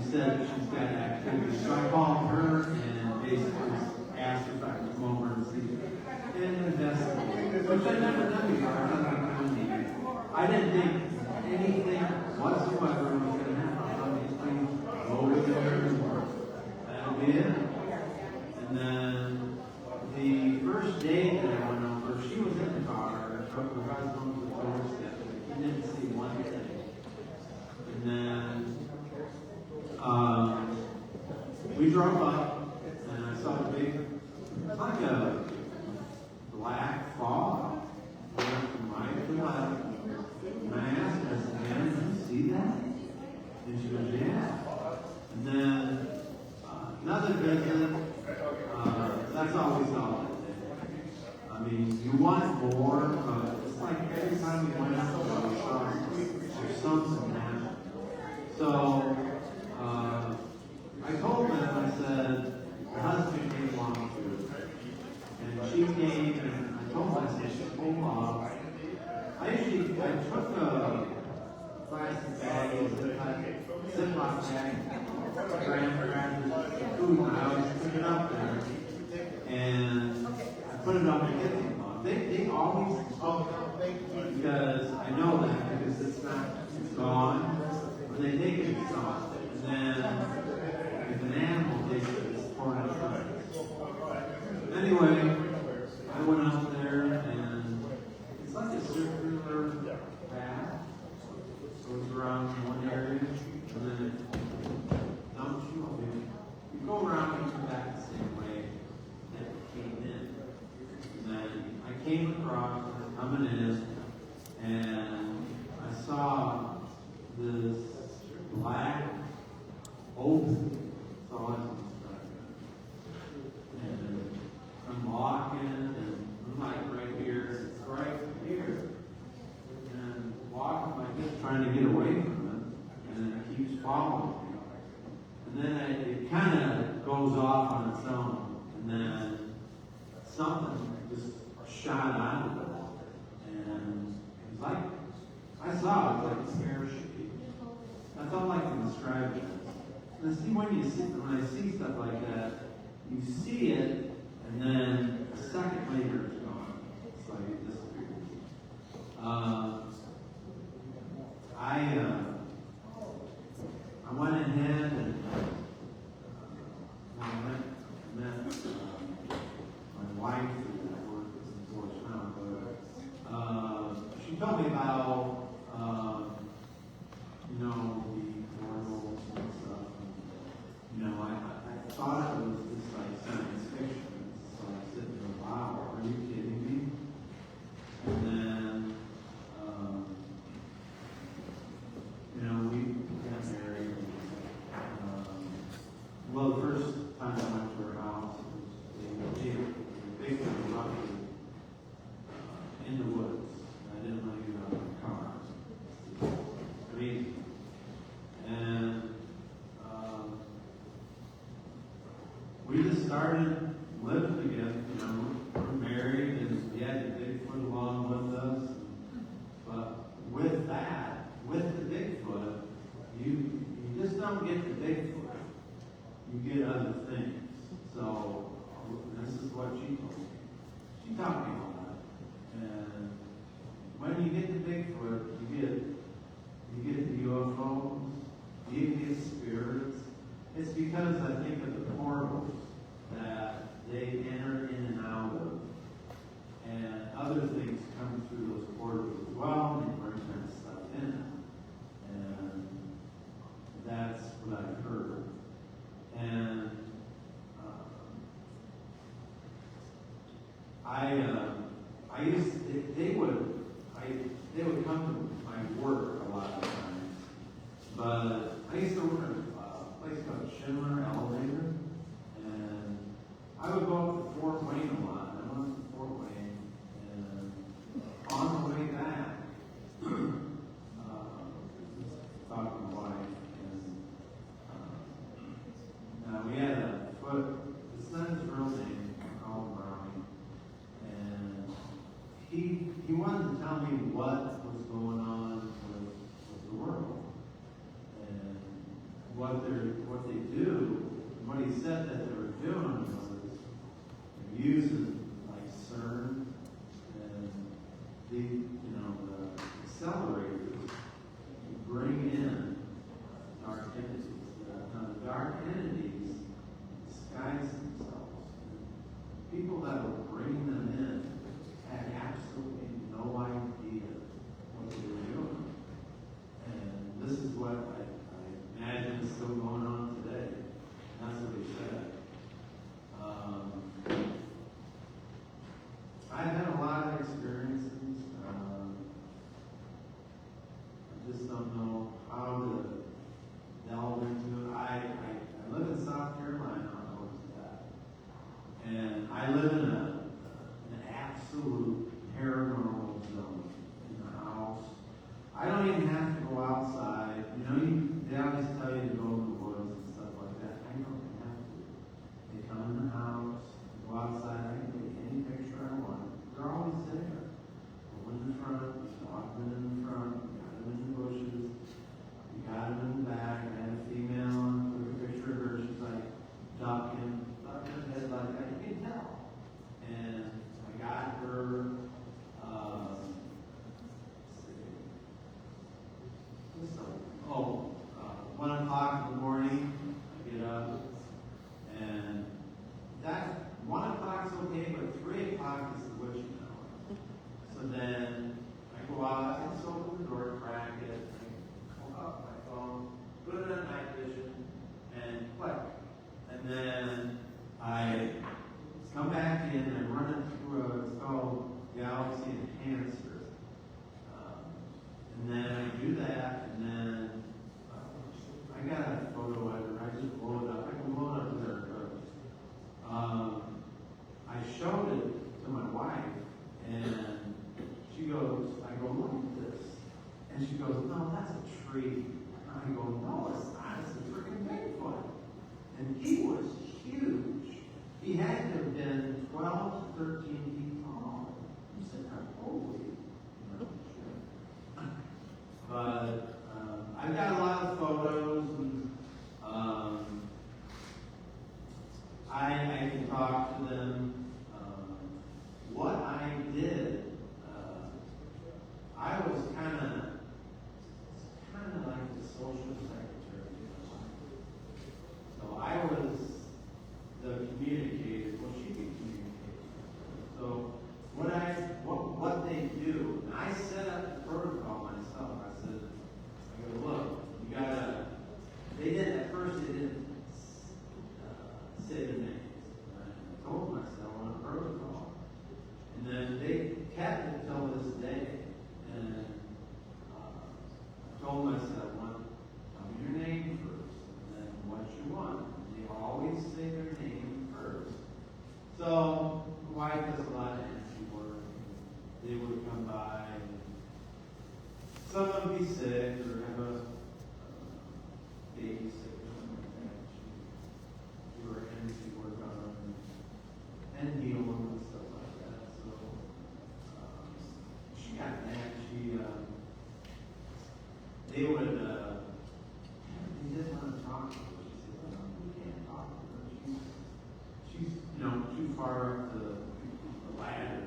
W: he said she's got activities. So I called her and basically asked if I could come over and see and investigate, which I'd never done before. I didn't think anything whatsoever was going to happen. Obviously, go over there and work. That'll be it. And then the first day that I went over, she was in the car. Her husband was at the doorstep. He didn't see one thing. And then we drove up, and I saw the big, it's like a black fog going from right to left. And I asked her, I said, "Man, did you see that?" And she goes, "Yeah." And then another visit, that's always all it is. I mean, you want more, but it's like every time you went out to a shop, there's something happening. So I told them, I said, her husband came along too. And she came, and I told her, I said, she pulled off. I took a plastic bag, Ziploc bag, grabbed food, and I always took it up there, and I put it on the kitchen cloth. They always, because I know that, because it's gone, when they take it, it's gone. And then, if an animal takes it, it's torn out of it. Anyway, I went out there, and it's like a circular path. Goes around one area, and then it dumps you over. You go around and come back the same way that you came in. And then I came across, coming in, and I saw this black oak. That's all I saw. And I'm walking, and I'm like right here, it's right here. And walking like this, trying to get away from it, and it keeps following me. And then it kind of goes off on its own, and then something just shot out of it. And
G: like, I saw it like parachute. That's all I can describe it as. And see, when I see stuff like that, you see it, and then a second later it's gone. It's like it disappears. I went ahead and I met my wife, who I work with in Georgetown, but she told me about the portals and stuff. And, I thought it was just like science fiction. So I said, wow, are you kidding me? And then, we got married. Well, the first time I went to her house, it was basically roughly in the woods. I didn't want to get out of my car. Crazy. And we just started living together. We're married, and we had the Bigfoot along with us. But with that, with the Bigfoot, you just don't get the Bigfoot. You get other things. So this is what she told me. She taught me all that. And when you get the Bigfoot, you get the UFOs, you get spirits. It's because I think of the portals that they enter in and out of, and other things come through those portals as well, and they bring that stuff in. And that's what I've heard. And they would come to my work a lot of times, but I used to work at a place called Schindler Elevator, and I would go up to Fort Wayne a lot. I went to Fort Wayne, and on the way back, talking to my wife, and we had a foot. His son's real name, Colin Browning, and he wanted to tell me what was going on with the world and what they do. What he said that they were doing was using like CERN and the accelerators to bring in dark entities. Now the dark entities disguise themselves. People that were bringing them in had absolutely no idea what they were doing. And this is what I imagine is still going on today. That's what he said. I've had a lot of experiences. I just don't know how to delve into it. I live in South Carolina. I know that. And I live in an absolute paranormal zone in the house. I don't even have to go outside. They always tell you to go in the woods and stuff like that. I don't have to. They come in the house, go outside. I can take any picture I want. They're always there. Go in the front, walk them in the front, you got them in the bushes, you got them in the back. I had a female, took a picture of her. She's like ducking her head like that. You can tell. And I got her. 1 o'clock in the morning, I get up, and that 1 o'clock's okay, but 3 o'clock is the witching hour. So then I go out, I just open the door, crack it, I pull out my phone, put it on night vision, and click. And then I come back in, I run it through it's called Galaxy Enhancer. And then I do that, and then I got a photo editor. I just blow it up. I can blow it up there it goes. I showed it to my wife, and she goes, I go, look at this. And she goes, no, that's a tree. And I go, no, it's not. It's a freaking Bigfoot. And he was huge. He had to have been 12 to 13 feet tall. He said, holy shit. But I've got a lot of photos, and I can talk to them. What I did, I was kind of like the social secretary. So I was the communicator. Well, she could communicate. So what they do, and I set up the protocol myself. I said, I go, look, you gotta. They didn't at first. They didn't say the names. I told them I said I want a protocol, and then they kept it until this day. And I told them I said I want your name first, and then what you want. And they always say their name first. So my wife does a lot of energy work. They would come by, and some of them be sick or have a baby sick or something like that. She do her energy work on them and heal them and stuff like that. So she got mad. They would, they didn't want to talk to her. She said, well, we can't talk to her. She's too far up the ladder,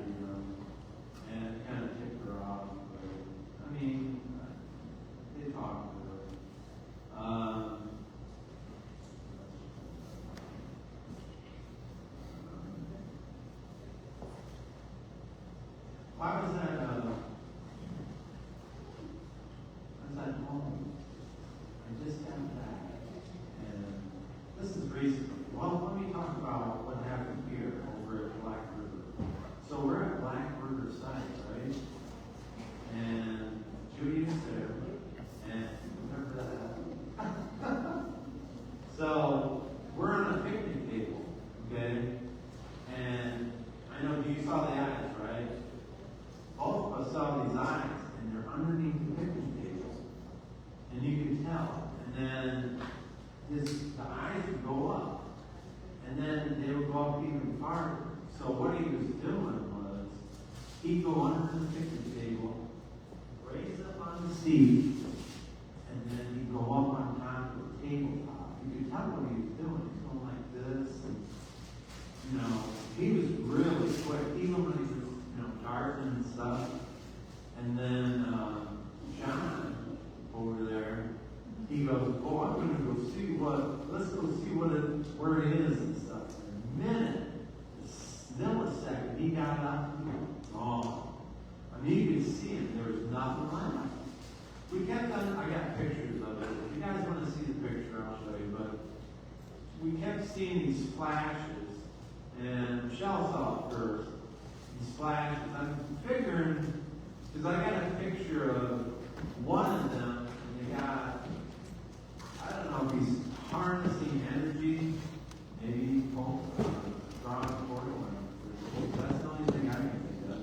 G: and it kind of ticked her off. But, I mean, they talked to her. Why was that, home? I just got back, and this is recently. Well, let me talk about what happened here over at Black River. So we're at Black River site, right? And Judy is there, and remember that? So we're on a picnic table, okay? And I know you saw the eyes, right? Both of us saw these eyes, and they're underneath the picnic table. And you can tell. And then the eyes would go up. And then they would go up even farther. So what he was doing was, he'd go under the picnic table, raise up on the seat, and then he'd go up on top of the tabletop. You could tell what he was doing. He's going like this. And, he was really quick, even when he was, darting and stuff. And then John over there, he goes, oh, I'm going to go see let's go see where it is and stuff. In a minute, a millisecond, he got up and gone. I mean, you could see it. There was nothing left. We kept on, I got pictures of it. If you guys want to see the picture, I'll show you. But we kept seeing these flashes, and Michelle saw it first. These flashes. I'm figuring, because I got a picture of one of them, and they got, I don't know if he's harnessing energy, maybe drawing portal. That's the only thing I can think of.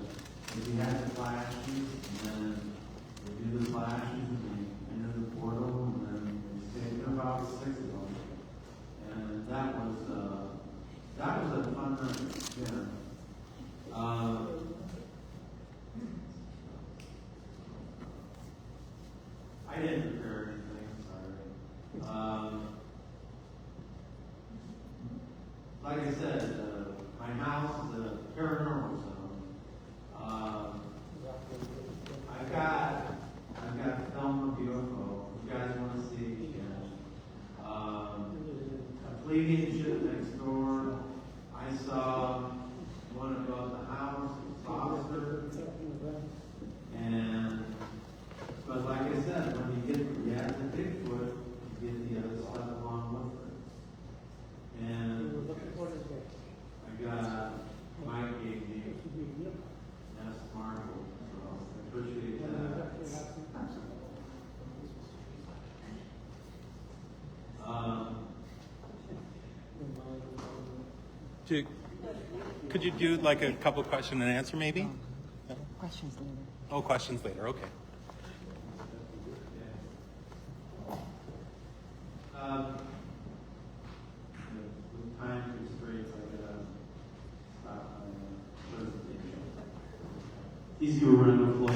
G: If he had the flashes, and then they do the flashes, and they enter the portal, and then they stayed about 6 of them. And that was a fun night. Yeah. I didn't prepare anything, sorry. Like I said, my house is a paranormal zone. I've got film of UFO. If you guys want to see it, you can. A fleeting ship next door. I saw one above the house, saucer, but like I said, when you get the Bigfoot, you get the other stuff along with it. And I got Mike gave me that's Marvel, so I appreciate that.
H: Could you do like a couple question and answer maybe?
C: Questions later.
H: Oh, questions later, okay.
G: With time constraints, I gotta stop my presentation. These two were in the floor.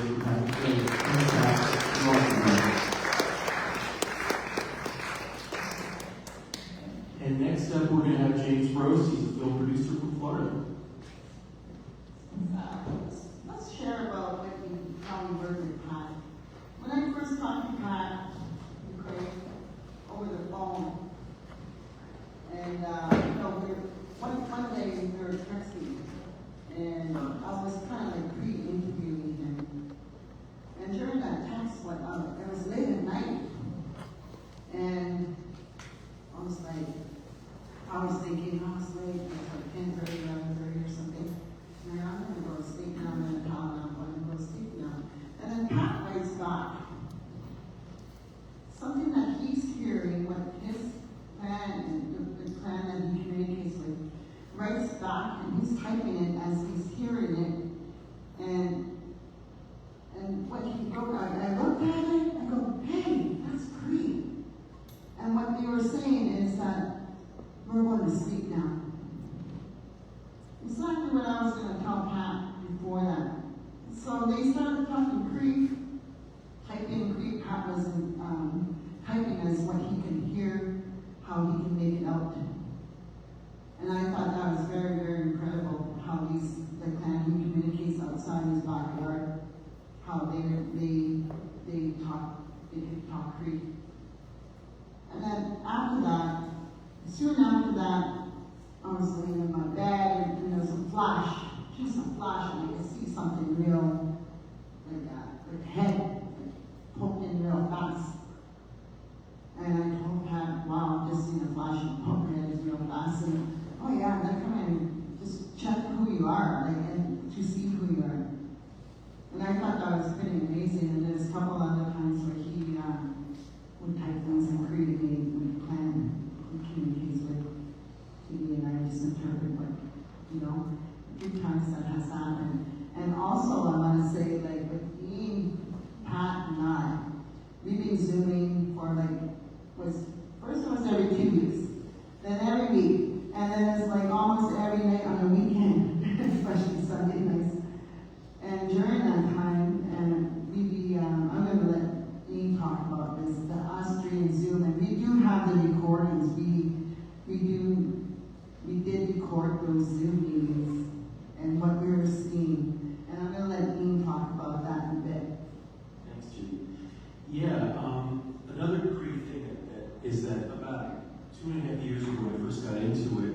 C: clan, and the clan that he communicates with, writes back, and he's typing it as he's hearing it. And what he wrote, I looked at it, I go, hey, that's Cree. And what they were saying is that we're going to sleep now. Exactly what I was going to tell Pat before that. So they started talking Cree, typing Cree. Pat was typing as what he can hear, how he can make it out. And I thought that was very, very incredible how the clan he communicates outside his backyard, how they can talk Cree. And then after that, soon after that, I was laying in my bed and there was a flash, just a flash, and I could see something real, like head poked in real fast. And I told Pat, wow, I've just seen a flash and poke head real fast. And oh yeah, then come in, just check who you are, and to see who you are. And I thought that was pretty amazing. And there's a couple other times where he would type things in Cree to me with the clan he communicates with TV, and I just interpret what, a few times that has happened. And also I want to say, like, with Ian, Pat, and I, we've been Zooming for first it was every 2 weeks, then every week, and then it's like almost every night on the weekend, especially Sunday nights. And during that time, I'm going to let Ian talk about this, the us three in Zoom, and we do have the recordings. We did record those Zoom meetings and what we were seeing. And I'm going to let Ian talk about that in a bit.
I: Thanks, Judy. Yeah, another great thing is that about 2.5 years ago when I first got into it,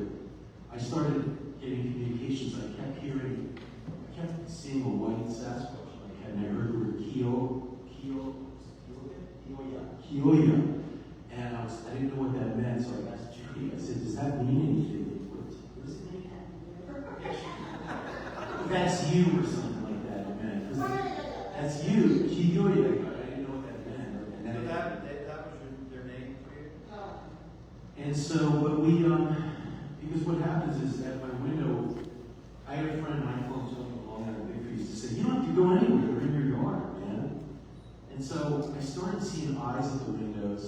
I: I started getting communications. I kept seeing a white Sasquatch. And I heard the word Kioya. And I didn't know what that meant, so I asked Judy, I said, does that mean anything? What does it mean? That's you or something like that, it meant. That's you, Kioya. I didn't know what that meant. And then that was their name for you? And so, but because what happens is at my window, I had a friend, Michael, along at Bigfoot, used to say, you don't have to go anywhere, they're in your yard, man. And so I started seeing eyes at the windows,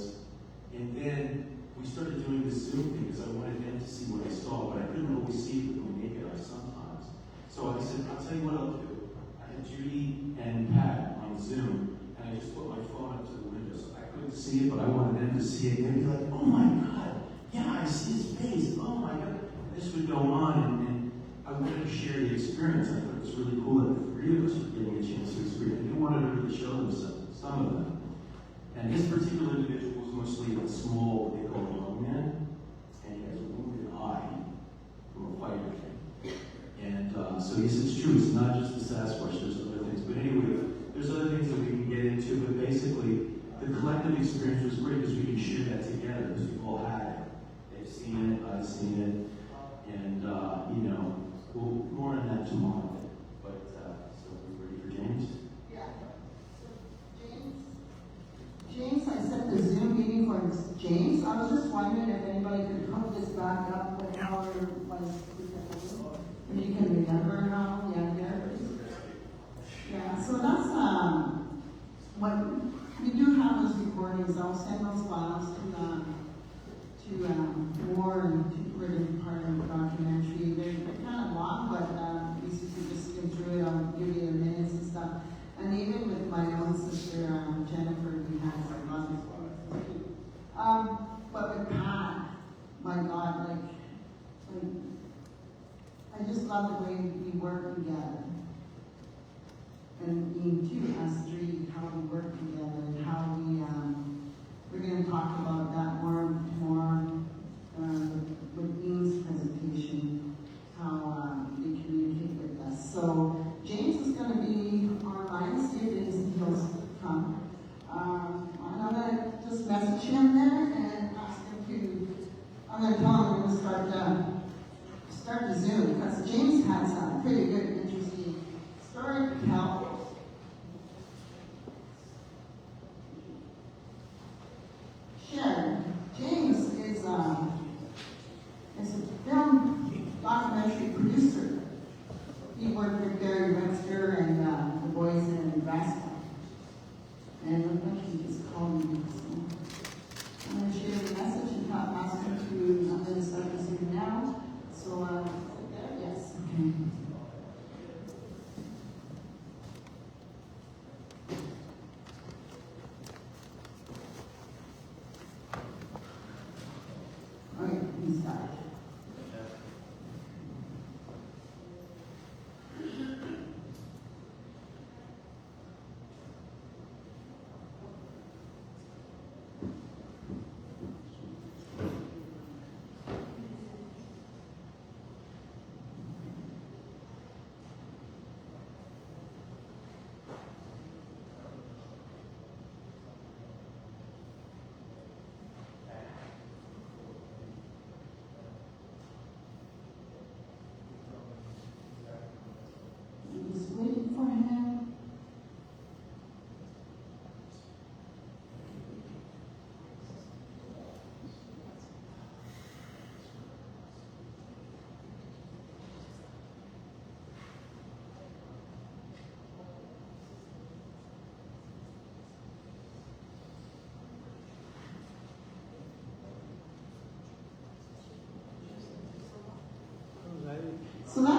I: and then we started doing this Zoom thing because I wanted them to see what I saw, but I couldn't always see it with my naked eye sometimes. So I said, I'll tell you what I'll do. I had Judy and Pat on Zoom, and I just put my phone up to the window so I couldn't see it, but I wanted them to see it, and they'd be like, oh my God, yeah, I see his face, oh my God. This would go on, and I wanted to share the experience. I thought it was really cool that the three of us were getting a chance to experience it. I wanted to really show them some of them. And his particular individual was mostly a small, what they call a young man, and he has a wounded eye from a fighter. And so he says, it's true, it's not just the Sasquatch, there's other things. But anyway, there's other things that we can get into, but basically, the collective experience was great because we can share that together, because we've all had it. They've seen it, I've seen it, and, we'll more on that tomorrow. But, so we're ready for James?
C: Yeah. James, I set the Zoom meeting for James. I was just wondering if anybody could hook this back up with how it was. If you can remember how, yeah, so that's what we do have those recordings. I'll send those files to Moore and to put in part of the documentary. They're kind of long, but at least you can just skim through it. I'll give you the minutes and stuff. And even with my own sister, Jennifer, we had some others. But with Pat, my God, I just love the way we work together. And Ian too, us three, how we work together and how we're going to talk about that more with Ian's presentation, how they communicate with us. So James is going to be online, see if he'll come. And I'm going to just message him there and ask him I'm going to tell him we're going to start the Zoom, because James has a pretty good, interesting story to tell. Sure. James is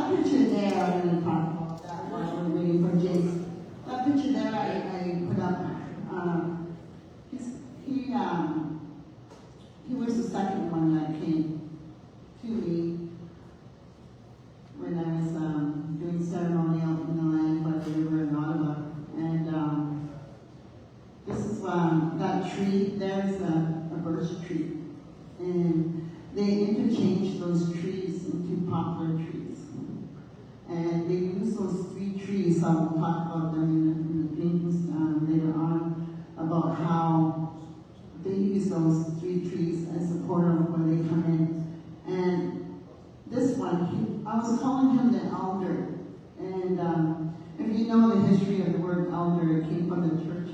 C: That picture there, I'm going to talk about that while we're waiting for James. That picture there I put up, he was the second one that came to me when I was doing ceremony out in the land by the river in Ottawa. And this is that tree, there's a birch tree. And they interchanged those trees into poplar trees. And they use those 3 trees, I'll talk about them in the paintings later on, about how they use those 3 trees as a portal when they come in. And this one, I was calling him the elder. And if you know the history of the word elder, it came from the church.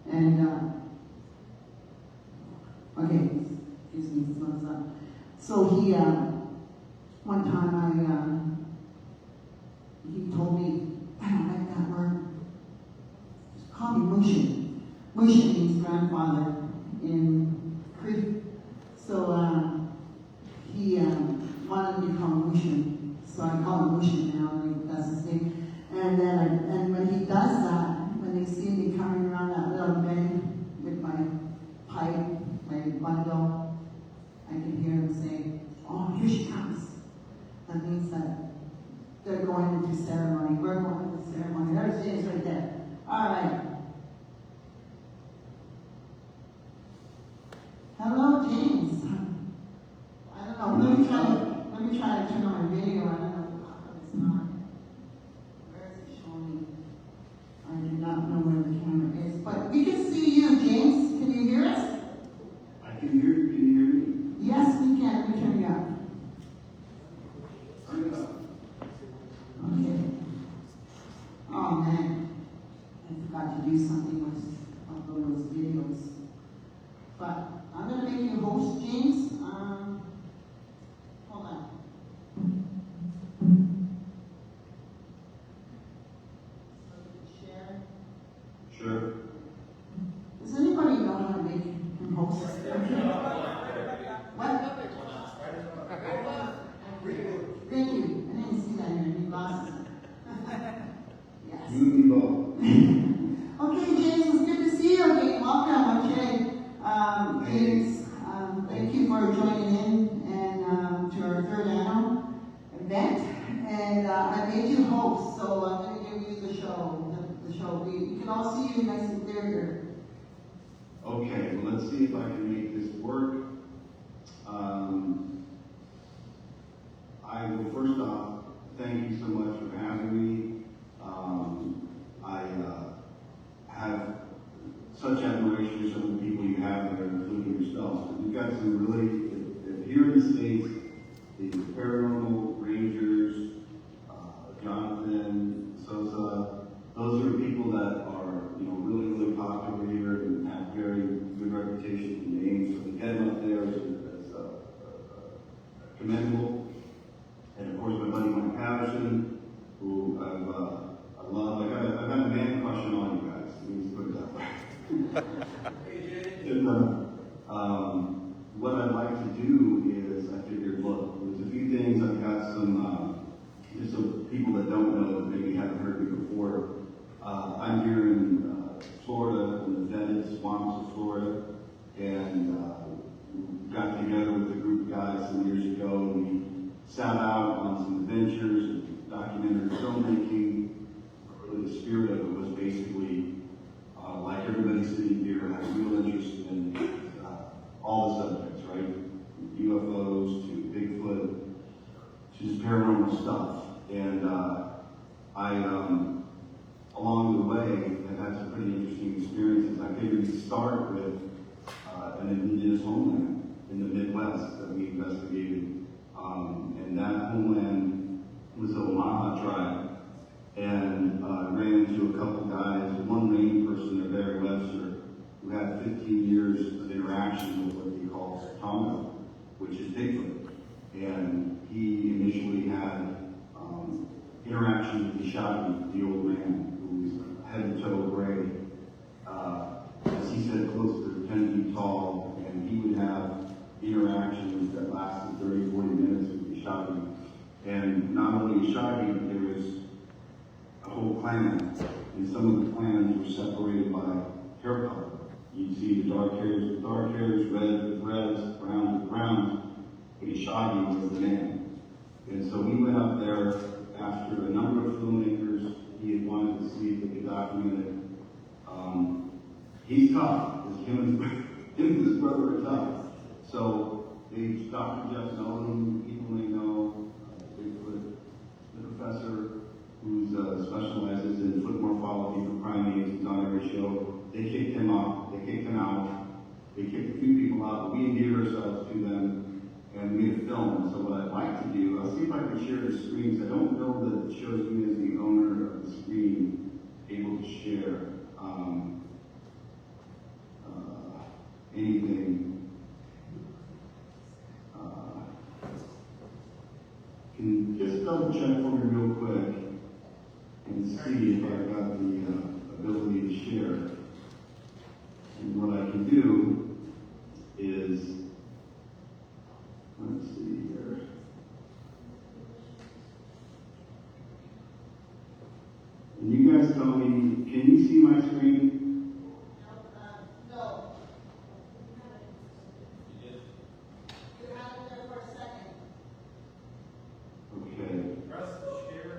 C: And, okay, excuse me, this up. So he, one time he told me, I don't like that word. Just call me Mushin. Mushin means grandfather in Cree. So he wanted me to call him Mushin. So I call him Mushin now, and that's his name. And then, and when he does that, when they see me coming around that little bend with my pipe, my bundle, I can hear him say, oh, here she comes. That means that they're going into ceremony. We're going into ceremony. There's James right there. All right. Hello, James. I don't know. Let me try to turn on my video. I don't know how it's not. Where is it showing me? I do not know where the camera is. But we can see you, James. Can you hear us?
J: I can hear you. Can you hear me?
C: Yes, we can. Let me turn you up.
J: Turn it up.
C: Okay. Oh man, I forgot to do something with upload those videos. But I'm gonna make you host, James. Hold on. Share.
J: Sure.
C: Does anybody know how to make him host? What? Thank you. I didn't see that in your new glasses. Yes.
J: You and me both.
C: Okay, James, it's good to see you again. Welcome, okay. James, thank you for joining in and to our third annual event. And I made you host, so I'm going to give you the show. The show. We can all see you nice and clear here.
J: Okay, well, let's see if I can make this work. I will first off thank you so much for having me. I have such admiration for some of the people you have there, including yourselves. You've got some really, here in the States, the paranormal rangers, Jonathan, Sosa, those are people that are, really, really popular here and have very good reputation and names. So to get them up there is commendable. And of course, my buddy Mike Patterson, who I love. I've had a man crush on all you guys. Let me just put it that way. And what I'd like to do is, I figured, look, there's a few things. I've got some, just so people that don't know that maybe haven't heard me before. I'm here in Florida, in the vetted swamps of Florida, and got together with a group of guys some years ago, and we set out on some adventures, documentary filmmaking. Really, the spirit of it was basically, like everybody sitting here has real interest in all the subjects, right? UFOs to Bigfoot to just paranormal stuff. And along the way, have had some pretty interesting experiences. I figured we'd start with an indigenous homeland in the Midwest that we investigated. And that homeland was the Omaha tribe. And ran into a couple guys, one main person there, Barry Webster, who had 15 years of interaction with what he calls Tonga, which is Bigfoot. And he initially had interaction with the Shaggy, the old man, who was head to toe gray. As he said, close to 10 feet tall, and he would have interactions that lasted 30, 40 minutes with the Shaggy. And not only a Shaggy, some of the clans were separated by hair color. You see the dark hairs, red with reds, brown with browns. Ochiskicho was the name. And so we went up there after a number of filmmakers. He had wanted to see if they could document it. He's tough. Him and his brother are tough. So Dr. Jeff Snowden, people may know, Bigfoot, the professor who specializes in foot morphology for primates, who's on every show. They kicked him out. They kicked a few people out, but we endeared ourselves to them and made a film. So what I'd like to do, I'll see if I can share the screens. I don't know that it shows me as the owner of the screen able to share anything. Can you just double check for me real quick and see if I've got the ability to share. And what I can do is, let's see here. And you guys tell me, can you see my screen?
C: No. You had it there for a second.
J: Okay.
I: Press the share.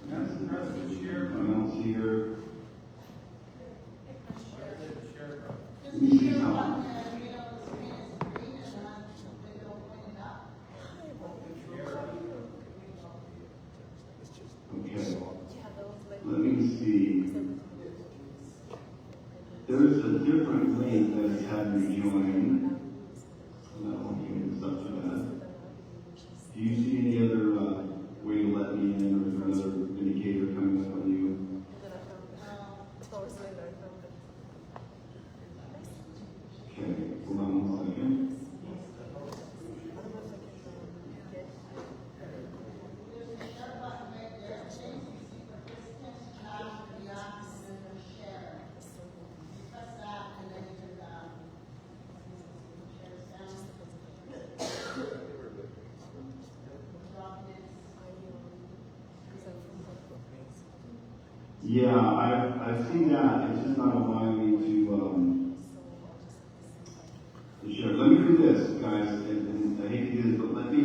I: Press the share.
J: I don't see her.
C: Just the share button and read up the screen is green and then they don't point it up.
J: Okay. Let me see. There's a different link that has had me join. I won't give this up for that. Do you see any other way to let me in, or is there another indicator coming up on you? Okay, hold on 1 second.
C: There's a share button right there. Change the participants tab to the option and share. You press that and then you can share sound. Documents.
J: Yeah, I've seen that. It's just not allowing me to share. Let me do this, guys, and I hate to do this, but let me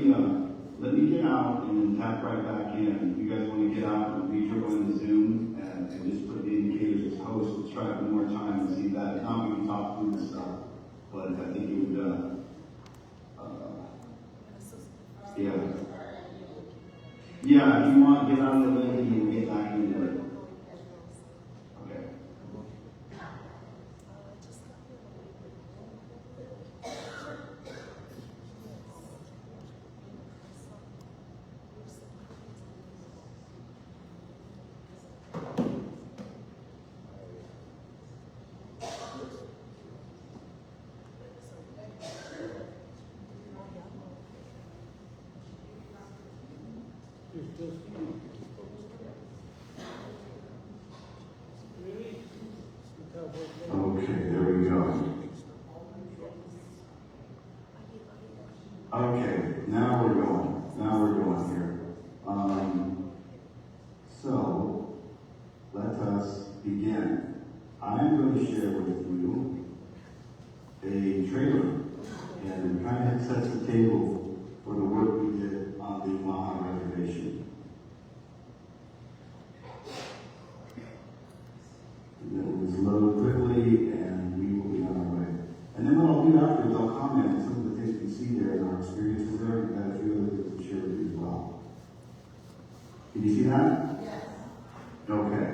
J: get out and then tap right back in. If you guys want to get out and rejoin the Zoom and just put the indicators as host, let's try it one more time and see that. If not, we can talk through this stuff. But I think it would, yeah. Yeah, if you want, get out of the link and get back into it. Okay. Okay, there we go. Okay, now we're going. Now we're going here. So, let us begin. I'm going to share with you a trailer, and it kind of sets the table for the work we did on the Wahkotowin reservation. And then it was load quickly, and we will be on our way. And then what I'll do after is I'll comment on some of the things we see there and our experiences there, and I have a few other things to share with you as well. Can you see that?
C: Yes.
J: Okay.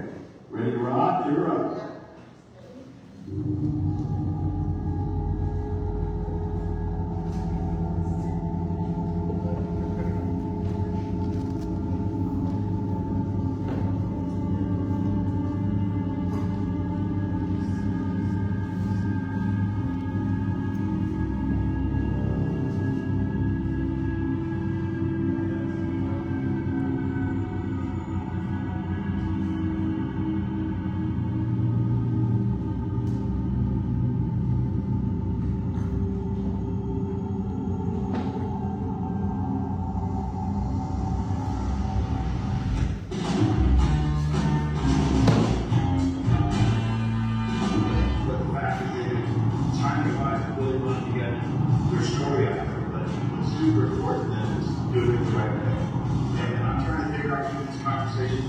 J: Ready to rock? You're up.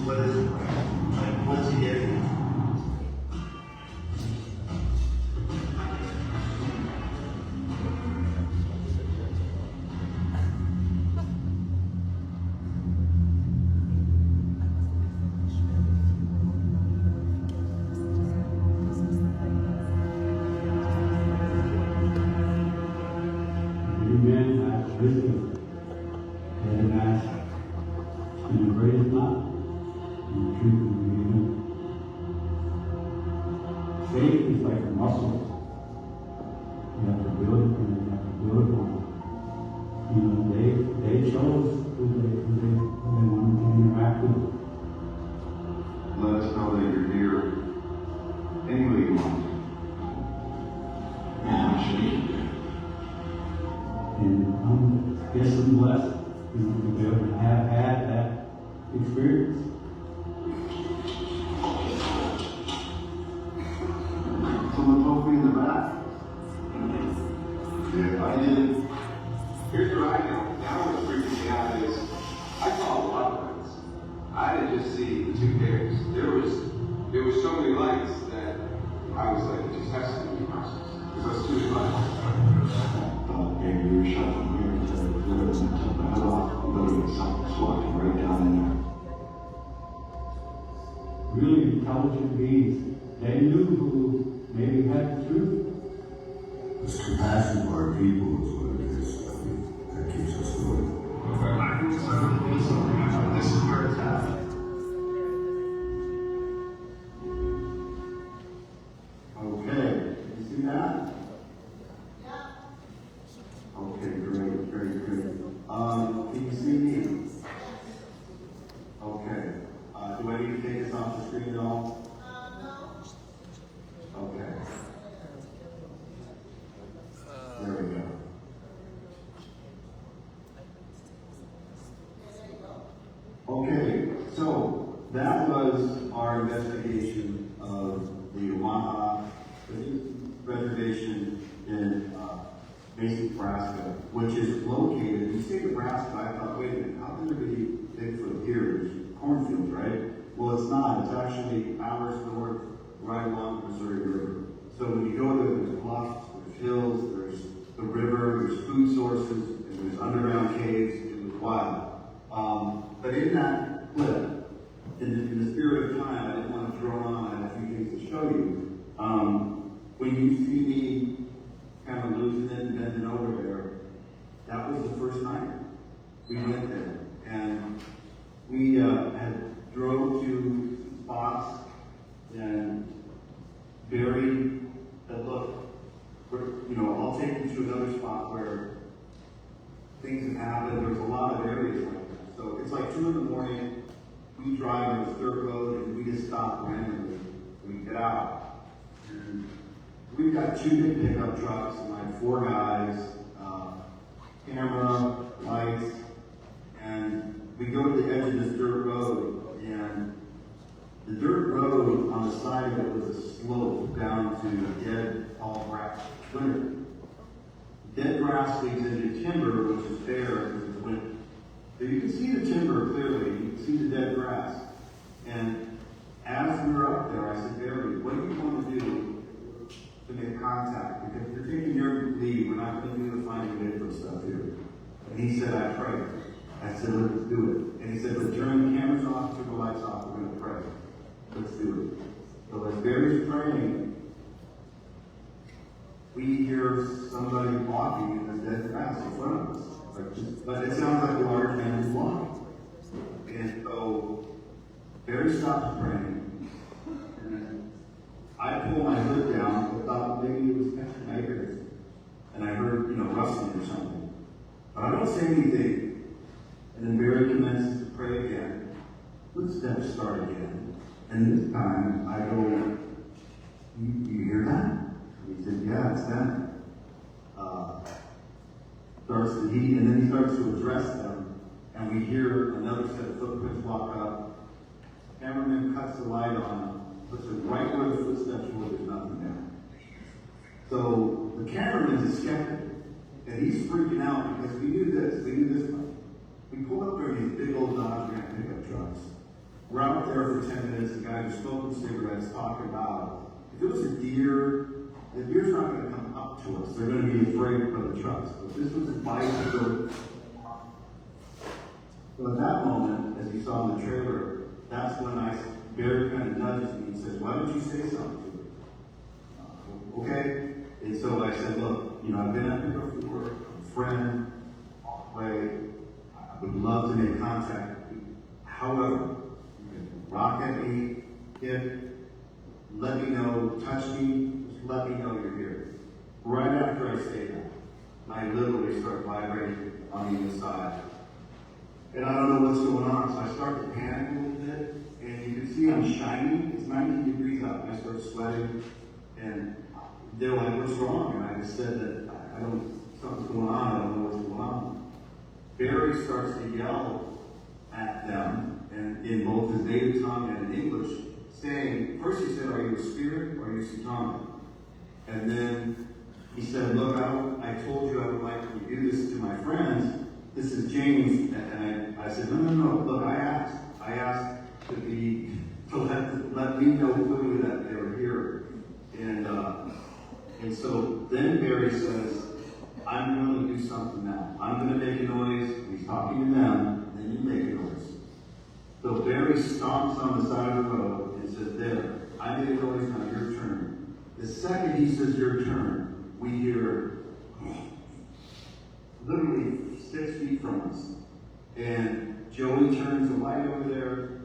J: what is it? Like, what's he getting at?
M: Faith is like a muscle. You have to build it and you have to build it on. You know, they chose who they wanted to interact with.
J: Let us know that you're here any way you want.
M: And I guess I'm blessed, you know, to be able to have had that experience.
J: Someone told me in the back. Yeah, I did. Here's what I know. Now what's freaking me out is I saw a lot of lights. I didn't just see the two pairs. There was so many lights that I was like, it just has to be process. Because that's too many lights. Maybe you were shot from here to the head off. I'm going to get something swatting right down in there.
M: Really intelligent beings. They knew who maybe had the truth.
O: This compassion for our people is what it is. I mean, that keeps us going.
J: This is where it's at. Okay, you see that? Yeah. Okay, great, very good. Can you see me? Okay. Do I need to take this off the screen at all? Okay. There we go. Okay, so that was our investigation of the Omaha Reservation in Mesa, Nebraska, which is located, you say Nebraska, I thought, wait a minute, how can there be Bigfoot here? There's cornfields, right? Well, it's not. It's actually hours north, right along the Missouri River. So when you go there, there's bluffs, there's hills, there's the river, there's food sources, and there's underground caves. It was wild. But in that clip, in the spirit of time, I didn't want to throw on. I had a few things to show you. When you see me kind of losing it and bending over there, that was the first night we went there. And we had drove to spots and buried that look. You know, I'll take you to another spot where things have happened. There's a lot of areas like that. So it's like 2 in the morning. We drive on this dirt road and we just stop randomly. We get out. And we've got 2 big pickup trucks and like 4 guys, camera, lights, and we go to the edge of this dirt road, and the dirt road on the side of it was a slope down to dead tall grass. Winter. Dead grass leads into timber, which is bare because it's winter. So you can see the timber clearly, you can see the dead grass. And as we were up there, I said, Barry, what do you want to do to make contact? Because if you're taking your lead, we're not going to do the finding Bigfoot stuff here. And he said, I prayed. I said, let's do it. And he said, but turn the cameras off, turn the lights off, we're going to pray. Let's do it. So as Barry's praying, we hear somebody walking in the dead grass in front of us. But it sounds like a large man is walking. And so Barry stops praying. And I pull my hood down and thought maybe it was catching my ears. And I heard, rustling or something. But I don't say anything. And then Barry commences to pray again. Footsteps start again. And this time I go, you hear that? He said, yeah, it's them. And then he starts to address them, and we hear another set of footprints walk up. Cameraman cuts the light on, puts it right where the footsteps were, there's nothing there. So the cameraman's a skeptic, and he's freaking out because we knew this much. We pull up there in these big old Dodge Ram pickup trucks, we're out there for 10 minutes, the guy who's smoking cigarettes talking about, if it was a deer, the deer's not going to come up to us. They're going to be afraid of the trucks. But this was a bicycle. So at that moment, as you saw in the trailer, that's when Barry kind of nudges me and says, why don't you say something to me? Okay? And so I said, look, I've been up here before, I'm a friend, way. I would love to make contact with you. However, you can rock at me, let me know, touch me, just let me know you're here. Right after I say that, I literally start vibrating on the inside. And I don't know what's going on, so I start to panic a little bit, and you can see I'm shiny. It's 19 degrees out, and I start sweating, and they're like, what's wrong? And I just said that something's going on, I don't know what's going on. Barry starts to yell at them, and in both his native tongue and in English, saying, first he said, are you a spirit or are you Satanic? And then he said, look, I told you I would like to do this to my friends. This is James. And I said, no, look, I asked to let me know clearly that they were here. And so then Barry says, I'm going to do something now. I'm going to make a noise. He's talking to them, and then you make a noise. So Barry stomps on the side of the road and says, there, I made a noise, now your turn. The second he says your turn, we hear literally 6 feet from us. And Joey turns the light over there,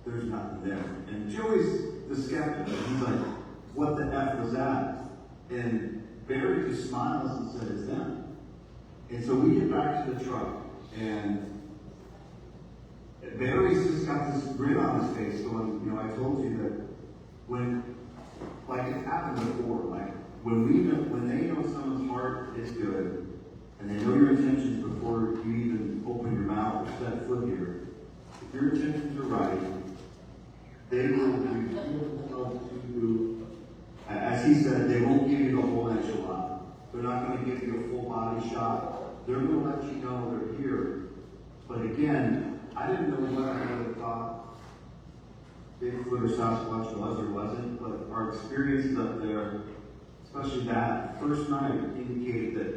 J: there's nothing there. And Joey's the skeptic. He's like, what the F was that? And Barry just smiles and said, it's them. And so we get back to the truck, and Barry's just got this grin on his face going, I told you that it happened before, when they know someone's heart is good, and they know your intentions before you even open your mouth or set foot here, if your intentions are right, they will reveal to, as he said, they won't give you the whole enchilada. They're not going to give you a full body shot. They're going to let you know they're here. But again, I didn't know what I really thought Bigfoot or Sasquatch was or wasn't, but our experiences up there, especially that first night, indicated that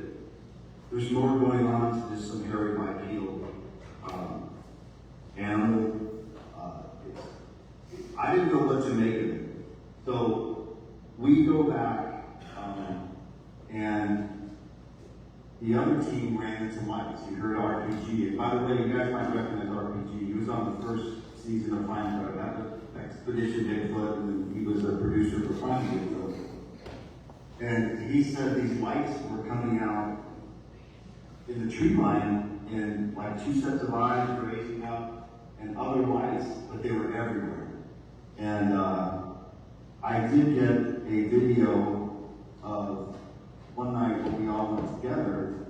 J: there's more going on to just some hairy bipedal animal. I didn't know what to make of it. So we go back, and the other team ran into lights. You heard RPG. And by the way, you guys might recognize RPG. He was on the first season of Finding Expedition Bigfoot, and he was a producer for Finding Bigfoot. And he said these lights were coming out in the tree line in like 2 sets of eyes raising up and other lights, but they were everywhere. And I did get a video of one night when we all went together,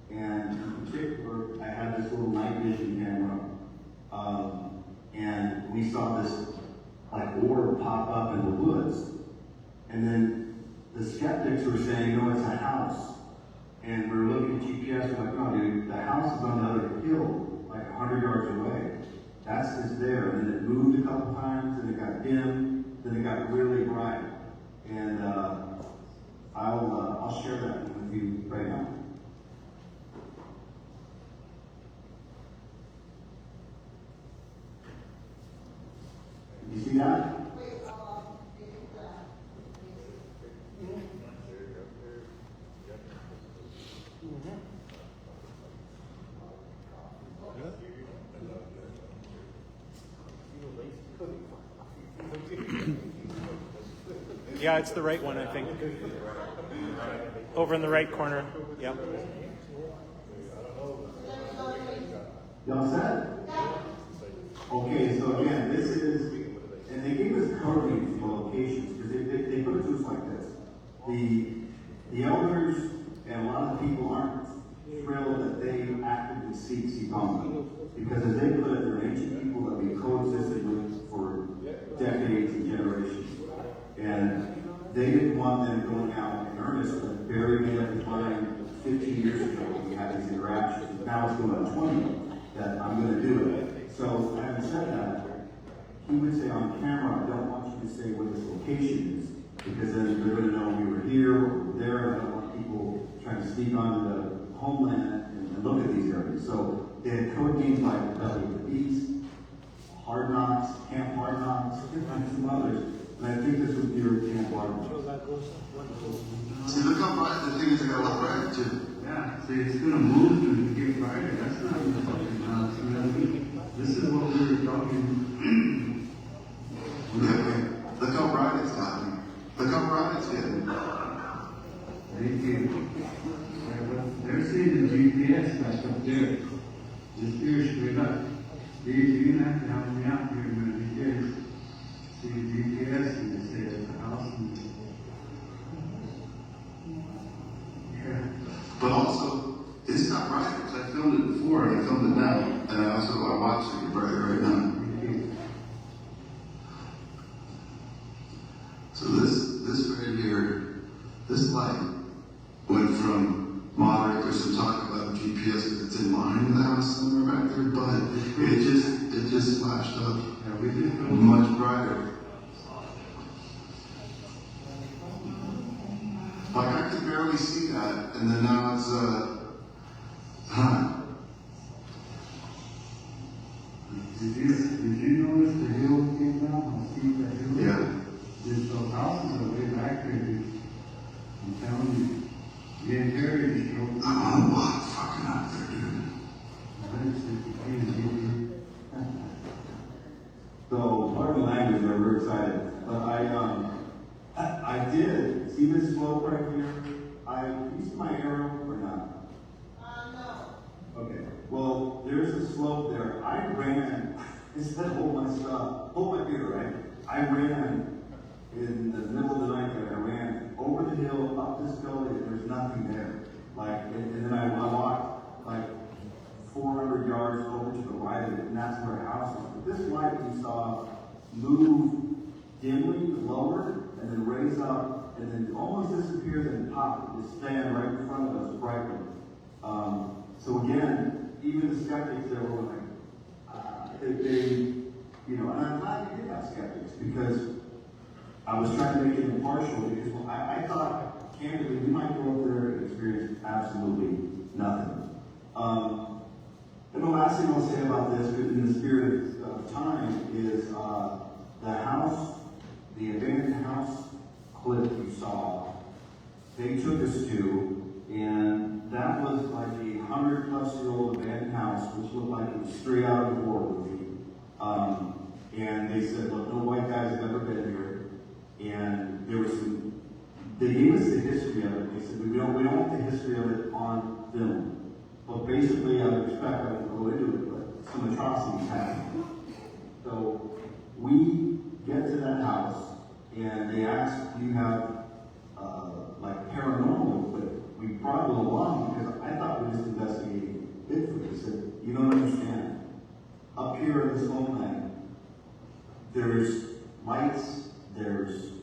J: and in particular, I had this little night vision camera, and we saw this like orb pop up in the woods. And then the skeptics were saying, no, it's a house. And we were looking at GPS, we're like, no, dude, the house is on the other hill, like 100 yards away. That's just there. And then it moved a couple times, and it got dim, then it got really bright. And I'll share that with you right now. You see that?
H: Yeah, it's the right one, I think. Over in the right corner. Yep.
J: Y'all set? Okay, so again, this is, and they gave us coordinates for locations, because they put it to us like this. The elders and a lot of people aren't thrilled that they actively seek Sackaney, because as they put it, they're ancient people that we coexisted with for decades and generations. And they didn't want them going out in earnest, but Barry made up his mind 15 years ago when we had these interactions. Now it's going on 20 that I'm going to do it. So having said that, he would say on camera, I don't want you to say where this location is, because then they're going to know we were here or we were there, and I don't want people trying to sneak onto the homeland and look at these areas. So they had code names like the Belly of the Beast, Hard Knocks, Camp Hard Knocks, and some others. And I think this was near Camp Hard Knocks.
D: See, look how bright the thing is. I got a lot brighter too.
I: Yeah, see, it's going to move and get brighter. That's not even fucking nuts. This is what we were talking.
D: Look how bright it's gotten. Look how bright it's getting.
I: They're seeing the GPS back up there. Just here, straight up. You're going to have to help me out here with the GPS. See the GPS and they say it's the house. Yeah.
D: But also, it's not bright because I filmed it before and I filmed it now. And I also watched it get brighter right now. So this right here, this light went from moderate. There's some talk about GPS because it's in line with the house somewhere back there, but it just flashed up much brighter. Like I could barely see that, and then now it's
I: Did you notice the hill came down? How steep that hill is?
D: Yeah.
I: There's those houses are way back there, dude. I'm telling you. Me and Terry just drove.
D: I'm a lot fucking out there, dude.
J: So, pardon the language, I'm very excited. But I did see this slope right here. You see my arrow or not? No. Okay. Well, there's a slope there. I ran, instead of hold my finger, right? I ran in the middle of the night there. I ran over the hill, up this gully, and there's nothing there. And then I walked like 400 yards over to the right of it, and that's where a house is. But this light we saw move dimly lower, and then raise up, and then almost disappear, then pop, and just stand right in front of us brightly. So again, even the skeptics there were like, and I'm glad we did have skeptics, because I was trying to make it impartial, because I thought, candidly, we might go up there and experience absolutely nothing. And the last thing I'll say about this, in the spirit of time, is the house, the abandoned house clip you saw, they took us to, and that was like a 100-plus-year-old abandoned house, which looked like it was straight out of a horror movie. And they said, look, no white guys have ever been here. And there was they gave us the history of it. They said, we don't want the history of it on film. But basically, out of respect, I won't go into it, but some atrocities happened. So we get to that house, and they asked, do you have like paranormal equipment? We brought it along because I thought we were just investigating Bigfoot. They said, you don't understand. Up here in this homeland, there's lights, there's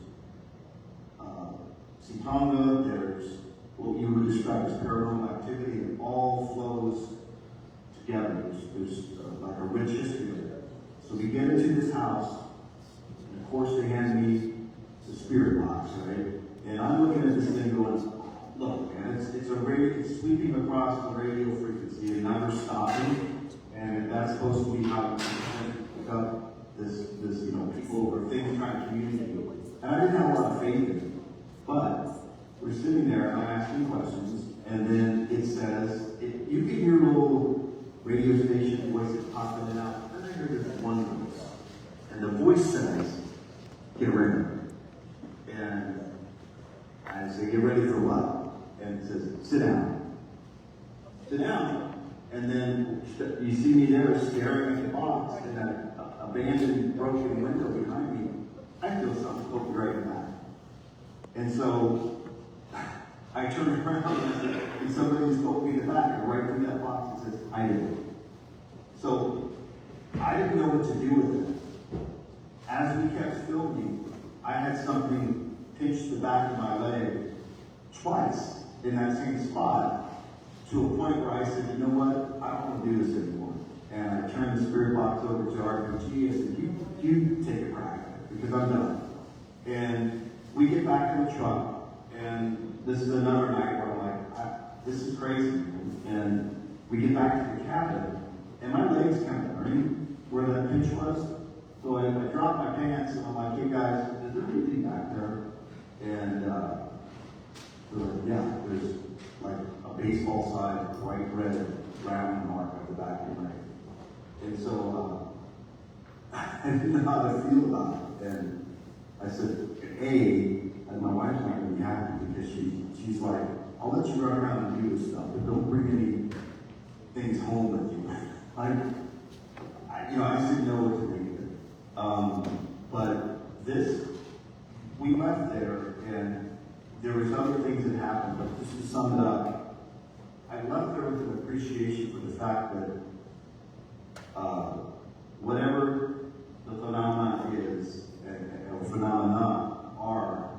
J: Sitonga, there's what you would describe as paranormal activity, and it all flows together. There's like a rich history of it. So we get into this house, and of course they hand me the spirit box, right? And I'm looking at this thing going, look, man, it's sweeping across the radio frequency and never stopping, and that's supposed to be how you pick up this people or things trying to communicate with. And I didn't have a lot of faith in it. But we're sitting there and I ask you questions, and then it says, you can hear a little radio station voices popping in and out. And I hear this one voice. And the voice says, get ready. And I say, get ready for what? And it says, sit down. Sit down. And then you see me there staring at the box in that abandoned, broken window behind me. I feel something poke me right in the back. And so I turn around and somebody just poked me in the back, and right through that box it says, I did it. So I didn't know what to do with it. As we kept filming, I had something pinch the back of my leg twice in that same spot, to a point where I said, you know what, I don't want to do this anymore. And I turned the spirit box over to RPG. I said, you take a crack at it, because I'm done. And we get back to the truck, and this is another night where I'm like, this is crazy. And we get back to the cabin, and my legs kind of burning where that pinch was. So I dropped my pants, and I'm like, hey guys, is there anything back there? And they're like, yeah, there's like a baseball size, bright red, round mark at the back of your leg. And so I didn't know how to feel about it. And I said, and my wife's not going to be happy because she's like, I'll let you run around and do this stuff, but don't bring any things home with you. I just didn't know what to make of it. But we left there, and there was other things that happened, but just to sum it up, I left there with an appreciation for the fact that whatever the phenomena is, or phenomena are,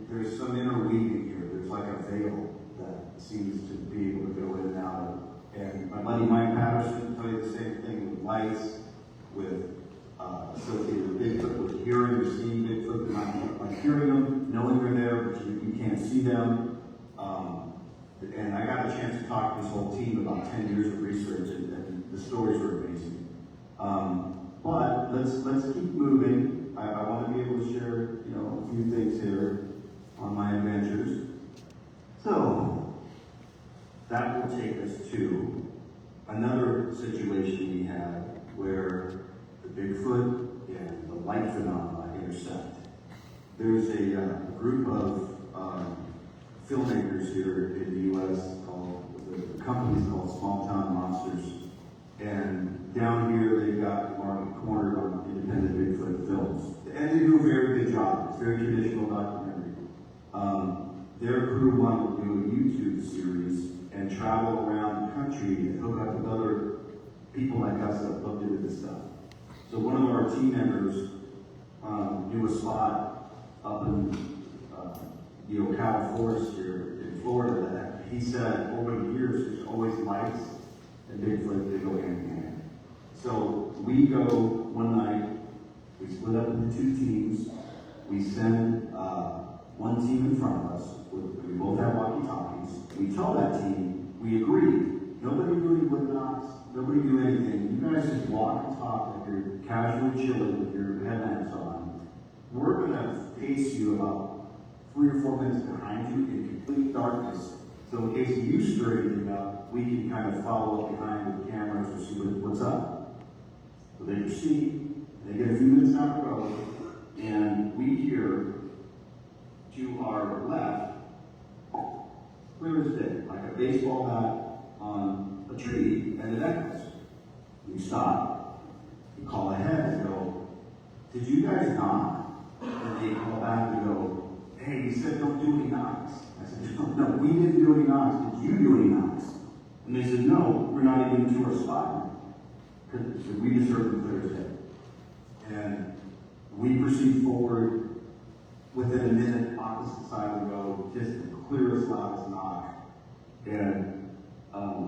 J: there's some interweaving here. There's like a veil that seems to be able to go in and out of. And my buddy Mike Patterson told you the same thing with lights, with associated with Bigfoot, with hearing or seeing Bigfoot, like hearing them, knowing they're there, but you can't see them. And I got a chance to talk to this whole team about 10 years of research, and the stories were amazing. But let's keep moving. I want to be able to share, a few things here on my adventures. So that will take us to another situation we had where the Bigfoot and the light phenomena intersect. There's a group of filmmakers here in the U.S. the company's called Small Town Monsters. And down here, they've got the market cornered on independent Bigfoot films. And they do a very good job. It's very traditional documentary. Their crew wanted to do a YouTube series and travel around the country and hook up with other people like us that looked into this stuff. So one of our team members knew a spot up in the Ocala Forest here in Florida that he said over the years there's always lights and Bigfoot, they go hand in hand. So we go one night, we split up into two teams, we send one team in front of us, we both have walkie-talkies, we tell that team, we agree, nobody do any wood knocks, nobody do anything, you guys just walk and talk like you're casually chilling with your headlamps on. We're gonna face you about 3 or 4 minutes behind you in complete darkness. So in case you stir anything up, we can kind of follow up behind with cameras to see what's up. So they proceed, they get a few minutes down the road, and we hear to our left, clear as day, like a baseball bat on a tree, and it echoes. We stop, we call ahead and go, did you guys knock? And they call back and go, hey, you said don't do any knocks. I said, no, we didn't do any knocks. Did you do any knocks? And they said, no, we're not even to our spot. Because we just heard them clear as day. And we proceed forward. Within a minute, opposite side of the road, just the clearest, loudest knock. And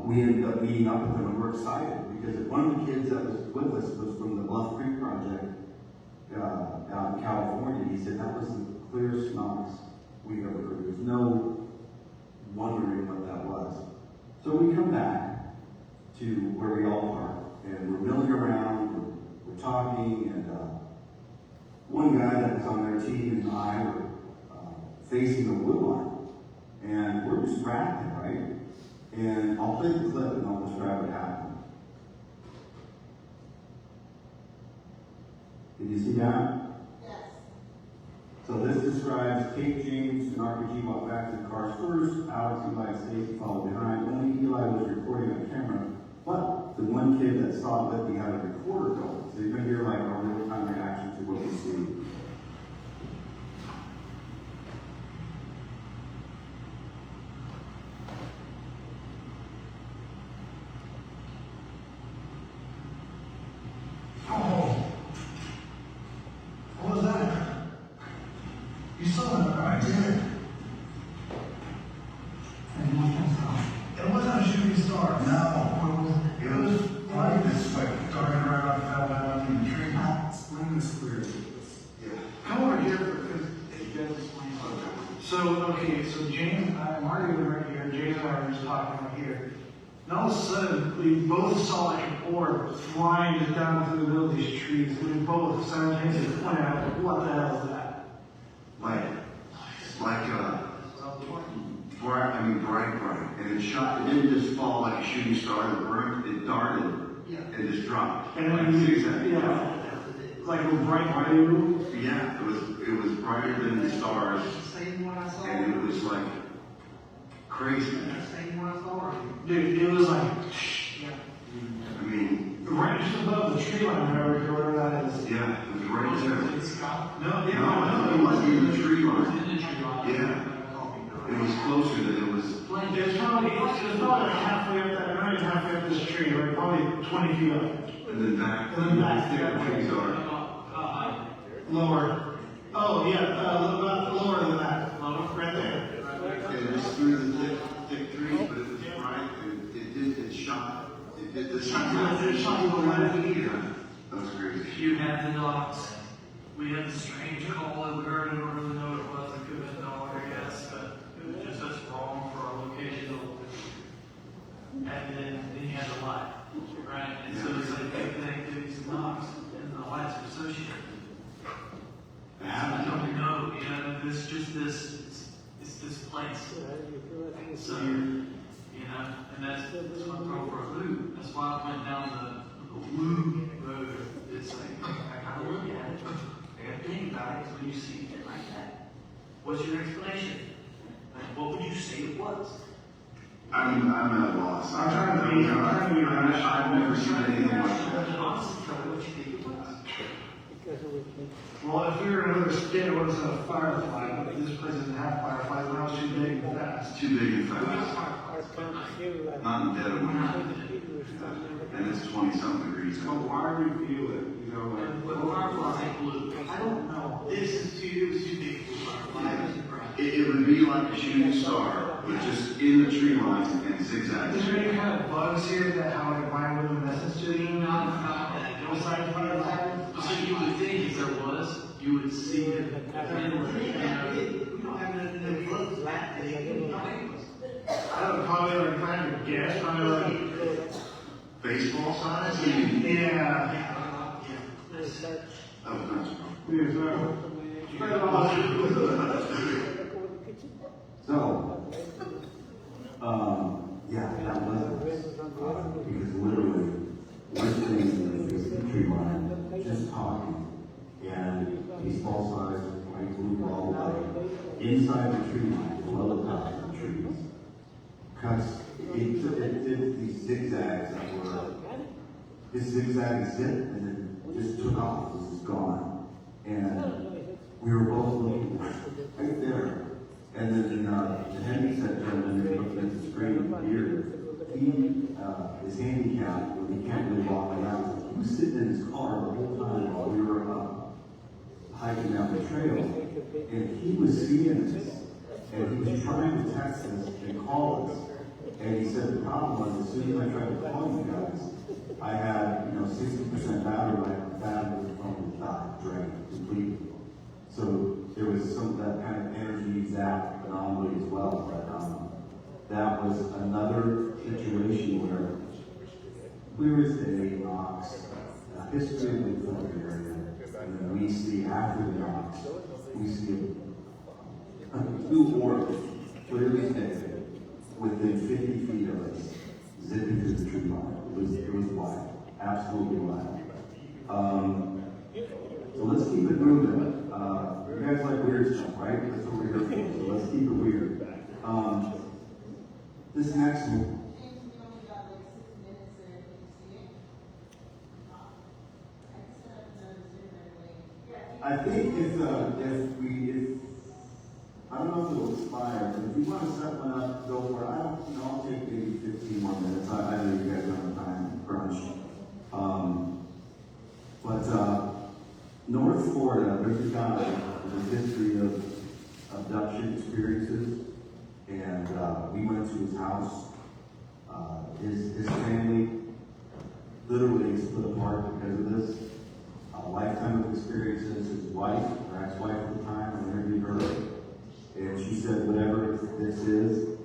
J: we ended up meeting up with them, and we're excited because one of the kids that was with us was from the Bluff Creek Project out in California. He said that was the clearest knocks we've ever heard. There's no wondering what that was. So we come back to where we all are, and we're milling around, we're talking, and one guy that was on their team and I were facing the wood line, and we're just rapping, right? And I'll play the clip and I'll describe what happened. Did you see that? So this describes Kate, James, and RPG walked back to the cars first. Alex, Eli, and Stacy followed behind. Only Eli was recording on camera, but the one kid that saw it with me had a recorder going. So you're going to hear like our real-time reaction to what we see.
K: Oh, what was that? You saw it, right? I did. It wasn't a shooting star. No. It was
N: okay, so James and I, Marty were right here, James and I were just talking right here. And all of a sudden, we both saw like an orb flying down through the middle of these trees. We both simultaneously pointed out, like, what the hell is that?
J: Bright, and it shot. It didn't just fall like a shooting star that burned. It darted and just dropped.
N: And
J: like
N: then
J: zigzag.
N: Like a bright blue.
J: Yeah, it was brighter than the stars, and it was like crazy.
N: Dude, it was like,
J: I mean,
N: right just above the tree line, whatever that is.
J: Yeah, it was right there.
N: No,
J: it wasn't in the tree line. Yeah. It was closer than it was.
N: It was probably like halfway up that, not even halfway up this tree, like probably 20 feet up.
J: And then back.
N: And then back.
J: The trees are.
N: Lower. Oh, yeah, about lower than that. Right there.
J: And it was through the thick trees, but it was bright, and it shot. It did the shot.
N: It shot to the left.
J: Yeah, that was crazy.
Q: You had the knocks. We had the strange call that we heard. I don't really know what it was. It could have been a dog, I guess, but it was just us wrong for our location. And then you had the light, right? And so it's like they connected these knocks, and the lights are associated. I don't know, it's just it's this place. So, and that's what I'm throwing for a loop. That's why I went down the loop road. It's like, I kind of look at it. I got to think about it, because when you see it like that, what's your explanation? Like, what would you say it was?
J: I'm at a loss. I've never seen anything like that.
Q: Honestly, tell me what you think it was.
N: Well, if we were in another state, it would have said a firefly, but this place doesn't have fireflies, and I was too big and fast.
J: Too big and fast. Not in dead of winter. And it's 20-something degrees.
D: Well, why do we feel it? You know,
Q: But fireflies ain't blue. I don't know. It was too big for fireflies.
J: It would be like a shooting star, but just in the tree line and zigzag.
N: Is there any kind of bugs here that have like a mind with a message to you? Besides fireflies?
Q: So you would think if there was, you would see it. We don't have nothing that looks that big.
N: I don't know, probably like kind of guess, probably like
J: baseball size?
N: Yeah.
J: Oh, that's
O: So, yeah, that was because literally we're sitting in the tree line, just talking, and these ball size white blue ball light inside the tree line, below the top of the trees, cuts. It did these zigzags that were. This zigzag zip, and then just took off. This is gone, and we were both looking right there. And then the heavyset gentleman looking at the screen here, he is handicapped, but he can't really walk around. He was sitting in his car the whole time while we were hiking down the trail, and he was seeing this, and he was trying to text us and call us. And he said the problem was, as soon as I tried to call you guys, I had 60% battery life, and battery was from the top, drained completely. So there was some of that kind of energy zap anomaly as well. But that was another situation where clear as day knocks, history of the Bigfoot area, and then we see after the knocks, we see two orbs, clear as day, within 50 feet of us, zipping through the tree line. It was wild, absolutely wild. So let's keep it moving. You guys like weird stuff, right? That's what we're here for. So let's keep it weird. This next one. I think if I don't know if it'll expire, but if you want to set one up, go for it. I'll take maybe 15 more minutes. I know you guys are on a time crunch. North Florida, there's a guy with a history of abduction experiences, and we went to his house. His family literally split apart because of this. A lifetime of experiences. His wife, or ex-wife at the time, I interviewed her, and she said, whatever this is,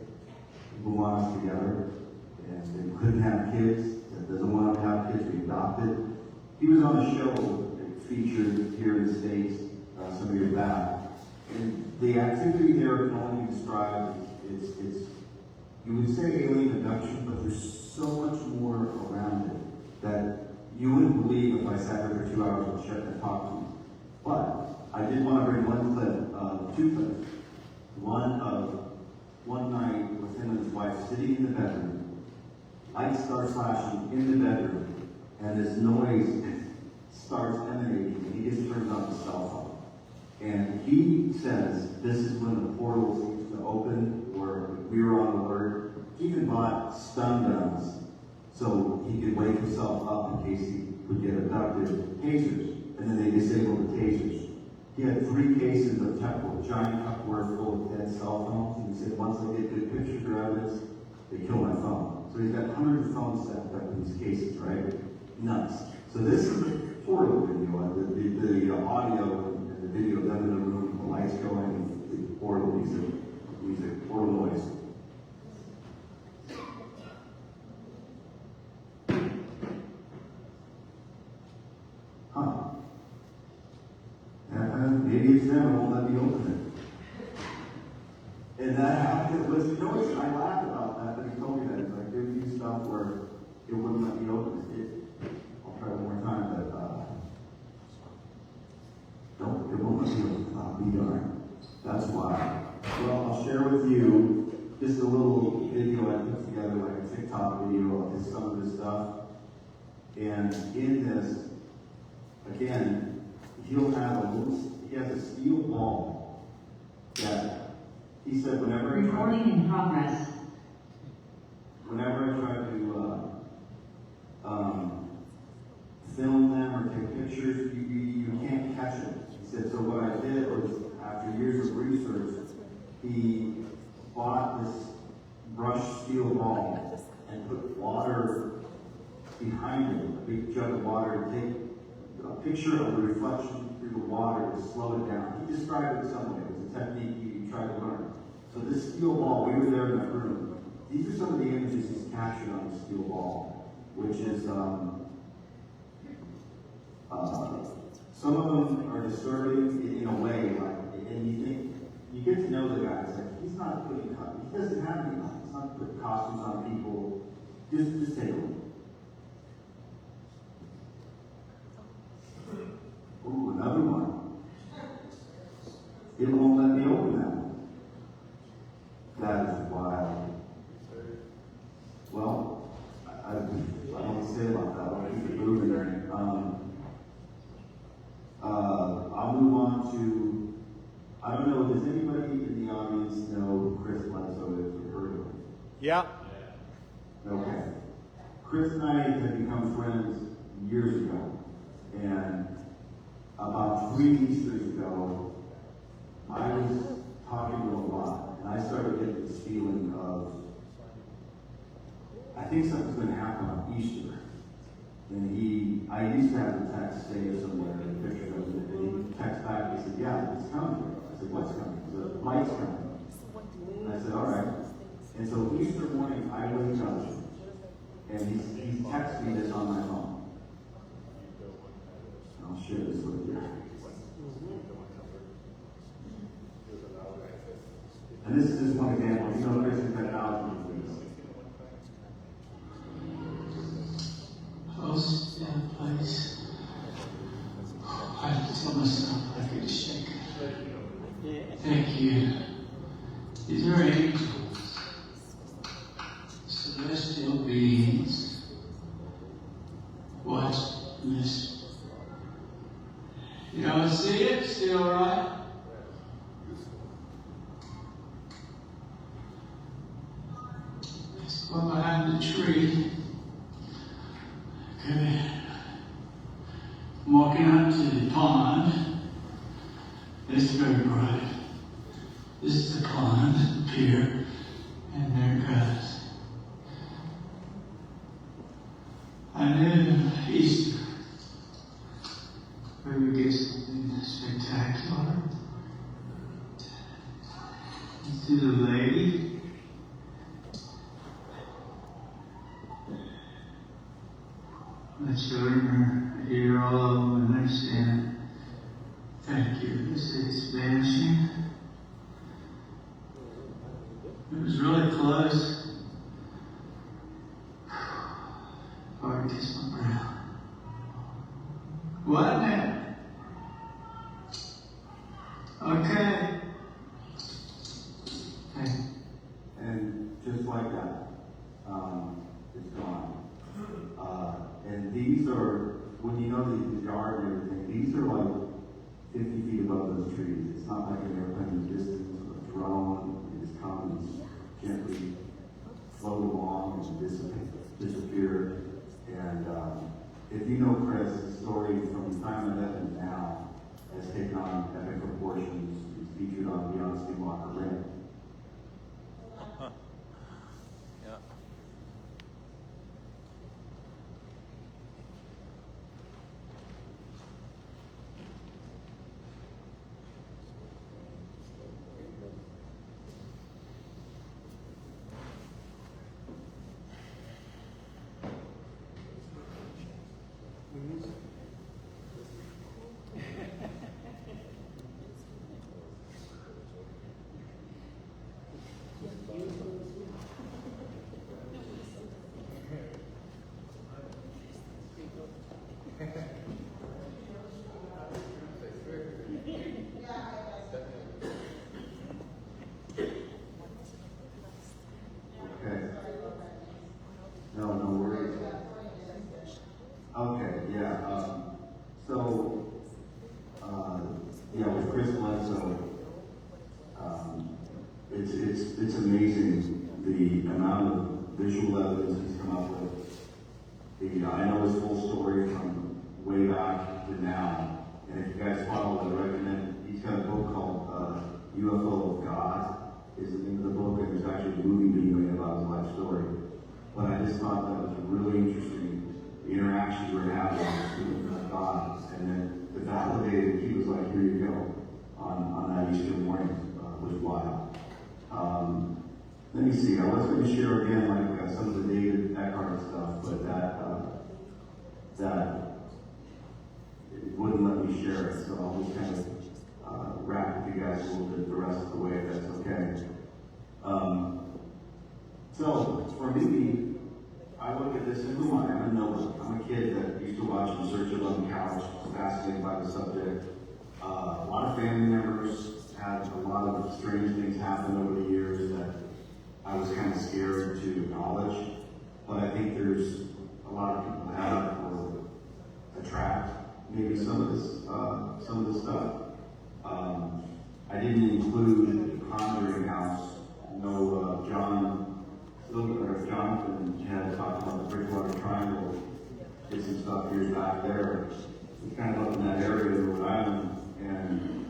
O: people want us together. And they couldn't have kids, that doesn't want to have kids, we adopted. He was on a show that featured here in the States some years back. And the activity there can only be described as, you would say alien abduction, but there's so much more around it that you wouldn't believe if I sat there for 2 hours and talked to you. But I did want to bring one clip, two clips. One of one night with him and his wife sitting in the bedroom, lights start flashing in the bedroom, and this noise starts emanating, and he just turns on his cell phone. And he says this is when the portal seems to open, or we were on alert. He even bought stun guns so he could wake himself up in case he would get abducted. Tasers, and then they disabled the tasers. He had 3 cases of Tupperware, giant Tupperware full of dead cell phones. And he said, once I get good pictures or evidence, they kill my phone. So he's got hundreds of phones set up in these cases, right? Nuts. So this is a portal video. The audio and the video done in the room, the lights going, the portal music, portal noise. Huh. Maybe it's them, won't let me open it. And that happened. It was noise. I laughed about that, but he told me that. He's like, there would be stuff where it wouldn't let me open it. I'll try one more time, but no, it won't let me open it. I'll be darned. That's why. Well, I'll share with you just a little video I put together, like a TikTok video of some of this stuff. And in this, again, he has a steel ball that he said whenever
L: recording in progress.
O: Whenever I try to film them or take pictures, you can't catch it. He said, so what I did was, after years of research, he bought this brushed steel ball and put water behind it, a big jug of water, to take a picture of the reflection through the water to slow it down. He described it some way. It was a technique he tried to learn. So this steel ball, we were there in that room. These are some of the images he's captured on the steel ball, which is, some of them are disturbing in a way, like, and you think, you get to know the guy. It's like, he's not putting, he doesn't have any, he's not putting costumes on people. Just take a look. Ooh, another one. It won't let me open that one. That is wild. Well, I don't want to say about that. I'll keep it moving there. I'll move on to, I don't know, does anybody in the audience know who Chris Bledsoe is or heard of him?
H: Yeah.
O: Okay. Chris and I had become friends years ago. And about 3 Easters ago, I was talking to him a lot, and I started getting this feeling of, I think something's going to happen on Easter. And I used to have the text say somewhere, in a picture of it, and he texted back, he said, yeah, it's coming. I said, what's coming? He said, the light's coming. And I said, all right. And so Easter morning, I wake up, and he's texted me this on my phone. And I'll share this with you. And this is just one example. You know, Chris has got thousands of these.
S: Close that place. I have to tell myself I get sick. Thank you. These are angels, celestial beings. Watch this. You don't see it? Still right? Let's go behind the tree. Okay. I'm walking out to the pond. It's very bright. This is the pond, the pier, and there it goes. I live east, where we get something spectacular. to the lady. The children are here, all of them, and they're saying, thank you. It's vanishing. It was really close. Hard to kiss my brow. Wasn't it? Okay.
O: Okay. And just like that, it's gone. And these are, when you know the yard and everything, these are like 50 feet above those trees. It's not like an airplane in the distance or a drone. It just comes gently float along and disappear. And if you know Chris, the story from the time I met him now has taken on epic proportions. He's featured on Beyond Wahkotowin.
H: Yeah.
O: Okay. No worries. Okay, yeah. With Chris Bledsoe, it's amazing the amount of visual evidence he's come up with. I know his full story from way back to now, and if you guys follow, I recommend. He's got a book called UFO of God. Is the name of the book, and there's actually a movie being made about his life story. But I just thought that was really interesting, the interactions we're having with God, and then the validated, he was like, here you go, on that Easter morning, was wild. Let me see, I was going to share again, like some of the David Eckhart stuff, but that it wouldn't let me share it, so I'll just kind of wrap with you guys a little bit the rest of the way, if that's okay. So, for me, I look at this and who am I? I'm a Noah. I'm a kid that used to watch In Search of Love and Couch, fascinated by the subject. A lot of family members had a lot of strange things happen over the years that I was kind of scared to acknowledge. But I think there's a lot of people have or attract maybe some of this stuff. I didn't include the Conjuring House. I know Jonathan had talked about the Bridgewater Triangle, did some stuff years back there. We kind of up in that area of Rhode Island, and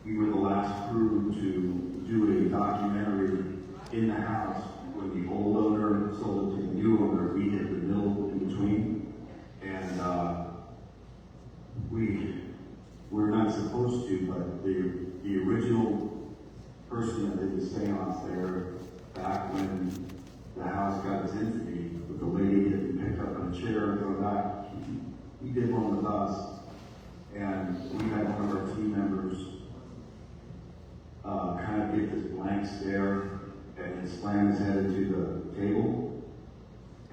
O: we were the last crew to do a documentary in the house when the old owner sold it to the new owner. We hit the middle in between, and we're not supposed to, but the original person that did the seance there, back when the house got its infamy, with the lady getting picked up in a chair and go back, he did one with us, and we had one of our team members kind of get this blank stare and then slam his head into the table,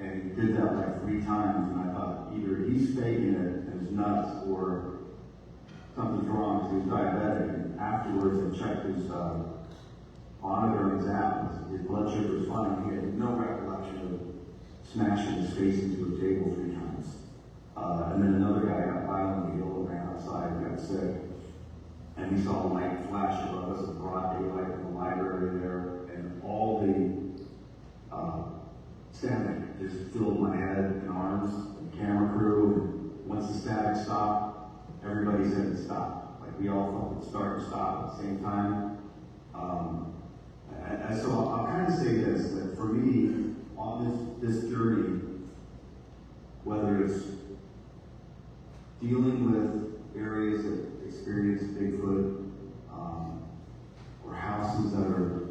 O: and he did that like 3 times, and I thought either he's faking it and it's nuts, or something's wrong because he was diabetic. And afterwards, I checked his monitor on his app, his blood sugar was fine. He had no recollection of smashing his face into a table 3 times. And then another guy got violently ill and ran outside and got sick. And we saw a light flash above us in broad daylight in the library there, and all the static just filled my head and arms, and camera crew, and once the static stopped, everybody said it stopped. Like we all felt it start and stop at the same time. So I'll kind of say this, that for me, on this journey, whether it's dealing with areas that experience Bigfoot, or houses that are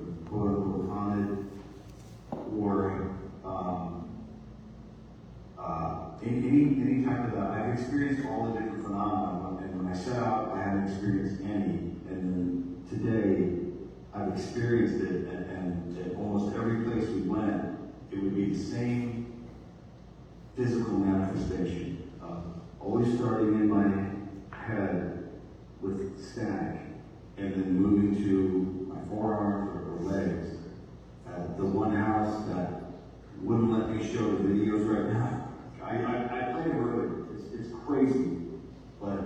O: I've experienced all the different phenomena, and when I set out, I haven't experienced any. And then today, I've experienced it, and at almost every place we went, it would be the same physical manifestation. Always starting in my head with static, and then moving to my forearms or legs. The one house that wouldn't let me show the videos right now. I play it earlier. It's crazy, but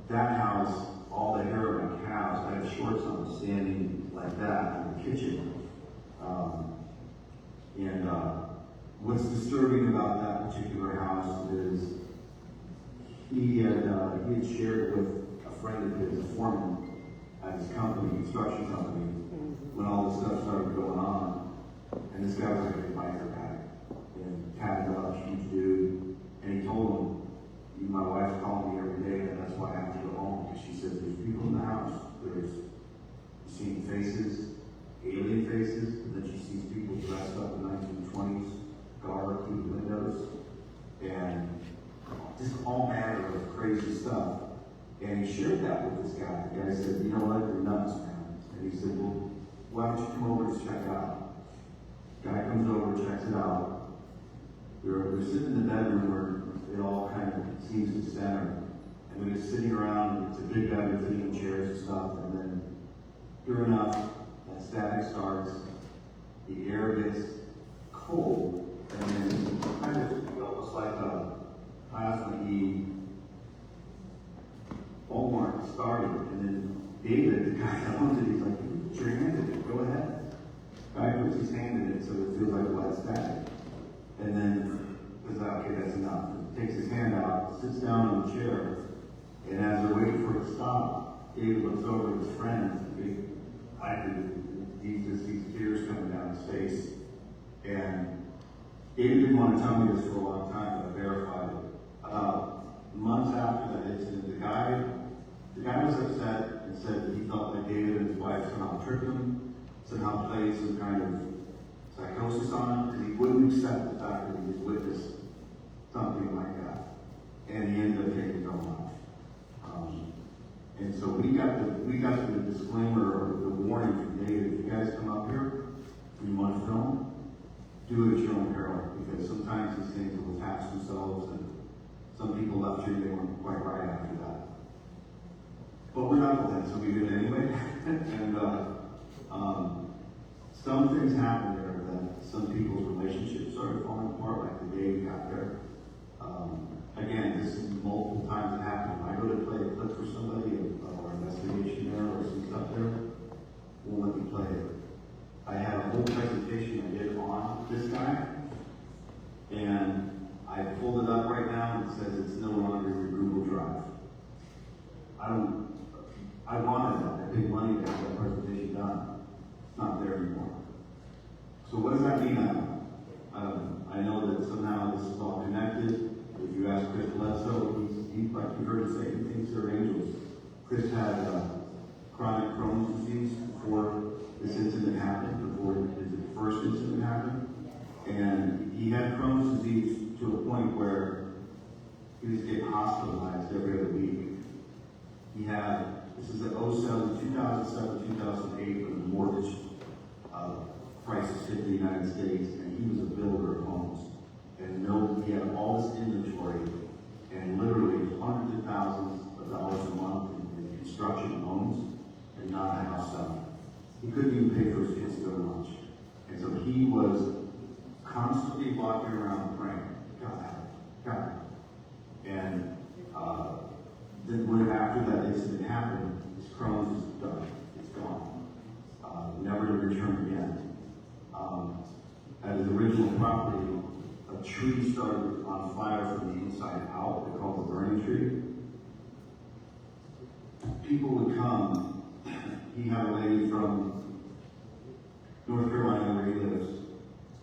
O: that house, all the hair of my calves, I have shorts on standing like that in the kitchen. What's disturbing about that particular house is he had shared with a friend of his, a foreman at his company, construction company, when all this stuff started going on. And this guy was like a biker guy, and tatted up, huge dude. And he told him, my wife's calling me every day, and that's why I have to go home. Because she says, there's people in the house. There's seeing faces, alien faces, and then she sees people dressed up in 1920s garb through the windows, and just all manner of crazy stuff. And he shared that with this guy. The guy said, you know what, you're nuts, man. And he said, well, why don't you come over and check it out? Guy comes over, checks it out. They're sitting in the bedroom where it all kind of seems to center. And they're just sitting around. It's a big bedroom, sitting in chairs and stuff. And then, sure enough, that static starts. The air gets cold. And then kind of almost like a plasma E. Walmart started. And then David, the guy that owns it, he's like, you put your hand in it, go ahead. Guy puts his hand in it so it feels like wet static. And then says, okay, that's enough. He takes his hand out, sits down on the chair, and as they're waiting for it to stop, David looks over at his friend, he just sees tears coming down his face. And David didn't want to tell me this for a long time, but I verified it. About months after that incident, the guy was upset and said that he felt like David and his wife somehow tricked him, somehow played some kind of psychosis on him, because he wouldn't accept the fact that he had witnessed something like that. And he ended up taking his own life. And so we got the disclaimer or the warning from David, if you guys come up here and you want to film, do it at your own peril, because sometimes these things will attach themselves, and some people left here, they weren't quite right after that. But we're not with that, so we did it anyway. And some things happened there that some people's relationships started falling apart, like the day we got there. Again, this is multiple times it happened. When I go to play a clip for somebody or investigation there or some stuff there, won't let me play it. I had a whole presentation I did on this guy, and I pulled it up right now and it says it's no longer your Google Drive. I wanted that. I paid money to have that presentation done. It's not there anymore. So what does that mean? I don't know. I know that somehow this is all connected. If you ask Chris Bledsoe, he's like you heard him say, he thinks they're angels. Chris had chronic Crohn's disease before this incident happened, before the first incident happened. And he had Crohn's disease to a point where he was getting hospitalized every other week. He had, this is at 2007, 2008, when the mortgage crisis hit the United States, and he was a builder of homes. And he had all this inventory, and literally hundreds of thousands of dollars a month in construction loans, and not a house selling. He couldn't even pay for his kids to go to lunch. And so he was constantly walking around praying, God. And then when after that incident happened, his Crohn's is done. It's gone. Never to return again. At his original property, a tree started on fire from the inside out. They call it the burning tree. People would come. He had a lady from North Carolina where he lives,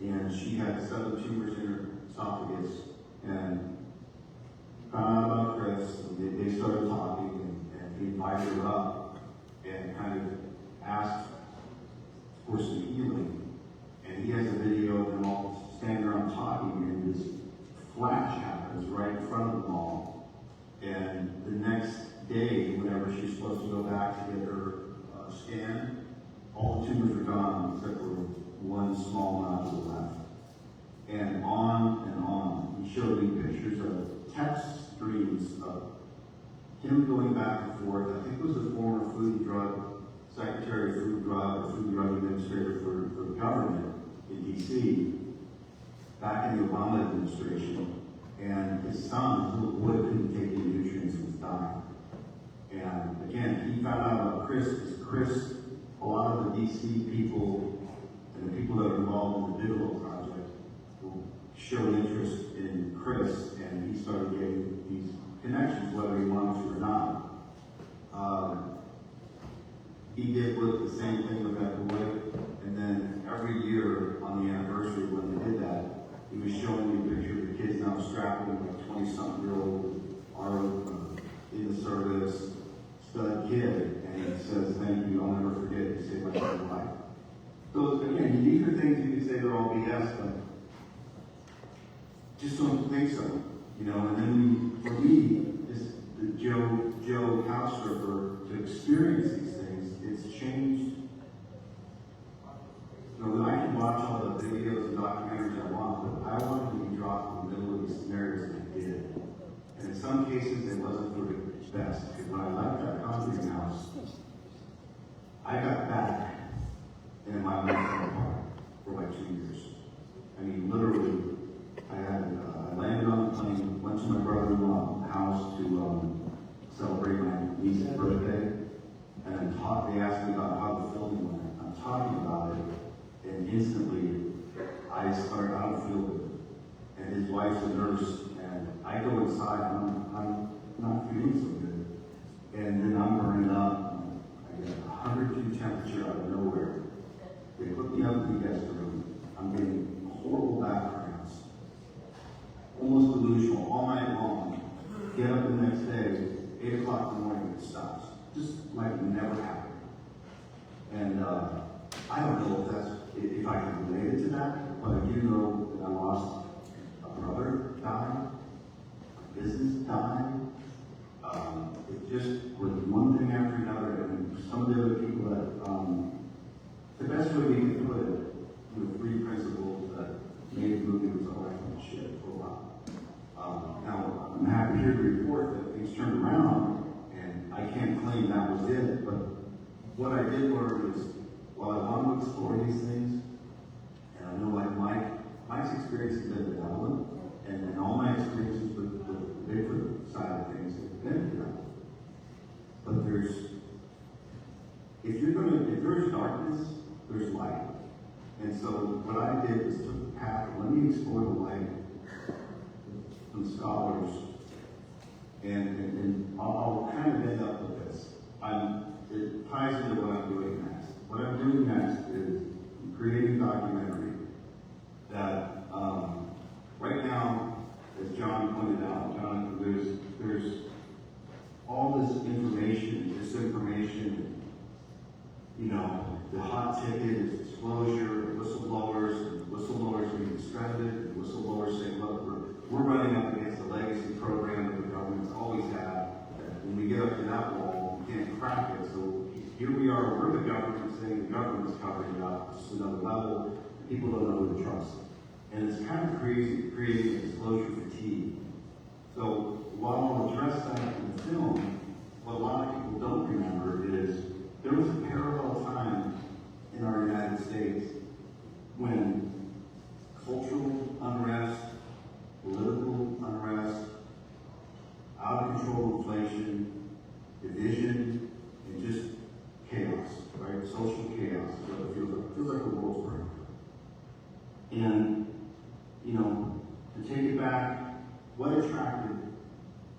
O: and she had 7 tumors in her esophagus, and found out about Chris, and they started talking, and he invited her up and kind of asked for some healing. And he has a video of them all standing around talking, and this flash happens right in front of the mall. And the next day, whenever she's supposed to go back to get her scan, all the tumors are gone except for one small nodule left. And on. He showed me pictures of text streams of him going back and forth. I think it was a former Food and Drug Secretary of Food and Drug or Food and Drug Administrator for the government in D.C. back in the Obama administration. And his son, his little boy, couldn't take any nutrients and was dying. And again, he found out about Chris, because Chris, a lot of the DC people and the people that are involved in the Digital Project showed interest in Chris, and he started getting these connections, whether he wanted to or not. He did the same thing with that boy, and then every year on the anniversary when they did that, he was showing me a picture of the kids now strapped with like 20-something-year-old in the service, stud kid, and he says, "Thank you, I'll never forget it, you saved my son's life." So again, these are things you could say they're all BS, but just don't think so, you know. And then for me, as the Joe couch surfer, to experience these things, it's changed. You know, I can watch all the videos and documentaries I want, but I wanted to be dropped in the middle of these scenarios, and I did. And in some cases, it wasn't for the best. Because when I left that concrete house, I got back, and my life fell apart for like 2 years. I mean, literally. I landed on the plane, went to my brother-in-law's house to celebrate my niece's birthday, and they asked me about how the filming went. I'm talking about it, and instantly I started out of feel good. And his wife's a nurse, and I go inside, I'm not feeling so good. And then I'm burning up. I get 102 temperature out of nowhere. They put me up in the guest room. I'm getting horrible back cramps. Almost delusional all night long. Get up the next day, 8 o'clock in the morning, it stops. Just like it never happened. And I don't know if I can relate it to that, but I do know that I lost a brother died, a business died. It just was one thing after another, and some of the other people that, the best way we can put it, the 3 principles that made the movie was all right from the shit for a while. Now, I'm happy here to report that things turned around, and I can't claim that was it, but what I did learn is, while I want to explore these things, and I know like Mike's experience has been benevolent, and all my experiences with the Bigfoot side of things have been benevolent. But if there's darkness, there's light. And so what I did was took the path, let me explore the light from scholars, and I'll kind of end up with this. It ties into what I'm doing next. What I'm doing next is creating a documentary that right now, as John pointed out, there's all this information, disinformation, you know, the hot ticket is disclosure, whistleblowers being discredited, whistleblowers saying, look, we're running up against a legacy program that the government's always had. When we get up to that wall, we can't crack it. So here we are, we're the government saying the government's covering it up. It's another level. People don't know who to trust. And it's kind of creating a disclosure fatigue. So while I'll address that in the film, what a lot of people don't remember is there was a parallel time in our United States when cultural unrest, political unrest, out of control inflation, division, and just chaos, right? Social chaos is what it feels like. It feels like the world's breaking. And, you know, to take it back, what attracted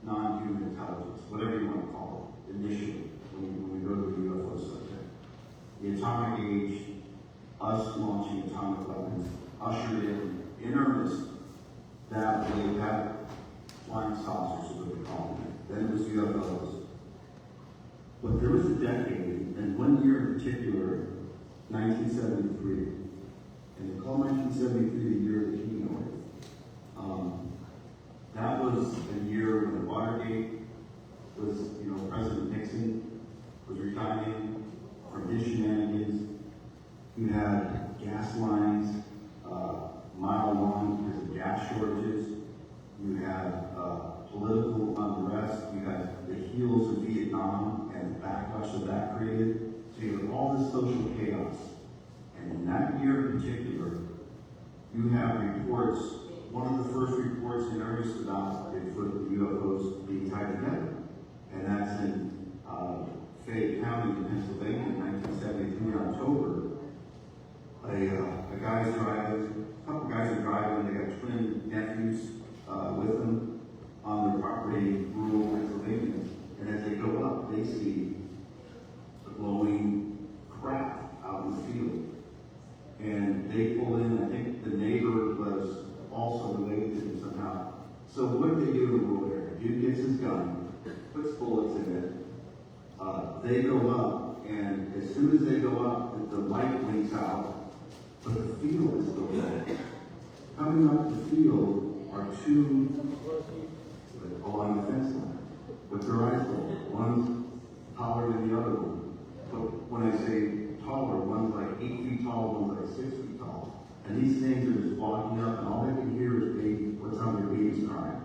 O: non-human intelligence, whatever you want to call it, initially, when we go to the UFO subject? The atomic age, us launching atomic weapons, ushered in earnest that we had flying saucers, is what they call them. Then it was UFOs. But there was a decade, and 1 year in particular, 1973, and they call 1973 the year of the keynote.
J: Watergate was, President Nixon was resigning from his shenanigans. You had gas lines, mile long because of gas shortages. You had political unrest. You had the heels of Vietnam and the backlash that that created. So you had all this social chaos. And in that year in particular, you have reports, one of the first reports in earnest about Bigfoot and UFOs being tied together. And that's in Fayette County in Pennsylvania in 1973 October. A couple guys are driving, they got twin nephews with them on their property in rural Pennsylvania. And as they go up, they see the glowing craft out in the field. And they pull in, I think the neighbor was also related to them somehow. So what do they do in the rural area? Dude gets his gun, puts bullets in it. They go up, and as soon as they go up, the light blinks out, but the field is still there. Coming up the field are two along the fence line with their eyes open. One's taller than the other one. But when I say taller, one's like 8 feet tall, one's like 6 feet tall. And these things are just walking up, and all they can hear is what's on their babies crying.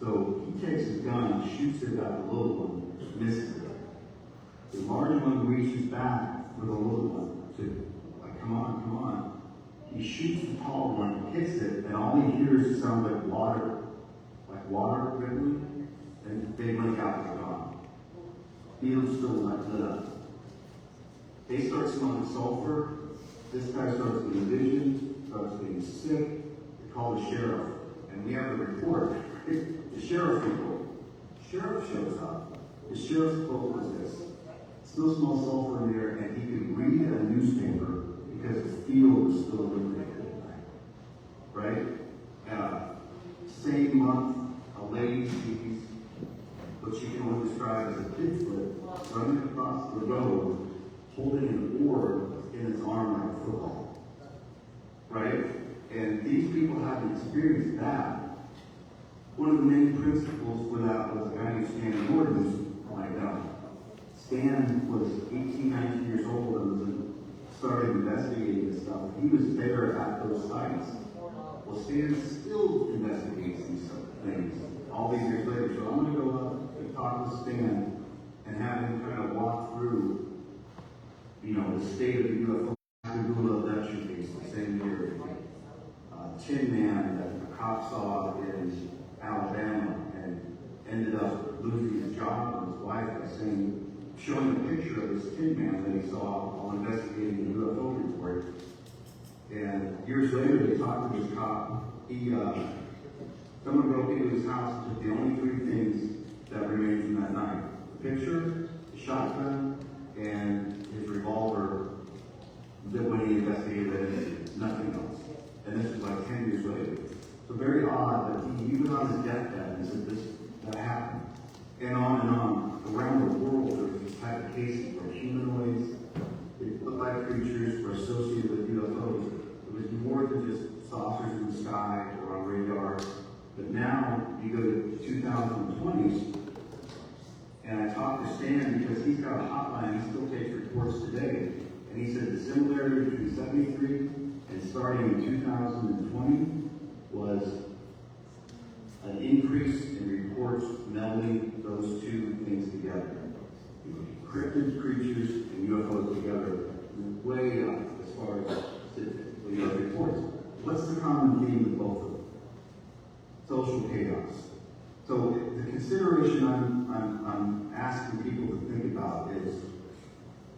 J: So he takes his gun, shoots it at the little one, misses it. The large one reaches back for the little one to, like, come on, come on. He shoots the tall one, hits it, and all he hears sounds like water rippling, and they blink out and they're gone. Field's still lit up. They start smelling sulfur. This guy starts getting visions, starts getting sick. They call the sheriff, and we have a report. The sheriff report. Sheriff shows up. The sheriff's quote was this: "Still smells sulfur in there," and he could read a newspaper because the field was still illuminated. Right? Same month, a lady sees what she can only describe as a Bigfoot running across the road, holding an oar in its arm like a football. Right? And these people haven't experienced that. One of the main principles for that was a guy named Stan Gordon, like Stan was 18, 19 years old and started investigating this stuff. He was there at those sites. Well, Stan still investigates these things all these years later. So I'm going to go up and talk with Stan and have him kind of walk through, the state of the UFO. I could do a little Dutch case the same year. Tin Man that a cop saw in Alabama and ended up losing his job and his wife by showing a picture of this Tin Man that he saw while investigating the UFO report. And years later, they talked to this cop. Someone broke into his house and took the only three things that remained from that night: the picture, the shotgun, and his revolver. That when he investigated it, nothing else. And this was like 10 years later. So very odd that he went on his deathbed and said that happened. And on. Around the world, there's this type of cases where humanoids, they look like creatures, were associated with UFOs. It was more than just saucers in the sky or on radar. But now, you go to 2020s, and I talked to Stan because he's got a hotline, he still takes reports today. And he said the similarity between 73 and starting in 2020 was an increase in reports melding those two things together. Cryptid creatures and UFOs together, way up as far as the reports. What's the common theme with both of them? Social chaos. So the consideration I'm asking people to think about is,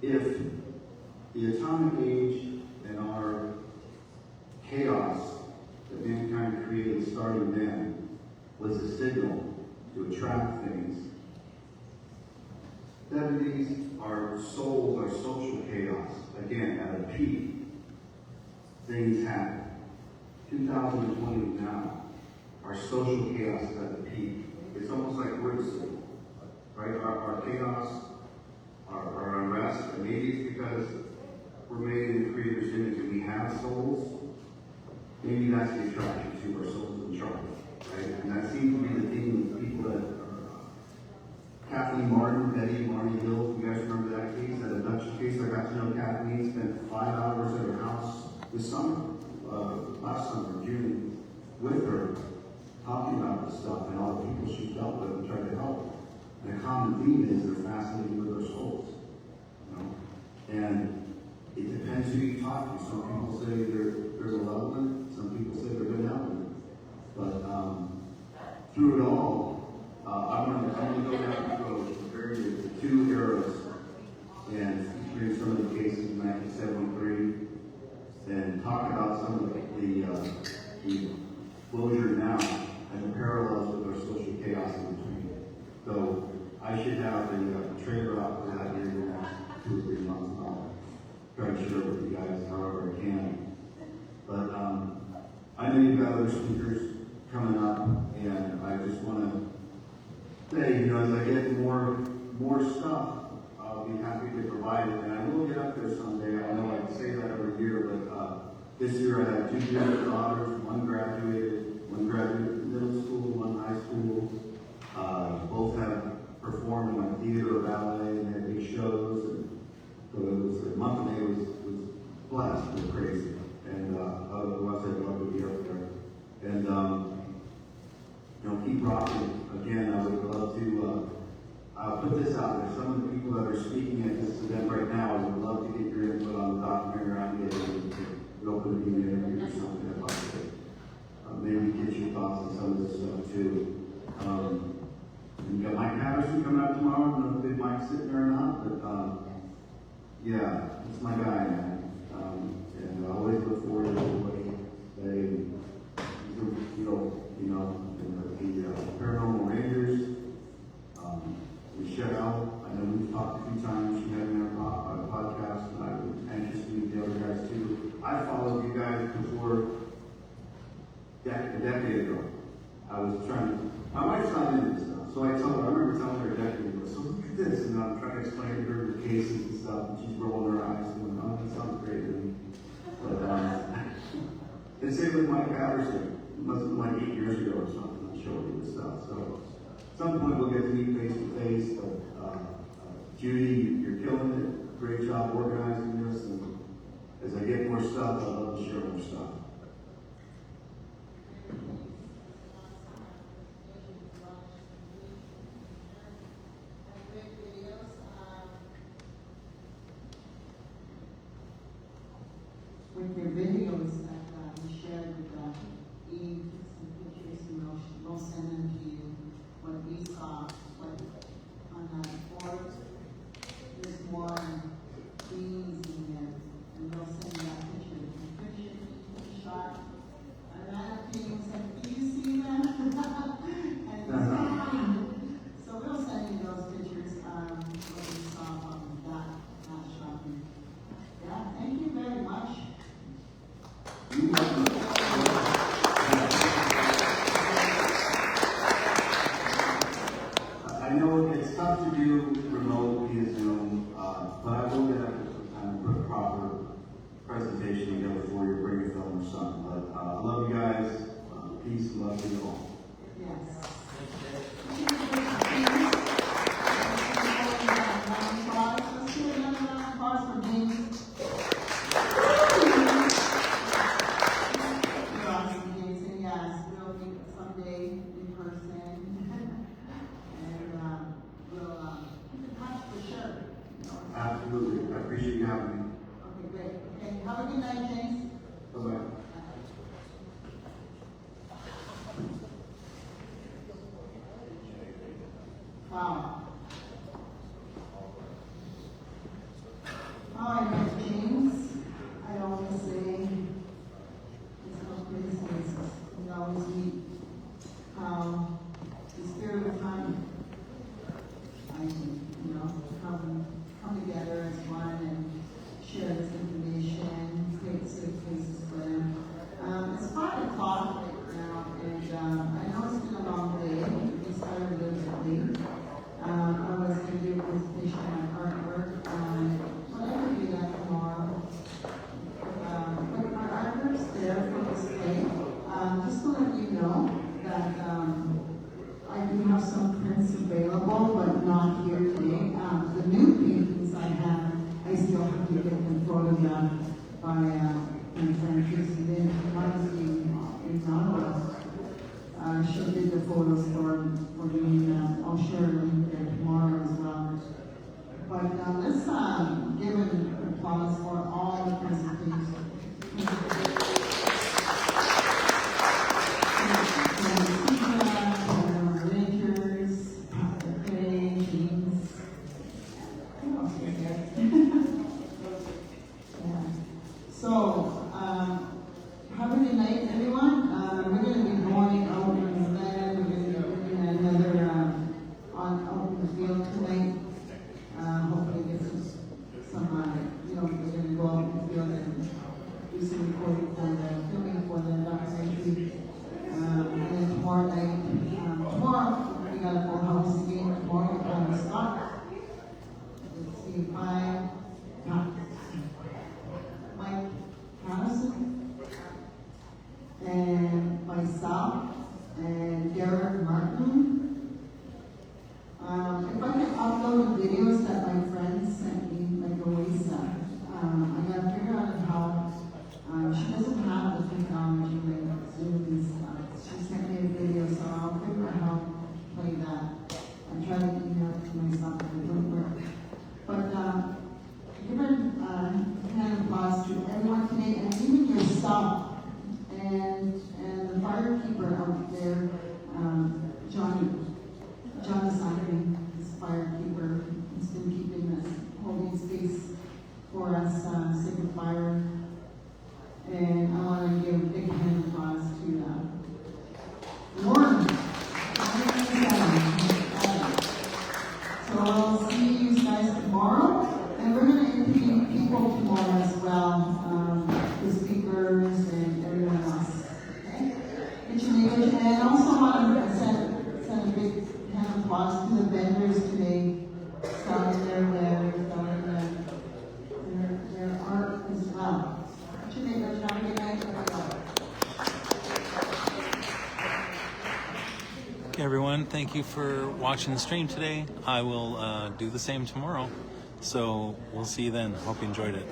J: if the atomic age and our chaos that mankind created starting then was a signal to attract things. 70s, our souls, our social chaos, again, at a peak. Things happen. 2020 now, our social chaos is at the peak. It's almost like we're the signal, right? Our chaos, our unrest, and maybe it's because we're made in the Creator's image and we have souls. Maybe that's the attraction to our souls in charge, right? And that seems to be the theme of people that Kathleen Martin, Betty Marty Hill, you guys remember that case, that abduction case? I got to know Kathleen, spent 5 hours at her house this summer, last summer, June, with her, talking about this stuff and all the people she's dealt with and tried to help. And the common theme is they're fascinated with their souls, you know? And it depends who you talk to. Some people say they're malevolent, some people say they're benevolent. But through it all, I'm going to go down the 2 eras and featuring some of the cases in 1973 and talk about some of the closure now and the parallels with our social chaos in between. So I should have a trailer out for that here in the next 2 or 3 months. I'll try to share with you guys however I can. But I know you've got other speakers coming up, and I just want to say, you know, as I get more stuff, I'll be happy to provide it, and I will get up there someday. I know I say that every year, but this year I had 2 beautiful daughters. One graduated from middle school, one high school. Both have performed in my theater, ballet, and had big shows. And so it was the month of May was blessed and crazy, and otherwise I'd love to be up there. And you know, keep rocking. Again, I would love to put this out there. Some of the people that are speaking at this event right now, I would love to get your input on the documentary I'm getting. Open to be an interview or something if I could. Maybe get your thoughts on some of this stuff too. And you got Mike Patterson coming out tomorrow. I don't know if Big Mike's sitting there or not, but yeah, it's my guy, man. And I always look forward to what he say. The Paranormal Rangers, Michelle, I know we've talked a few times. She had me on a podcast, and I was anxious to meet the other guys too. I followed you guys before a decade ago. I was trying to, my wife's not into this stuff, so I remember telling her a decade ago, so look at this, and I'm trying to explain to her the cases and stuff, and she's rolling her eyes, going, oh, that sounds great to me. But, and same with Mike Patterson. It must have been like 8 years ago or something, I showed you this stuff. So at some point we'll get to meet face to face, but Judy, you're killing it. Great job organizing this, and as I get more stuff, I'd love to share more stuff.
C: With your videos that we shared with Eve, some pictures, we'll send them to you. What we saw, what on that board, there's more beans in there, and we'll send you that picture. The picture we shot, and that being said, do you see them? And so we'll send you those pictures, what we saw on that shot. Yeah, thank you very much.
J: I know it's tough to do remote via Zoom, but I will get a proper presentation together for you, bring a film or something. But I love you guys. Peace and love to you all.
C: Yes.
J: Absolutely. I appreciate you having me.
C: Okay, great. Okay, have a good night, James.
J: Bye-bye.
C: Wow. All right, James. I always say, it's no business. We always meet the spirit of time. Come together as one and share this information, create safe places for them. It's 5 o'clock right now, and I know it's been a long day. We started a little bit late. I was going to do a presentation on artwork. Whatever we do that tomorrow. But our artwork's there for this day. Just to let you know that I do have some prints available, but not photos for doing that. I'll share a link there tomorrow as well. But let's give an applause for all the presentations. So, have a good night, everyone. We're going to be going out in the land. We're going to be doing another out in the field tonight. Hopefully get some we're going to go out in the field and do some recording for the filming for the documentary. And then tomorrow night, tomorrow we got a full house again. Tomorrow we're going to start. Let's see, Mike Harrison, and myself, and Derek Martin. If I can upload the videos that my friends sent me, like Louisa, I gotta figure out how, she doesn't have the technology like Zoom and stuff. She sent me a video, so I'll figure out how to play that. I'm trying to email it to myself, and it won't work. But, give a hand applause to everyone today, and even yourself, and the firekeeper out there, John Sackaney, this firekeeper, has been keeping us, holding space for us, sick of fire. And I want to give a big hand applause to Lauren. So I'll see you guys tomorrow. And we're going to interview people tomorrow as well, the speakers and everyone else. Okay? Gitchi Meegwetch. And I also want to send a big hand of applause to the vendors today, selling their wares, selling their art as well. Gitchi Meegwetch, have a good night.
H: Okay, everyone, thank you for watching the stream today. I will do the same tomorrow. So we'll see you then. Hope you enjoyed it.